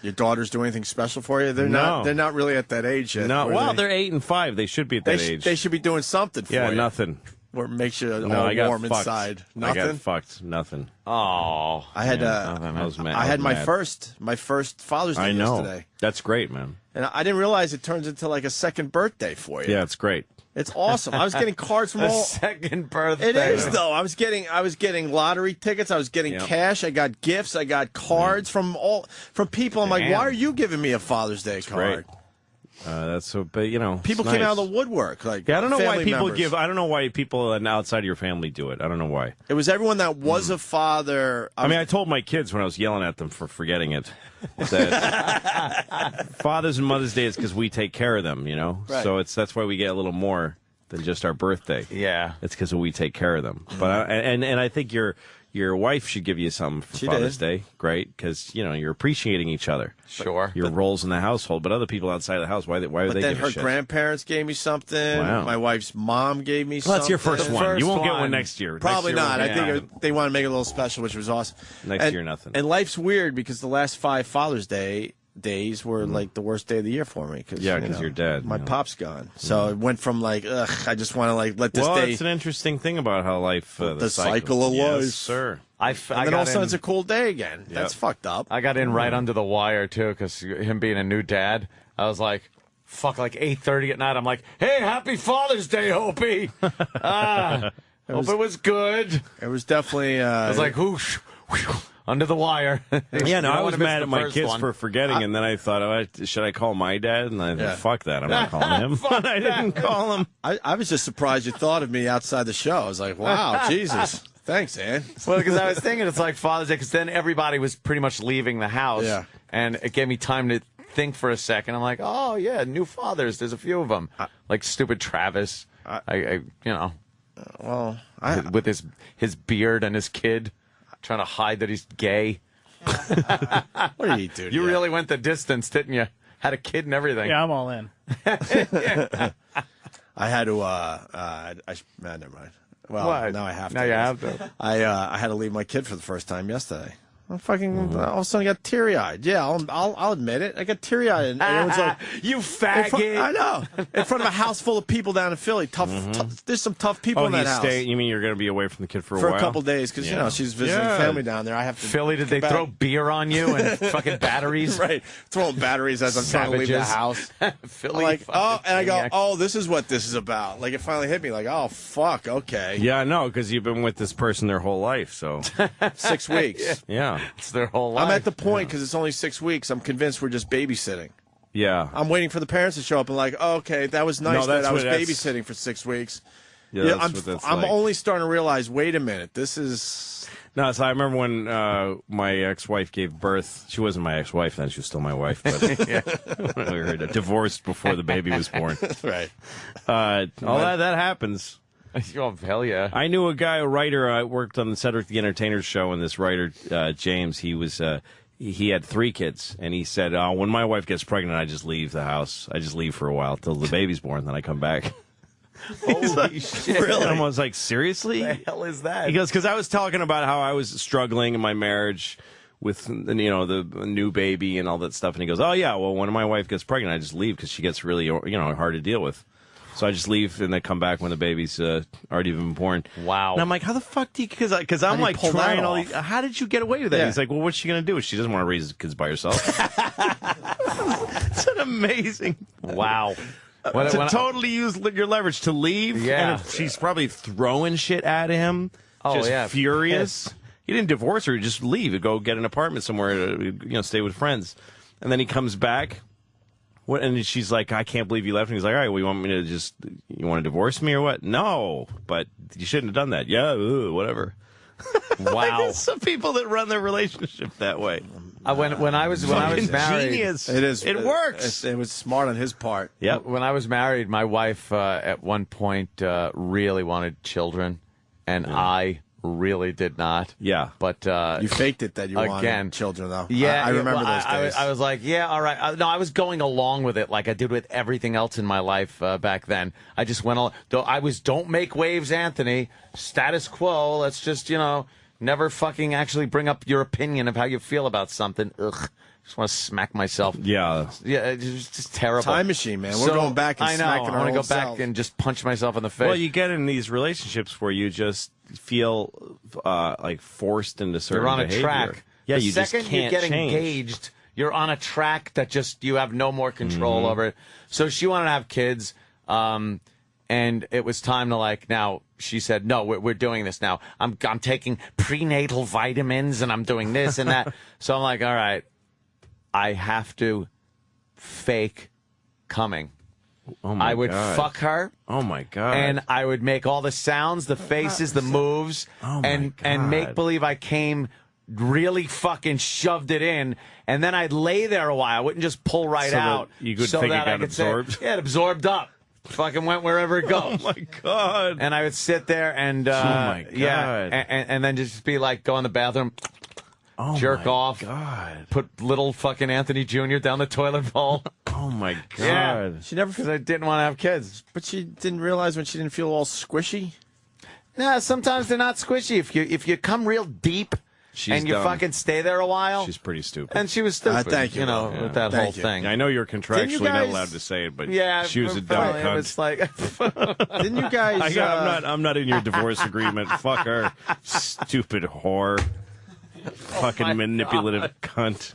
[SPEAKER 6] Your daughters do anything special for you? They're not really at that age yet.
[SPEAKER 12] No, well, they're 8 and 5. They should be at that age.
[SPEAKER 6] They should be doing something for you.
[SPEAKER 12] Yeah, nothing.
[SPEAKER 6] Or makes you all
[SPEAKER 12] I got
[SPEAKER 6] warm
[SPEAKER 12] fucked.
[SPEAKER 6] inside. Nothing.
[SPEAKER 12] I got fucked. Nothing.
[SPEAKER 2] Oh,
[SPEAKER 6] I had
[SPEAKER 12] I was mad.
[SPEAKER 6] I had my
[SPEAKER 12] mad.
[SPEAKER 6] first Father's Day
[SPEAKER 12] I know.
[SPEAKER 6] yesterday.
[SPEAKER 12] That's great, man.
[SPEAKER 6] And I didn't realize it turns into like a second birthday for you.
[SPEAKER 12] Yeah, it's great.
[SPEAKER 6] It's awesome. I was getting cards from
[SPEAKER 2] a
[SPEAKER 6] all.
[SPEAKER 2] second birthday.
[SPEAKER 6] It is though. I was getting lottery tickets. I was getting cash. I got gifts. I got cards from people. I'm like, why are you giving me a Father's Day card?
[SPEAKER 12] Great. That's so, but
[SPEAKER 6] people came out of the woodwork. Like,
[SPEAKER 12] I don't know why people
[SPEAKER 6] members.
[SPEAKER 12] I don't know why people outside of your family do it. I don't know why.
[SPEAKER 6] It was everyone that was a father.
[SPEAKER 12] I mean, I told my kids when I was yelling at them for forgetting it that Father's and Mother's Day is because we take care of them.
[SPEAKER 6] Right.
[SPEAKER 12] So that's why we get a little more than just our birthday.
[SPEAKER 2] Yeah,
[SPEAKER 12] it's because we take care of them. But and I think your wife should give you something for Father's Day. Great, because you're appreciating each other.
[SPEAKER 2] Sure.
[SPEAKER 12] Your roles in the household, but other people outside of the house, why would they
[SPEAKER 6] then
[SPEAKER 12] give
[SPEAKER 6] her
[SPEAKER 12] a shit?
[SPEAKER 6] grandparents gave me something.
[SPEAKER 12] Wow.
[SPEAKER 6] My wife's mom gave me something.
[SPEAKER 12] Well, that's your first one. You won't get one next year.
[SPEAKER 6] Probably
[SPEAKER 12] Next year
[SPEAKER 6] not.
[SPEAKER 12] won't
[SPEAKER 6] I
[SPEAKER 12] be
[SPEAKER 6] think
[SPEAKER 12] nothing.
[SPEAKER 6] they want to make it a little special, which was awesome.
[SPEAKER 12] Next year, nothing.
[SPEAKER 6] And life's weird because the last 5 Father's Day days were like the worst day of the year for me. Cause,
[SPEAKER 12] because you're dead.
[SPEAKER 6] My pop's gone. So it went from like, ugh, I just want to like let this
[SPEAKER 12] well,
[SPEAKER 6] day.
[SPEAKER 12] it's an interesting thing about how life.
[SPEAKER 6] The cycle of life.
[SPEAKER 12] Yes, sir.
[SPEAKER 6] And then all of a sudden it's a cool day again.
[SPEAKER 12] Yep.
[SPEAKER 6] That's fucked up.
[SPEAKER 2] I got in right under the wire, too, because him being a new dad, I was like, fuck, like 8:30 at night. I'm like, hey, happy Father's Day, Opie. Hope it was good.
[SPEAKER 6] It was definitely...
[SPEAKER 2] I was like, whoosh, under the wire.
[SPEAKER 12] Yeah, no, I was mad at my kids for forgetting, and then I thought, should I call my dad? And I thought, fuck that, I'm not calling him. I didn't call him.
[SPEAKER 6] I was just surprised you thought of me outside the show. I was like, wow, Jesus. Thanks, Ann.
[SPEAKER 2] Well, because I was thinking it's like Father's Day, because then everybody was pretty much leaving the house.
[SPEAKER 6] Yeah.
[SPEAKER 2] And it gave me time to think for a second. I'm like, oh, yeah, new fathers. There's a few of them. Like stupid Travis. With his beard and his kid, trying to hide that he's gay.
[SPEAKER 6] What are you doing?
[SPEAKER 2] You really went the distance, didn't you? Had a kid and everything.
[SPEAKER 15] Yeah, I'm all in.
[SPEAKER 6] I had to. Never mind. Well,
[SPEAKER 2] What?
[SPEAKER 6] now I have to.
[SPEAKER 2] Now you have to.
[SPEAKER 6] I had to leave my kid for the first time yesterday. I'm fucking all of a sudden I got teary-eyed. Yeah, I'll admit it. I got teary-eyed, and everyone's like,
[SPEAKER 2] "You faggot!"
[SPEAKER 6] I know. In front of a house full of people down in Philly. Tough. There's some tough people in that house.
[SPEAKER 12] You mean you're going to be away from the kid for a
[SPEAKER 6] for
[SPEAKER 12] while?
[SPEAKER 6] a couple days because she's visiting family down there. I have to.
[SPEAKER 2] Philly, did they throw beer on you and fucking batteries?
[SPEAKER 6] Right, throwing batteries as I'm trying to leave the house.
[SPEAKER 2] Philly,
[SPEAKER 6] I'm like, and I go,
[SPEAKER 2] maniacs.
[SPEAKER 6] this is what this is about. Like it finally hit me. Like, oh fuck, okay.
[SPEAKER 12] Yeah, no, because you've been with this person their whole life, so
[SPEAKER 6] 6 weeks.
[SPEAKER 12] Yeah,
[SPEAKER 2] it's their whole life.
[SPEAKER 6] I'm at the point because it's only 6 weeks. I'm convinced we're just babysitting.
[SPEAKER 12] Yeah,
[SPEAKER 6] I'm waiting for the parents to show up and like, oh, okay, that was nice that I was babysitting for 6 weeks.
[SPEAKER 12] Yeah,
[SPEAKER 6] I'm
[SPEAKER 12] like.
[SPEAKER 6] only starting to realize. Wait a minute, this is.
[SPEAKER 12] No, so I remember when my ex-wife gave birth. She wasn't my ex-wife then; she was still my wife. But we were divorced before the baby was born.
[SPEAKER 6] Right.
[SPEAKER 12] All that happens.
[SPEAKER 2] Oh, hell yeah.
[SPEAKER 12] I knew a guy, a writer. I worked on the Cedric the Entertainer's show, and this writer, James, he had 3 kids, and he said, when my wife gets pregnant, I just leave the house. I just leave for a while till the baby's born, then I come back.
[SPEAKER 2] Holy shit.
[SPEAKER 12] Really? I was like, seriously?
[SPEAKER 2] What the hell is that?
[SPEAKER 12] He goes, because I was talking about how I was struggling in my marriage with, the new baby and all that stuff, and he goes, oh, yeah, well, when my wife gets pregnant, I just leave because she gets really, hard to deal with. So I just leave and then come back when the baby's already been born.
[SPEAKER 2] Wow.
[SPEAKER 12] And I'm like, how the fuck do you... Because I'm like trying all these... How did you get away with that?
[SPEAKER 6] Yeah.
[SPEAKER 12] He's like, well, what's she going to do? She doesn't want to raise kids by herself. It's an amazing...
[SPEAKER 2] Wow.
[SPEAKER 12] to totally use your leverage to leave.
[SPEAKER 2] Yeah.
[SPEAKER 12] And she's probably throwing shit at him.
[SPEAKER 2] Oh,
[SPEAKER 12] just
[SPEAKER 2] yeah.
[SPEAKER 12] furious. He didn't divorce her. Just leave. Go get an apartment somewhere to stay with friends. And then he comes back. And she's like, I can't believe you left. And he's like, all right, well, you want to divorce me or what? No, but you shouldn't have done that. Yeah, whatever.
[SPEAKER 2] Wow.
[SPEAKER 12] There's some people that run their relationship that way.
[SPEAKER 2] When I was married,
[SPEAKER 12] genius.
[SPEAKER 6] It is.
[SPEAKER 12] It works.
[SPEAKER 6] It was smart on his part.
[SPEAKER 12] Yeah.
[SPEAKER 2] When I was married, my wife at one point really wanted children, and I really did not.
[SPEAKER 12] Yeah.
[SPEAKER 2] But
[SPEAKER 6] you faked it that you wanted children, though.
[SPEAKER 2] Yeah.
[SPEAKER 6] I remember those days.
[SPEAKER 2] I was like, yeah, all right. No, I was going along with it like I did with everything else in my life back then. I just went along. Don't make waves, Anthony. Status quo. Let's just, never fucking actually bring up your opinion of how you feel about something. Ugh. Just want to smack myself.
[SPEAKER 12] Yeah.
[SPEAKER 2] Yeah, it's just terrible.
[SPEAKER 6] Time machine, man. We're going back and smacking our
[SPEAKER 2] I want to go
[SPEAKER 6] old
[SPEAKER 2] back
[SPEAKER 6] self.
[SPEAKER 2] and just punch myself in the face.
[SPEAKER 12] Well, you get in these relationships where you just feel like forced into certain
[SPEAKER 2] You're on a
[SPEAKER 12] behavior.
[SPEAKER 2] track.
[SPEAKER 12] Yeah,
[SPEAKER 2] the
[SPEAKER 12] you just
[SPEAKER 2] second
[SPEAKER 12] can't
[SPEAKER 2] you get
[SPEAKER 12] change.
[SPEAKER 2] engaged, you're on a track that just you have no more control over it. So she wanted to have kids, and it was time to now. She said, "No, we're doing this now. I'm taking prenatal vitamins and I'm doing this and that." So I'm like, "All right, I have to fake coming.
[SPEAKER 12] Oh my
[SPEAKER 2] I would
[SPEAKER 12] God.
[SPEAKER 2] fuck her.
[SPEAKER 12] Oh my God.
[SPEAKER 2] And I would make all the sounds, the faces, the moves, and make believe I came, really fucking shoved it in, and then I'd lay there a while. I wouldn't just pull right
[SPEAKER 12] So that
[SPEAKER 2] out.
[SPEAKER 12] you could
[SPEAKER 2] so
[SPEAKER 12] think it
[SPEAKER 2] that I
[SPEAKER 12] got
[SPEAKER 2] could
[SPEAKER 12] absorbed?
[SPEAKER 2] Say, yeah, it absorbed up. Fucking went wherever it goes.
[SPEAKER 12] Oh my God.
[SPEAKER 2] And I would sit there and
[SPEAKER 12] oh my God.
[SPEAKER 2] yeah, and then just be like, go in the bathroom. Jerk off.
[SPEAKER 12] God.
[SPEAKER 2] Put little fucking Anthony Jr. down the toilet bowl.
[SPEAKER 12] Oh my God.
[SPEAKER 2] Yeah.
[SPEAKER 6] She never,
[SPEAKER 2] because I didn't want to have kids.
[SPEAKER 6] But she didn't realize when she didn't feel all squishy.
[SPEAKER 2] Yeah, sometimes they're not squishy. If you come real deep and you
[SPEAKER 12] dumb.
[SPEAKER 2] fucking stay there a while.
[SPEAKER 12] She's pretty stupid.
[SPEAKER 2] And she was stupid.
[SPEAKER 6] Thank you.
[SPEAKER 2] You know,
[SPEAKER 12] Yeah.
[SPEAKER 2] with that
[SPEAKER 6] Thank
[SPEAKER 2] whole
[SPEAKER 6] you.
[SPEAKER 2] thing.
[SPEAKER 12] I know you're contractually
[SPEAKER 6] Didn't you guys-
[SPEAKER 12] not allowed to say it, but
[SPEAKER 2] Yeah,
[SPEAKER 12] she was a dumb
[SPEAKER 2] it
[SPEAKER 12] cunt.
[SPEAKER 2] was like,
[SPEAKER 6] Didn't you guys?
[SPEAKER 12] I'm not in your divorce agreement. Fuck her, stupid whore. Fucking manipulative cunt.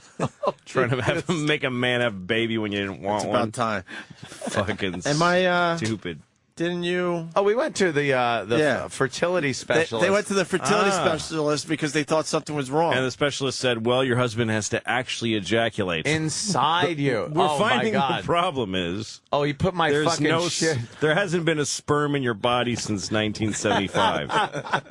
[SPEAKER 12] Trying to make a man have a baby when you didn't want
[SPEAKER 6] It's
[SPEAKER 12] one.
[SPEAKER 6] about time.
[SPEAKER 12] Fucking
[SPEAKER 6] Am I
[SPEAKER 12] stupid.
[SPEAKER 6] Didn't you?
[SPEAKER 2] Oh, we went to the fertility specialist.
[SPEAKER 6] They went to the fertility specialist because they thought something was wrong.
[SPEAKER 12] And the specialist said, well, your husband has to actually ejaculate.
[SPEAKER 2] Inside you.
[SPEAKER 12] We're
[SPEAKER 2] Oh,
[SPEAKER 12] finding
[SPEAKER 2] my God.
[SPEAKER 12] the problem is...
[SPEAKER 2] Oh, he put my
[SPEAKER 12] there's
[SPEAKER 2] fucking shit.
[SPEAKER 12] There hasn't been a sperm in your body since 1975.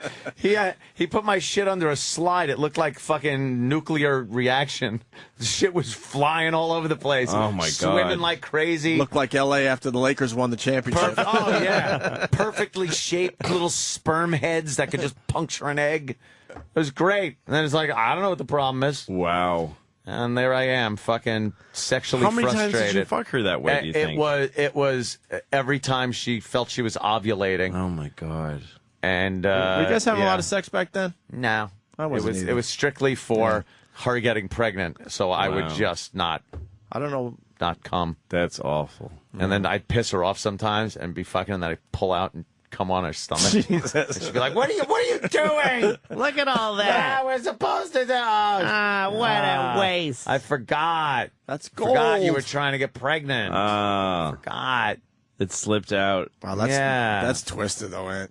[SPEAKER 2] He put my shit under a slide. It looked like fucking nuclear reaction. The shit was flying all over the place.
[SPEAKER 12] Oh, my God.
[SPEAKER 2] Swimming like crazy.
[SPEAKER 6] Looked like L.A. after the Lakers won the championship.
[SPEAKER 2] Oh, yeah. Perfectly shaped little sperm heads that could just puncture an egg. It was great. And then it's like, I don't know what the problem is.
[SPEAKER 12] Wow.
[SPEAKER 2] And there I am, fucking sexually
[SPEAKER 12] How many
[SPEAKER 2] frustrated.
[SPEAKER 12] times did you fuck her that way, do you think?
[SPEAKER 2] It was every time she felt she was ovulating.
[SPEAKER 12] Oh, my God.
[SPEAKER 2] And
[SPEAKER 6] were you guys having a lot of sex back then?
[SPEAKER 2] No.
[SPEAKER 6] I wasn't either.
[SPEAKER 2] It was strictly for her getting pregnant, so I would just not.
[SPEAKER 6] I don't know.
[SPEAKER 2] Not come.
[SPEAKER 12] That's awful.
[SPEAKER 2] And then I'd piss her off sometimes and be fucking, and then I'd pull out and come on her stomach.
[SPEAKER 6] Jesus.
[SPEAKER 2] And she'd be like, "What are you doing?
[SPEAKER 3] Look at all that.
[SPEAKER 2] We're supposed to do."
[SPEAKER 3] What a waste.
[SPEAKER 2] I forgot.
[SPEAKER 6] That's gold.
[SPEAKER 2] Forgot you were trying to get pregnant. Forgot.
[SPEAKER 12] It slipped out.
[SPEAKER 6] Wow, that's twisted though, Ant.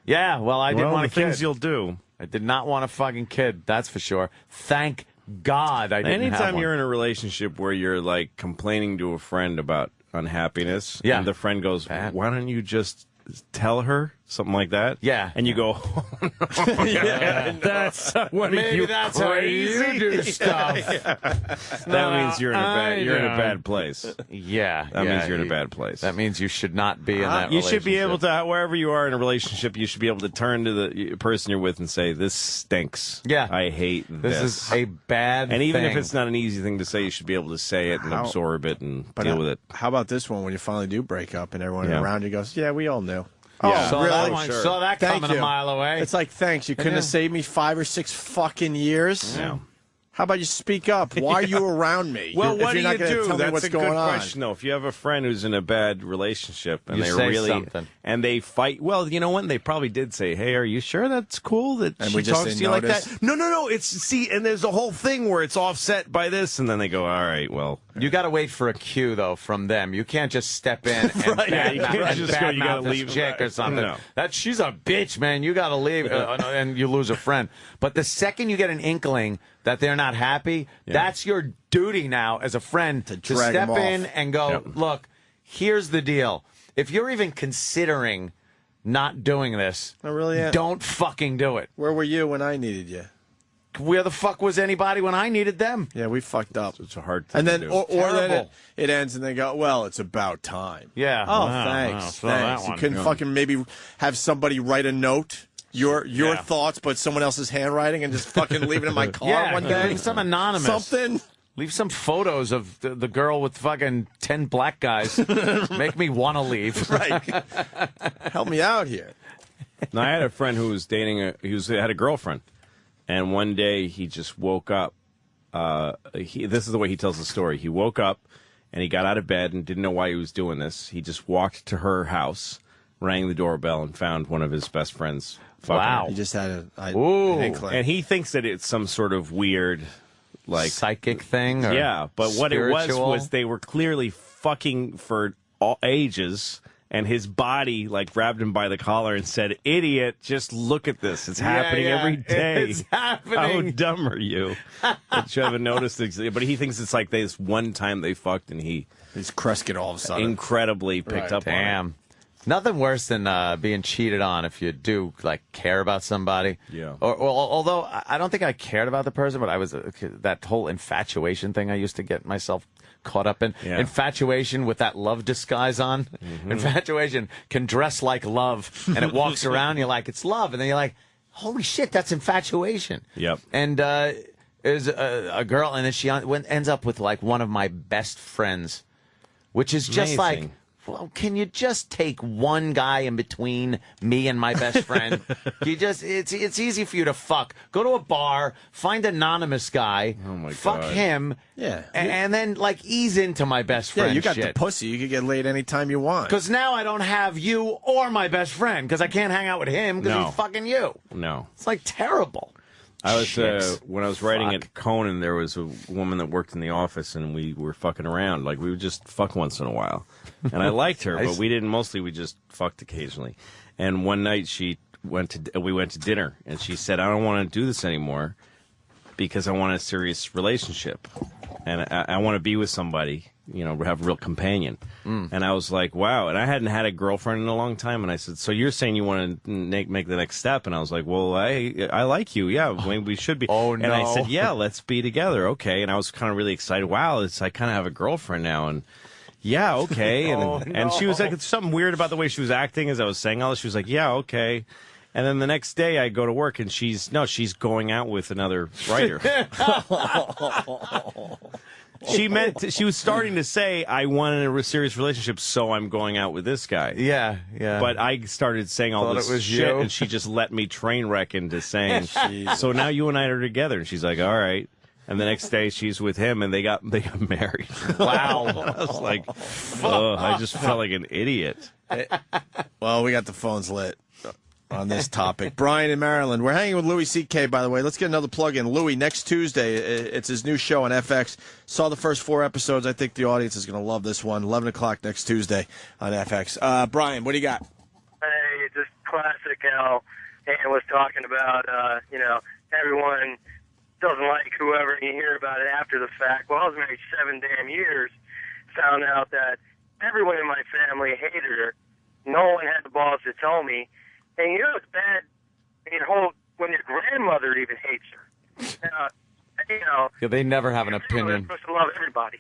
[SPEAKER 2] Yeah, well, I didn't want a kid.
[SPEAKER 12] things you'll do.
[SPEAKER 2] I did not want a fucking kid. That's for sure. Thank God I didn't have
[SPEAKER 12] Anytime
[SPEAKER 2] one.
[SPEAKER 12] you're in a relationship where you're like complaining to a friend about unhappiness,
[SPEAKER 2] Yeah.
[SPEAKER 12] and the friend goes, "Why don't you just tell her?" Something like that.
[SPEAKER 2] Yeah.
[SPEAKER 12] And you go, "Oh, no,
[SPEAKER 2] Yeah.
[SPEAKER 12] that's what
[SPEAKER 2] Maybe
[SPEAKER 12] you
[SPEAKER 2] that's
[SPEAKER 12] crazy.
[SPEAKER 2] how you do stuff.
[SPEAKER 12] That means you're in a bad place.
[SPEAKER 2] Yeah.
[SPEAKER 12] That means you're in a bad place.
[SPEAKER 2] That means you should not be in that
[SPEAKER 12] You should be
[SPEAKER 2] relationship.
[SPEAKER 12] able to, wherever you are in a relationship, you should be able to turn to the person you're with and say, "This stinks.
[SPEAKER 2] Yeah.
[SPEAKER 12] I hate this.
[SPEAKER 2] This is a bad
[SPEAKER 12] And even
[SPEAKER 2] thing.
[SPEAKER 12] if it's not an easy thing to say, you should be able to say it and absorb it and deal with it.
[SPEAKER 6] How about this one when you finally do break up and everyone
[SPEAKER 12] Yeah.
[SPEAKER 6] around you goes, "Yeah, we all knew."
[SPEAKER 12] Yeah.
[SPEAKER 2] Saw
[SPEAKER 6] really?
[SPEAKER 2] that one.
[SPEAKER 12] Sure.
[SPEAKER 2] Saw that
[SPEAKER 6] Thank
[SPEAKER 2] coming
[SPEAKER 6] you.
[SPEAKER 2] a mile away.
[SPEAKER 6] It's like, thanks. You couldn't have saved me 5 or 6 fucking years.
[SPEAKER 12] Yeah.
[SPEAKER 6] How about you speak up? Why are you around me?
[SPEAKER 12] Well,
[SPEAKER 6] If
[SPEAKER 12] what do
[SPEAKER 6] you're not
[SPEAKER 12] you
[SPEAKER 6] gonna
[SPEAKER 12] do?
[SPEAKER 6] Tell me
[SPEAKER 12] That's
[SPEAKER 6] what's
[SPEAKER 12] a
[SPEAKER 6] going
[SPEAKER 12] good
[SPEAKER 6] on.
[SPEAKER 12] question, though. If you have a friend who's in a bad relationship and
[SPEAKER 2] You
[SPEAKER 12] they
[SPEAKER 2] say
[SPEAKER 12] really
[SPEAKER 2] something.
[SPEAKER 12] and they fight, well, you know what? They probably did say, "Hey, are you sure that's cool that
[SPEAKER 6] And
[SPEAKER 12] she
[SPEAKER 6] we just
[SPEAKER 12] talks
[SPEAKER 6] didn't
[SPEAKER 12] to you like
[SPEAKER 6] notice?
[SPEAKER 12] that?" No. It's and there's a whole thing where it's offset by this, and then they go, "All right, well."
[SPEAKER 2] You got to wait for a cue though from them. You can't just step in and
[SPEAKER 12] Right, yeah, you can't just go, "You gotta
[SPEAKER 2] badmouth this
[SPEAKER 12] leave."
[SPEAKER 2] chick or something.
[SPEAKER 12] No.
[SPEAKER 2] That she's a bitch, man. You got to leave, and you lose a friend. But the second you get an inkling that they're not happy, that's your duty now as a friend to
[SPEAKER 6] drag
[SPEAKER 2] step
[SPEAKER 6] 'em
[SPEAKER 2] in
[SPEAKER 6] off.
[SPEAKER 2] and go,
[SPEAKER 12] Yep.
[SPEAKER 2] "Look, here's the deal. If you're even considering not doing this,
[SPEAKER 6] I really am.
[SPEAKER 2] don't fucking do it.
[SPEAKER 6] Where were you when I needed you?
[SPEAKER 2] Where the fuck was anybody when I needed them?"
[SPEAKER 6] Yeah, we fucked up.
[SPEAKER 12] It's a hard thing
[SPEAKER 6] And then,
[SPEAKER 12] to do.
[SPEAKER 6] or then
[SPEAKER 2] Terrible.
[SPEAKER 6] it ends, and they go, "Well, it's about time."
[SPEAKER 2] Yeah.
[SPEAKER 6] Oh,
[SPEAKER 2] Wow,
[SPEAKER 6] thanks,
[SPEAKER 2] wow, saw
[SPEAKER 6] thanks.
[SPEAKER 2] that
[SPEAKER 6] You
[SPEAKER 2] one.
[SPEAKER 6] couldn't
[SPEAKER 2] Yeah.
[SPEAKER 6] fucking maybe have somebody write a note, your
[SPEAKER 2] Yeah.
[SPEAKER 6] thoughts, but someone else's handwriting, and just fucking leave it in my car
[SPEAKER 2] Yeah,
[SPEAKER 6] one day.
[SPEAKER 2] leave some anonymous.
[SPEAKER 6] Something.
[SPEAKER 2] Leave some photos of the girl with fucking 10 black guys. Make me want to leave.
[SPEAKER 6] Right. Help me out here.
[SPEAKER 12] Now, I had a friend who was dating had a girlfriend, and one day he just woke up. This is the way he tells the story. He woke up and he got out of bed and didn't know why he was doing this. He just walked to her house, rang the doorbell, and found one of his best friends. fucking
[SPEAKER 2] Wow.
[SPEAKER 12] her.
[SPEAKER 6] He just had an inkling.
[SPEAKER 12] And he thinks that it's some sort of weird, like
[SPEAKER 2] psychic thing. Or
[SPEAKER 12] yeah, but what it
[SPEAKER 2] spiritual?
[SPEAKER 12] was they were clearly fucking for all ages. and his body like grabbed him by the collar and said, "Idiot, just look at this. It's happening every day.
[SPEAKER 2] It's happening.
[SPEAKER 12] How dumb are you?" But you haven't noticed it. But he thinks it's like this one time they fucked and
[SPEAKER 6] he's Kreskin all of a sudden.
[SPEAKER 12] Incredibly picked up on it.
[SPEAKER 2] Damn. Nothing worse than being cheated on if you do like care about somebody.
[SPEAKER 12] Yeah.
[SPEAKER 2] Or although I don't think I cared about the person, but I was that whole infatuation thing I used to get myself caught up in.
[SPEAKER 12] Yeah.
[SPEAKER 2] Infatuation with that love disguise on. Infatuation can dress like love, and it walks around. You're like, it's love, and then you're like, holy shit, that's infatuation.
[SPEAKER 12] Yep.
[SPEAKER 2] And is a girl, and then she ends up with like one of my best friends, which is just
[SPEAKER 12] Amazing.
[SPEAKER 2] like. Well, can you just take one guy in between me and my best friend? It's easy for you to fuck. Go to a bar, find an anonymous guy, fuck
[SPEAKER 6] God.
[SPEAKER 2] him, and then like ease into my best friend.
[SPEAKER 6] Yeah, you got
[SPEAKER 2] shit.
[SPEAKER 6] the pussy. You can get laid anytime you want.
[SPEAKER 2] Because now I don't have you or my best friend because I can't hang out with him because he's fucking you.
[SPEAKER 12] No.
[SPEAKER 2] It's like terrible.
[SPEAKER 12] I was when I was writing at Conan, there was a woman that worked in the office, and we were fucking around. Like we would just fuck once in a while, and I liked her, but we didn't. Mostly, we just fucked occasionally. And one night, we went to dinner, and she said, "I don't want to do this anymore because I want a serious relationship, and I want to be with somebody." Have a real companion. And I was like, wow. And I hadn't had a girlfriend in a long time. And I said, so you're saying you want to make the next step? And I was like, well, I like you. Yeah, we should be.
[SPEAKER 2] Oh, no.
[SPEAKER 12] And I said, yeah, let's be together. Okay. And I was kind of really excited. Wow, I kind of have a girlfriend now. And yeah, okay. And she was like, it's something weird about the way she was acting as I was saying all this. She was like, yeah, okay. And then the next day I go to work and she's going out with another writer. She was starting to say, I wanted a serious relationship, so I'm going out with this guy.
[SPEAKER 2] Yeah.
[SPEAKER 12] But I started saying all this shit, and she just let me train wreck into saying, so now you and I are together. And she's like, all right. And the next day she's with him, and they got married.
[SPEAKER 2] Wow.
[SPEAKER 12] I was like, I just felt like an idiot.
[SPEAKER 6] Well, we got the phones lit on this topic. Brian in Maryland. We're hanging with Louis C.K., by the way. Let's get another plug in. Louis, next Tuesday, it's his new show on FX. Saw the first 4 episodes. I think the audience is going to love this one. 11 o'clock next Tuesday on FX. Brian, what do you got?
[SPEAKER 20] Hey, just classic how Ann was talking about, everyone doesn't like whoever, and you hear about it after the fact. Well, I was married 7 damn years. Found out that everyone in my family hated her. No one had the balls to tell me. And it's bad when your grandmother even hates her.
[SPEAKER 2] Yeah, they never have an opinion.
[SPEAKER 20] They're supposed to love everybody.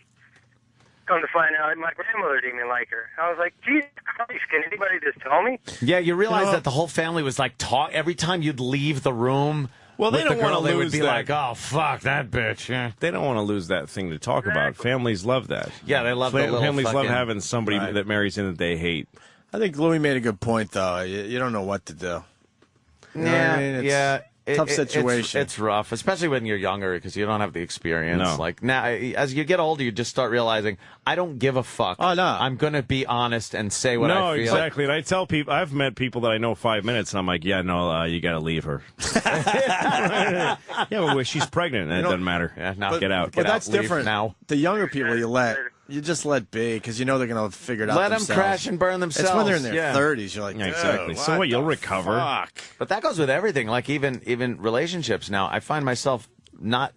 [SPEAKER 20] Come to find out, my grandmother didn't even like her. I was like, Jesus Christ, can anybody just tell me?
[SPEAKER 2] Yeah, you realize that the whole family was like every time you'd leave the room.
[SPEAKER 12] Well, they
[SPEAKER 2] with
[SPEAKER 12] don't
[SPEAKER 2] the girl,
[SPEAKER 12] want to
[SPEAKER 2] they
[SPEAKER 12] lose
[SPEAKER 2] would be
[SPEAKER 12] that.
[SPEAKER 2] like, "Oh, fuck that bitch." Yeah.
[SPEAKER 12] They don't want to lose that thing to talk about. Families love that.
[SPEAKER 2] Yeah, they love the little
[SPEAKER 12] families love
[SPEAKER 2] fucking-
[SPEAKER 12] having somebody that marries in that they hate.
[SPEAKER 6] I think Louis made a good point, though. You don't know what to do. You know what I mean? It's tough situation.
[SPEAKER 2] It's rough, especially when you're younger because you don't have the experience.
[SPEAKER 12] No.
[SPEAKER 2] Like now, as you get older, you just start realizing I don't give a fuck. Oh no, I'm gonna be honest and say what I feel.
[SPEAKER 12] No, exactly. And I tell people, I've met people that I know 5 minutes, and I'm like, yeah, no, you got to leave her. Yeah, well, she's pregnant, and it doesn't matter. Yeah, get out.
[SPEAKER 6] But that's different now. The younger people you just let be because you know they're going to figure it out
[SPEAKER 2] Let them
[SPEAKER 6] themselves.
[SPEAKER 2] crash and burn themselves.
[SPEAKER 6] It's when they're in their
[SPEAKER 2] Yeah.
[SPEAKER 6] 30s. You're like,
[SPEAKER 12] Yeah, exactly. So what? You'll recover.
[SPEAKER 6] Fuck.
[SPEAKER 2] But that goes with everything. Like even relationships now. I find myself not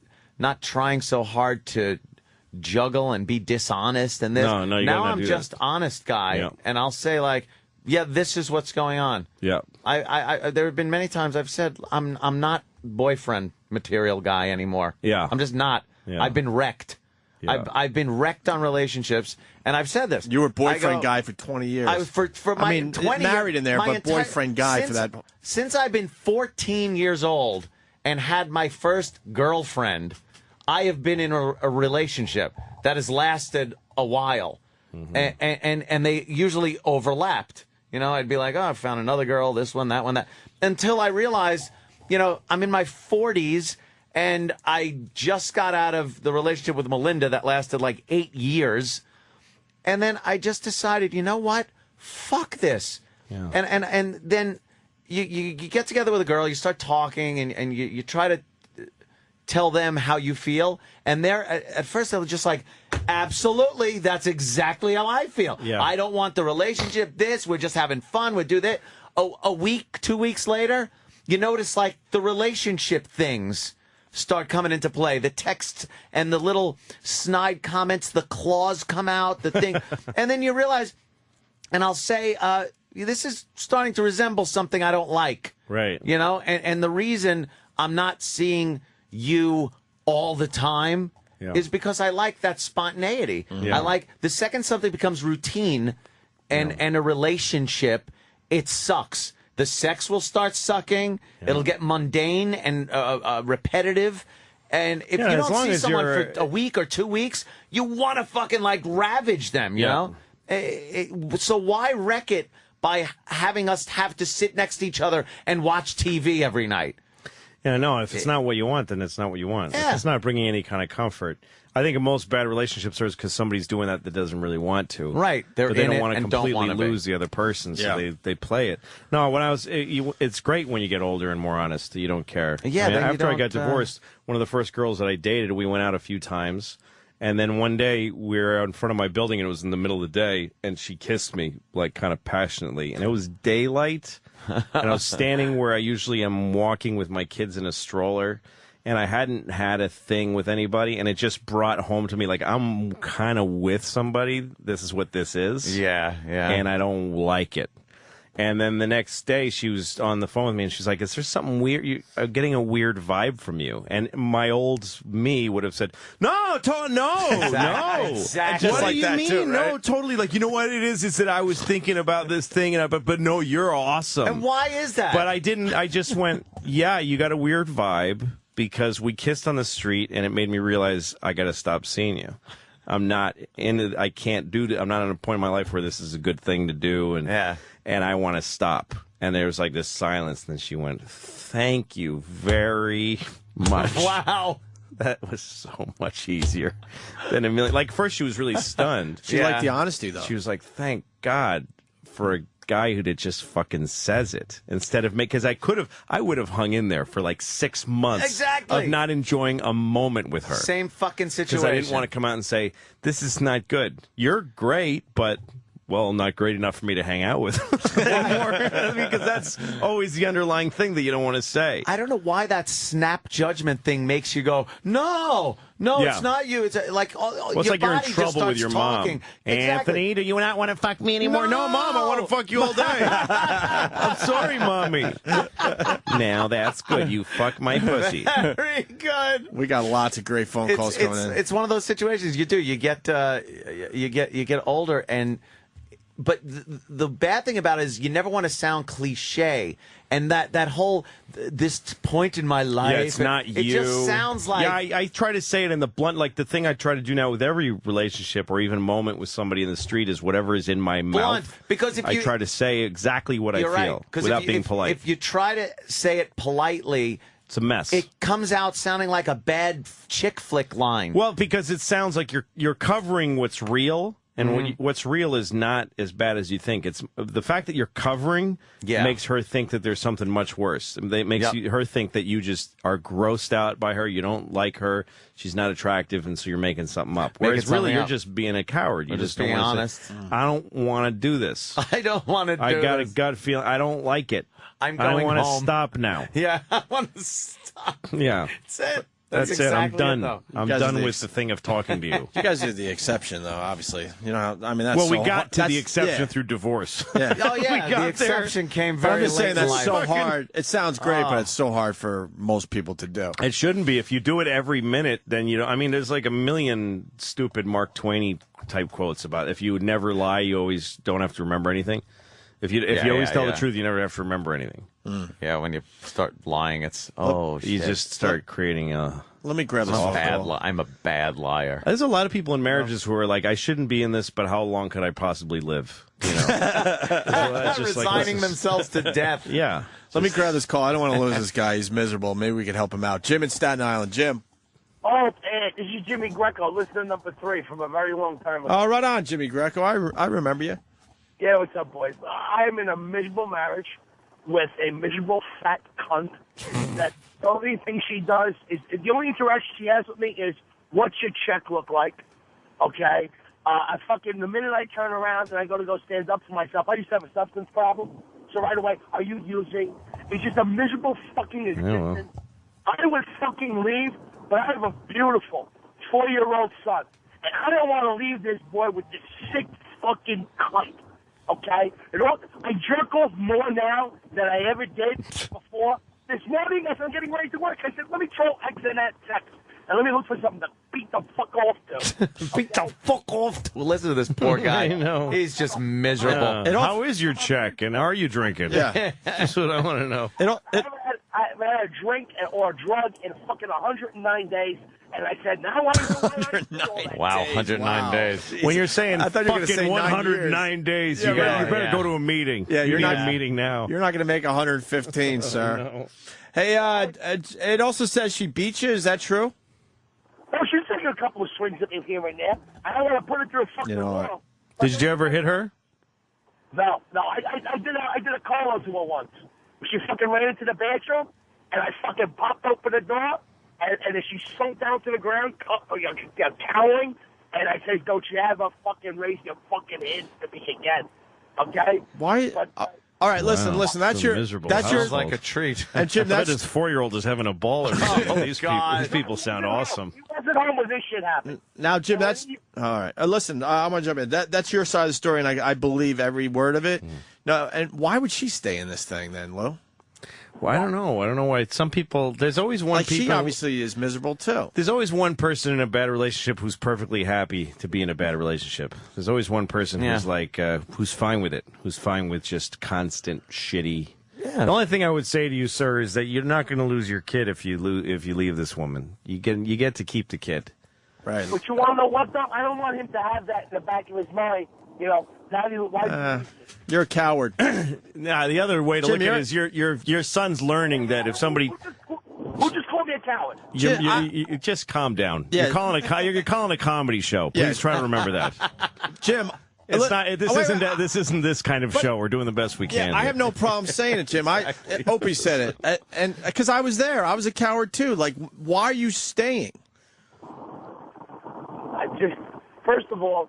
[SPEAKER 2] trying so hard to juggle and be dishonest and this.
[SPEAKER 12] No, you
[SPEAKER 2] now
[SPEAKER 12] gotta
[SPEAKER 2] I'm
[SPEAKER 12] do
[SPEAKER 2] just honest guy,
[SPEAKER 12] Yeah.
[SPEAKER 2] and I'll say like, yeah, this is what's going on.
[SPEAKER 12] Yeah.
[SPEAKER 2] I there have been many times I've said I'm not boyfriend material guy anymore.
[SPEAKER 12] Yeah.
[SPEAKER 2] I'm just not.
[SPEAKER 12] Yeah.
[SPEAKER 2] I've been wrecked.
[SPEAKER 12] Yeah.
[SPEAKER 2] I've been wrecked on relationships, and I've said this.
[SPEAKER 6] You were boyfriend guy for 20 years.
[SPEAKER 2] For my 20
[SPEAKER 6] married in there,
[SPEAKER 2] my
[SPEAKER 6] but boyfriend guy for that.
[SPEAKER 2] Since I've been 14 years old and had my first girlfriend, I have been in a relationship that has lasted a while, and they usually overlapped. I'd be like, oh, I found another girl, this one, that one, that, until I realized, I'm in my 40s. And I just got out of the relationship with Melinda that lasted like 8 years. And then I just decided, you know what? Fuck this. Yeah. And then you get together with a girl, you start talking, and you try to tell them how you feel. And at first they were just like, Absolutely. That's exactly how I feel.
[SPEAKER 12] Yeah.
[SPEAKER 2] I don't want the relationship we're just having fun, we do that. A week, 2 weeks later, you notice like the relationship things start coming into play. The texts and the little snide comments, the claws come out, the thing. And then you realize, and I'll say, this is starting to resemble something I don't like.
[SPEAKER 12] Right.
[SPEAKER 2] You know, and the reason I'm not seeing you all the time is because I like that spontaneity.
[SPEAKER 12] Yeah.
[SPEAKER 2] I like the second something becomes routine and a relationship, it sucks. The sex will start sucking. Yeah. It'll get mundane and repetitive. And if you don't see someone for a week or 2 weeks, you want to fucking like ravage them, you know? So why wreck it by having us have to sit next to each other and watch TV every night?
[SPEAKER 12] Yeah, no, if it's not what you want, then it's not what you want.
[SPEAKER 2] Yeah.
[SPEAKER 12] If it's not bringing any kind of comfort. I think in most bad relationships are because somebody's doing that doesn't really want to.
[SPEAKER 2] Right.
[SPEAKER 12] But they don't want to completely lose the other person, so they play it. No, when I was, it's great when you get older and more honest. You don't care.
[SPEAKER 2] Yeah.
[SPEAKER 12] I mean, after I got divorced, one of the first girls that I dated, we went out a few times. And then one day we were out in front of my building, and it was in the middle of the day, and she kissed me like kind of passionately, and it was daylight, and I was standing where I usually am walking with my kids in a stroller, and I hadn't had a thing with anybody, and it just brought home to me like I'm kind of with somebody. This is what this is.
[SPEAKER 2] Yeah.
[SPEAKER 12] And I don't like it. And then the next day, she was on the phone with me, and she's like, is there something weird? I'm getting a weird vibe from you. And my old me would have said, no.
[SPEAKER 2] Exactly.
[SPEAKER 12] What
[SPEAKER 6] like
[SPEAKER 12] do you
[SPEAKER 6] that
[SPEAKER 12] mean?
[SPEAKER 6] too, right?
[SPEAKER 12] No, totally. Like, you know what it is? It's that I was thinking about this thing, but no, you're awesome.
[SPEAKER 2] And why is that?
[SPEAKER 12] But I didn't. I just went, yeah, you got a weird vibe because we kissed on the street, and it made me realize I got to stop seeing you. I'm not in it. I can't do it. I'm not at a point in my life where this is a good thing to do. And I want to stop. And there was like this silence. And then she went, thank you very much.
[SPEAKER 2] Wow.
[SPEAKER 12] That was so much easier than a million. Like, first she was really stunned.
[SPEAKER 6] She liked the honesty, though.
[SPEAKER 12] She was like, thank God for a guy who just fucking says it instead of because I would have hung in there for like 6 months of not enjoying a moment with her.
[SPEAKER 2] Same fucking situation.
[SPEAKER 12] Because I didn't want to come out and say, this is not good. You're great, but well, not great enough for me to hang out with anymore. Because that's always the underlying thing that you don't want to say.
[SPEAKER 2] I don't know why that snap judgment thing makes you go, no, it's not you. It's like
[SPEAKER 12] it's like you're in trouble with your
[SPEAKER 2] talking.
[SPEAKER 12] mom. Anthony, do you not want to fuck me anymore? No, Mom, I want to fuck you all day. I'm sorry, Mommy. Now that's good. You fuck my pussy.
[SPEAKER 2] Very good.
[SPEAKER 6] We got lots of great phone calls coming in.
[SPEAKER 2] It's one of those situations you do. You get older and. But the bad thing about it is you never want to sound cliche, and that whole this point in my life.
[SPEAKER 12] Yeah, it's not
[SPEAKER 2] it
[SPEAKER 12] you.
[SPEAKER 2] It just sounds like.
[SPEAKER 12] Yeah, I try to say it in the blunt, like the thing I try to do now with every relationship or even moment with somebody in the street is whatever is in my mouth.
[SPEAKER 2] Because if
[SPEAKER 12] I try to say exactly what I feel without being polite.
[SPEAKER 2] If you try to say it politely.
[SPEAKER 12] It's a mess.
[SPEAKER 2] It comes out sounding like a bad chick flick line.
[SPEAKER 12] Well, because it sounds like you're covering what's real. And what's real is not as bad as you think. It's the fact that you're covering makes her think that there's something much worse. It makes her think that you just are grossed out by her. You don't like her. She's not attractive, and so you're making something up. Whereas really, you're just being a coward. You just
[SPEAKER 2] being honest.
[SPEAKER 12] I don't want to do this.
[SPEAKER 2] I don't want to do this.
[SPEAKER 12] I got a gut feeling. I don't like it.
[SPEAKER 2] I'm going
[SPEAKER 12] home. I want
[SPEAKER 2] to
[SPEAKER 12] stop now.
[SPEAKER 2] Yeah, I want to stop.
[SPEAKER 12] Yeah.
[SPEAKER 2] That's it.
[SPEAKER 12] That's
[SPEAKER 2] exactly
[SPEAKER 12] it. I'm done. I'm done with the thing of talking to you.
[SPEAKER 6] You guys are the exception, though. Obviously, you know. I mean, that's
[SPEAKER 12] well, we got to the exception through divorce.
[SPEAKER 6] Yeah.
[SPEAKER 2] Oh yeah, the exception came very late.
[SPEAKER 6] I'm just saying that's
[SPEAKER 2] in
[SPEAKER 6] so
[SPEAKER 2] life.
[SPEAKER 6] hard. It sounds great, but it's so hard for most people to do.
[SPEAKER 12] It shouldn't be. If you do it every minute, then you know. I mean, there's like a million stupid Mark Twain type quotes about if you never lie, you always don't have to remember anything. If you always tell the truth, you never have to remember anything.
[SPEAKER 2] Yeah, when you start lying, it's
[SPEAKER 12] you just start creating a.
[SPEAKER 6] Let me grab this.
[SPEAKER 2] I'm a bad liar.
[SPEAKER 12] There's a lot of people in marriages who are like, I shouldn't be in this, but how long could I possibly live? You know,
[SPEAKER 2] resigning themselves to death.
[SPEAKER 12] Yeah.
[SPEAKER 6] Let me grab this call. I don't want to lose this guy. He's miserable. Maybe we can help him out. Jim in Staten Island. Jim.
[SPEAKER 1] Oh, this is Jimmy Greco, listener number 3 from a very long time ago.
[SPEAKER 6] Oh, right on, Jimmy Greco. I remember you.
[SPEAKER 1] Yeah, what's up, boys? I am in a miserable marriage with a miserable fat cunt that the only thing she does is, the only interaction she has with me is, what's your check look like? okay? The minute I turn around and I go stand up for myself, I used to have a substance problem. So right away, are you using? It's just a miserable fucking existence. I would fucking leave, but I have a beautiful 4-year-old son. And I don't want to leave this boy with this sick fucking cunt, okay? I jerk off more now than I ever did before. This morning, as I'm getting ready to work, I said, let me throw X in that text. And let me look for something to beat the fuck off to.
[SPEAKER 2] Beat the fuck off to. Listen to this poor guy.
[SPEAKER 12] I know.
[SPEAKER 2] He's just miserable.
[SPEAKER 12] How is your check, and are you drinking?
[SPEAKER 6] Yeah.
[SPEAKER 12] That's what I want to know.
[SPEAKER 1] I haven't had a drink or a drug in fucking 109 days. And I said, now I do.
[SPEAKER 2] Wow, 109 days.
[SPEAKER 12] When you're saying
[SPEAKER 6] I thought you were gonna
[SPEAKER 12] fucking
[SPEAKER 6] say
[SPEAKER 12] 109 days, you better go to a meeting.
[SPEAKER 6] Yeah,
[SPEAKER 12] you're not meeting now.
[SPEAKER 6] You're not going to make 115, sir.
[SPEAKER 12] No.
[SPEAKER 6] Hey, it also says she beat you. Is that true?
[SPEAKER 1] No, she's taking a couple of swings at me here and there. I don't want to put her through a fucking wall.
[SPEAKER 12] Did you ever hit her?
[SPEAKER 1] No. I did a call to her once. She fucking ran into the bathroom, and I fucking popped open the door, and then she sunk down to the ground, cowering, and I said, don't you ever fucking raise your fucking hands to me again, okay?
[SPEAKER 6] Why?
[SPEAKER 1] But,
[SPEAKER 6] all right, listen. That's your
[SPEAKER 12] miserable.
[SPEAKER 6] That's your
[SPEAKER 2] like a treat.
[SPEAKER 6] And Jim,
[SPEAKER 12] I bet this 4-year-old is having a ball or something. These people sound awesome.
[SPEAKER 1] He wasn't home when this shit happened.
[SPEAKER 6] Now, Jim, that's all right. Listen, I'm gonna jump in. That's your side of the story, and I believe every word of it. No, and why would she stay in this thing then, Lou?
[SPEAKER 12] Well, I don't know. I don't know why. Some people, there's always one
[SPEAKER 6] She obviously is miserable too.
[SPEAKER 12] There's always one person in a bad relationship who's perfectly happy to be in a bad relationship. There's always one person who's like, who's fine with it, who's fine with just constant shitty. Yeah. The only thing I would say to you, sir, is that you're not going to lose your kid if you leave this woman. You get to keep the kid.
[SPEAKER 6] Right.
[SPEAKER 1] But you want to know what, though? I don't want him to have that in the back of his mind. You know,
[SPEAKER 6] you're a coward.
[SPEAKER 12] Nah, the other way to look at it is your son's learning that if somebody
[SPEAKER 1] who just called me a coward.
[SPEAKER 12] You just calm down.
[SPEAKER 6] Yeah.
[SPEAKER 12] You're calling a comedy show. Please try to remember that,
[SPEAKER 6] Jim.
[SPEAKER 12] It's not. This isn't this kind of show. We're doing the best we can.
[SPEAKER 6] Yeah, I have no problem saying it, Jim. Opie said it, and because I was there, I was a coward too. Like, why are you staying?
[SPEAKER 1] First of all,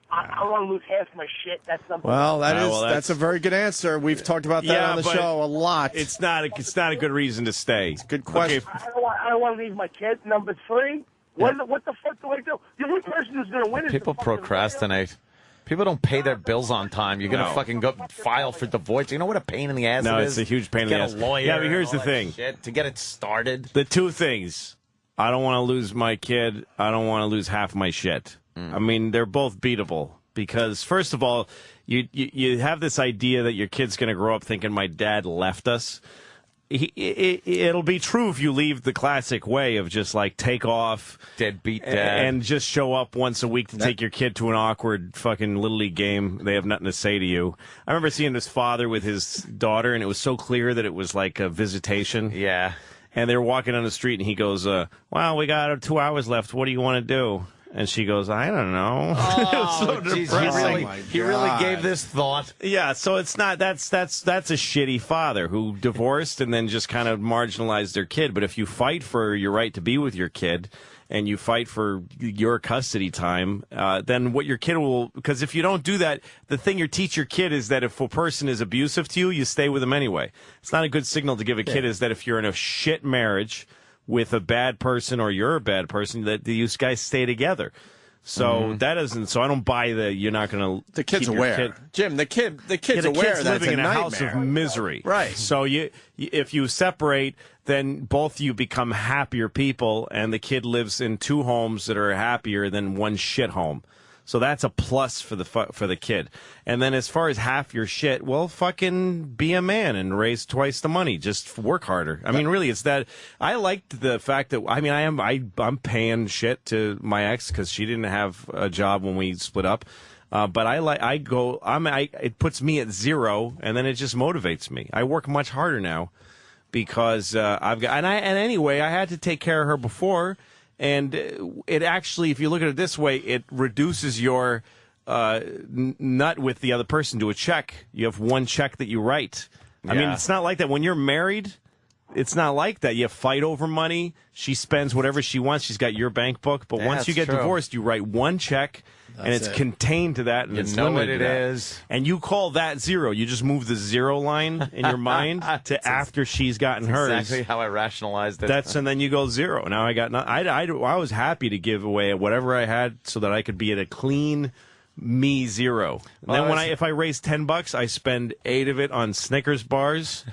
[SPEAKER 1] I don't want to lose half my shit. That's something.
[SPEAKER 6] Well, that's a very good answer. We've talked about that on the show a lot.
[SPEAKER 12] It's not a good reason to stay. It's a
[SPEAKER 6] good question.
[SPEAKER 1] Okay. I don't want to leave my kids. Number 3, what the fuck do I do? The only person who's going to win is
[SPEAKER 2] people procrastinate. People don't pay their bills on time. You're gonna fucking go file for divorce. You know what a pain in the ass it is?
[SPEAKER 12] No, it's a huge pain in the ass.
[SPEAKER 2] Get a lawyer.
[SPEAKER 12] Yeah, but here's the thing.
[SPEAKER 2] Shit, to get it started.
[SPEAKER 12] The two things. I don't want to lose my kid. I don't want to lose half my shit. I mean, they're both beatable. Because, first of all, you have this idea that your kid's going to grow up thinking my dad left us. It'll be true if you leave the classic way of just, like, take off.
[SPEAKER 2] Deadbeat dad.
[SPEAKER 12] And just show up once a week to take your kid to an awkward fucking Little League game. They have nothing to say to you. I remember seeing this father with his daughter, and it was so clear that it was like a visitation.
[SPEAKER 2] Yeah.
[SPEAKER 12] And they were walking on the street, and he goes, well, we got 2 hours left. What do you want to do? And she goes, I don't know.
[SPEAKER 2] Oh, geez, he really gave this thought.
[SPEAKER 12] Yeah, so it's not that's a shitty father who divorced and then just kind of marginalized their kid. But if you fight for your right to be with your kid and you fight for your custody time, then what your kid will, because if you don't do that, the thing you teach your kid is that if a person is abusive to you, you stay with them anyway. It's not a good signal to give a kid is that if you're in a shit marriage with a bad person or you're a bad person, that these guys stay together. So that isn't. So I don't buy that you're not going to.
[SPEAKER 6] The kid's aware, Jim. The kid's aware that's
[SPEAKER 12] living in a
[SPEAKER 6] nightmare.
[SPEAKER 12] house of misery,
[SPEAKER 6] right?
[SPEAKER 12] So if you separate, then both you become happier people, and the kid lives in 2 homes that are happier than one shit home. So that's a plus for the kid. And then as far as half your shit, well, fucking be a man and raise twice the money. Just work harder. I mean, really, it's that. I liked the fact that, I mean, I'm paying shit to my ex because she didn't have a job when we split up. But it puts me at 0, and then it just motivates me. I work much harder now because anyway, I had to take care of her before. And it actually, if you look at it this way, it reduces your nut with the other person to a check. You have one check that you write. I mean, it's not like that. When you're married, it's not like that. You fight over money. She spends whatever she wants. She's got your bank book. But once you get divorced, you write one check, and it's contained to that, and it's limited to that. Is. And you call that zero. You just move the zero line in your mind to after she's gotten hers.
[SPEAKER 2] Exactly how I rationalized it.
[SPEAKER 12] And then you go zero. Now I got I was happy to give away whatever I had so that I could be at a clean me zero. And then if I raise $10, I spend 8 of it on Snickers bars.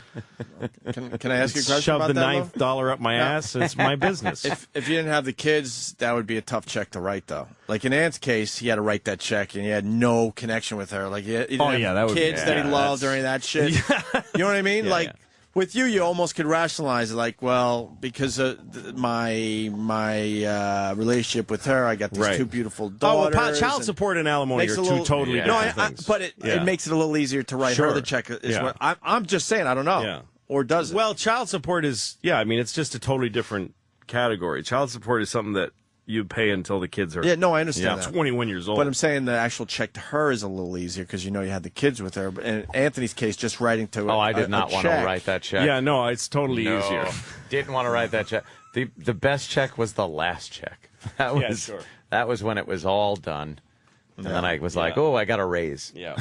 [SPEAKER 6] Can I ask you a question
[SPEAKER 12] Shove
[SPEAKER 6] about
[SPEAKER 12] the
[SPEAKER 6] that,
[SPEAKER 12] ninth dollar up my ass. It's my business.
[SPEAKER 6] If you didn't have the kids, that would be a tough check to write, though. Like in Ant's case, he had to write that check, and he had no connection with her. Like he didn't have kids that he loved or any of that shit. You know what I mean? With you almost could rationalize it, like, well, because of my relationship with her, I got these 2 beautiful daughters.
[SPEAKER 12] Oh, well, child support and alimony are 2 totally different things.
[SPEAKER 6] But it makes it a little easier to write her the check. What I'm just saying, I don't know.
[SPEAKER 12] Yeah.
[SPEAKER 6] Or does it?
[SPEAKER 12] Well, child support is, it's just a totally different category. Child support is something that you pay until the kids are
[SPEAKER 6] I understand that.
[SPEAKER 12] 21 years old.
[SPEAKER 6] But I'm saying the actual check to her is a little easier because you had the kids with her. But in Anthony's case, just writing to
[SPEAKER 2] I did not want to write that check.
[SPEAKER 12] Yeah, no, it's totally easier.
[SPEAKER 2] Didn't want to write that check. The best check was the last check. That was when it was all done. And then I was like, I got a raise.
[SPEAKER 12] Yeah.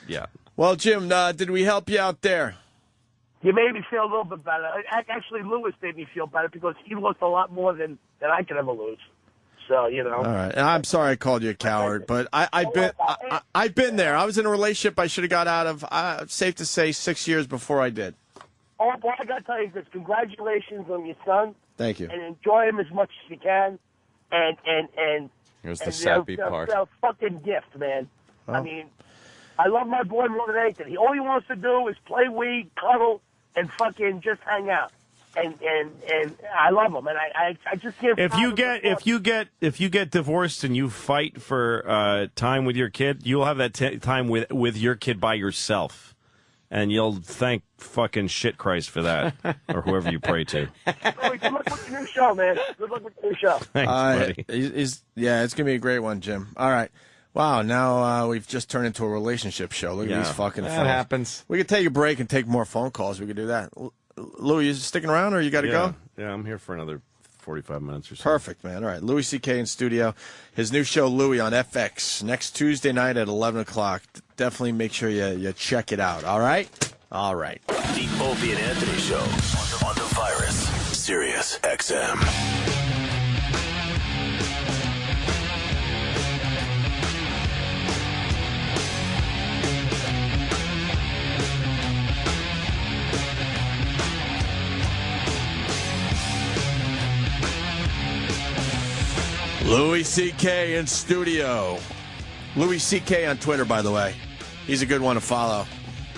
[SPEAKER 12] Yeah.
[SPEAKER 6] Well, Jim, did we help you out there?
[SPEAKER 1] You made me feel a little bit better. Actually, Louis made me feel better because he lost a lot more than I could ever lose. So,
[SPEAKER 6] All right. And I'm sorry I called you a coward, but I've been there. I was in a relationship I should have got out of, safe to say, 6 years before I did.
[SPEAKER 1] Oh, boy, I got to tell you this. Congratulations on your son.
[SPEAKER 6] Thank you.
[SPEAKER 1] And enjoy him as much as you can. And
[SPEAKER 2] here's the sappy part.
[SPEAKER 1] A fucking gift, man. Oh. I mean, I love my boy more than anything. All he wants to do is play weed, cuddle, and fucking just hang out. And I love him, and I just can't.
[SPEAKER 12] If you get divorced and you fight for time with your kid, you'll have that time with your kid by yourself, and you'll thank fucking shit Christ for that, or whoever you pray to.
[SPEAKER 1] Good luck with your new show, man. Good luck with your new show.
[SPEAKER 12] Thanks, buddy.
[SPEAKER 6] It's gonna be a great one, Jim. All right. Wow, now we've just turned into a relationship show. Look at these fucking
[SPEAKER 2] That happens.
[SPEAKER 6] We could take a break and take more phone calls. We could do that. Louie, you sticking around or you got to go?
[SPEAKER 12] Yeah, I'm here for another 45 minutes or so.
[SPEAKER 6] Perfect, man. All right, Louis C.K. in studio. His new show, Louie, on FX, next Tuesday night at 11 o'clock. Definitely make sure you check it out, all right? All right.
[SPEAKER 17] The Opie and Anthony Show on the Virus, Sirius XM.
[SPEAKER 6] Louis C.K. in studio. Louis C.K. on Twitter, by the way. He's a good one to follow.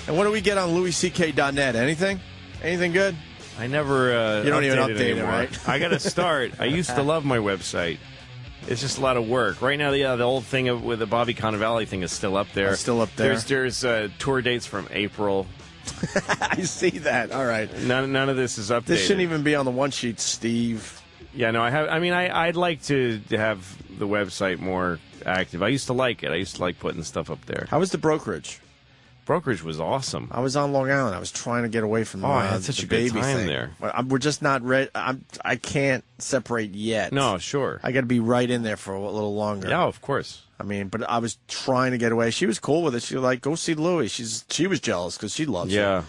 [SPEAKER 6] And what do we get on louisck.net? Anything? Anything good?
[SPEAKER 12] I never
[SPEAKER 6] You don't even
[SPEAKER 12] update
[SPEAKER 6] update
[SPEAKER 12] it,
[SPEAKER 6] right?
[SPEAKER 12] I got to start. I used to love my website. It's just a lot of work. Right now, the old thing with the Bobby Cannavale thing is still up there.
[SPEAKER 6] It's still up there.
[SPEAKER 12] There's tour dates from April.
[SPEAKER 6] I see that. All right.
[SPEAKER 12] None of this is updated.
[SPEAKER 6] This shouldn't even be on the one sheet, Steve.
[SPEAKER 12] Yeah, no, I'd like to have the website more active. I used to like it. I used to like putting stuff up there.
[SPEAKER 6] How was the brokerage?
[SPEAKER 12] Brokerage was awesome.
[SPEAKER 6] I was on Long Island. I was trying to get away from
[SPEAKER 12] I had such
[SPEAKER 6] the
[SPEAKER 12] a good
[SPEAKER 6] baby
[SPEAKER 12] time
[SPEAKER 6] thing.
[SPEAKER 12] there.
[SPEAKER 6] We're just not ready. I can't separate yet.
[SPEAKER 12] No, sure.
[SPEAKER 6] I got to be right in there for a little longer.
[SPEAKER 12] Yeah, of course.
[SPEAKER 6] I mean, but I was trying to get away. She was cool with it. She was like, go see Louie. She was jealous because she loves it.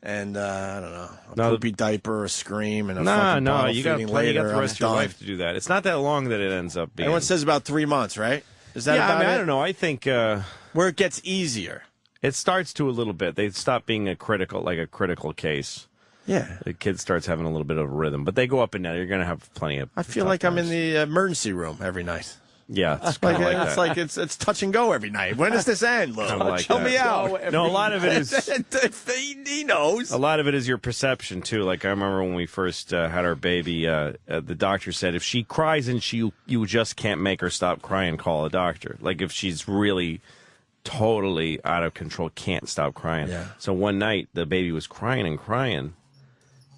[SPEAKER 6] And I don't know, a poopy diaper, a scream, and a fucking bottle
[SPEAKER 12] you got
[SPEAKER 6] feeding
[SPEAKER 12] plenty. You
[SPEAKER 6] later.
[SPEAKER 12] got the rest of your life to do that. It's not that long that it ends up being.
[SPEAKER 6] Everyone says about 3 months, right? Is that about it?
[SPEAKER 12] I don't know. I think
[SPEAKER 6] where it gets easier.
[SPEAKER 12] It starts to a little bit. They stop being a critical case.
[SPEAKER 6] Yeah.
[SPEAKER 12] The kid starts having a little bit of a rhythm, but they go up and down. You're going to have plenty of.
[SPEAKER 6] I feel like I'm in the emergency room every night.
[SPEAKER 12] Yeah, it's kind of like that.
[SPEAKER 6] It's like it's touch and go every night. When does this end, Lou? Tell me out.
[SPEAKER 12] No, a lot of it is.
[SPEAKER 6] He knows.
[SPEAKER 12] A lot of it is your perception too. Like I remember when we first had our baby, the doctor said if she cries and you just can't make her stop crying, call a doctor. Like if she's really totally out of control, can't stop crying.
[SPEAKER 6] Yeah.
[SPEAKER 12] So one night the baby was crying and crying.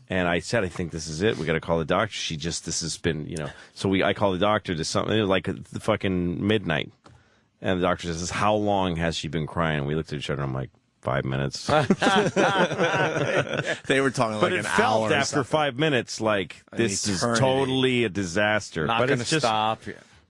[SPEAKER 12] And I said, I think this is it. We got to call the doctor. This has been, So I called the doctor to something like the fucking midnight. And the doctor says, how long has she been crying? And we looked at each other. I'm like, 5 minutes.
[SPEAKER 6] They were talking
[SPEAKER 12] but
[SPEAKER 6] like
[SPEAKER 12] it
[SPEAKER 6] an
[SPEAKER 12] felt
[SPEAKER 6] hour or
[SPEAKER 12] after
[SPEAKER 6] something.
[SPEAKER 12] 5 minutes like this is
[SPEAKER 6] eternity.
[SPEAKER 12] totally a disaster.
[SPEAKER 2] Not
[SPEAKER 12] but
[SPEAKER 2] going
[SPEAKER 12] it's
[SPEAKER 2] to
[SPEAKER 12] just
[SPEAKER 2] stop.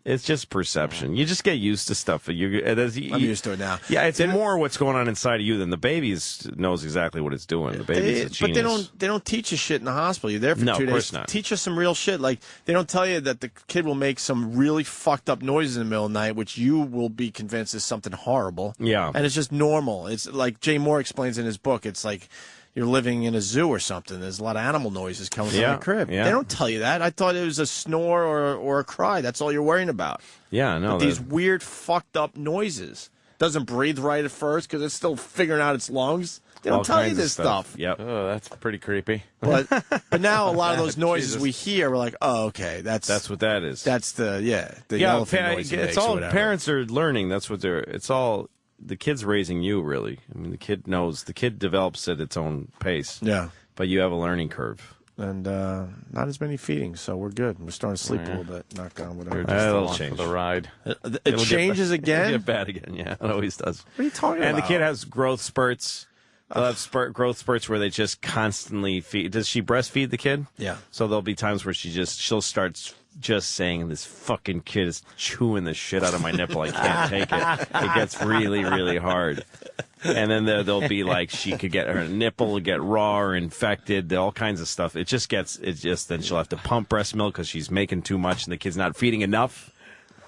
[SPEAKER 12] It's just perception. You just get used to stuff.
[SPEAKER 6] I'm used to it now.
[SPEAKER 12] Yeah, it's more what's going on inside of you than the baby knows exactly what it's doing. The baby's a genius.
[SPEAKER 6] But they don't teach you shit in the hospital. You're there for
[SPEAKER 12] No,
[SPEAKER 6] 2
[SPEAKER 12] of
[SPEAKER 6] days.
[SPEAKER 12] course not.
[SPEAKER 6] Teach us some real shit. Like, they don't tell you that the kid will make some really fucked up noises in the middle of the night, which you will be convinced is something horrible.
[SPEAKER 12] Yeah.
[SPEAKER 6] And it's just normal. It's like Jay Moore explains in his book. It's like you're living in a zoo or something. There's a lot of animal noises coming from the crib.
[SPEAKER 12] Yeah.
[SPEAKER 6] They don't tell you that. I thought it was a snore or a cry. That's all you're worrying about.
[SPEAKER 12] Yeah, no.
[SPEAKER 6] But these weird fucked up noises. Doesn't breathe right at first because it's still figuring out its lungs. They don't tell you this stuff.
[SPEAKER 12] Yep.
[SPEAKER 2] Oh, that's pretty creepy.
[SPEAKER 6] But now a lot of those noises we hear, we're like, oh, okay, that's
[SPEAKER 12] what that is.
[SPEAKER 6] That's the elephant noise.
[SPEAKER 12] It's all parents are learning. That's what they're. It's all the kid's raising you. Really, I mean, the kid knows. The kid develops at its own pace.
[SPEAKER 6] Yeah,
[SPEAKER 12] but you have a learning curve.
[SPEAKER 6] And not as many feedings, so we're good. We're starting to sleep a little bit. Knock on whatever.
[SPEAKER 12] It'll change
[SPEAKER 2] for the ride.
[SPEAKER 6] It changes again.
[SPEAKER 12] It'll get bad again. Yeah, it always does.
[SPEAKER 6] What are you talking
[SPEAKER 12] about? And the kid has growth spurts. They'll have growth spurts where they just constantly feed. Does she breastfeed the kid?
[SPEAKER 6] Yeah.
[SPEAKER 12] So there'll be times where she'll start just saying, "This fucking kid is chewing the shit out of my nipple. I can't take it. It gets really, really hard." And then there'll be like she could get her nipple get raw or infected, all kinds of stuff. Then she'll have to pump breast milk because she's making too much and the kid's not feeding enough.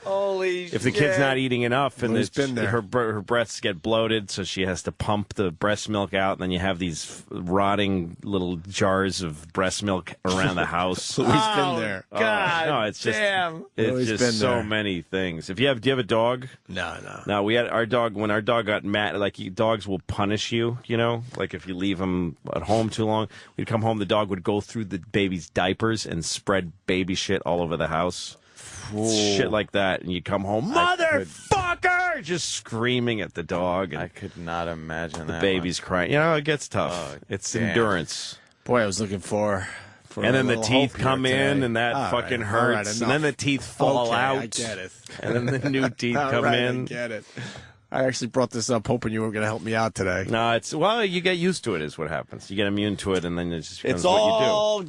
[SPEAKER 2] Holy
[SPEAKER 12] If the kid's not eating enough and
[SPEAKER 6] there.
[SPEAKER 12] her breasts get bloated, so she has to pump the breast milk out, and then you have these rotting little jars of breast milk around the house.
[SPEAKER 6] Louie's been there.
[SPEAKER 2] God,
[SPEAKER 12] no, it's just
[SPEAKER 2] damn.
[SPEAKER 12] it's
[SPEAKER 6] Louie's
[SPEAKER 12] just
[SPEAKER 6] been
[SPEAKER 12] so
[SPEAKER 6] there.
[SPEAKER 12] many things. Do you have a dog?
[SPEAKER 6] No.
[SPEAKER 12] No, we had our dog. When our dog got mad, like dogs will punish you. You know, like if you leave him at home too long, we'd come home. The dog would go through the baby's diapers and spread baby shit all over the house. Shit like that, and you come home, motherfucker, just screaming at the dog. And
[SPEAKER 2] I could not imagine
[SPEAKER 12] the
[SPEAKER 2] that.
[SPEAKER 12] baby's crying. You know, it gets tough. It's endurance.
[SPEAKER 6] Boy, I was looking for
[SPEAKER 12] and then the teeth
[SPEAKER 6] hope
[SPEAKER 12] come
[SPEAKER 6] here
[SPEAKER 12] in,
[SPEAKER 6] today.
[SPEAKER 12] and that
[SPEAKER 6] All
[SPEAKER 12] fucking
[SPEAKER 6] right,
[SPEAKER 12] hurts.
[SPEAKER 6] all right,
[SPEAKER 12] and then the teeth fall out.
[SPEAKER 6] I get it.
[SPEAKER 12] And then the new teeth
[SPEAKER 6] All
[SPEAKER 12] come
[SPEAKER 6] right,
[SPEAKER 12] in.
[SPEAKER 6] I get it. I actually brought this up hoping you were going to help me out today.
[SPEAKER 12] No, you get used to it is what happens. You get immune to it, and then it just becomes
[SPEAKER 6] It's
[SPEAKER 12] what
[SPEAKER 6] all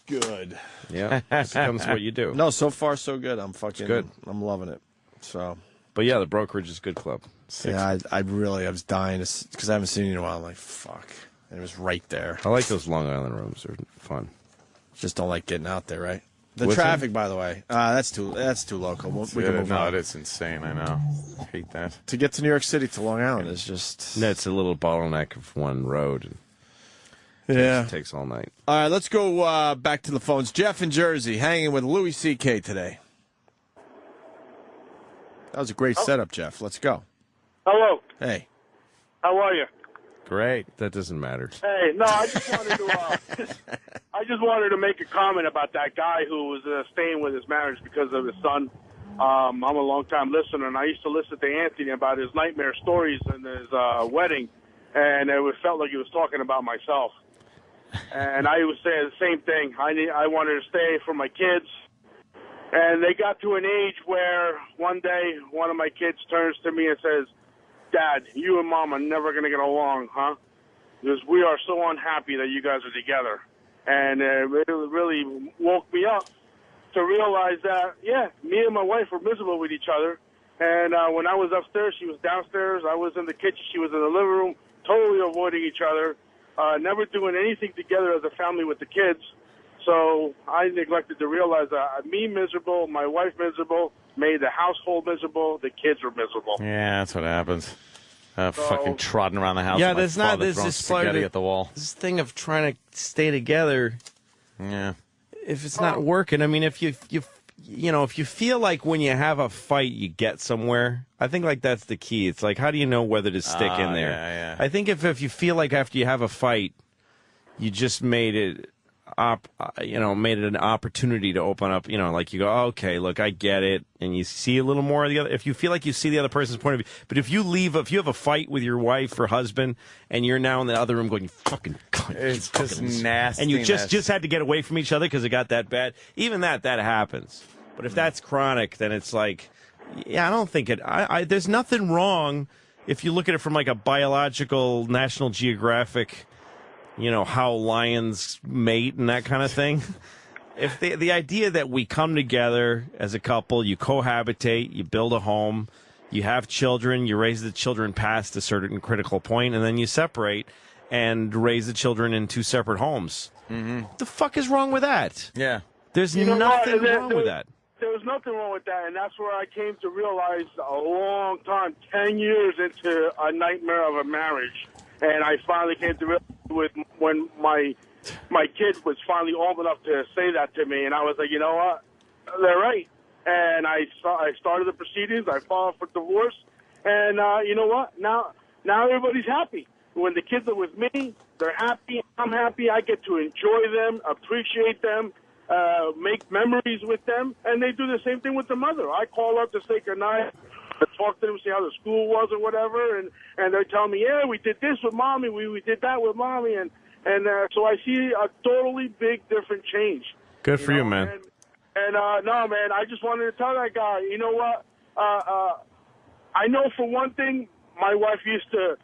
[SPEAKER 6] good.
[SPEAKER 12] Yeah, it becomes what you do.
[SPEAKER 6] No, so far so good. I'm fucking
[SPEAKER 12] good.
[SPEAKER 6] I'm loving it. So,
[SPEAKER 12] but yeah, the brokerage is a good club.
[SPEAKER 6] Yeah, I was dying because I haven't seen you in a while. I'm like, fuck. And it was right there.
[SPEAKER 12] I like those Long Island rooms. They're fun.
[SPEAKER 6] Just don't like getting out there, right? The
[SPEAKER 12] What's
[SPEAKER 6] traffic, by the way, that's too local. We can move on.
[SPEAKER 2] It's insane. I know. I hate that.
[SPEAKER 6] To get to New York City to Long Island is just
[SPEAKER 12] it's a little bottleneck of one road.
[SPEAKER 6] Yeah.
[SPEAKER 12] It takes all night.
[SPEAKER 6] All right, let's go back to the phones. Jeff in Jersey, hanging with Louis C.K. today. That was a great setup, Jeff. Let's go.
[SPEAKER 5] Hello.
[SPEAKER 6] Hey.
[SPEAKER 5] How are you?
[SPEAKER 12] Great. That doesn't matter.
[SPEAKER 5] Hey, no, I just wanted to make a comment about that guy who was staying with his marriage because of his son. I'm a long-time listener, and I used to listen to Anthony about his nightmare stories and his wedding, and it felt like he was talking about myself. And I was saying the same thing. I wanted to stay for my kids. And they got to an age where one day one of my kids turns to me and says, "Dad, you and Mom are never going to get along, huh? Because we are so unhappy that you guys are together." And it really woke me up to realize that, yeah, me and my wife were miserable with each other. And when I was upstairs, she was downstairs. I was in the kitchen. She was in the living room, totally avoiding each other. Never doing anything together as a family with the kids. So I neglected to realize that me miserable, my wife miserable, made the household miserable, the kids were miserable.
[SPEAKER 2] Yeah, that's what happens. Fucking trotting around the house.
[SPEAKER 12] Yeah,
[SPEAKER 2] with my
[SPEAKER 12] there's not
[SPEAKER 2] father
[SPEAKER 12] this
[SPEAKER 2] throwing
[SPEAKER 12] is part of
[SPEAKER 2] spaghetti
[SPEAKER 12] the-
[SPEAKER 2] at the wall.
[SPEAKER 12] This thing of trying to stay together.
[SPEAKER 2] Yeah.
[SPEAKER 12] If it's not working, I mean, if you feel like when you have a fight you get somewhere, I think like that's the key. It's like, how do you know whether to stick in there?
[SPEAKER 2] Yeah.
[SPEAKER 12] I think if you feel like after you have a fight, you just made it an opportunity to open up, like you go, oh, okay, look, I get it. And you see a little more of the other, if you feel like you see the other person's point of view. But if you have a fight with your wife or husband and you're now in the other room going, you fucking cunt.
[SPEAKER 2] It's just nasty.
[SPEAKER 12] And you just had to get away from each other because it got that bad. Even that happens. But if that's chronic, then it's like, yeah, I don't think there's nothing wrong if you look at it from like a biological National Geographic, how lions mate and that kind of thing. If the idea that we come together as a couple, you cohabitate, you build a home, you have children, you raise the children past a certain critical point, and then you separate and raise the children in 2 separate homes.
[SPEAKER 2] Mm-hmm.
[SPEAKER 12] What the fuck is wrong with that?
[SPEAKER 2] Yeah.
[SPEAKER 12] There's nothing wrong with that.
[SPEAKER 5] There was nothing wrong with that, and that's where I came to realize a long time, 10 years into a nightmare of a marriage, and I finally came to realize when my kid was finally old enough to say that to me, and I was like, you know what, they're right. And I started the proceedings. I filed for divorce, and you know what? Now everybody's happy. When the kids are with me, they're happy. I'm happy. I get to enjoy them, appreciate them, make memories with them, and they do the same thing with the mother. I call up to say goodnight, to talk to them, see how the school was or whatever, and they tell me, yeah, we did this with mommy, we did that with mommy, and so I see a totally big, different change.
[SPEAKER 12] Good for you, man.
[SPEAKER 5] No, man, I just wanted to tell that guy, you know what? I know for one thing, my wife used to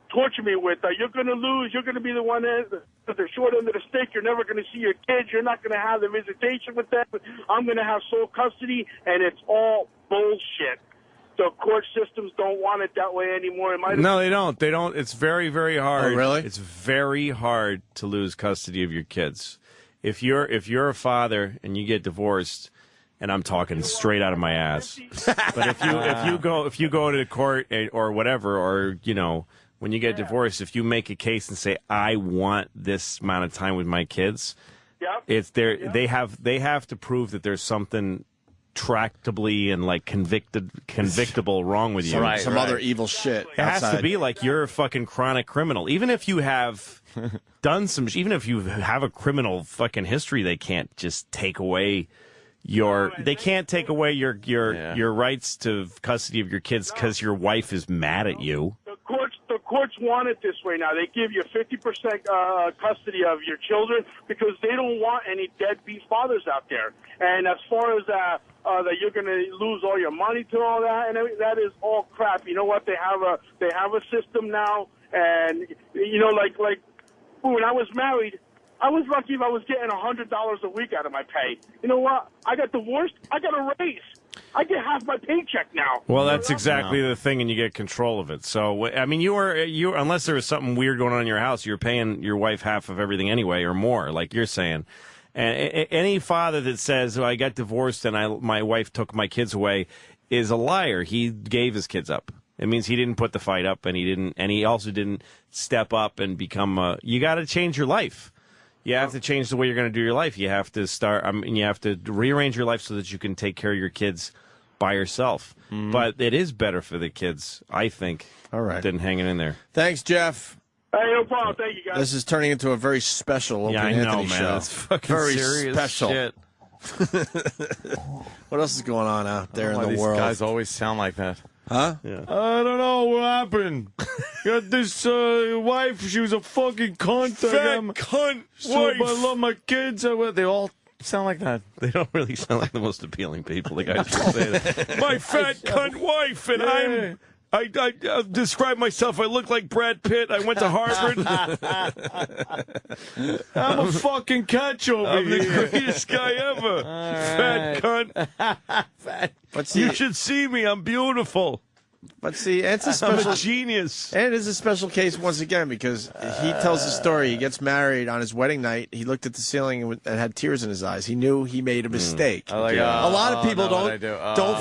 [SPEAKER 5] torture me with, you're going to lose, you're going to be the one at the short end of the stick, you're never going to see your kids, you're not going to have the visitation with them, I'm going to have sole custody, and it's all bullshit. The court systems don't want it that way anymore.
[SPEAKER 12] No, they don't. They don't. It's very, very hard.
[SPEAKER 6] Oh, really?
[SPEAKER 12] It's very hard to lose custody of your kids. If you're a father and you get divorced, and I'm talking straight out of my ass, but if you go to court or whatever, or when you get divorced, if you make a case and say I want this amount of time with my kids, it's they have to prove that there's something tractably and like convictable wrong with you.
[SPEAKER 6] Some other evil shit.
[SPEAKER 12] It has to be like you're a fucking chronic criminal. Even if you have done even if you have a criminal fucking history, they can't just take away your rights to custody of your kids because your wife is mad at you.
[SPEAKER 5] The courts want it this way now. They give you 50% custody of your children because they don't want any deadbeat fathers out there. And as far as that you're going to lose all your money to all that, and that is all crap. You know what? They have a system now, and like when I was married, I was lucky if I was getting $100 a week out of my pay. You know what? I got divorced. I got a raise. I get half my paycheck now.
[SPEAKER 12] Well, that's exactly the thing, and you get control of it. So, I mean, you unless there was something weird going on in your house, you're paying your wife half of everything anyway, or more, like you're saying. And any father that says, I got divorced and my wife took my kids away is a liar. He gave his kids up. It means he didn't put the fight up, and he also didn't step up and become you got to change your life. You have to change the way you're going to do your life. You have to you have to rearrange your life so that you can take care of your kids by yourself. Mm-hmm. But it is better for the kids, I think, than hanging in there.
[SPEAKER 6] Thanks, Jeff.
[SPEAKER 5] Hey, no problem. Thank you, guys.
[SPEAKER 6] This is turning into a very special Opie and Anthony show.
[SPEAKER 12] It's fucking
[SPEAKER 6] very
[SPEAKER 12] serious
[SPEAKER 6] special.
[SPEAKER 12] shit.
[SPEAKER 6] What else is going on out there in the
[SPEAKER 2] these
[SPEAKER 6] world?
[SPEAKER 2] Guys always sound like that.
[SPEAKER 6] Huh?
[SPEAKER 12] Yeah.
[SPEAKER 2] I don't know what happened. Got this wife. She was a fucking cunt.
[SPEAKER 12] Fat cunt wife.
[SPEAKER 2] I love my kids. They all sound like that.
[SPEAKER 12] They don't really sound like the most appealing people. The guys who say that. My fat cunt wife, and I describe myself. I look like Brad Pitt. I went to Harvard.
[SPEAKER 2] I'm a fucking catch over
[SPEAKER 12] I'm
[SPEAKER 2] here.
[SPEAKER 12] the greatest guy ever. Fat cunt. You should see me. I'm beautiful.
[SPEAKER 6] But see, it's a special
[SPEAKER 12] I'm a genius.
[SPEAKER 6] And it is a special case once again because he tells the story. He gets married on his wedding night. He looked at the ceiling and had tears in his eyes. He knew he made a mistake.
[SPEAKER 2] Like,
[SPEAKER 6] a lot of people don't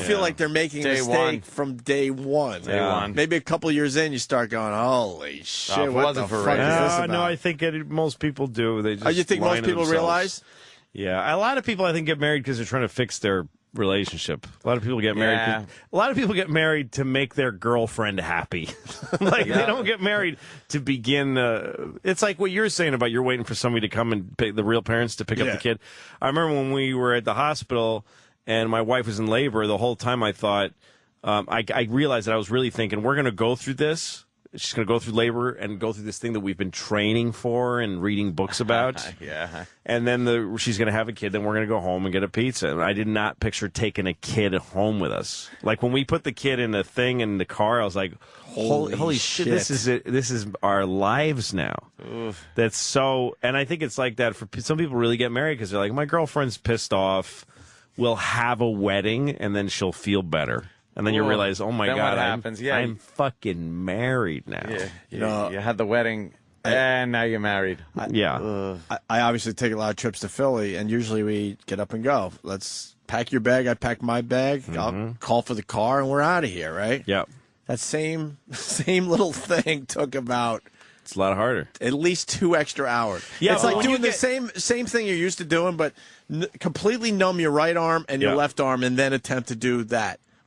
[SPEAKER 6] feel
[SPEAKER 2] yeah.
[SPEAKER 6] like they're making a mistake from day one.
[SPEAKER 2] Day one.
[SPEAKER 6] Maybe a couple years in, you start going, "Holy shit! What the fuck is this about?"
[SPEAKER 12] No, I think most people do. They just
[SPEAKER 6] you think most people realize?
[SPEAKER 12] Yeah, a lot of people I think get married because they're trying to fix their relationship. A lot of people get married.
[SPEAKER 2] Yeah.
[SPEAKER 12] A lot of people get married to make their girlfriend happy. They don't get married to begin. It's like what you're saying about you're waiting for somebody to come and pick the real parents to pick up the kid. I remember when we were at the hospital and my wife was in labor. The whole time I thought I realized that I was really thinking we're going to go through this. she's going to go through labor and go through this thing that we've been training for and reading books about.
[SPEAKER 2] Yeah.
[SPEAKER 12] And then she's going to have a kid. Then we're going to go home and get a pizza. And I did not picture taking a kid home with us. Like when we put the kid in the thing in the car, I was like, holy shit, this is it. This is our lives now.
[SPEAKER 2] Oof.
[SPEAKER 12] That's so, and I think it's like that for some people really get married because they're like, my girlfriend's pissed off. We'll have a wedding and then she'll feel better. And then you realize, oh my
[SPEAKER 2] then
[SPEAKER 12] God,
[SPEAKER 2] what happens? Yeah,
[SPEAKER 12] I'm fucking married now.
[SPEAKER 2] Yeah, you had the wedding and now you're married.
[SPEAKER 12] Yeah.
[SPEAKER 6] I obviously take a lot of trips to Philly, and usually we get up and go. Let's pack your bag. I pack my bag. I'll call for the car, and we're out of here, right?
[SPEAKER 12] Yep.
[SPEAKER 6] That same little thing took about...
[SPEAKER 12] It's a lot harder.
[SPEAKER 6] At least 2 extra hours.
[SPEAKER 12] Yeah,
[SPEAKER 6] it's like doing the same thing you're used to doing, but completely numb your right arm and your left arm, and then attempt to do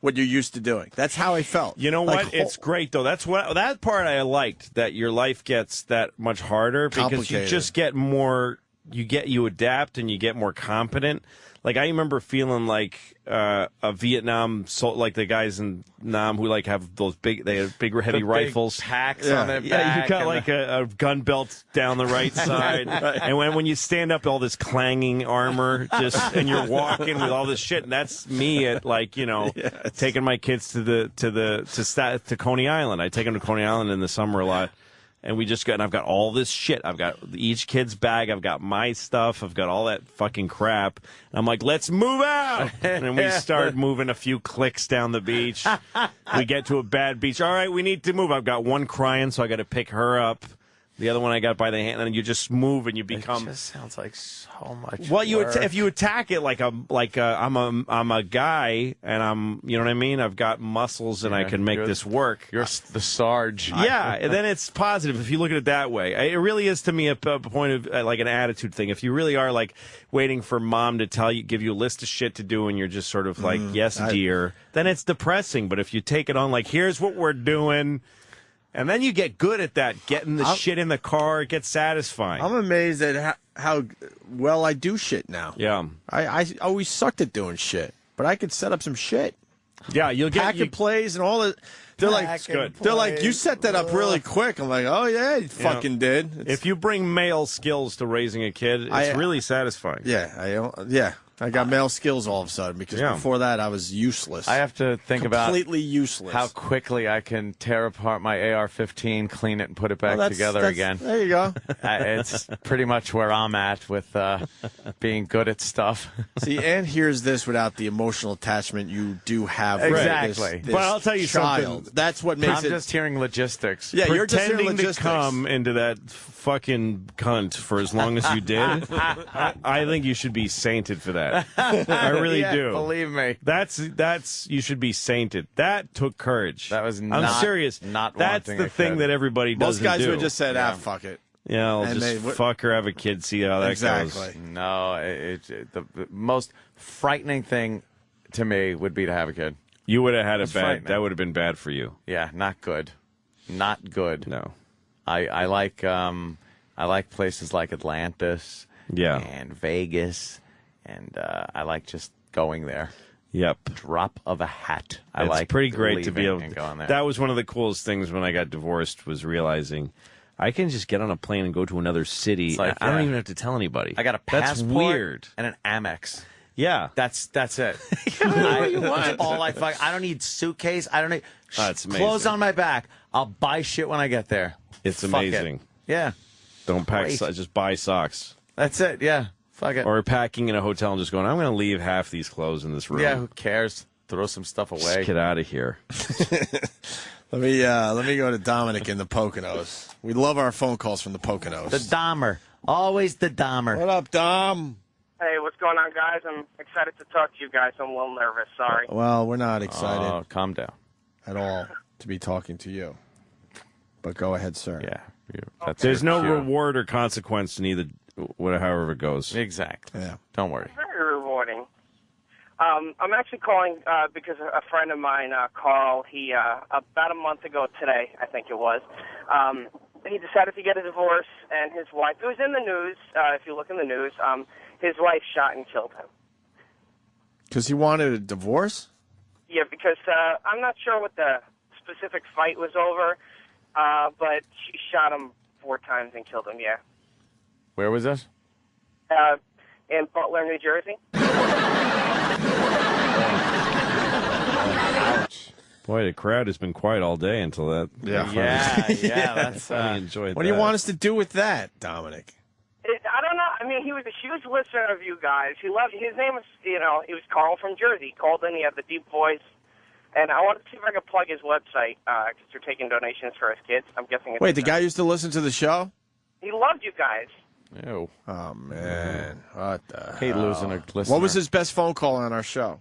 [SPEAKER 6] what you're used to doing. That's how I felt.
[SPEAKER 12] You know what? It's great though. That's that part I liked. That your life gets that much harder because you just get more. You adapt and you get more competent. Like I remember feeling like a Vietnam, like the guys in Nam who like have those big heavy rifles,
[SPEAKER 2] packs on their back.
[SPEAKER 12] Yeah, you got like a gun belt down the right side, and when you stand up, all this clanging armor, and you're walking with all this shit, and that's me at like taking my kids to Coney Island. I take them to Coney Island in the summer a lot. And I've got all this shit. I've got each kid's bag. I've got my stuff. I've got all that fucking crap. And I'm like, let's move out. And then we start moving a few clicks down the beach. We get to a bad beach. All right, we need to move. I've got one crying, so I got to pick her up. The other one I got by the hand, and then you just move and you become.
[SPEAKER 2] It just sounds like so much.
[SPEAKER 12] Well,
[SPEAKER 2] work.
[SPEAKER 12] If you attack it I'm a guy, and I'm, you know what I mean. I've got muscles, and I can make this work.
[SPEAKER 2] You're the Sarge.
[SPEAKER 12] Yeah, and then it's positive if you look at it that way. It really is to me a point of like an attitude thing. If you really are like waiting for mom to give you a list of shit to do, and you're just sort of like, yes, dear, then it's depressing. But if you take it on like, here's what we're doing. And then you get good at that, getting the shit in the car. It gets satisfying.
[SPEAKER 6] I'm amazed at how well I do shit now.
[SPEAKER 12] Yeah.
[SPEAKER 6] I always sucked at doing shit, but I could set up some shit.
[SPEAKER 12] Yeah, you'll get
[SPEAKER 6] packet plays and all that. They're like,
[SPEAKER 12] good.
[SPEAKER 6] They're like, you set that up really quick. I'm like, oh yeah, you fucking did.
[SPEAKER 12] If you bring male skills to raising a kid, it's really satisfying.
[SPEAKER 6] Yeah, I got male skills all of a sudden because before that I was useless.
[SPEAKER 2] I have to think about
[SPEAKER 6] completely useless.
[SPEAKER 2] How quickly I can tear apart my AR-15, clean it, and put it back together again.
[SPEAKER 6] There you go.
[SPEAKER 2] It's pretty much where I'm at with being good at stuff.
[SPEAKER 6] See, and here's this without the emotional attachment you do have.
[SPEAKER 2] Exactly.
[SPEAKER 6] This
[SPEAKER 12] but I'll tell you something.
[SPEAKER 6] That's what makes
[SPEAKER 2] I'm just hearing logistics.
[SPEAKER 6] Yeah, you're just hearing
[SPEAKER 12] pretending
[SPEAKER 6] logistics.
[SPEAKER 12] to come into that fucking cunt for as long as you did. I think you should be sainted for that. I really do.
[SPEAKER 2] Believe me.
[SPEAKER 12] That's you should be sainted. That took courage.
[SPEAKER 2] That was
[SPEAKER 12] I'm serious.
[SPEAKER 2] That's
[SPEAKER 12] the thing that everybody doesn't do.
[SPEAKER 6] Most guys would have just said, fuck it.
[SPEAKER 12] Yeah, I'll just fuck or have a kid, see how that goes.
[SPEAKER 2] No, the most frightening thing to me would be to have a kid.
[SPEAKER 12] You would have had that would have been bad for you.
[SPEAKER 2] Yeah, not good. Not good.
[SPEAKER 12] No.
[SPEAKER 2] I like places like Atlantis and Vegas. And I like just going there.
[SPEAKER 12] Yep.
[SPEAKER 2] Drop of a hat.
[SPEAKER 12] It's pretty great to be able to
[SPEAKER 2] go on there.
[SPEAKER 12] That was one of the coolest things when I got divorced was realizing I can just get on a plane and go to another city. Like, I don't even have to tell anybody.
[SPEAKER 2] I got a passport
[SPEAKER 12] That's weird.
[SPEAKER 2] And an Amex.
[SPEAKER 12] Yeah.
[SPEAKER 2] That's it.
[SPEAKER 12] That's
[SPEAKER 2] all I fuck. I don't need suitcase. I don't need
[SPEAKER 12] that's amazing.
[SPEAKER 2] Clothes on my back. I'll buy shit when I get there.
[SPEAKER 12] It's amazing.
[SPEAKER 2] Yeah.
[SPEAKER 12] Don't pack. Just buy socks.
[SPEAKER 2] That's it. Yeah. Fuck it.
[SPEAKER 12] Or packing in a hotel and just going, I'm going to leave half these clothes in this room.
[SPEAKER 2] Yeah, who cares? Throw some stuff away.
[SPEAKER 12] Just get out of here.
[SPEAKER 6] Let me go to Dominic in the Poconos. We love our phone calls from the Poconos.
[SPEAKER 2] The Dahmer. Always the Dahmer.
[SPEAKER 6] What up, Dom?
[SPEAKER 20] Hey, what's going on, guys? I'm excited to talk to you guys. I'm a little nervous. Sorry.
[SPEAKER 6] Well, we're not excited.
[SPEAKER 2] Oh, calm down.
[SPEAKER 6] At all to be talking to you. But go ahead, sir.
[SPEAKER 2] Yeah.
[SPEAKER 12] There's no reward or consequence in either, however it goes.
[SPEAKER 2] Exactly.
[SPEAKER 6] Yeah.
[SPEAKER 2] Don't worry.
[SPEAKER 20] Very rewarding. I'm actually calling because a friend of mine, Carl, he about a month ago today, I think it was, he decided to get a divorce, and his wife, it was in the news, if you look in the news, his wife shot and killed him.
[SPEAKER 6] Because he wanted a divorce?
[SPEAKER 20] Yeah, because I'm not sure what the specific fight was over,
[SPEAKER 21] but she shot him 4 times and killed him, yeah.
[SPEAKER 2] Where was this?
[SPEAKER 21] In Butler, New Jersey.
[SPEAKER 12] Boy, the crowd has been quiet all day until that.
[SPEAKER 6] Yeah.
[SPEAKER 2] That's.
[SPEAKER 12] I enjoyed
[SPEAKER 6] What do you want us to do with that, Dominic?
[SPEAKER 21] I don't know. I mean, he was a huge listener of you guys. He loved. His name was, he was Carl from Jersey. He called in. He had the deep voice. And I wanted to see if I could plug his website because they're taking donations for his kids. I'm guessing.
[SPEAKER 6] Wait, the guy used to listen to the show?
[SPEAKER 21] He loved you guys.
[SPEAKER 2] Ew.
[SPEAKER 6] Oh, man. What the
[SPEAKER 2] Hate
[SPEAKER 6] hell?
[SPEAKER 2] losing a listener.
[SPEAKER 6] What was his best phone call on our show?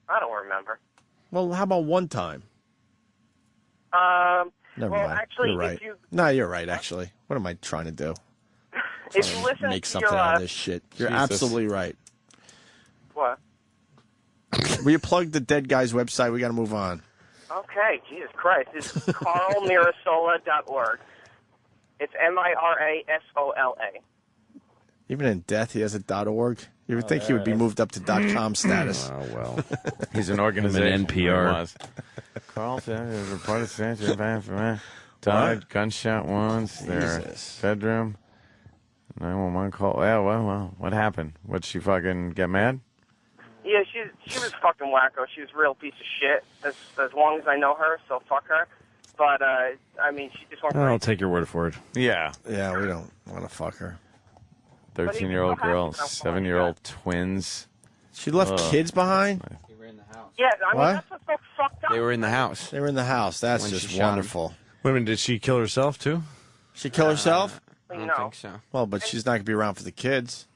[SPEAKER 21] I don't remember.
[SPEAKER 6] Well, how about one time? Never
[SPEAKER 21] well,
[SPEAKER 6] mind.
[SPEAKER 21] actually,
[SPEAKER 6] You're right.
[SPEAKER 21] if you
[SPEAKER 6] No, you're right, actually. What am I trying to do?
[SPEAKER 21] if you listen
[SPEAKER 6] Make
[SPEAKER 21] to
[SPEAKER 6] something
[SPEAKER 21] your
[SPEAKER 6] out of this shit. You're
[SPEAKER 2] Jesus.
[SPEAKER 6] absolutely right.
[SPEAKER 21] what?
[SPEAKER 6] Will you plug the dead guy's website? We got to move on.
[SPEAKER 21] Okay, Jesus Christ. It's carlmirasola.org. It's MIRASOLA.
[SPEAKER 6] Even in death, he has a .org. You would think he would be moved up to .com status.
[SPEAKER 12] Oh, well.
[SPEAKER 2] He's an organization.
[SPEAKER 12] NPR.
[SPEAKER 2] Carl said reported died gunshot wounds. Their bedroom. 911 call. Yeah, well, what happened? What, she fucking get mad?
[SPEAKER 21] Yeah, she was fucking wacko. She was a real piece of shit. As long as I know her, so fuck her. But I mean, she just went.
[SPEAKER 12] I'll take your word for it.
[SPEAKER 2] Yeah.
[SPEAKER 6] Yeah, we don't want to fuck her.
[SPEAKER 2] 13-year-old girl, 7-year-old twins.
[SPEAKER 6] She left kids behind?
[SPEAKER 21] Yeah, I mean,
[SPEAKER 6] What?
[SPEAKER 21] that's what's so fucked up.
[SPEAKER 4] They were in the house.
[SPEAKER 6] They were in the house. That's
[SPEAKER 4] When she
[SPEAKER 6] just
[SPEAKER 4] shot him.
[SPEAKER 6] wonderful.
[SPEAKER 12] Wait a minute, did she kill herself, too?
[SPEAKER 6] She kill herself?
[SPEAKER 4] I don't think so.
[SPEAKER 6] Well, but she's not going to be around for the kids.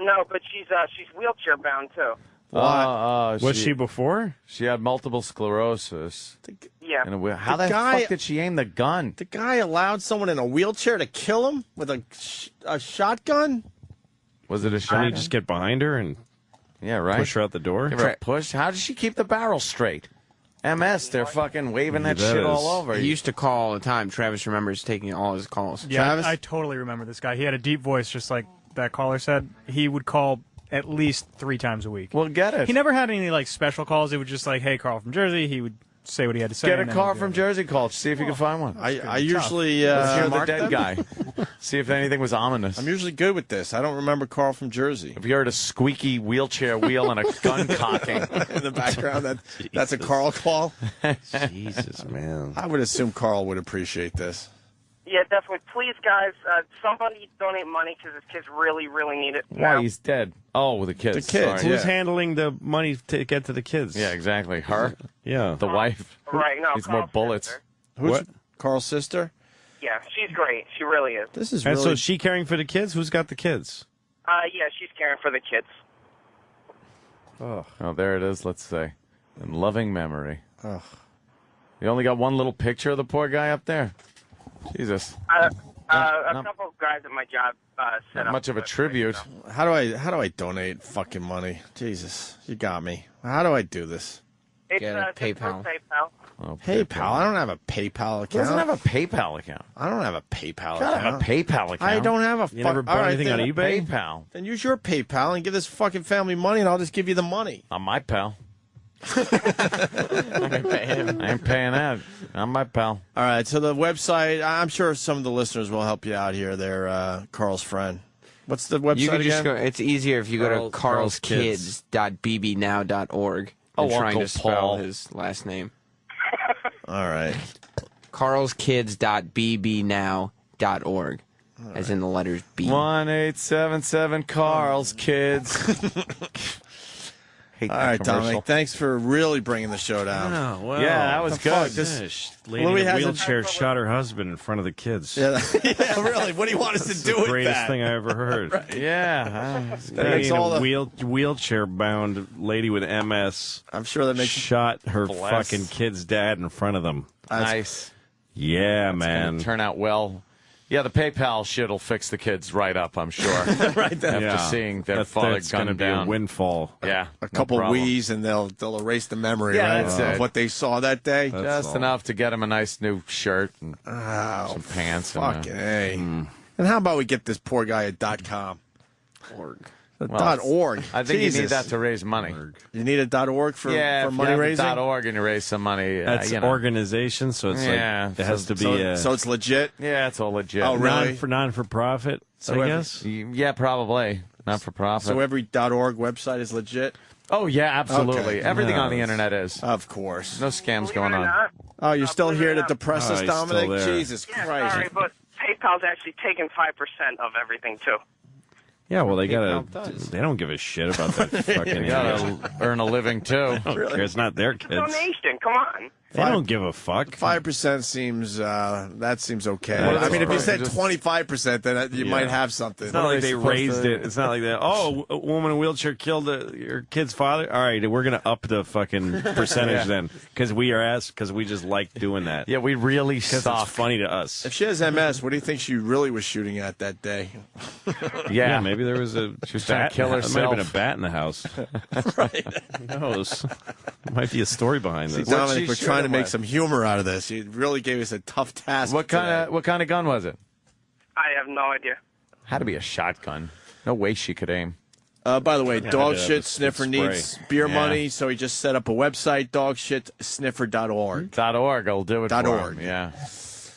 [SPEAKER 21] No, but she's wheelchair bound too.
[SPEAKER 12] Was she before?
[SPEAKER 2] She had multiple sclerosis.
[SPEAKER 21] Yeah.
[SPEAKER 2] And how the fuck did she aim the gun?
[SPEAKER 6] The guy allowed someone in a wheelchair to kill him with a shotgun?
[SPEAKER 2] Was it a
[SPEAKER 12] Did
[SPEAKER 2] shotgun?
[SPEAKER 12] he just get behind her and push her out the door?
[SPEAKER 2] Give her a push? How did she keep the barrel straight? MS, they're fucking waving that shit all over.
[SPEAKER 4] He used to call all the time. Travis remembers taking all his calls.
[SPEAKER 15] Yeah,
[SPEAKER 6] Travis?
[SPEAKER 15] I totally remember this guy. He had a deep voice, just like that caller said. He would call at least 3 times a week.
[SPEAKER 2] Well, get it.
[SPEAKER 15] He never had any like special calls. It was just like, "Hey, Carl from Jersey." He would say what he had to say.
[SPEAKER 2] Get a
[SPEAKER 15] and then
[SPEAKER 2] car
[SPEAKER 15] he'd
[SPEAKER 2] from
[SPEAKER 15] go.
[SPEAKER 2] Jersey call. See if you can find one.
[SPEAKER 6] I usually
[SPEAKER 2] Let's hear the
[SPEAKER 6] mark
[SPEAKER 2] dead
[SPEAKER 6] them.
[SPEAKER 2] guy. See if anything was ominous.
[SPEAKER 6] I'm usually good with this. I don't remember Carl from Jersey.
[SPEAKER 2] If you heard a squeaky wheelchair wheel and a gun cocking
[SPEAKER 6] in the background, that's a Carl call.
[SPEAKER 12] Jesus, man.
[SPEAKER 6] I would assume Carl would appreciate this.
[SPEAKER 21] Yeah, definitely. Please, guys, somebody donate money because his kids really, really need it.
[SPEAKER 2] Why, he's dead. Oh, with the kids.
[SPEAKER 6] The kids,
[SPEAKER 2] Sorry.
[SPEAKER 12] Who's handling the money to get to the kids?
[SPEAKER 2] Yeah, exactly. Her?
[SPEAKER 12] Yeah.
[SPEAKER 2] The wife?
[SPEAKER 21] Right, no,
[SPEAKER 2] Needs more
[SPEAKER 21] Carl's
[SPEAKER 2] bullets.
[SPEAKER 21] sister.
[SPEAKER 6] Who's Carl's sister?
[SPEAKER 21] Yeah, she's great. She really is.
[SPEAKER 6] This is
[SPEAKER 12] And
[SPEAKER 6] really...
[SPEAKER 12] so is she caring for the kids? Who's got the kids?
[SPEAKER 21] Yeah, she's caring for the kids.
[SPEAKER 2] Oh, there it is, let's say. In loving memory.
[SPEAKER 6] Ugh.
[SPEAKER 2] You only got one little picture of the poor guy up there? Jesus.
[SPEAKER 21] A couple of guys at my job set
[SPEAKER 2] Not
[SPEAKER 21] up.
[SPEAKER 2] much of a tribute.
[SPEAKER 6] How do I donate fucking money? Jesus, you got me. How do I do this?
[SPEAKER 21] It's
[SPEAKER 4] Get a
[SPEAKER 21] just through
[SPEAKER 4] PayPal.
[SPEAKER 21] PayPal.
[SPEAKER 2] Oh,
[SPEAKER 6] PayPal. I don't have a PayPal account.
[SPEAKER 2] He doesn't have a PayPal account.
[SPEAKER 6] I don't have a PayPal
[SPEAKER 2] You gotta
[SPEAKER 6] account.
[SPEAKER 2] have a PayPal account.
[SPEAKER 6] I don't have a.
[SPEAKER 12] You never bought anything on eBay?
[SPEAKER 2] PayPal.
[SPEAKER 6] Then use your PayPal and give this fucking family money, and I'll just give you the money.
[SPEAKER 2] I'm my pal. I ain't paying that. I'm my pal.
[SPEAKER 6] All right, so the website, I'm sure some of the listeners will help you out here. They're Carl's friend. What's the website
[SPEAKER 4] You can just
[SPEAKER 6] again?
[SPEAKER 4] go. It's easier if you go to
[SPEAKER 12] Carl's Kids.
[SPEAKER 4] carlskids.bbnow.org
[SPEAKER 2] Oh,
[SPEAKER 4] and trying
[SPEAKER 2] Uncle
[SPEAKER 4] to spell
[SPEAKER 2] Paul.
[SPEAKER 4] his last name.
[SPEAKER 6] All right.
[SPEAKER 4] carlskids.bbnow.org, as in the letters B.
[SPEAKER 2] 1877 Carl's Kids. Hate
[SPEAKER 6] All
[SPEAKER 2] that
[SPEAKER 6] right,
[SPEAKER 2] commercial.
[SPEAKER 6] Dominic, thanks for really bringing the show down.
[SPEAKER 12] Oh, well.
[SPEAKER 2] Yeah, that was
[SPEAKER 6] the fuck?
[SPEAKER 2] good.
[SPEAKER 6] This
[SPEAKER 12] Lady
[SPEAKER 6] Louie
[SPEAKER 12] in a
[SPEAKER 6] hasn't-
[SPEAKER 12] wheelchair shot her husband in front of the kids.
[SPEAKER 6] Yeah, yeah, really. What do you want us to do with
[SPEAKER 12] Greatest
[SPEAKER 6] that?
[SPEAKER 12] thing I ever heard.
[SPEAKER 2] Yeah.
[SPEAKER 6] That makes
[SPEAKER 12] Lady in
[SPEAKER 6] all
[SPEAKER 12] a
[SPEAKER 6] the-
[SPEAKER 12] wheelchair-bound lady with MS.
[SPEAKER 6] I'm sure that makes
[SPEAKER 12] shot her
[SPEAKER 2] Bless.
[SPEAKER 12] fucking kid's dad in front of them.
[SPEAKER 2] Nice.
[SPEAKER 12] Yeah,
[SPEAKER 2] It's
[SPEAKER 12] man.
[SPEAKER 2] gonna turn out well. Yeah, the PayPal shit'll fix the kids right up, I'm sure.
[SPEAKER 6] right there.
[SPEAKER 2] After
[SPEAKER 12] Yeah.
[SPEAKER 2] seeing their
[SPEAKER 12] That's
[SPEAKER 2] father
[SPEAKER 12] going to
[SPEAKER 2] gunned
[SPEAKER 12] be
[SPEAKER 2] down.
[SPEAKER 12] a windfall.
[SPEAKER 2] Yeah,
[SPEAKER 6] A
[SPEAKER 2] no
[SPEAKER 6] couple
[SPEAKER 2] problem.
[SPEAKER 6] wheeze, and they'll erase the memory,
[SPEAKER 2] Yeah,
[SPEAKER 6] right,
[SPEAKER 2] that's
[SPEAKER 6] of
[SPEAKER 2] it.
[SPEAKER 6] what they saw that day.
[SPEAKER 2] Just enough to get him a nice new shirt and
[SPEAKER 6] Oh,
[SPEAKER 2] some pants.
[SPEAKER 6] fucking
[SPEAKER 2] and
[SPEAKER 6] A. And how about we get this poor guy a .com?
[SPEAKER 4] Org.
[SPEAKER 6] .org.
[SPEAKER 2] I think
[SPEAKER 6] Jesus.
[SPEAKER 2] you need that to raise money.
[SPEAKER 6] You need a .org for
[SPEAKER 2] if
[SPEAKER 6] money
[SPEAKER 2] you have
[SPEAKER 6] raising?
[SPEAKER 2] a .org and you raise some money.
[SPEAKER 12] That's organization, so it's like it has to be.
[SPEAKER 6] So it's legit.
[SPEAKER 2] Yeah, it's all legit.
[SPEAKER 6] Oh, really?
[SPEAKER 12] Non for profit.
[SPEAKER 6] So
[SPEAKER 12] I guess.
[SPEAKER 2] Yeah, probably not for profit.
[SPEAKER 6] So every .org website is legit.
[SPEAKER 2] Oh yeah, absolutely.
[SPEAKER 6] Okay.
[SPEAKER 2] Everything on the internet is.
[SPEAKER 6] Of course.
[SPEAKER 2] No scams going on.
[SPEAKER 6] Oh, you're still here to depress us,
[SPEAKER 12] he's
[SPEAKER 6] Dominic?
[SPEAKER 12] still there.
[SPEAKER 6] Jesus
[SPEAKER 21] Yeah,
[SPEAKER 6] Christ.
[SPEAKER 21] sorry, but PayPal's actually taking 5% of everything too.
[SPEAKER 12] Yeah, well, they gotta. They don't give a shit about that fucking.
[SPEAKER 2] They gotta earn a living too.
[SPEAKER 12] It's not their kids.
[SPEAKER 21] Donation, come on.
[SPEAKER 12] They don't give a fuck.
[SPEAKER 6] 5% seems that seems okay.
[SPEAKER 12] Yeah,
[SPEAKER 6] I mean, if you said
[SPEAKER 2] just-
[SPEAKER 6] 25%, then you might have something.
[SPEAKER 12] It's not like they raised it. It's not like that. Oh, a woman in a wheelchair killed your kid's father. All right, we're gonna up the fucking percentage then, because we are asked because we just like doing that.
[SPEAKER 2] Yeah, we really suck.
[SPEAKER 12] It's funny to us.
[SPEAKER 6] If she has MS, what do you think she really was shooting at that day?
[SPEAKER 12] Yeah, maybe there was a.
[SPEAKER 2] She was trying to kill
[SPEAKER 12] There might have been a
[SPEAKER 2] herself.
[SPEAKER 12] bat in the house. Right. Who knows? Might be a story behind this.
[SPEAKER 6] Dominic, we're trying to make some humor out of this. You really gave us a tough task.
[SPEAKER 2] What kind of gun was it?
[SPEAKER 21] I have no idea.
[SPEAKER 2] Had to be a shotgun. No way she could aim.
[SPEAKER 6] By the way,
[SPEAKER 12] Yeah,
[SPEAKER 6] Dog
[SPEAKER 12] yeah,
[SPEAKER 6] Shit
[SPEAKER 12] it's
[SPEAKER 6] Sniffer
[SPEAKER 12] spray.
[SPEAKER 6] needs beer
[SPEAKER 2] Yeah.
[SPEAKER 6] money, so he just set up a website, dogshitsniffer.org.
[SPEAKER 2] .org. I'll do it for
[SPEAKER 6] .org.
[SPEAKER 2] him. Yeah.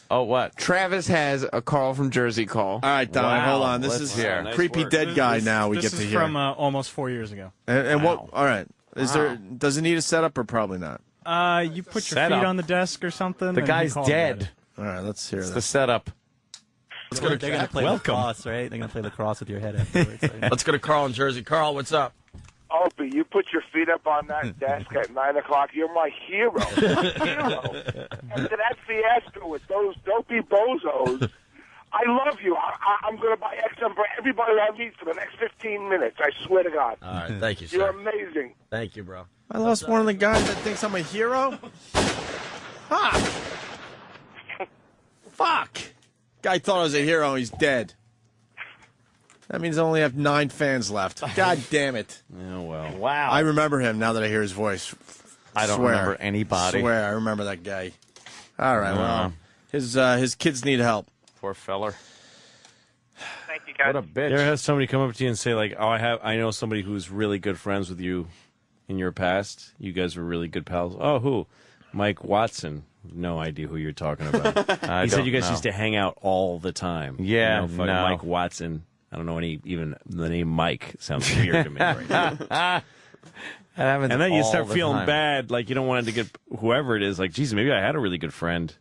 [SPEAKER 2] Oh, what?
[SPEAKER 4] Travis has a call from Jersey call.
[SPEAKER 6] All right, Dominic,
[SPEAKER 2] Wow,
[SPEAKER 6] hold on. This
[SPEAKER 2] let's
[SPEAKER 6] is
[SPEAKER 2] hear.
[SPEAKER 12] Nice
[SPEAKER 6] creepy
[SPEAKER 12] work.
[SPEAKER 6] dead guy now we
[SPEAKER 15] This
[SPEAKER 6] get to
[SPEAKER 15] is
[SPEAKER 6] hear.
[SPEAKER 15] from almost 4 years ago.
[SPEAKER 6] And what? All right. Does it need a setup or probably not?
[SPEAKER 15] You put your
[SPEAKER 2] Setup.
[SPEAKER 15] feet on the desk or something.
[SPEAKER 2] The
[SPEAKER 15] and
[SPEAKER 2] guy's
[SPEAKER 15] you call about
[SPEAKER 2] dead.
[SPEAKER 15] it.
[SPEAKER 6] All right, let's hear
[SPEAKER 2] It's the
[SPEAKER 6] this.
[SPEAKER 2] setup.
[SPEAKER 7] They're going to play lacrosse, right? They're going to play lacrosse with your head afterwards. Right?
[SPEAKER 3] Let's go to Carl in Jersey. Carl, what's up?
[SPEAKER 22] Opie, you put your feet up on that desk at 9 o'clock. You're my hero. My hero. After that fiasco with those dopey bozos, I love you. I'm going to buy XM for everybody I meet for the next 15 minutes. I swear to God.
[SPEAKER 3] All right, thank you, sir.
[SPEAKER 22] You're amazing.
[SPEAKER 3] Thank you, bro.
[SPEAKER 6] I lost one of the guys that thinks I'm a hero. Fuck. Guy thought I was a hero. He's dead. That means I only have 9 fans left. God damn it.
[SPEAKER 12] Oh, well.
[SPEAKER 2] Wow.
[SPEAKER 6] I remember him now that I hear his voice.
[SPEAKER 2] I don't remember anybody.
[SPEAKER 6] Swear, I remember that guy. All right, well, his kids need help.
[SPEAKER 2] Poor feller.
[SPEAKER 21] Thank you, guys.
[SPEAKER 2] What a bitch.
[SPEAKER 12] You ever have somebody come up to you and say like, "Oh, I know somebody who's really good friends with you in your past. You guys were really good pals." Oh, who? Mike Watson. No idea who you're talking about. He said you guys used to hang out all the time.
[SPEAKER 2] Yeah,
[SPEAKER 12] You know, fucking
[SPEAKER 2] no.
[SPEAKER 12] Mike Watson. I don't know even the name Mike sounds weird to me right now.
[SPEAKER 2] And
[SPEAKER 12] then you start feeling bad, like you don't want it to get whoever it is. Like, geez, maybe I had a really good friend.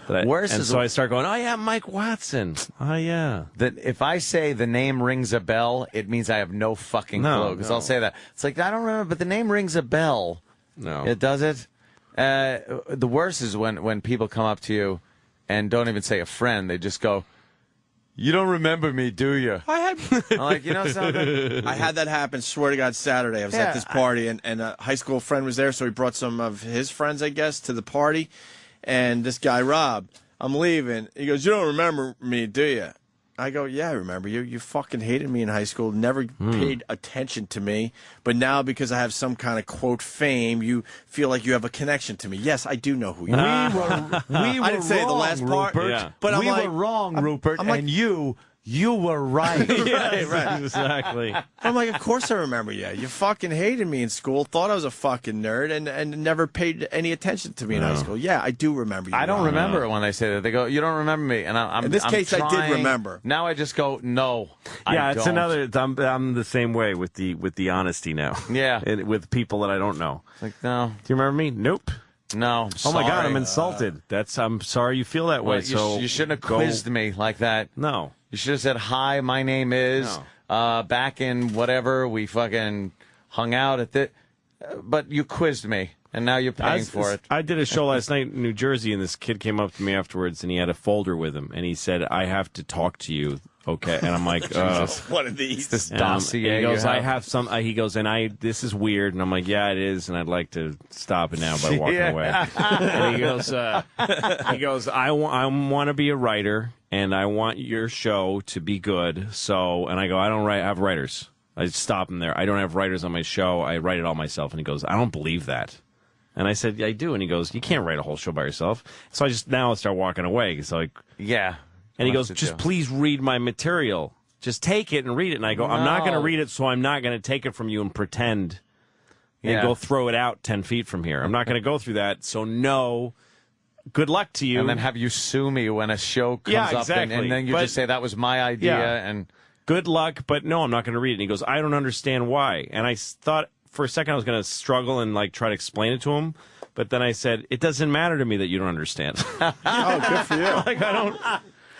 [SPEAKER 2] Worse
[SPEAKER 12] and
[SPEAKER 2] is
[SPEAKER 12] so I start going, oh yeah, Mike Watson. Oh yeah.
[SPEAKER 2] That if I say the name rings a bell, it means I have no fucking
[SPEAKER 12] No,
[SPEAKER 2] clue. Because
[SPEAKER 12] no.
[SPEAKER 2] I'll say that. It's like, I don't remember, but the name rings a bell.
[SPEAKER 12] No.
[SPEAKER 2] It does it? The worst is when people come up to you and don't even say a friend. They just go, "You don't remember me, do you?" I'm like, you know something?
[SPEAKER 6] I had that happen, swear to God, Saturday. I was at this party, and a high school friend was there, so he brought some of his friends, I guess, to the party. And this guy, Rob, I'm leaving. He goes, "You don't remember me, do you?" I go, "Yeah, I remember you. You fucking hated me in high school, never paid attention to me. But now, because I have some kind of, quote, fame, you feel like you have a connection to me." Yes, I do know who you are.
[SPEAKER 2] We were
[SPEAKER 6] I didn't say the last part,
[SPEAKER 2] Rupert.
[SPEAKER 12] Yeah.
[SPEAKER 6] but I'm
[SPEAKER 2] we
[SPEAKER 6] like,
[SPEAKER 2] were wrong, Rupert,
[SPEAKER 6] I'm like,
[SPEAKER 2] and you were right.
[SPEAKER 6] right.
[SPEAKER 12] Exactly.
[SPEAKER 6] I'm like, of course I remember you. You fucking hated me in school, thought I was a fucking nerd, and never paid any attention to me in high school. Yeah, I do remember you.
[SPEAKER 2] I don't
[SPEAKER 6] Ron.
[SPEAKER 2] remember it when they say that. They go, "You don't remember me," and I'm
[SPEAKER 6] In this
[SPEAKER 2] I'm
[SPEAKER 6] case, I did
[SPEAKER 2] trying.
[SPEAKER 6] remember.
[SPEAKER 2] Now I just go, "No."
[SPEAKER 12] Yeah,
[SPEAKER 2] I
[SPEAKER 12] it's
[SPEAKER 2] don't.
[SPEAKER 12] another. I'm the same way with the honesty now.
[SPEAKER 2] Yeah.
[SPEAKER 12] And with people that I don't know.
[SPEAKER 2] Like, no,
[SPEAKER 12] Do you remember me? Nope.
[SPEAKER 2] no.
[SPEAKER 12] Oh my God,
[SPEAKER 2] sorry.
[SPEAKER 12] I'm insulted. I'm sorry you feel that way.
[SPEAKER 2] Well,
[SPEAKER 12] So
[SPEAKER 2] you shouldn't have
[SPEAKER 12] go-
[SPEAKER 2] quizzed me like that.
[SPEAKER 12] No.
[SPEAKER 2] You should have said, "Hi, my name is." Back in whatever we fucking hung out at the. But you quizzed me, and now you're paying for it.
[SPEAKER 12] I did a show last night in New Jersey, and this kid came up to me afterwards, and he had a folder with him, and he said, "I have to talk to you." Okay, and I'm like,
[SPEAKER 6] One of these.
[SPEAKER 2] This
[SPEAKER 12] and
[SPEAKER 2] dossier.
[SPEAKER 12] he goes,
[SPEAKER 2] you
[SPEAKER 12] "I
[SPEAKER 2] have.
[SPEAKER 12] have some." He goes, this is weird, and I'm like, "Yeah, it is," and I'd like to stop it now by walking
[SPEAKER 2] Yeah.
[SPEAKER 12] away. And he goes, I want to be a writer, and I want your show to be good. So, and I go, I don't have writers. I stop him there. I don't have writers on my show. I write it all myself. And he goes, I don't believe that. And I said, yeah, I do. And he goes, you can't write a whole show by yourself. So I just now start walking away. It's like,
[SPEAKER 2] Yeah.
[SPEAKER 12] and he
[SPEAKER 2] What
[SPEAKER 12] goes,
[SPEAKER 2] to
[SPEAKER 12] just
[SPEAKER 2] do?
[SPEAKER 12] please read my material. Just take it and read it. And I go, I'm not going to read it, so I'm not going to take it from you and pretend and go throw it out 10 feet from here. I'm not going to go through that, so no. Good luck to you.
[SPEAKER 2] And then have you sue me when a show comes up, and then you just say that was my idea. And
[SPEAKER 12] good luck, but no, I'm not going to read it. And he goes, I don't understand why. And I thought for a second I was going to struggle and like try to explain it to him. But then I said, it doesn't matter to me that you don't understand.
[SPEAKER 6] Oh, good for you.
[SPEAKER 12] Like, I don't...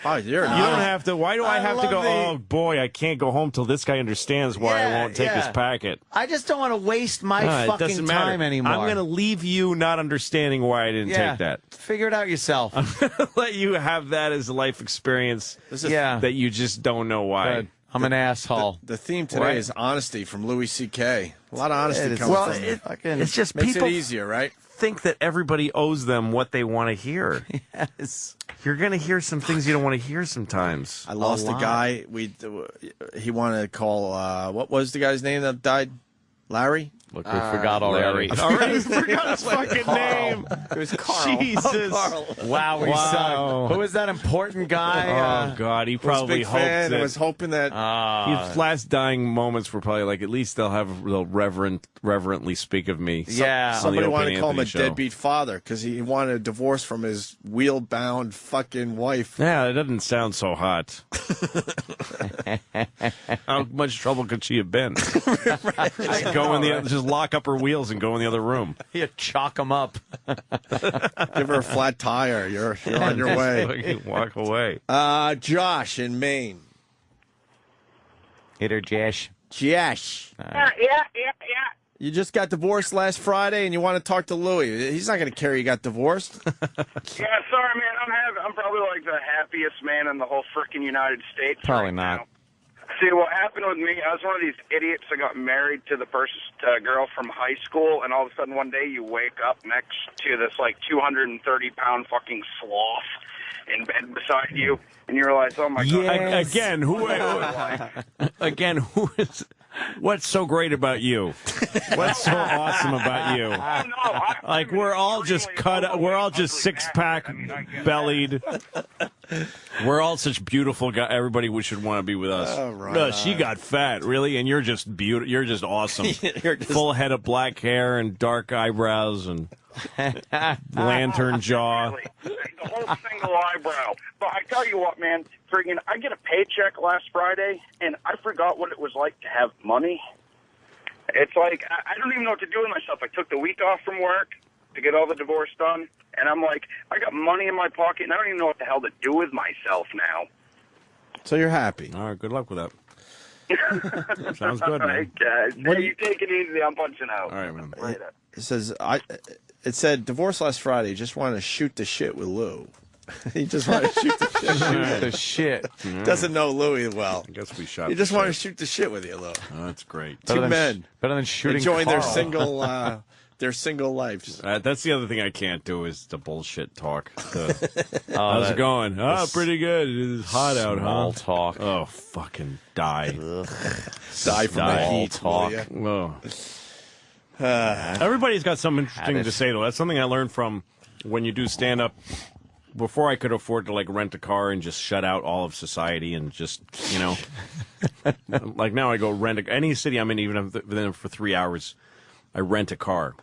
[SPEAKER 6] Oh,
[SPEAKER 12] you don't have to. Why do I have to go, oh, boy, I can't go home till this guy understands why I won't take his packet.
[SPEAKER 2] I just don't want to waste my fucking time anymore.
[SPEAKER 12] I'm going to leave you not understanding why I didn't take that.
[SPEAKER 2] Figure it out yourself.
[SPEAKER 12] I'm going to let you have that as a life experience that you just don't know why.
[SPEAKER 2] Good. I'm an asshole.
[SPEAKER 6] The theme today is honesty from Louis C.K. A lot of honesty comes from
[SPEAKER 12] it's just
[SPEAKER 6] makes
[SPEAKER 12] people
[SPEAKER 6] it easier, right?
[SPEAKER 12] Think that everybody owes them what they want to hear.
[SPEAKER 2] Yes.
[SPEAKER 12] You're going to hear some things you don't want to hear sometimes.
[SPEAKER 6] I lost a guy. He wanted to call, what was the guy's name that died? Larry?
[SPEAKER 2] Look, we forgot already.
[SPEAKER 12] Already forgot his fucking name.
[SPEAKER 2] It was Carl.
[SPEAKER 12] Jesus.
[SPEAKER 2] Carl. Wow, we suck. Who was that important guy?
[SPEAKER 12] Oh, God. He probably hoped that.
[SPEAKER 6] I was hoping that.
[SPEAKER 12] His last dying moments were probably like, at least they'll reverently speak of me.
[SPEAKER 2] Yeah.
[SPEAKER 6] Somebody wanted to call him a deadbeat father because he wanted a divorce from his wheel-bound fucking wife.
[SPEAKER 12] Yeah, it doesn't sound so hot. How much trouble could she have been? Just lock up her wheels and go in the other room.
[SPEAKER 2] You chalk them up.
[SPEAKER 6] Give her a flat tire. You're on your way.
[SPEAKER 12] Walk away.
[SPEAKER 6] Josh in Maine.
[SPEAKER 2] Hit her, Josh.
[SPEAKER 6] Josh.
[SPEAKER 21] Yeah.
[SPEAKER 6] You just got divorced last Friday, and you want to talk to Louie. He's not going to care you got divorced.
[SPEAKER 8] Yeah, sorry, man. I'm probably like the happiest man in the whole frickin' United States.
[SPEAKER 2] Probably not.
[SPEAKER 8] See, what happened with me, I was one of these idiots that got married to the first girl from high school, and all of a sudden one day you wake up next to this, like, 230-pound fucking sloth in bed beside you, and you realize, oh, my God.
[SPEAKER 12] Again, who is... What's so great about you? What's so awesome about you? Like, we're all just we're all just six-pack bellied. We're all such beautiful guys. Everybody should want to be with us.
[SPEAKER 6] Oh, right
[SPEAKER 12] no, she got fat, really, and you're just beautiful. You're just awesome. Full head of black hair and dark eyebrows and lantern jaw.
[SPEAKER 8] The whole single eyebrow. But I tell you what, man, friggin', I get a paycheck last Friday, and I forgot what it was like to have money. It's like, I don't even know what to do with myself. I took the week off from work to get all the divorce done, and I'm like, I got money in my pocket, and I don't even know what the hell to do with myself now.
[SPEAKER 6] So you're happy.
[SPEAKER 12] All right, good luck with that. Sounds good, man.
[SPEAKER 8] All right, guys. Hey, you take it easy. I'm punching out.
[SPEAKER 12] All right, man.
[SPEAKER 8] Later.
[SPEAKER 6] It says, it said, divorce last Friday. Just wanted to shoot the shit with Lou. He just wanted to shoot the shit.
[SPEAKER 2] Shoot the shit.
[SPEAKER 6] Doesn't know Louie well.
[SPEAKER 12] I guess we shot.
[SPEAKER 6] He just wanted to shoot the shit with you, Lou.
[SPEAKER 12] Oh, that's great.
[SPEAKER 6] Two men.
[SPEAKER 2] Better than shooting
[SPEAKER 6] enjoying
[SPEAKER 2] Carl.
[SPEAKER 6] their single lives.
[SPEAKER 12] That's the other thing I can't do is the bullshit talk. How's it going? Oh, pretty good. It's hot out, huh?
[SPEAKER 2] Small talk.
[SPEAKER 12] Oh, fucking die.
[SPEAKER 6] Die from the heat.
[SPEAKER 12] Talk. Everybody's got something interesting to say, though. That's something I learned from when you do stand-up. Before I could afford to, like, rent a car and just shut out all of society and just, you know. Like, now I go rent any city I'm in, even if I've been there for 3 hours, I rent a car.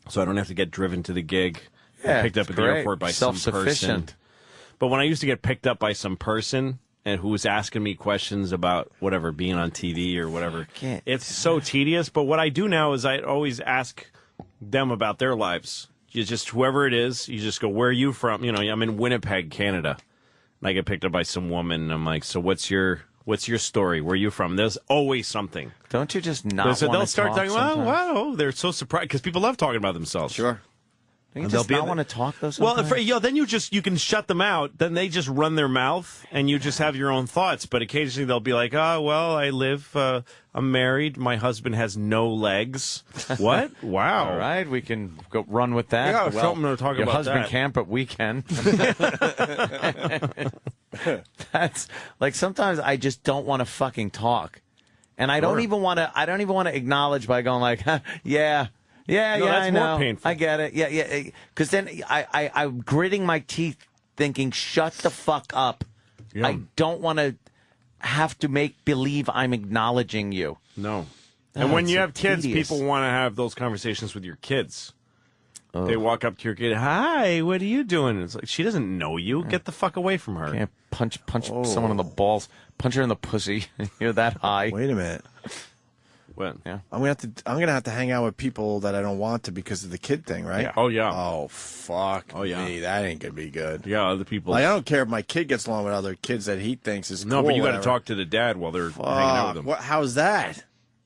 [SPEAKER 12] So I don't have to get driven to the gig.
[SPEAKER 2] Yeah,
[SPEAKER 12] picked up at the airport by some person. But when I used to get picked up by some person and who was asking me questions about whatever, being on TV or whatever, it's so tedious. But what I do now is I always ask them about their lives. You just, whoever it is, you just go, where are you from? You know, I'm in Winnipeg, Canada. And I get picked up by some woman, and I'm like, so what's your story? Where are you from? There's always something.
[SPEAKER 2] Don't you just not want to
[SPEAKER 12] they'll start
[SPEAKER 2] talk
[SPEAKER 12] talking, wow, they're so surprised, because people love talking about themselves.
[SPEAKER 6] Sure.
[SPEAKER 2] Don't you just not want to talk, though, sometimes?
[SPEAKER 12] Well, then you can shut them out. Then they just run their mouth, and you just have your own thoughts. But occasionally they'll be like, oh, well, I live, I'm married. My husband has no legs. What? Wow.
[SPEAKER 2] All right, we can go run with that.
[SPEAKER 12] Yeah, something to talk
[SPEAKER 2] your
[SPEAKER 12] about
[SPEAKER 2] husband
[SPEAKER 12] that.
[SPEAKER 2] can't, but we can. That's, like, sometimes I just don't want to fucking talk. And I don't even want to acknowledge by going like, yeah. Yeah,
[SPEAKER 12] that's
[SPEAKER 2] I know.
[SPEAKER 12] more painful.
[SPEAKER 2] I get it. Yeah. Because then I'm gritting my teeth thinking, shut the fuck up.
[SPEAKER 12] Yeah.
[SPEAKER 2] I don't want to have to make believe I'm acknowledging you.
[SPEAKER 12] No.
[SPEAKER 2] Oh,
[SPEAKER 12] And when
[SPEAKER 2] it's
[SPEAKER 12] you
[SPEAKER 2] so
[SPEAKER 12] have kids,
[SPEAKER 2] tedious.
[SPEAKER 12] people want to have those conversations with your kids.
[SPEAKER 2] Oh.
[SPEAKER 12] They walk up to your kid, "Hi, what are you doing?" It's like, she doesn't know you. Get the fuck away from her.
[SPEAKER 2] Can't punch someone in the balls, punch her in the pussy. You're that high.
[SPEAKER 6] Wait a minute.
[SPEAKER 12] What?
[SPEAKER 2] Yeah.
[SPEAKER 6] I'm gonna have to hang out with people that I don't want to because of the kid thing, right?
[SPEAKER 12] Yeah. Oh, yeah.
[SPEAKER 6] Oh fuck.
[SPEAKER 12] Oh, yeah.
[SPEAKER 6] Me. That ain't gonna be good.
[SPEAKER 12] Yeah, other people.
[SPEAKER 6] Like, I don't care if my kid gets along with other kids that he thinks is
[SPEAKER 12] No,
[SPEAKER 6] cool.
[SPEAKER 12] but you got to
[SPEAKER 6] whatever.
[SPEAKER 12] talk to the dad while they're hanging out with them.
[SPEAKER 6] How's that?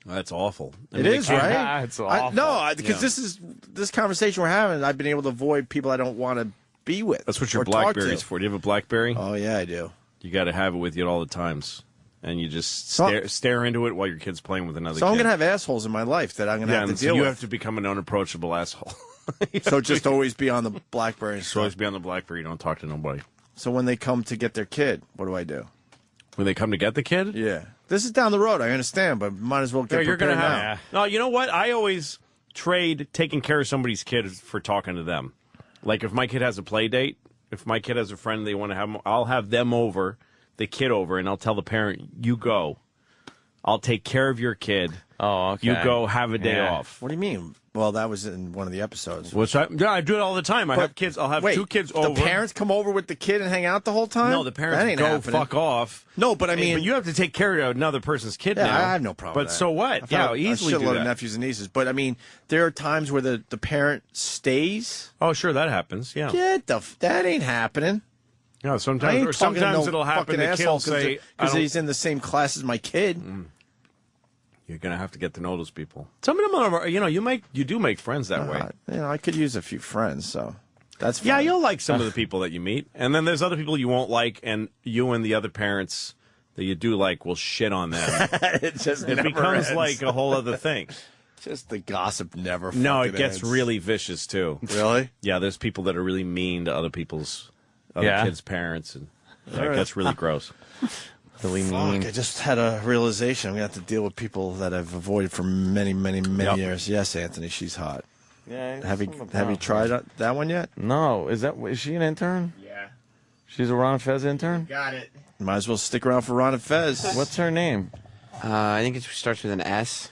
[SPEAKER 12] That's awful.
[SPEAKER 6] It is, right?
[SPEAKER 2] It's awful.
[SPEAKER 6] Because this conversation we're having, I've been able to avoid people I don't want to be with.
[SPEAKER 12] That's what your
[SPEAKER 6] or talk
[SPEAKER 12] BlackBerry's
[SPEAKER 6] to.
[SPEAKER 12] for. Do you have a BlackBerry?
[SPEAKER 6] Oh yeah, I do.
[SPEAKER 12] You got to have it with you at all the times, and you just stare into it while your kid's playing with another.
[SPEAKER 6] So
[SPEAKER 12] kid.
[SPEAKER 6] I'm gonna have assholes in my life that I'm gonna have to
[SPEAKER 12] and
[SPEAKER 6] deal
[SPEAKER 12] so you
[SPEAKER 6] with.
[SPEAKER 12] have to become an unapproachable asshole.
[SPEAKER 6] So just always be on the BlackBerry. And
[SPEAKER 12] Just always be on the BlackBerry. Don't talk to nobody.
[SPEAKER 6] So when they come to get their kid, what do I do?
[SPEAKER 12] When they come to get the kid?
[SPEAKER 6] Yeah. This is down the road, I understand, but might as well get
[SPEAKER 12] You're
[SPEAKER 6] prepared
[SPEAKER 12] gonna
[SPEAKER 6] now.
[SPEAKER 12] have. No, you know what? I always trade taking care of somebody's kid for talking to them. Like if my kid has a play date, if my kid has a friend they want to have, I'll have them over, the kid over, and I'll tell the parent, "You go. I'll take care of your kid.
[SPEAKER 2] Oh, okay.
[SPEAKER 12] You go have a day
[SPEAKER 2] Yeah.
[SPEAKER 12] off."
[SPEAKER 6] What do you mean? Well, that was in one of the episodes.
[SPEAKER 12] I do it all the time. I have kids. I'll have
[SPEAKER 6] wait,
[SPEAKER 12] two kids over.
[SPEAKER 6] The parents come over with the kid and hang out the whole time?
[SPEAKER 12] No, the
[SPEAKER 6] That
[SPEAKER 12] parents
[SPEAKER 6] ain't
[SPEAKER 12] go
[SPEAKER 6] happening.
[SPEAKER 12] fuck off.
[SPEAKER 6] No, but I mean,
[SPEAKER 12] but you have to take care of another person's kid
[SPEAKER 6] yeah,
[SPEAKER 12] now.
[SPEAKER 6] I have no problem.
[SPEAKER 12] But
[SPEAKER 6] with that.
[SPEAKER 12] so what?
[SPEAKER 6] I've
[SPEAKER 12] Yeah,
[SPEAKER 6] had
[SPEAKER 12] easily
[SPEAKER 6] a
[SPEAKER 12] do
[SPEAKER 6] shitload
[SPEAKER 12] that.
[SPEAKER 6] of nephews and nieces. But I mean, there are times where the parent stays.
[SPEAKER 12] Oh, sure, that happens. Yeah.
[SPEAKER 6] That ain't happening.
[SPEAKER 12] No,
[SPEAKER 6] I
[SPEAKER 12] sometimes
[SPEAKER 6] ain't
[SPEAKER 12] or
[SPEAKER 6] talking to
[SPEAKER 12] sometimes
[SPEAKER 6] no
[SPEAKER 12] it'll happen.
[SPEAKER 6] fucking
[SPEAKER 12] The kid
[SPEAKER 6] asshole
[SPEAKER 12] will say,
[SPEAKER 6] because he's in the same class as my kid.
[SPEAKER 12] You're gonna have to get to know those people. Some of them are, you do make friends that way.
[SPEAKER 6] I could use a few friends, so that's fine.
[SPEAKER 12] Yeah, you'll like some of the people that you meet, and then there's other people you won't like, and you and the other parents that you do like will shit on them.
[SPEAKER 6] it
[SPEAKER 12] becomes
[SPEAKER 6] ends.
[SPEAKER 12] like a whole other thing.
[SPEAKER 6] Just the gossip never.
[SPEAKER 12] No, it
[SPEAKER 6] fucking
[SPEAKER 12] gets
[SPEAKER 6] ends.
[SPEAKER 12] really vicious too.
[SPEAKER 6] Really?
[SPEAKER 12] Yeah, there's people that are really mean to other kids' parents, and
[SPEAKER 6] All
[SPEAKER 12] it
[SPEAKER 6] right.
[SPEAKER 12] gets really gross. Really mean.
[SPEAKER 6] Fuck, I just had a realization. I'm gonna have to deal with people that I've avoided for many, many, many years. Yes, Anthony, she's hot.
[SPEAKER 2] Yeah.
[SPEAKER 6] Have you tried that one yet?
[SPEAKER 2] No. Is she an intern?
[SPEAKER 3] Yeah.
[SPEAKER 2] She's a Ron Fez intern?
[SPEAKER 3] Got it.
[SPEAKER 6] Might as well stick around for Ron and Fez.
[SPEAKER 2] What's her name?
[SPEAKER 4] I think it starts with an S.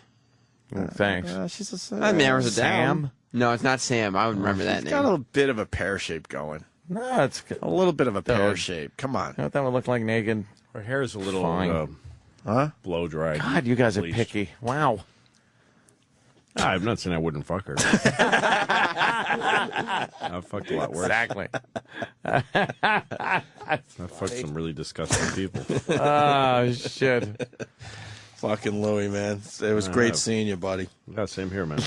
[SPEAKER 2] Thanks.
[SPEAKER 6] She's
[SPEAKER 4] That narrows it
[SPEAKER 2] Sam?
[SPEAKER 4] down. No, it's not Sam. I would remember that
[SPEAKER 6] She's
[SPEAKER 4] name.
[SPEAKER 6] got a bit of a pear shape going.
[SPEAKER 2] No, it's
[SPEAKER 6] a little bit of a pear
[SPEAKER 2] Dude.
[SPEAKER 6] shape. Come on.
[SPEAKER 2] You know what that would look like naked?
[SPEAKER 12] Her hair is a little
[SPEAKER 2] Fine.
[SPEAKER 12] blow dried.
[SPEAKER 2] God, you guys are
[SPEAKER 12] bleached.
[SPEAKER 2] picky. Wow.
[SPEAKER 12] I'm not saying I wouldn't fuck her. I've fucked a lot worse.
[SPEAKER 2] Exactly.
[SPEAKER 12] I've fucked some really disgusting people.
[SPEAKER 2] Oh, shit.
[SPEAKER 6] Fucking Louie, man. It was great seeing you, buddy.
[SPEAKER 12] Yeah, same here, man.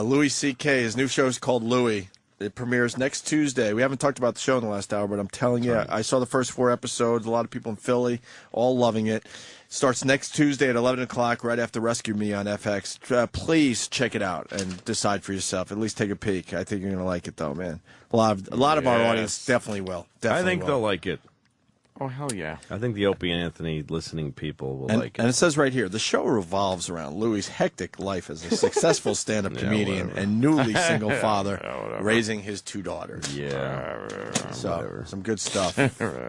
[SPEAKER 6] Louis C.K., his new show is called Louie. It premieres next Tuesday. We haven't talked about the show in the last hour, but I'm telling you, I saw the first 4 episodes. A lot of people in Philly, all loving it. Starts next Tuesday at 11 o'clock, right after Rescue Me on FX. Please check it out and decide for yourself. At least take a peek. I think you're going to like it, though, man. A lot of our audience definitely will.
[SPEAKER 12] I think they'll like it.
[SPEAKER 2] Oh, hell yeah.
[SPEAKER 12] I think the Opie and Anthony listening people will like it.
[SPEAKER 6] And it says right here, the show revolves around Louie's hectic life as a successful stand-up comedian and newly single father raising his 2 daughters.
[SPEAKER 12] Yeah.
[SPEAKER 6] So, some good stuff.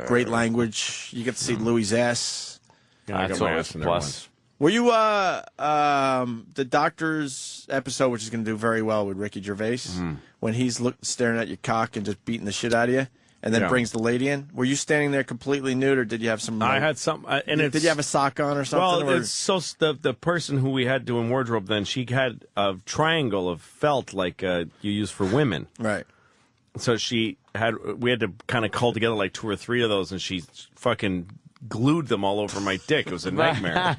[SPEAKER 6] Great language. You get to see Louie's ass.
[SPEAKER 12] Yeah, I got my ass in there once.
[SPEAKER 6] Were you the doctor's episode, which is going to do very well with Ricky Gervais, when he's staring at your cock and just beating the shit out of you? And then brings the lady in. Were you standing there completely nude, or did you have some?
[SPEAKER 12] I had some.
[SPEAKER 6] Did you have a sock on or something?
[SPEAKER 12] Well, it's so the person who we had doing wardrobe then, she had a triangle of felt like you use for women.
[SPEAKER 6] Right.
[SPEAKER 12] So we had to kind of cull together like 2 or 3 of those, and she fucking glued them all over my dick. It was a nightmare.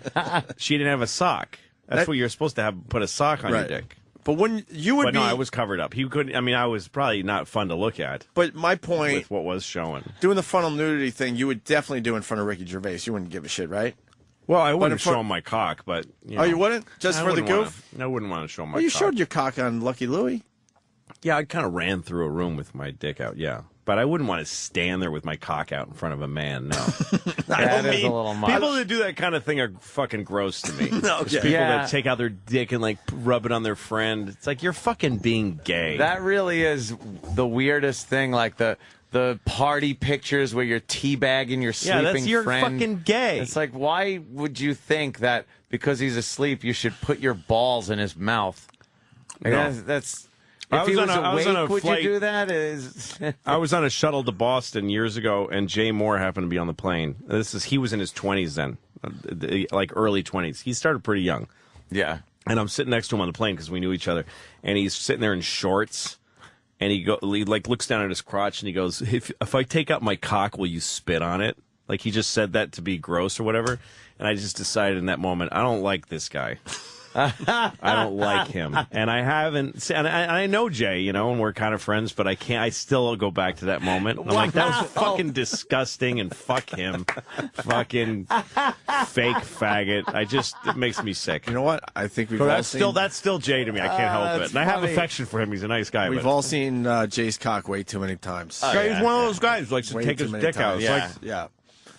[SPEAKER 12] She didn't have a sock. That's what you're supposed to have. Put a sock on your dick.
[SPEAKER 6] But when you would
[SPEAKER 12] no, I was covered up. He couldn't. I mean, I was probably not fun to look at.
[SPEAKER 6] But my point,
[SPEAKER 12] with what was showing,
[SPEAKER 6] doing the frontal nudity thing, you would definitely do in front of Ricky Gervais. You wouldn't give a shit, right?
[SPEAKER 12] Well, I wouldn't show him my cock, but
[SPEAKER 6] you wouldn't just for the goof.
[SPEAKER 12] I wouldn't want to show him my.
[SPEAKER 6] Well, you
[SPEAKER 12] cock.
[SPEAKER 6] showed your cock on Lucky Louie.
[SPEAKER 12] Yeah, I kind of ran through a room with my dick out. Yeah. But I wouldn't want to stand there with my cock out in front of a man, no.
[SPEAKER 2] That is a little much.
[SPEAKER 12] People that do that kind of thing are fucking gross to me.
[SPEAKER 6] Okay.
[SPEAKER 12] There's people that take out their dick and, like, rub it on their friend. It's like, you're fucking being gay.
[SPEAKER 2] That really is the weirdest thing. Like, the the party pictures where you're teabagging your sleeping
[SPEAKER 12] that's you're
[SPEAKER 2] friend.
[SPEAKER 12] fucking gay.
[SPEAKER 2] It's like, why would you think that because he's asleep, you should put your balls in his mouth? Like,
[SPEAKER 12] No.
[SPEAKER 2] that's
[SPEAKER 12] I
[SPEAKER 2] if he was
[SPEAKER 12] on
[SPEAKER 2] awake,
[SPEAKER 12] a
[SPEAKER 2] would
[SPEAKER 12] flight-
[SPEAKER 2] you do that?
[SPEAKER 12] I was on a shuttle to Boston years ago, and Jay Moore happened to be on the plane. He was in his 20s then, like early 20s. He started pretty young.
[SPEAKER 2] Yeah.
[SPEAKER 12] And I'm sitting next to him on the plane because we knew each other, and he's sitting there in shorts, and he looks down at his crotch, and he goes, "If I take out my cock, will you spit on it?" Like he just said that to be gross or whatever. And I just decided in that moment, I don't like this guy. I don't like him, and I haven't. And I know Jay, and we're kind of friends, but I can't. I still go back to that moment. I'm like, that was fucking disgusting, and fuck him, fucking fake faggot. It makes me sick.
[SPEAKER 6] You know what? I think we've
[SPEAKER 12] that's still Jay to me. I can't help it, and I have affection for him. He's a nice guy.
[SPEAKER 6] We've all seen Jay's cock way too many times.
[SPEAKER 12] He's one of those guys who likes to take his dick out.
[SPEAKER 6] Yeah.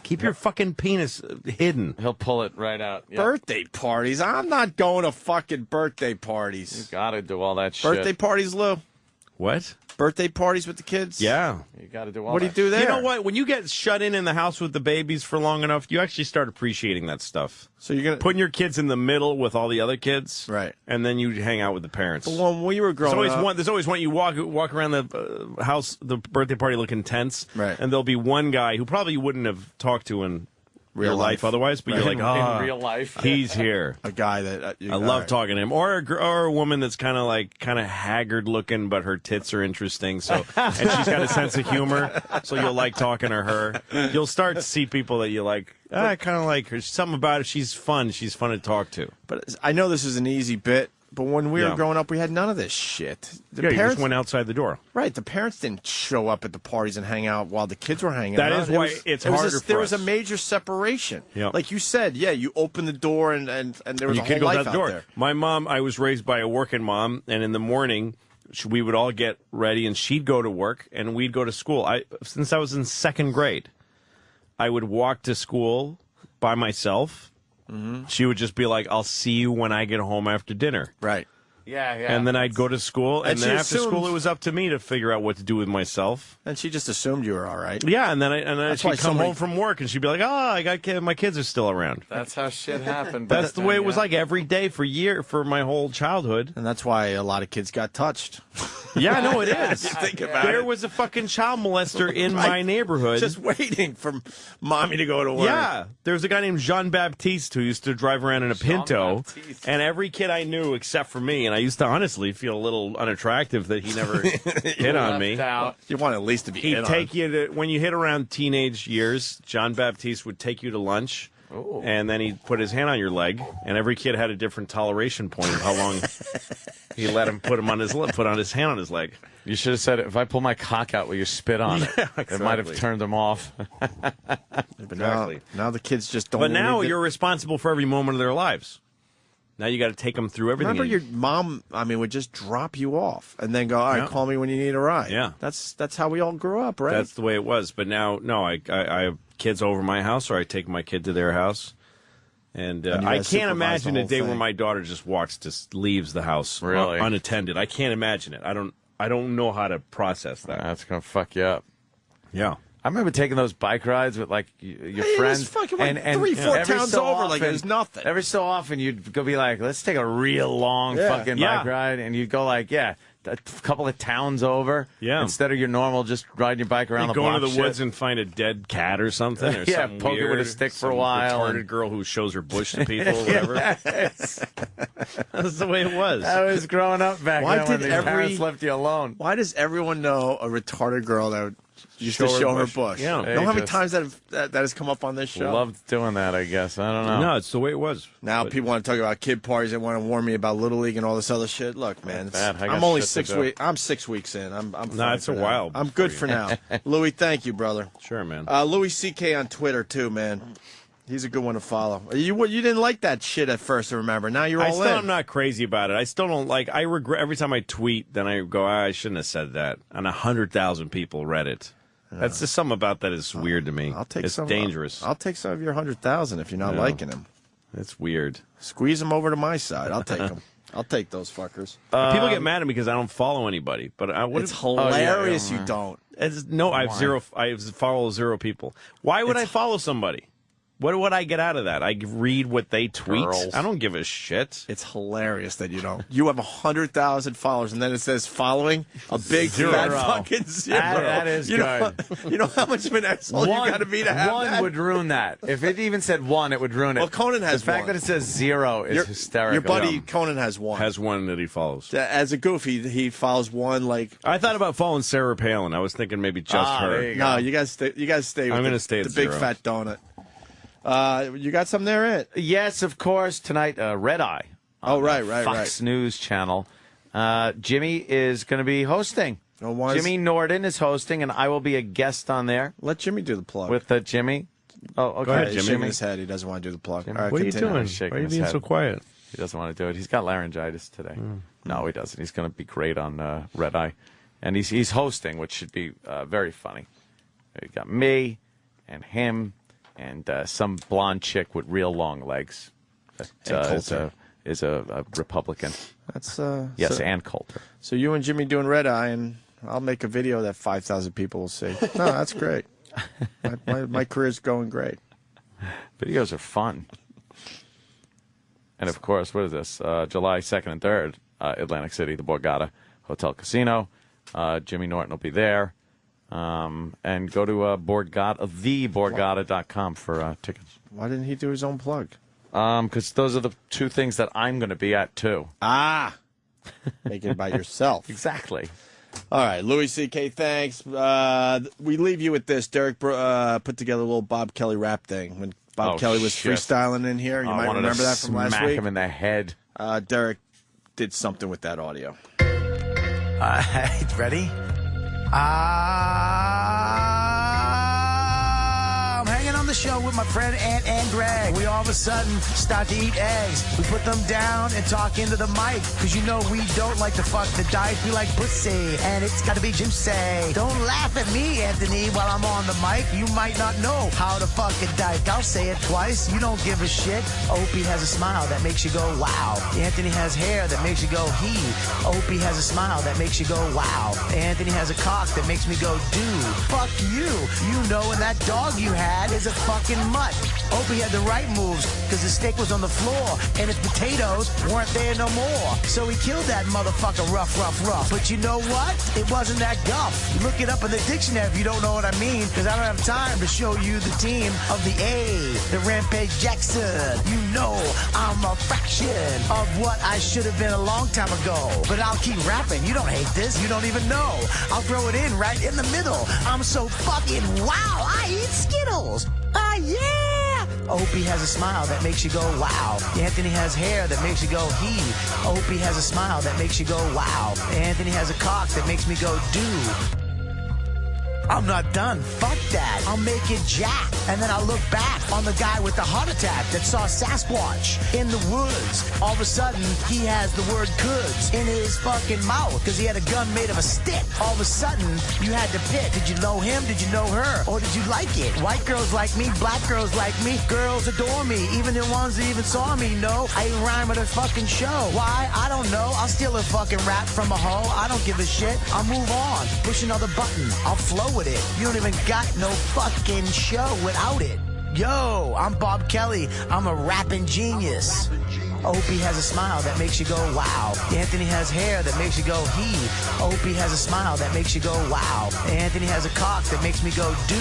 [SPEAKER 12] Keep your fucking penis hidden.
[SPEAKER 2] He'll pull it right out. Yep.
[SPEAKER 6] Birthday parties. I'm not going to fucking birthday parties.
[SPEAKER 2] You gotta do all that shit.
[SPEAKER 6] Birthday parties, Lou.
[SPEAKER 12] What?
[SPEAKER 6] Birthday parties with the kids?
[SPEAKER 12] Yeah.
[SPEAKER 2] You gotta do all
[SPEAKER 6] What do you do there?
[SPEAKER 12] You know what? When you get shut in the house with the babies for long enough, you actually start appreciating that stuff.
[SPEAKER 6] So you're
[SPEAKER 12] putting your kids in the middle with all the other kids,
[SPEAKER 6] right?
[SPEAKER 12] And then you hang out with the parents.
[SPEAKER 6] Well, when you were growing up,
[SPEAKER 12] there's always one. You walk around the house, the birthday party, looking tense,
[SPEAKER 6] right?
[SPEAKER 12] And there'll be one guy who probably you wouldn't have talked to in real life otherwise, but you're like,
[SPEAKER 2] in real life,
[SPEAKER 12] he's here.
[SPEAKER 6] A guy that
[SPEAKER 12] I love talking to him, or a woman that's kind of haggard looking, but her tits are interesting. So, and she's got a sense of humor, so you'll like talking to her. You'll start to see people that you like. I kind of like her. Something about her. She's fun. She's fun to talk to.
[SPEAKER 6] But I know this is an easy bit. But when we were growing up, we had none of this shit.
[SPEAKER 12] The parents you just went outside the door.
[SPEAKER 6] Right. The parents didn't show up at the parties and hang out while the kids were hanging out.
[SPEAKER 12] That is why it's harder for us.
[SPEAKER 6] There was a major separation.
[SPEAKER 12] Yep.
[SPEAKER 6] Like you said, you open the door and there was
[SPEAKER 12] you
[SPEAKER 6] a
[SPEAKER 12] could
[SPEAKER 6] whole
[SPEAKER 12] go
[SPEAKER 6] life
[SPEAKER 12] out the
[SPEAKER 6] out
[SPEAKER 12] door.
[SPEAKER 6] there.
[SPEAKER 12] My mom, I was raised by a working mom, and in the morning, we would all get ready, and she'd go to work, and we'd go to school. Since I was in second grade, I would walk to school by myself. Mm-hmm. She would just be like, "I'll see you when I get home after dinner."
[SPEAKER 6] Right.
[SPEAKER 2] Yeah.
[SPEAKER 12] And then I'd go to school, and then after
[SPEAKER 6] assumed,
[SPEAKER 12] school, it was up to me to figure out what to do with myself.
[SPEAKER 6] And she just assumed you were all right.
[SPEAKER 12] Yeah, and then she'd come home from work, and she'd be like, my kids are still around.
[SPEAKER 2] That's how shit happened.
[SPEAKER 12] That's the way it was like every day for my whole childhood.
[SPEAKER 6] And that's why a lot of kids got touched.
[SPEAKER 12] Yeah, no, it is.
[SPEAKER 6] Think about
[SPEAKER 12] there was a fucking child molester in my neighborhood.
[SPEAKER 6] Just waiting for mommy to go to work.
[SPEAKER 12] Yeah. There was a guy named Jean Baptiste who used to drive around in a Pinto. And every kid I knew except for me, and I used to honestly feel a little unattractive that he never hit on me.
[SPEAKER 6] You want at least to be
[SPEAKER 12] He'd
[SPEAKER 6] hit
[SPEAKER 12] take
[SPEAKER 6] on.
[SPEAKER 12] you to, when you hit around teenage years, Jean Baptiste would take you to lunch.
[SPEAKER 2] Ooh.
[SPEAKER 12] And then he'd put his hand on your leg, and every kid had a different toleration point of how long he let him put on his hand on his leg.
[SPEAKER 2] You should have said, "If I pull my cock out, will you spit on it?"
[SPEAKER 12] Exactly.
[SPEAKER 2] It might have turned him off.
[SPEAKER 12] Exactly.
[SPEAKER 6] Now the kids just don't.
[SPEAKER 12] But now you're responsible for every moment of their lives. Now you got to take them through everything.
[SPEAKER 6] Remember, your mom, would just drop you off and then go, "All right, call me when you need a ride."
[SPEAKER 12] Yeah,
[SPEAKER 6] that's how we all grew up, right?
[SPEAKER 12] That's the way it was. But now, no, I have kids over my house, or I take my kid to their house, and I can't imagine a day where my daughter just leaves the house unattended. I can't imagine it. I don't know how to process that.
[SPEAKER 2] That's gonna fuck you up.
[SPEAKER 12] Yeah.
[SPEAKER 2] I remember taking those bike rides with your friends,
[SPEAKER 6] and 3-4 towns over, like there's nothing.
[SPEAKER 2] Every so often, you'd go be like, "Let's take a real long fucking bike ride," and you'd go like, a couple of towns over, instead of your normal just riding your bike around the block.
[SPEAKER 12] Go into the woods and find a dead cat or something, or something
[SPEAKER 2] poke
[SPEAKER 12] weird,
[SPEAKER 2] it with a stick for a while.
[SPEAKER 12] Retarded girl who shows her bush to people, or whatever. That's the way it was.
[SPEAKER 2] I was growing up back then when the parents left you alone.
[SPEAKER 6] Why does everyone know a retarded girl that would used to show her bush?
[SPEAKER 12] Yeah.
[SPEAKER 6] Know how many times that has come up on this show?
[SPEAKER 2] Loved doing that, I guess. I don't know.
[SPEAKER 12] No, it's the way it was.
[SPEAKER 6] Now people want to talk about kid parties. They want to warn me about Little League and all this other shit. Look, man, I'm only 6 weeks. I'm 6 weeks in. I'm fine
[SPEAKER 12] it's a while.
[SPEAKER 6] I'm good for now. Louie, thank you, brother.
[SPEAKER 12] Sure, man.
[SPEAKER 6] Louie CK on Twitter too, man. He's a good one to follow. You didn't like that shit at first, I remember. Now you're all in.
[SPEAKER 12] I'm not crazy about it. I still don't like. I regret every time I tweet. Then I go, I shouldn't have said that. And 100,000 people read it. That's just something about that is weird to me. It's dangerous.
[SPEAKER 6] I'll take some of your 100,000 if you're not liking him.
[SPEAKER 12] It's weird.
[SPEAKER 6] Squeeze them over to my side. I'll take them. I'll take those fuckers.
[SPEAKER 12] People get mad at me because I don't follow anybody. But
[SPEAKER 6] it's hilarious you don't.
[SPEAKER 12] I follow 0 people. Why would I follow somebody? What would I get out of that? I read what they tweet.
[SPEAKER 6] Girls.
[SPEAKER 12] I don't give a shit.
[SPEAKER 6] It's hilarious that you don't. You have 100,000 followers, and then it says following a big fat fucking 0.
[SPEAKER 2] That is good.
[SPEAKER 6] You know how much of an asshole you got to be to have
[SPEAKER 2] one
[SPEAKER 6] that?
[SPEAKER 2] would ruin that. If it even said 1, it would ruin it.
[SPEAKER 6] Well, Conan has
[SPEAKER 2] the fact
[SPEAKER 6] one.
[SPEAKER 2] that it says 0 is hysterical.
[SPEAKER 6] Your buddy Conan has 1.
[SPEAKER 12] Has 1 that he follows.
[SPEAKER 6] As a goof, he follows 1 like.
[SPEAKER 12] I thought about following Sarah Palin. I was thinking maybe just her.
[SPEAKER 6] There you go. No, you guys stay. You guys stay. With
[SPEAKER 12] I'm going to stay at
[SPEAKER 6] the big
[SPEAKER 12] 0.
[SPEAKER 6] fat donut. You got something there, Ant?
[SPEAKER 2] Yes, of course. Tonight, Red Eye.
[SPEAKER 6] Oh, right.
[SPEAKER 2] Fox News Channel. Jimmy is going to be hosting. Jimmy Norton is hosting, and I will be a guest on there.
[SPEAKER 6] Let Jimmy do the plug.
[SPEAKER 2] With Jimmy. Oh, okay.
[SPEAKER 6] Go ahead, Jimmy. Shaking his head. He doesn't want to do the plug. All right,
[SPEAKER 12] what are you doing?
[SPEAKER 2] Why
[SPEAKER 12] are you being so quiet?
[SPEAKER 2] He doesn't want to do it. He's got laryngitis today. No, he doesn't. He's going to be great on Red Eye. And he's hosting, which should be very funny. You got me and him. And some blonde chick with real long legs that is a Republican.
[SPEAKER 6] That's
[SPEAKER 2] yes, Ann Coulter.
[SPEAKER 6] So you and Jimmy doing Red Eye, and I'll make a video that 5,000 people will see. No, that's great. My career's going great.
[SPEAKER 2] Videos are fun. And of course, what is this? July 2nd and 3rd, Atlantic City, the Borgata Hotel Casino. Jimmy Norton will be there. And go to theborgata.com for tickets.
[SPEAKER 6] Why didn't he do his own plug?
[SPEAKER 2] Because those are the 2 things that I'm going to be at, too.
[SPEAKER 6] Make it about yourself.
[SPEAKER 2] Exactly.
[SPEAKER 6] All right, Louis C.K., thanks. We leave you with this. Derek put together a little Bob Kelly rap thing. When Bob Kelly was freestyling in here, you might remember that from last week.
[SPEAKER 2] Smack him in the head.
[SPEAKER 6] Derek did something with that audio.
[SPEAKER 3] Ready? I'm hanging on the show with my friend Ant and Greg. We all of a sudden start to eat eggs. We put them down and talk into the mic. Cause you know we don't like to fuck the dice. We like pussy. And it's gotta be Jim say. Don't laugh at me, Anthony, while I'm on the mic. You might not know how to fuck a dyke. I'll say it twice. You don't give a shit. Opie has a smile that makes you go wow. Anthony has hair that makes you go he. Opie has a smile that makes you go wow. Anthony has a cock that makes me go dude. Fuck you. You know, and that dog you had is a fucking mutt. Opie had the right moves because the steak was on the floor and his potatoes weren't there no more. So he killed that motherfucker rough. But you know what? It wasn't that guff. Look it up in the dictionary if you don't know what I mean, because I don't have time to show you the team of the A, the Rampage Jackson. You know I'm a fraction of what I should have been a long time ago. But I'll keep rapping. You don't hate this. You don't even know. I'll throw it in right in the middle. I'm so fucking wow. I eat Skittles. Yeah! Opie has a smile that makes you go wow. Anthony has hair that makes you go he. Opie has a smile that makes you go wow. Anthony has a cock that makes me go dude. I'm not done. Fuck that. I'll make it Jack. And then I'll look back on the guy with the heart attack that saw Sasquatch in the woods. All of a sudden, he has the word coulds in his fucking mouth because he had a gun made of a stick. All of a sudden, you had to pick. Did you know him? Did you know her? Or did you like it? White girls like me. Black girls like me. Girls adore me. Even the ones that even saw me know I rhyme at a fucking show. Why? I don't know. I'll steal a fucking rap from a hoe. I don't give a shit. I'll move on. Push another button. I'll flow with it. You don't even got no fucking show without it. Yo, I'm Bob Kelly. I'm a rapping genius. Opie has a smile that makes you go wow. Anthony has hair that makes you go he. Opie has a smile that makes you go wow. Anthony has a cock that makes me go dude.